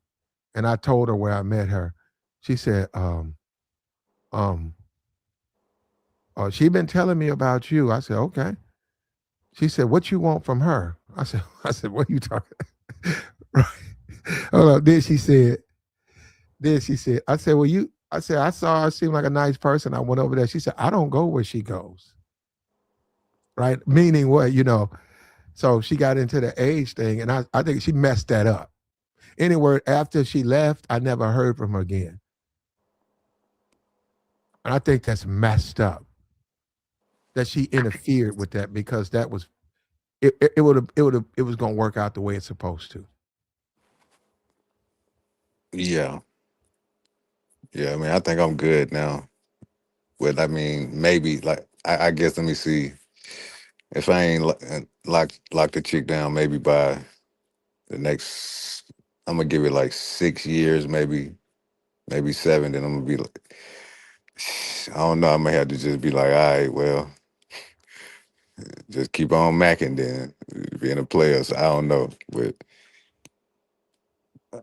Speaker 1: And I told her where I met her. She said, um, she been telling me about you. I said, okay. She said, what you want from her? I said, what are you talking? Right. Hold up. Then she said, I said, well, I said, I saw her seem like a nice person. I went over there. She said, I don't go where she goes. Right. Meaning what, so she got into the age thing, and I think she messed that up. Anyway, after she left, I never heard from her again. And I think that's messed up that she interfered with that, because that was it was gonna work out the way it's supposed to.
Speaker 2: yeah, yeah. I mean, I think I'm good now. But I mean, maybe like I guess let me see. If I ain't lock the chick down, maybe by the next, I'm gonna give it like 6 years, maybe seven. Then I'm gonna be like, I don't know. I may have to just be like, all right, well, just keep on macking then, being a player. So I don't know, but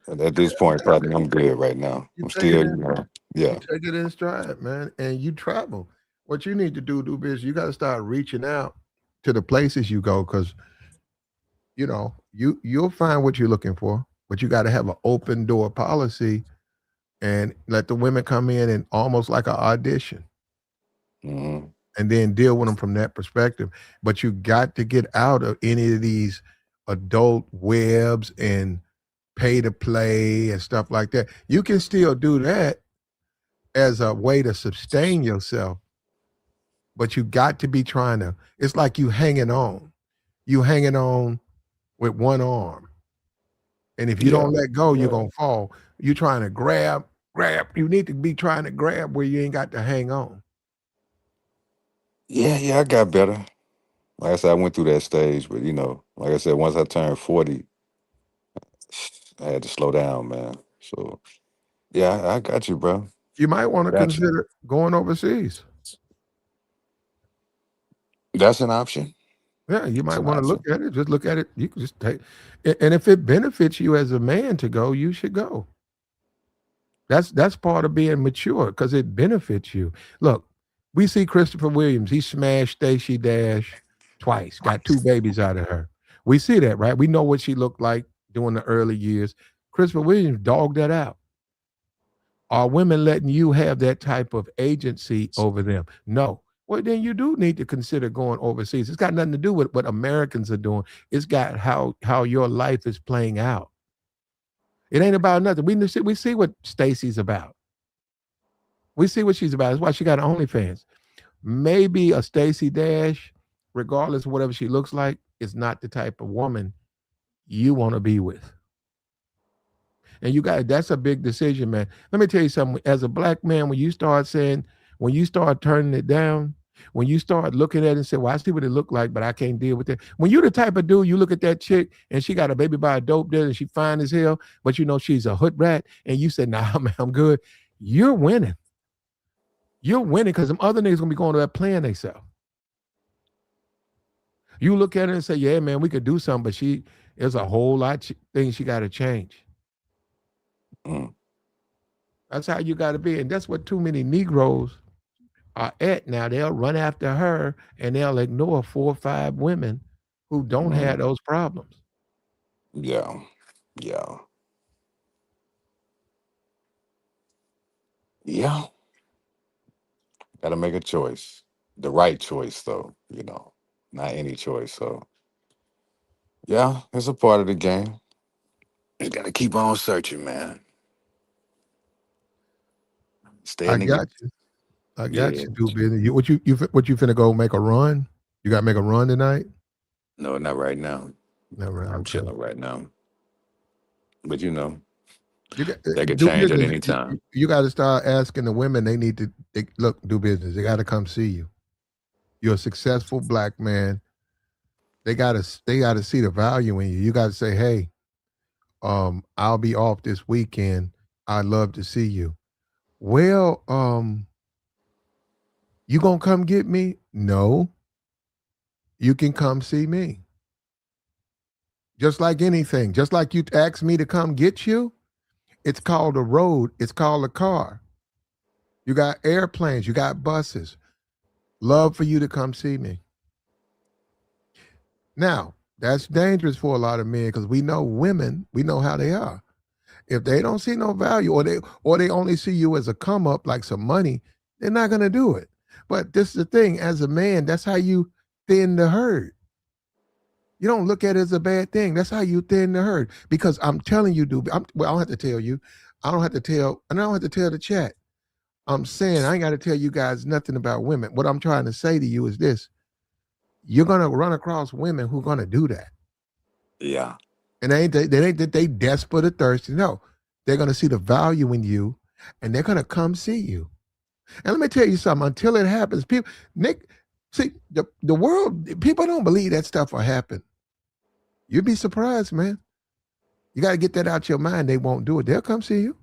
Speaker 2: at this point, probably I'm good right now.
Speaker 1: You
Speaker 2: I'm
Speaker 1: take it
Speaker 2: still,
Speaker 1: in, you
Speaker 2: yeah.
Speaker 1: take it in stride, man, and you travel. What you need to do, is you got to start reaching out to the places you go, because you'll find what you're looking for, but you got to have an open door policy and let the women come in and almost like an audition,
Speaker 2: Hmm.
Speaker 1: and then deal with them from that perspective. But you got to get out of any of these adult webs and pay to play and stuff like that. You can still do that as a way to sustain yourself, but you got to be trying to, it's like you hanging on. You hanging on with one arm. And if you
Speaker 2: Yeah,
Speaker 1: don't let go, you're gonna fall. You trying to grab. You need to be trying to grab where you ain't got to hang on.
Speaker 2: yeah. I got better. Like I said, I went through that stage, but like I said, once I turned 40, I had to slow down, man. So yeah, I got you, bro.
Speaker 1: You might want to
Speaker 2: Got you.
Speaker 1: consider going overseas.
Speaker 2: That's an option.
Speaker 1: Yeah, you
Speaker 2: It's
Speaker 1: might
Speaker 2: an
Speaker 1: want to look
Speaker 2: option.
Speaker 1: at it. Just look at it. You can just take, and if it benefits you as a man to go, you should go. That's part of being mature, because it benefits you. Look, we see Christopher Williams. He smashed Stacy Dash twice. Got two babies out of her. We see that, right? We know what she looked like during the early years. Christopher Williams dogged that out. Are women letting you have that type of agency over them? No. Well, then you do need to consider going overseas. It's got nothing to do with what Americans are doing. It's got how your life is playing out. It ain't about nothing. We see what Stacy's about. We see what she's about. That's why she got OnlyFans. Maybe a Stacy Dash, regardless of whatever she looks like, is not the type of woman you want to be with. And you got that's a big decision, man. Let me tell you something. As a black man, when you start turning it down, when you start looking at it and say, well, I see what it look like, but I can't deal with it. When you're the type of dude, you look at that chick and she got a baby by a dope dealer and she fine as hell, but you know she's a hood rat, and you say, nah, man, I'm good. You're winning. You're winning because some other niggas gonna be going to that playing themselves. You look at it and say, yeah, man, we could do something, but there's a whole lot of things she got to change.
Speaker 2: Mm.
Speaker 1: That's how you got to be. And that's what too many Negroes are at now. They'll run after her and they'll ignore 4 or 5 women who don't have those problems.
Speaker 2: Yeah. Yeah. Yeah. Got to make a choice. The right choice, though, not any choice. So, yeah, it's a part of the game. You got to keep on searching, man. Stay
Speaker 1: I
Speaker 2: in the
Speaker 1: got you. I got
Speaker 2: Yeah.
Speaker 1: you, do business. What you finna go make a run? You got to make a run tonight?
Speaker 2: No, not right now.
Speaker 1: No, right.
Speaker 2: I'm
Speaker 1: Okay.
Speaker 2: chilling right now. But,
Speaker 1: You got
Speaker 2: that could
Speaker 1: do
Speaker 2: change at
Speaker 1: business.
Speaker 2: any time.
Speaker 1: You got to start asking the women. Look, do business. They got to come see you. You're a successful black man. They gotta see the value in you. You got to say, hey, I'll be off this weekend. I'd love to see you. Well, you gonna come get me? No, you can come see me. Just like anything, just like you asked me to come get you, it's called a road. It's called a car. You got airplanes. You got buses. Love for you to come see me. Now, that's dangerous for a lot of men because we know women, we know how they are. If they don't see no value or they only see you as a come up like some money, they're not gonna do it. But this is the thing, as a man, that's how you thin the herd. You don't look at it as a bad thing. That's how you thin the herd. Because I'm telling you, dude, I don't have to tell you. I don't have to tell, and I don't have to tell the chat. I'm saying I ain't got to tell you guys nothing about women. What I'm trying to say to you is this: you're gonna run across women who are gonna do that.
Speaker 2: Yeah.
Speaker 1: And they ain't that they desperate or thirsty. No, they're gonna see the value in you, and they're gonna come see you. And let me tell you something. Until it happens, people, Nick, see the world. People don't believe that stuff will happen. You'd be surprised, man. You got to get that out your mind. They won't do it. They'll come see you.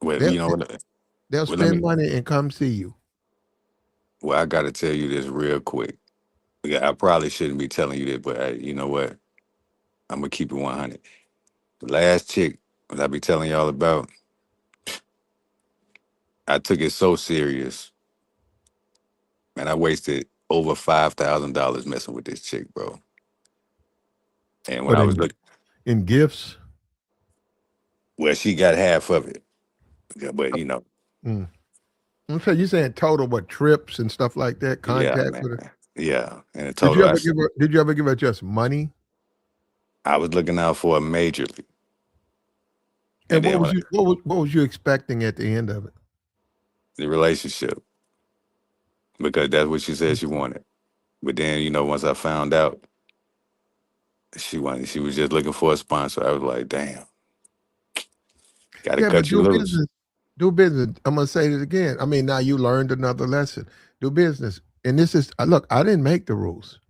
Speaker 2: Well,
Speaker 1: They'll,
Speaker 2: what?
Speaker 1: they'll
Speaker 2: Well, let
Speaker 1: spend
Speaker 2: me.
Speaker 1: money and come see you.
Speaker 2: Well, I got to tell you this real quick. Yeah, I probably shouldn't be telling you this, but you know what? I'm gonna keep it 100. The last chick that I be telling y'all about, I took it so serious, and I wasted over $5,000 messing with this chick, bro. And when
Speaker 1: But
Speaker 2: I was looking,
Speaker 1: in gifts,
Speaker 2: well, she got half of it, yeah, but
Speaker 1: mm. So you saying total what trips and stuff like that,
Speaker 2: yeah,
Speaker 1: contact
Speaker 2: man,
Speaker 1: with her?
Speaker 2: yeah. And in
Speaker 1: Did
Speaker 2: total,
Speaker 1: you ever give her? Did you ever give her just money?
Speaker 2: I was looking out for a majorly, and
Speaker 1: And
Speaker 2: then
Speaker 1: what was you expecting at the end of it?
Speaker 2: the relationship, because that's what she said she wanted. But then, once I found out she was just looking for a sponsor, I was like, damn, got to
Speaker 1: Yeah, but
Speaker 2: cut you
Speaker 1: do
Speaker 2: loose.
Speaker 1: business. Do business. I'm gonna say it again. I mean, now you learned another lesson. Do business. And this is look. I didn't make the rules.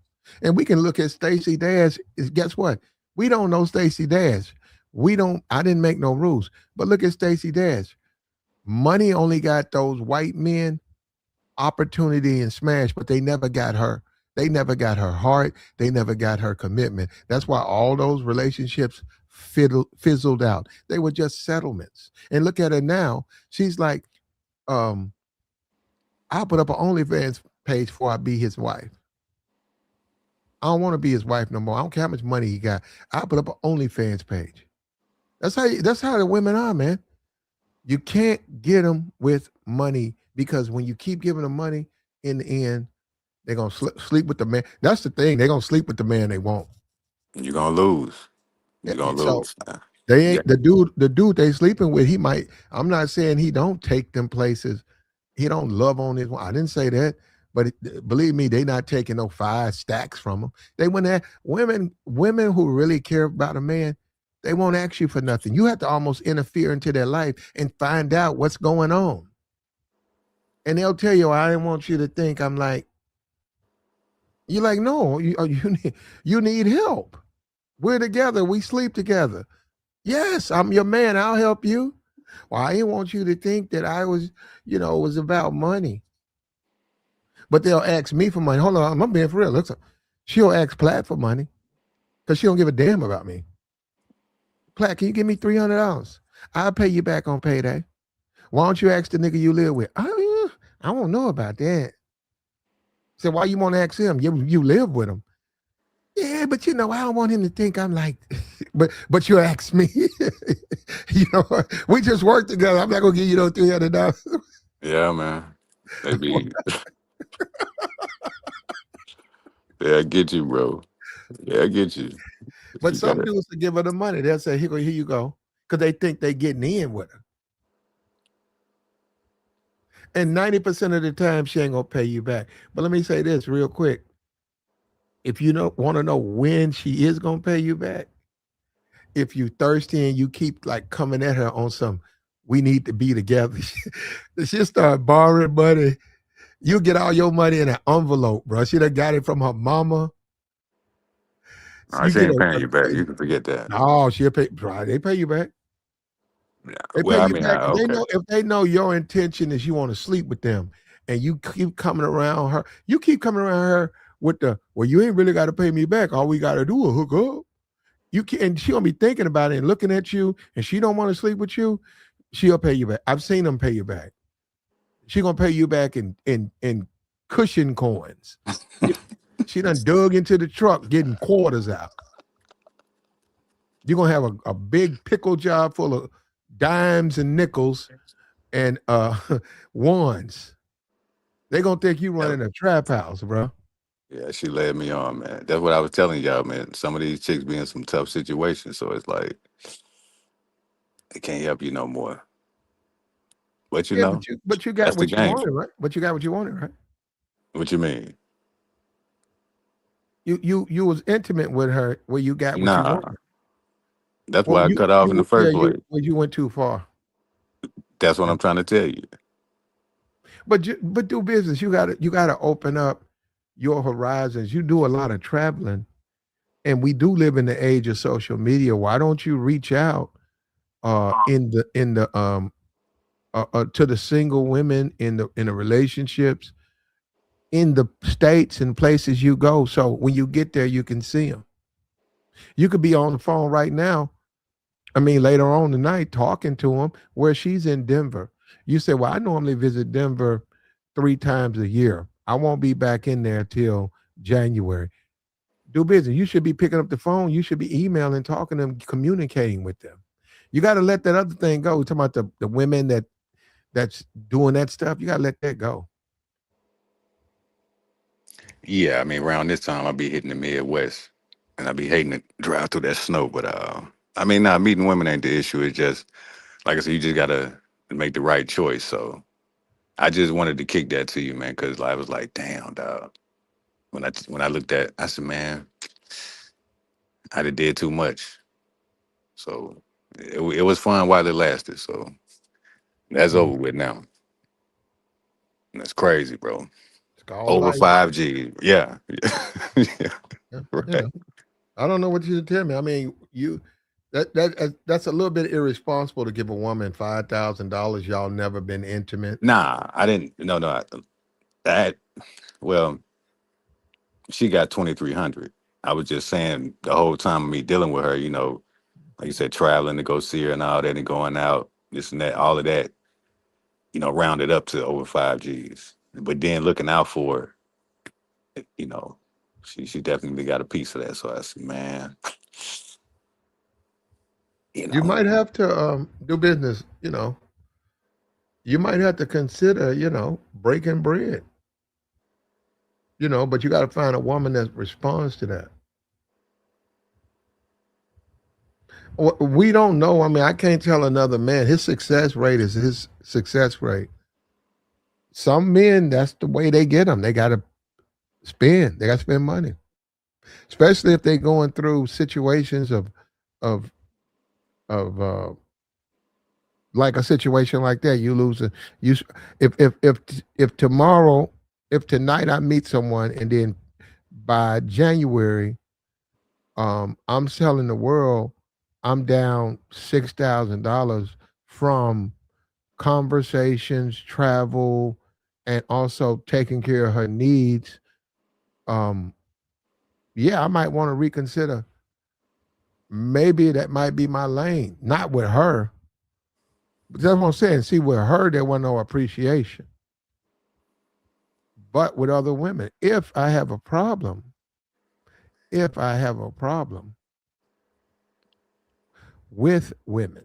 Speaker 1: And we can look at Stacy Dash. Guess what? We don't know Stacy Dash. We don't. I didn't make no rules. But look at Stacy Dash. Money only got those white men opportunity and smash, but they never got her. They never got her heart. They never got her commitment. That's why all those relationships fizzled out. They were just settlements. And look at her now. She's like, um, I'll put up an OnlyFans page before I be his wife. I don't want to be his wife no more. I don't care how much money he got. I'll put up an OnlyFans page. That's how the women are, man. You can't get them with money because when you keep giving them money, in the end, they're gonna sleep with the man. That's the thing. They're gonna sleep with the man they want.
Speaker 2: You're gonna lose. you're gonna
Speaker 1: So
Speaker 2: lose. Nah.
Speaker 1: they
Speaker 2: Yeah.
Speaker 1: ain't the dude they sleeping with. He might. I'm not saying he don't take them places. He don't love on his. I didn't say that, but believe me, they not taking no 5 stacks from him. They when that women who really care about a man, they won't ask you for nothing. You have to almost interfere into their life and find out what's going on. And they'll tell you, I didn't want you to think I'm like, you're like, no, you need help. We're together. We sleep together. Yes, I'm your man. I'll help you. Well, I didn't want you to think that I was, it was about money. But they'll ask me for money. Hold on, I'm being for real. Look, she'll ask Platt for money because she don't give a damn about me. Platt, can you give me $300? I'll pay you back on payday. Why don't you ask the nigga you live with? I don't know about that. So why you want to ask him? You live with him. Yeah, but I don't want him to think I'm like, but you ask me. We just work together. I'm not gonna give you those $300.
Speaker 2: Yeah, man. They be yeah, I get you, bro. Yeah, I get you. But
Speaker 1: But
Speaker 2: you
Speaker 1: some
Speaker 2: gotta
Speaker 1: dudes will give her the money. They'll say, here you go, because they think they getting in with her. And 90% of the time, she ain't gonna pay you back. But let me say this real quick: if you don't want to know when she is gonna pay you back, if you thirsty and you keep like coming at her on some, we need to be together, she'll start borrowing money. You get all your money in an envelope, bro. She done got it from her mama. So you
Speaker 2: she
Speaker 1: get
Speaker 2: ain't
Speaker 1: a,
Speaker 2: paying you back. You can forget that.
Speaker 1: no, she'll pay. Right, they pay you back.
Speaker 2: Yeah.
Speaker 1: They pay
Speaker 2: Well, I
Speaker 1: you
Speaker 2: mean,
Speaker 1: back if they
Speaker 2: okay.
Speaker 1: know your intention is you want to sleep with them, and you keep coming around her. You keep coming around her with well, you ain't really got to pay me back. All we got to do is hook up. You can, and she gonna be thinking about it and looking at you, and she don't want to sleep with you. She'll pay you back. I've seen them pay you back. She gonna pay you back in cushion coins. She done dug into the truck getting quarters out. You're gonna have a big pickle jar full of dimes and nickels and ones. They gonna think you
Speaker 2: Yeah,
Speaker 1: running a trap house, bro.
Speaker 2: yeah, she led me on, man. That's what I was telling y'all, man. Some of these chicks be in some tough situations, so it's like they can't help you no more. But
Speaker 1: Yeah, but you got
Speaker 2: that's the
Speaker 1: what you
Speaker 2: game.
Speaker 1: wanted, right? But you got what you wanted, right?
Speaker 2: What you mean?
Speaker 1: You was intimate with her where you got what you
Speaker 2: Nah,
Speaker 1: wanted.
Speaker 2: that's
Speaker 1: Well,
Speaker 2: why I
Speaker 1: you
Speaker 2: cut off in the
Speaker 1: you yeah
Speaker 2: first place.
Speaker 1: you went too far.
Speaker 2: That's what
Speaker 1: Yeah.
Speaker 2: I'm trying to tell you.
Speaker 1: But do business. You gotta open up your horizons. You do a lot of traveling, and we do live in the age of social media. Why don't you reach out in the to the single women in the relationships in the states and places you go, so when you get there you can see them. You could be on the phone right now, I mean later on tonight, talking to them where she's in Denver. You say, well, I normally visit Denver 3 times a year. I won't be back in there till January. Do business. You should be picking up the phone. You should be emailing, talking to them, communicating with them. You got to let that other thing go. We're talking about the women that's doing that stuff. You got to let that go.
Speaker 2: Yeah, I mean, around this time I'll be hitting the Midwest, and I'll be hating to drive through that snow. But I mean, nah, meeting women ain't the issue. It's just like I said, you just gotta make the right choice. So I just wanted to kick that to you, man, because I was like, damn, dog. When I looked at, I said, man, I did too much. So it was fun while it lasted. So that's
Speaker 1: Mm.
Speaker 2: over with now. That's crazy, bro.
Speaker 1: It's called
Speaker 2: Over
Speaker 1: life.
Speaker 2: 5G. Yeah. Yeah.
Speaker 1: Yeah,
Speaker 2: Right.
Speaker 1: I don't know what you tell me. I mean, that's a little bit irresponsible to give a woman $5,000. Y'all never been intimate.
Speaker 2: Nah, I didn't. No, no. That well, she got 2,300. I was just saying the whole time of me dealing with her, like you said, traveling to go see her and all that, and going out, this and that, all of that, rounded up to over 5Gs. But then looking out for her, she definitely got a piece of that. So I said, man, you
Speaker 1: You
Speaker 2: know,
Speaker 1: might have to do business. You might have to consider, breaking bread. But you got to find a woman that responds to that. We don't know. I mean, I can't tell another man. His success rate is his success rate. Some men, that's the way they get them. They got to spend. They got to spend money, especially if they're going through situations of of like a situation like that. You lose a you. If tomorrow, if tonight I meet someone and then by January, I'm telling the world I'm down $6,000 from conversations, travel, and also taking care of her needs. Um, yeah, I might want to reconsider. Maybe that might be my lane. Not with her, but that's what I'm saying. See, with her, there was no appreciation. But with other women, if I have a problem with women,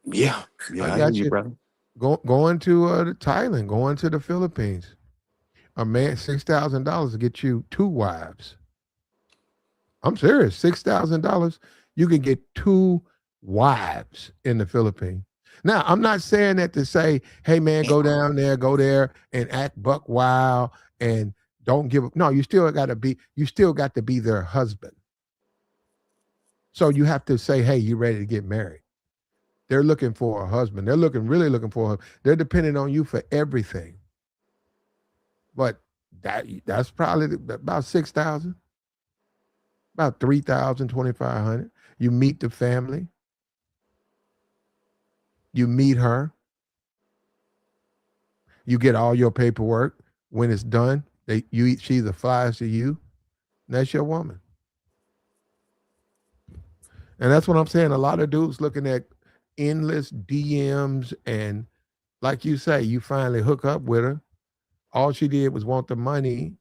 Speaker 2: Yeah,
Speaker 1: I
Speaker 2: yeah, I hear
Speaker 1: got
Speaker 2: you,
Speaker 1: you.
Speaker 2: brother.
Speaker 1: Going to Thailand, going to the Philippines. A man, $6,000 to get you two wives. I'm serious. $6,000, you can get two wives in the Philippines. Now, I'm not saying that to say, hey man, go there and act buck wild and don't give up. No, you still got to be their husband. So you have to say, hey, you ready to get married? They're looking for a husband. Really looking for they're depending on you for everything. But that's probably about 6,000, about 3,000, 2,500. You meet the family, you meet her, you get all your paperwork. When it's done, she either flies to you, and that's your woman. And that's what I'm saying. A lot of dudes looking at endless DMs, and like you say, you finally hook up with her. All she did was want the money,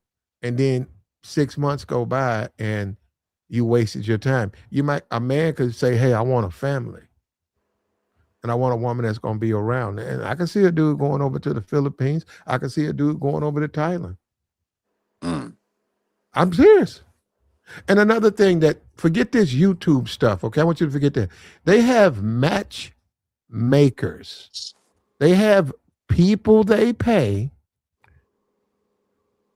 Speaker 1: and then 6 months go by and you wasted your time. A man could say, hey, I want a family. And I want a woman that's going to be around. And I can see a dude going over to the Philippines. I can see a dude going over to Thailand.
Speaker 2: Mm.
Speaker 1: I'm serious. And another thing that, forget this YouTube stuff, okay? I want you to forget that. They have matchmakers. They have people they pay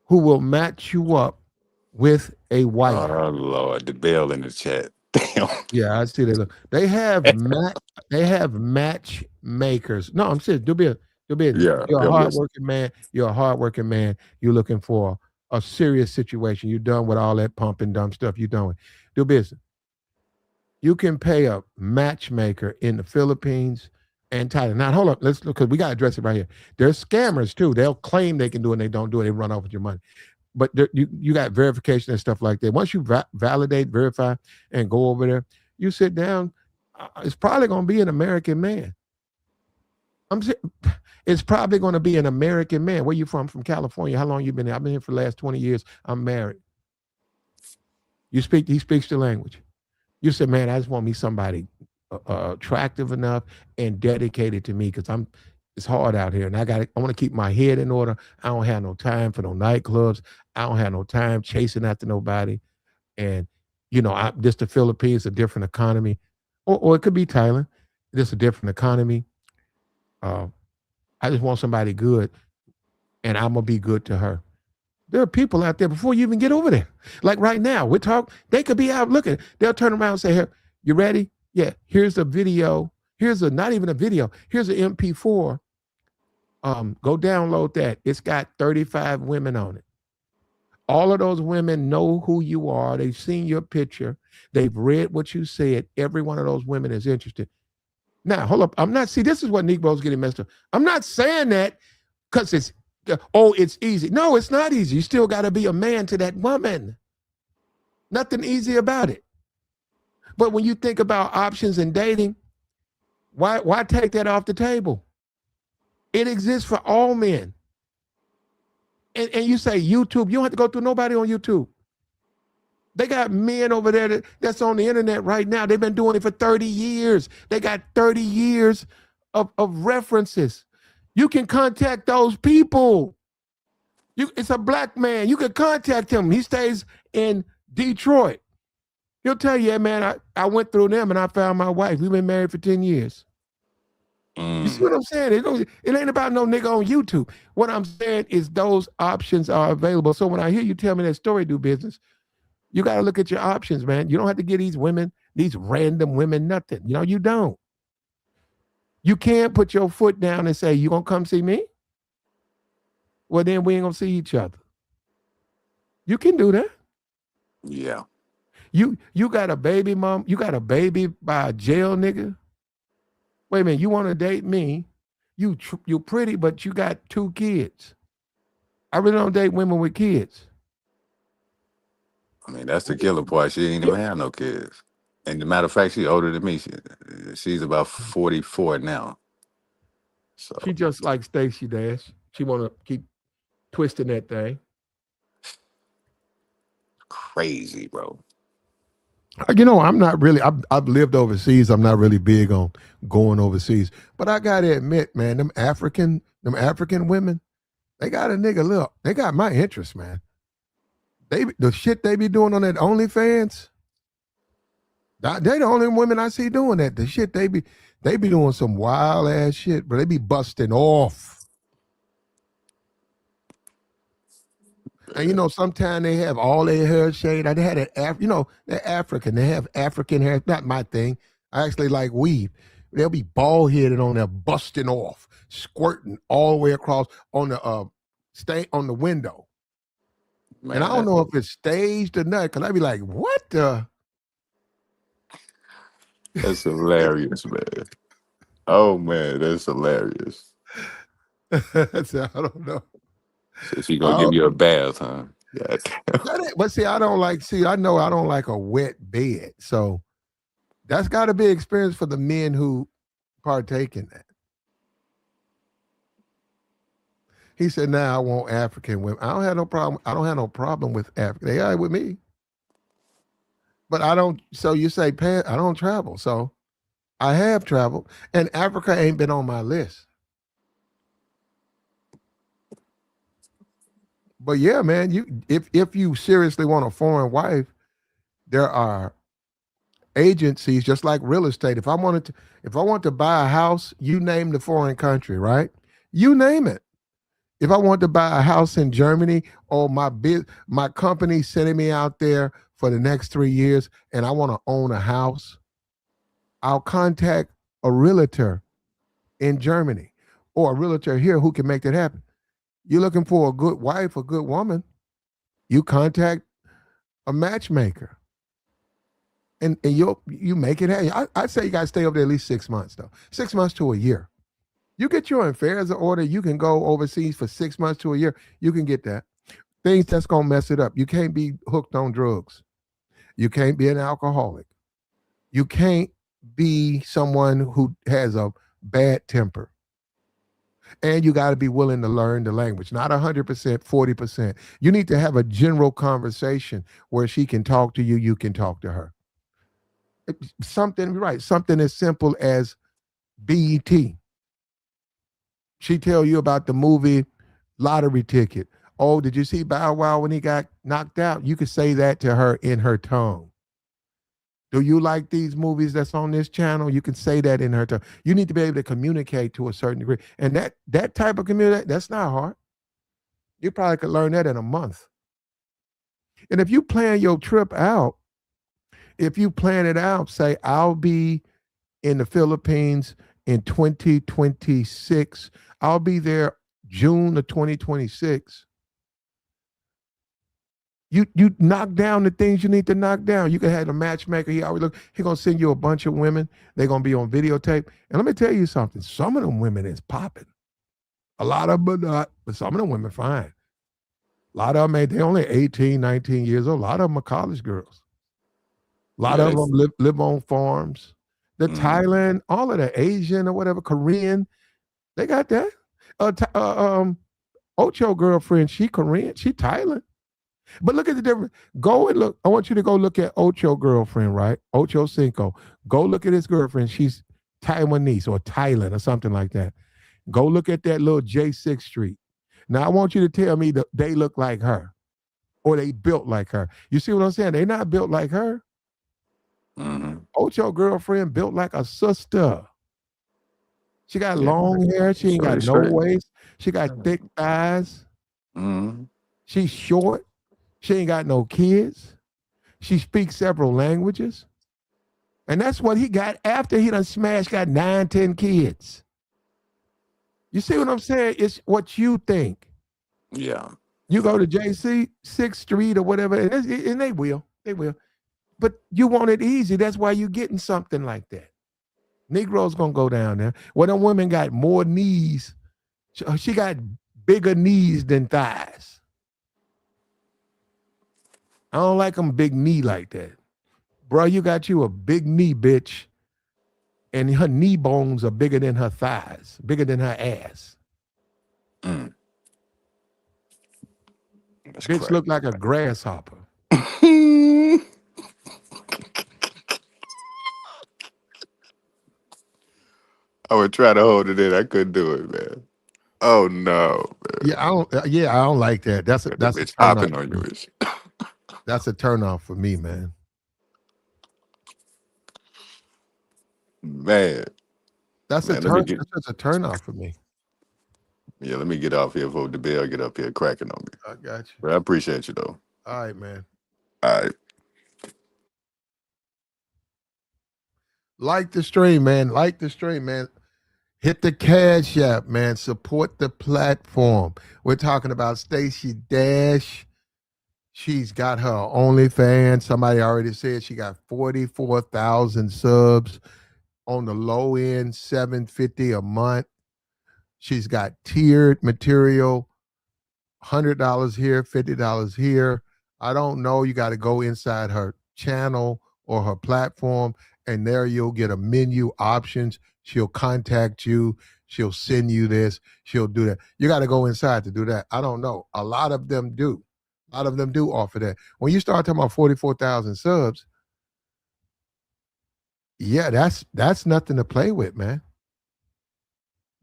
Speaker 1: who will match you up with a wife.
Speaker 2: Oh Lord, the bell in the chat. Damn.
Speaker 1: Yeah, I see that. They have matchmakers. No, I'm serious. Do business.
Speaker 2: Yeah,
Speaker 1: You're a
Speaker 2: I'm listening.
Speaker 1: hardworking man. You're a hardworking man. You're looking for a serious situation. You're done with all that pump and dump stuff you're doing. Do business. You can pay a matchmaker in the Philippines and Thailand. Now, hold up. Let's look because we got to address it right here. There's scammers too. They'll claim they can do it and they don't do it. They run off with your money. But you got verification and stuff like that. Once you validate, verify, and go over there, you sit down. It's probably going to be an American man. It's probably going to be an American man. Where you from? From California. How long you been here? I've been here for the last 20 years. I'm married. He speaks the language. You said, man, I just want me somebody attractive enough and dedicated to me because it's hard out here and I want to keep my head in order. I don't have no time for no nightclubs. I don't have no time chasing after nobody. And this the Philippines, a different economy, or it could be Thailand. This a different economy. I just want somebody good, and I'm gonna be good to her. There are people out there before you even get over there. Like right now, they could be out looking. They'll turn around and say, "Here, you ready? Yeah, here's a video. Not even a video. Here's an MP4. Go download that. It's got 35 women on it. All of those women know who you are. They've seen your picture. They've read what you said. Every one of those women is interested. Now, hold up. This is what Negroes getting messed up. I'm not saying that because it's easy. No, it's not easy. You still got to be a man to that woman. Nothing easy about it. But when you think about options in dating, why take that off the table? It exists for all men. And you say YouTube, you don't have to go through nobody on YouTube. They got men over there that's on the internet right now. They've been doing it for 30 years. They got 30 years of references. You can contact those people. It's a black man. You can contact him. He stays in Detroit. He'll tell you, yeah, man, I went through them and I found my wife. We've been married for 10 years. You see what I'm saying? It ain't about no nigga on YouTube. What I'm saying is those options are available. So when I hear you tell me that story do business, you got to look at your options, man. You don't have to get these women, these random women, nothing. You know, you don't. You can't put your foot down and say, you going to come see me? Well, then we ain't going to see each other. You can do that.
Speaker 2: Yeah.
Speaker 1: You got a baby mom. You got a baby by a jail nigga. Wait a minute. You want to date me? You pretty, but you got 2 kids. I really don't date women with kids.
Speaker 2: I mean, that's the killer part. She ain't even have no kids. And the matter of fact, she's older than me. She's about 44 now. So
Speaker 1: She just like Stacy Dash. She want to keep twisting that thing.
Speaker 2: crazy, bro.
Speaker 1: You know, I'm not really. I've lived overseas. I'm not really big on going overseas. But I gotta admit, man, them African women, they got a nigga. Look, they got my interest, man. The shit they be doing on that OnlyFans. They the only women I see doing that. The shit they be doing some wild ass shit, but they be busting off. And you know, sometimes they have all their hair shade. They had they're African. They have African hair. It's not my thing. I actually like weave. They'll be bald headed on there, busting off, squirting all the way across on the stay on the window.
Speaker 2: Man,
Speaker 1: and I don't know if it's staged or not, because I'd be like, what the?
Speaker 2: That's hilarious, man. Oh man, that's hilarious.
Speaker 1: I don't know.
Speaker 2: So she gonna give you a bath, huh? Yeah.
Speaker 1: But see, I know I don't like a wet bed. So that's got to be experience for the men who partake in that. He said, "Now I want African women. I don't have no problem. I don't have no problem with African. They are with me. But I don't." So you say, I don't travel. So I have traveled, and Africa ain't been on my list. But yeah, man, if you seriously want a foreign wife, there are agencies just like real estate. If I want to buy a house, you name the foreign country, right? You name it. If I want to buy a house in Germany, or my company sending me out there for the next 3 years, and I want to own a house, I'll contact a realtor in Germany or a realtor here who can make that happen. You're looking for a good wife, a good woman, you contact a matchmaker. And you make it happen. I'd say you got to stay over there at least 6 months, though. 6 months to a year. You get your affairs in order, you can go overseas for 6 months to a year. You can get that. Things that's going to mess it up. You can't be hooked on drugs. You can't be an alcoholic. You can't be someone who has a bad temper. And you got to be willing to learn the language, not 100%, 40%. You need to have a general conversation where she can talk to you, you can talk to her. Something as simple as BET. She tell you about the movie Lottery Ticket. Oh, did you see Bow Wow when he got knocked out? You could say that to her in her tongue. Do you like these movies that's on this channel? You can say that in her tongue. You need to be able to communicate to a certain degree. And that type of communication, that's not hard. You probably could learn that in a month. And if you plan your trip out, say, I'll be in the Philippines in 2026. I'll be there June of 2026. You knock down the things you need to knock down. You can have a matchmaker. He's gonna send you a bunch of women. They're gonna be on videotape. And let me tell you something. Some of them women is popping. A lot of them are not, but some of them women fine. A lot of them, they're only 18, 19 years old. A lot of them are college girls. A lot of them live on farms. The Thailand, all of the Asian or whatever, Korean, they got that. Ocho girlfriend, she Korean, she Thailand. But look at the difference. Go and look. I want you to go look at Ocho girlfriend, right? Ocho Cinco. Go look at his girlfriend. She's Taiwanese or Thailand or something like that. Go look at that little J6 Street. Now I want you to tell me that they look like her. or they built like her. You see what I'm saying? They not built like her.
Speaker 2: Mm-hmm.
Speaker 1: Ocho girlfriend built like a sister. She got
Speaker 2: Yeah.
Speaker 1: long hair. She ain't
Speaker 2: Shorty
Speaker 1: got no
Speaker 2: straight.
Speaker 1: waist. She got thick thighs.
Speaker 2: Mm-hmm.
Speaker 1: She's short. She ain't got no kids. She speaks several languages. And that's what he got after he done smashed, got 9, 10 kids. You see what I'm saying? It's what you think.
Speaker 2: Yeah.
Speaker 1: You
Speaker 2: Yeah.
Speaker 1: go to JC, 6th Street or whatever, and they will. They will. But you want it easy. That's why you getting something like that. Negroes gonna go down there. Well, them women got more knees. She got bigger knees than thighs. I don't like them big knee like that. Bro, you got you a big knee, bitch. And her knee bones are bigger than her thighs, bigger than her ass.
Speaker 2: Mm. That's
Speaker 1: Bitch
Speaker 2: crack.
Speaker 1: look like a grasshopper.
Speaker 2: I would try to hold it in. I couldn't do it, man. Oh no,
Speaker 1: Yeah, I don't. Yeah, I don't like that. That's a
Speaker 2: got the
Speaker 1: that's a
Speaker 2: bitch
Speaker 1: turn off
Speaker 2: hopping on
Speaker 1: for
Speaker 2: you
Speaker 1: me.
Speaker 2: and shit.
Speaker 1: That's a turn off for me, man.
Speaker 2: Man,
Speaker 1: That's a
Speaker 2: man, let me
Speaker 1: turn.
Speaker 2: get
Speaker 1: That's just a turn off for me.
Speaker 2: yeah, let me get off here before the bell get up here cracking on me.
Speaker 1: I got you.
Speaker 2: But I appreciate you though.
Speaker 1: All right, man.
Speaker 2: All right.
Speaker 1: Like the stream, man. Like the stream, man. Hit the Cash App, man. Support the platform. We're talking about Stacy Dash. She's got her OnlyFans. Somebody already said she got 44,000 subs. On the low end, 750 a month. She's got tiered material, $100 here, $50 here. I don't know. You got to go inside her channel or her platform, and there you'll get a menu options. She'll contact you. She'll send you this. She'll do that. You got to go inside to do that. I don't know. A lot of them do. A lot of them do offer that. When you start talking about 44,000 subs, yeah, that's nothing to play with, man.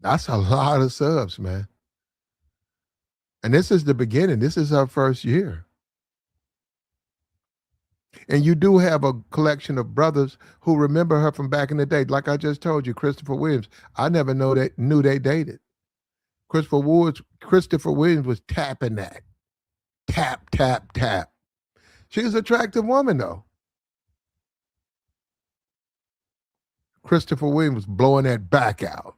Speaker 1: That's a lot of subs, man. And this is the beginning. This is her first year. And you do have a collection of brothers who remember her from back in the day. Like I just told you, Christopher Williams. I never knew they dated. Christopher Williams was tapping that. Tap, tap, tap. She's an attractive woman, though. Christopher Williams was blowing that back out.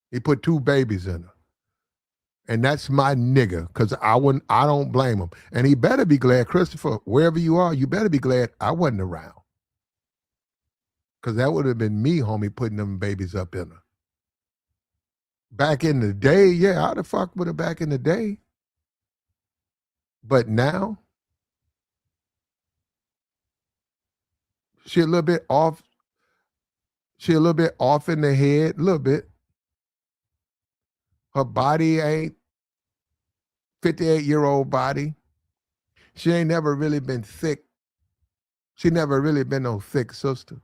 Speaker 1: He put 2 babies in her. And that's my nigga, because I don't blame him. And he better be glad, Christopher, wherever you are, you better be glad I wasn't around. Because that would have been me, homie, putting them babies up in her. Back in the day, yeah, I'd have fucked with her back in the day. But now, she a little bit off. She a little bit off in the head, a little bit. Her body ain't 58-year-old body. She ain't never really been thick. She never really been no thick sister.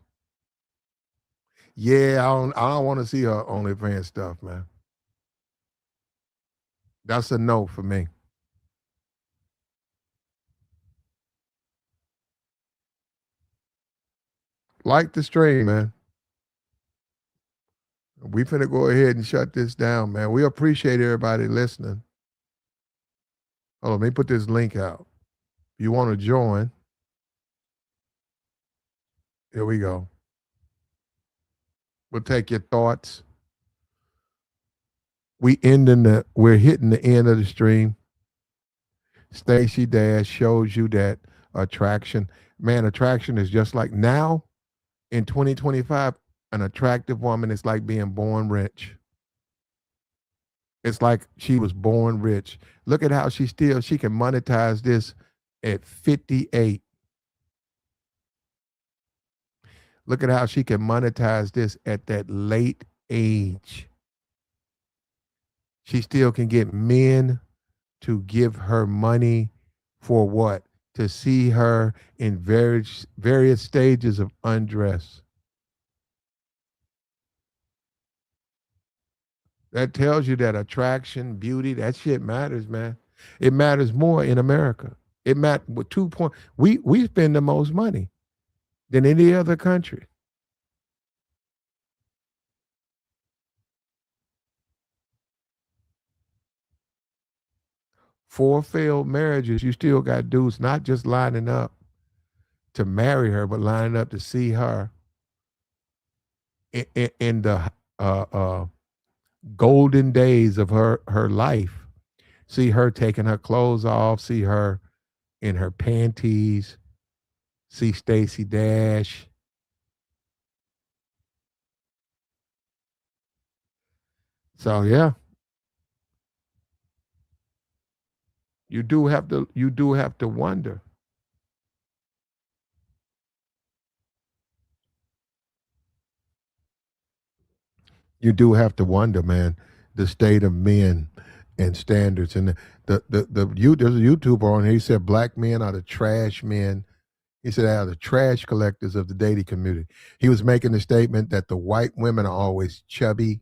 Speaker 1: Yeah, I don't want to see her OnlyFans stuff, man. That's a no for me. Like the stream, man. We finna go ahead and shut this down, man. We appreciate everybody listening. Hold on, let me put this link out. If you want to join, here we go. We'll take your thoughts. We're hitting the end of the stream. Stacy Dash shows you that attraction. Man, attraction is just like now in 2025, an attractive woman is like being born rich. It's like she was born rich. Look at how she can monetize this at 58. Look at how she can monetize this at that late age. She still can get men to give her money for what? To see her in various stages of undress. That tells you that attraction, beauty, that shit matters, man. It matters more in America. It matters with 2 point. We spend the most money than any other country. Four failed marriages, you still got dudes not just lining up to marry her, but lining up to see her in the golden days of her life. See her taking her clothes off. See her in her panties. See Stacy Dash. So yeah, you do have to wonder. You do have to wonder, man, the state of men and standards. And there's a YouTuber on here. He said black men are the trash men. He said they are the trash collectors of the dating community. He was making the statement that the white women are always chubby,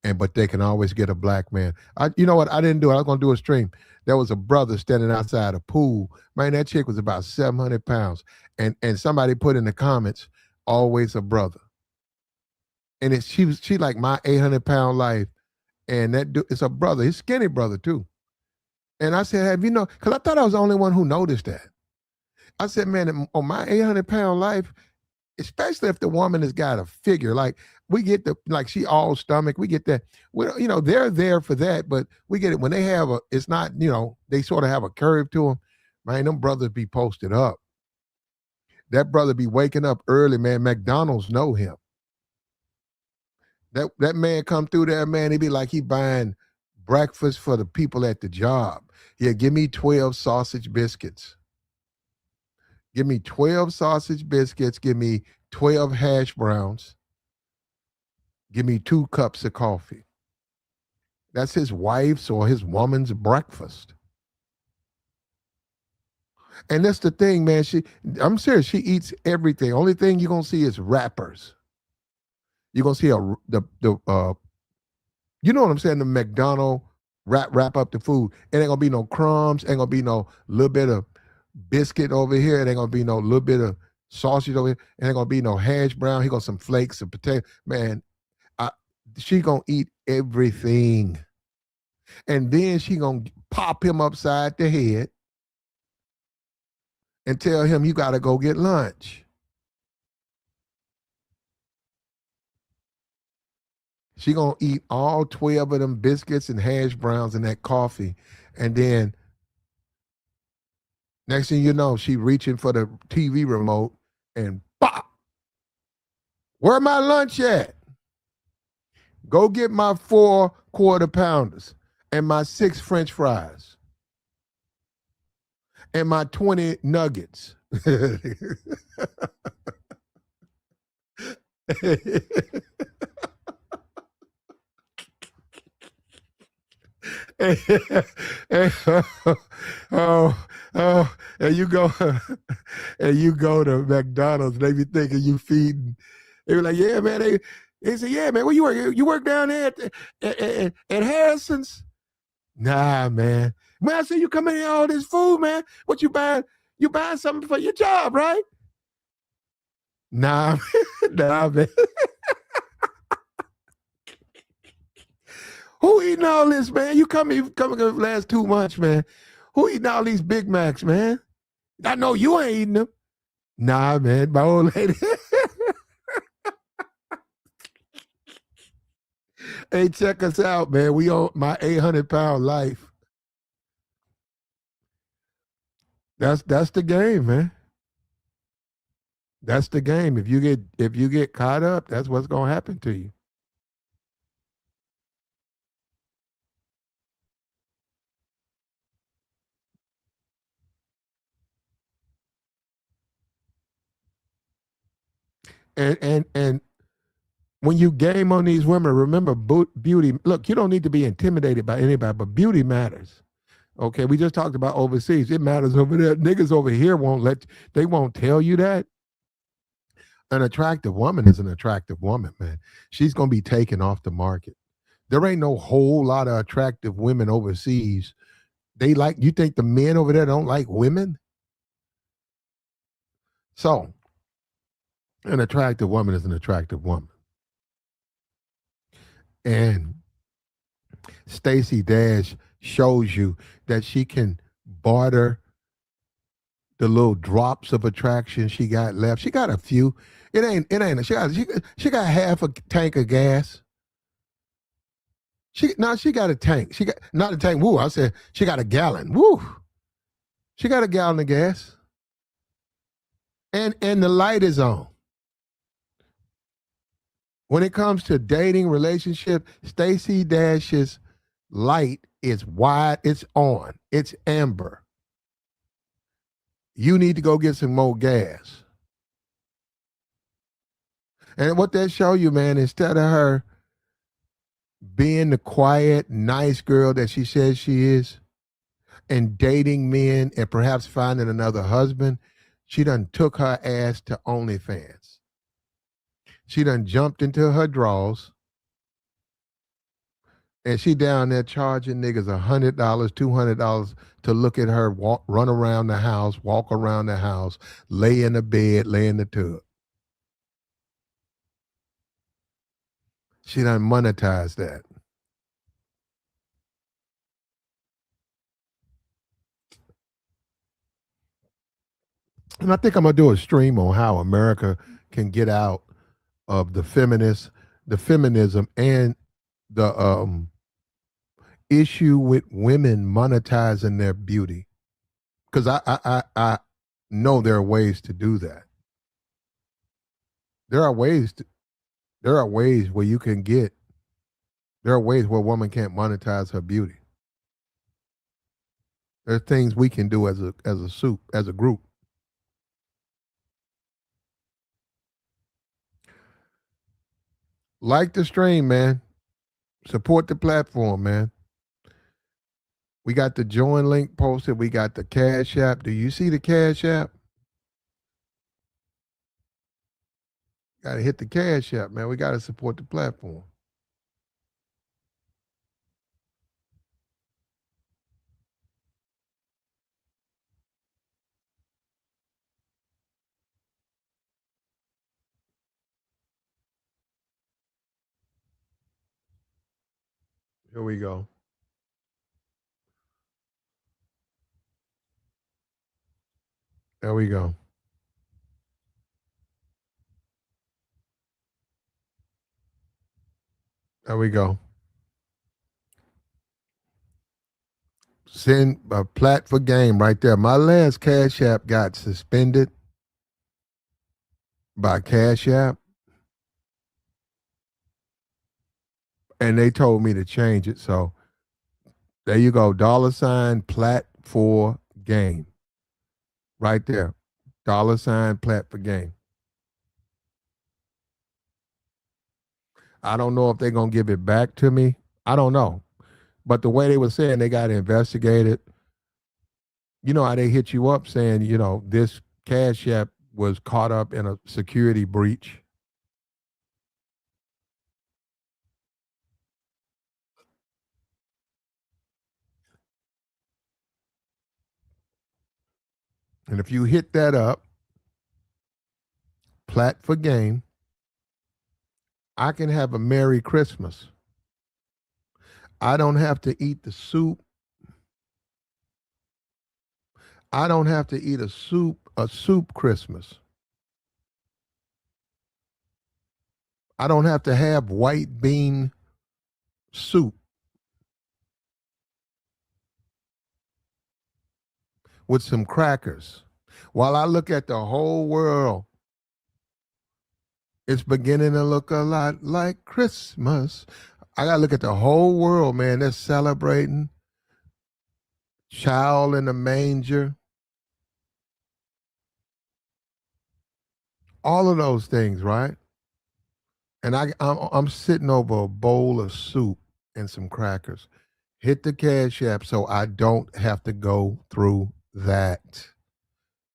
Speaker 1: and but they can always get a black man. You know what? I didn't do it. I was gonna do a stream. There was a brother standing outside a pool. Man, that chick was about 700 pounds, and somebody put in the comments, always a brother. And she like my 800-pound life, and that dude, it's a brother. He's skinny brother too. And I said, have you know? Because I thought I was the only one who noticed that. I said, man, on my 800-pound life, especially if the woman has got a figure, like we get the like she all stomach, we get that. Well, they're there for that, but we get it when they have a. It's not, they sort of have a curve to them. Man, them brothers be posted up. That brother be waking up early, man. McDonald's know him. That man come through there, man. He be like he buying breakfast for the people at the job. Yeah, give me 12 sausage biscuits. Give me 12 sausage biscuits. Give me 12 hash browns. Give me 2 cups of coffee. That's his wife's or his woman's breakfast. And that's the thing, man. I'm serious. She eats everything. Only thing you're gonna see is wrappers. You're gonna see you know what I'm saying? The McDonald wrap up the food. It ain't gonna be no crumbs. Ain't gonna be no little bit of biscuit over here. It ain't gonna be no little bit of sausage over here. It ain't gonna be no hash brown. He got some flakes of potato. Man, she gonna eat everything. And then she gonna pop him upside the head and tell him you gotta go get lunch. She gonna eat all 12 of them biscuits and hash browns and that coffee. And then next thing you know, she reaching for the TV remote and pop. Where my lunch at? Go get my 4 quarter pounders and my 6 French fries and my 20 nuggets. and, and you go and you go to McDonald's, they be thinking you feeding. They be like, yeah, man. They say, yeah, man, where you work? You work down there at Harrison's? Nah, man. Man, I see you come in here all this food, man. What you buying? You buying something for your job, right? Nah, nah, man. Who eating all this, man? You coming last 2 months, man. Who eating all these Big Macs, man? I know you ain't eating them. Nah, man, my old lady. Hey, check us out, man. We on my 800-pound life. That's the game, man. That's the game. If you get caught up, that's what's gonna happen to you. And when you game on these women, remember beauty. Look, you don't need to be intimidated by anybody, but beauty matters. Okay, we just talked about overseas. It matters over there. Niggas over here they won't tell you that. An attractive woman is an attractive woman, man. She's gonna be taken off the market. There ain't no whole lot of attractive women overseas They like, you think the men over there don't like women? So, an attractive woman is an attractive woman. And Stacy Dash shows you that she can barter the little drops of attraction she got left. She got a few. It ain't she got half a tank of gas. She got a tank. She got not a tank. Woo, I said she got a gallon. Woo. She got a gallon of gas. And the light is on. When it comes to dating, relationship, Stacy Dash's light is wide, it's on, it's amber. You need to go get some more gas. And what that show you, man, instead of her being the quiet, nice girl that she says she is, and dating men and perhaps finding another husband, she done took her ass to OnlyFans. She done jumped into her drawers and she down there charging niggas $100, $200 to look at her walk, run around the house, walk around the house, lay in the bed, lay in the tub. She done monetized that. And I think I'm gonna do a stream on how America can get out of the feminism, and the issue with women monetizing their beauty. Because I know there are ways to do that. There are ways to, there are ways where you can get. There are ways where a woman can't monetize her beauty. There are things we can do as a group. Like the stream, man. Support the platform, man. We got the join link posted. We got the Cash App. Do you see the Cash App? Got to hit the Cash App, man. We got to support the platform. Here we go. There we go. There we go. Send a plat for game right there. My last Cash App got suspended by Cash App, and they told me to change it. So there you go. $ plat for game. Right there. $ plat for game. I don't know if they're gonna give it back to me. I don't know. But the way they were saying they got investigated, you know how they hit you up saying, this Cash App was caught up in a security breach. And if you hit that up, plat for game, I can have a Merry Christmas. I don't have to eat the soup. I don't have to eat a soup Christmas. I don't have to have white bean soup with some crackers. While I look at the whole world, it's beginning to look a lot like Christmas. I got to look at the whole world, man. They're celebrating. Child in the manger. All of those things, right? And I'm sitting over a bowl of soup and some crackers. Hit the Cash App so I don't have to go through that.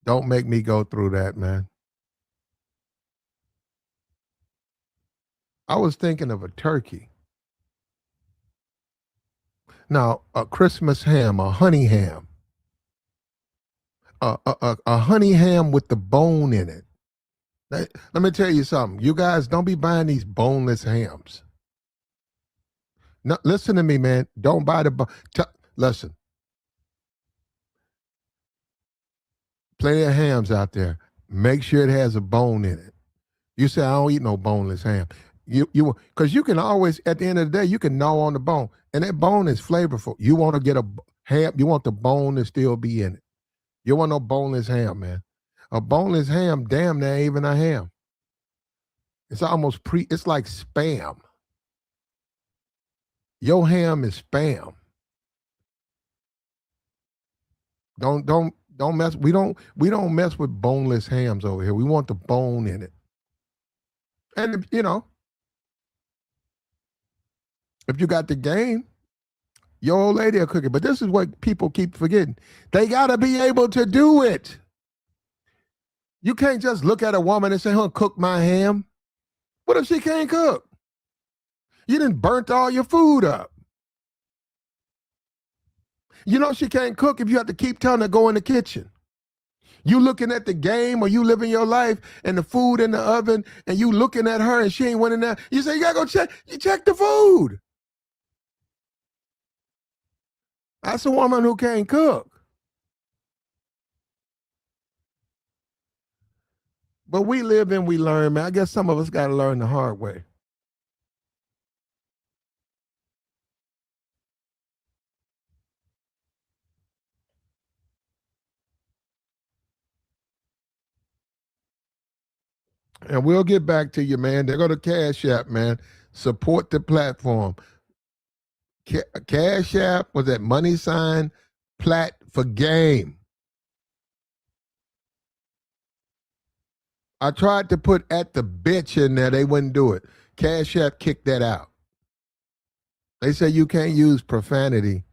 Speaker 1: Don't make me go through that, man. I was thinking of a turkey. Now, a Christmas ham, a honey ham, a honey ham with the bone in it. Let me tell you something. You guys don't be buying these boneless hams. No, listen to me, man. Don't buy the listen. Plenty of hams out there. Make sure it has a bone in it. You say I don't eat no boneless ham. You because you can always at the end of the day you can gnaw on the bone and that bone is flavorful. You want to get a ham. You want the bone to still be in it. You want no boneless ham, man. A boneless ham, damn, that ain't even a ham. It's almost it's like spam. Your ham is spam. Don't mess. We don't mess with boneless hams over here. We want the bone in it. And if you got the game, your old lady will cook it. But this is what people keep forgetting. They gotta be able to do it. You can't just look at a woman and say, "Huh, cook my ham." What if she can't cook? You done burnt all your food up. You know she can't cook if you have to keep telling her to go in the kitchen. You looking at the game or you living your life and the food in the oven and you looking at her and she ain't went in there. You say, you gotta go check. You check the food. That's a woman who can't cook. But we live and we learn, man. I guess some of us got to learn the hard way. And we'll get back to you, man. They go to Cash App, man. Support the platform. Cash App was that money sign plat for game. I tried to put at the bitch in there. They wouldn't do it. Cash App kicked that out. They say you can't use profanity.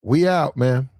Speaker 1: We out, man.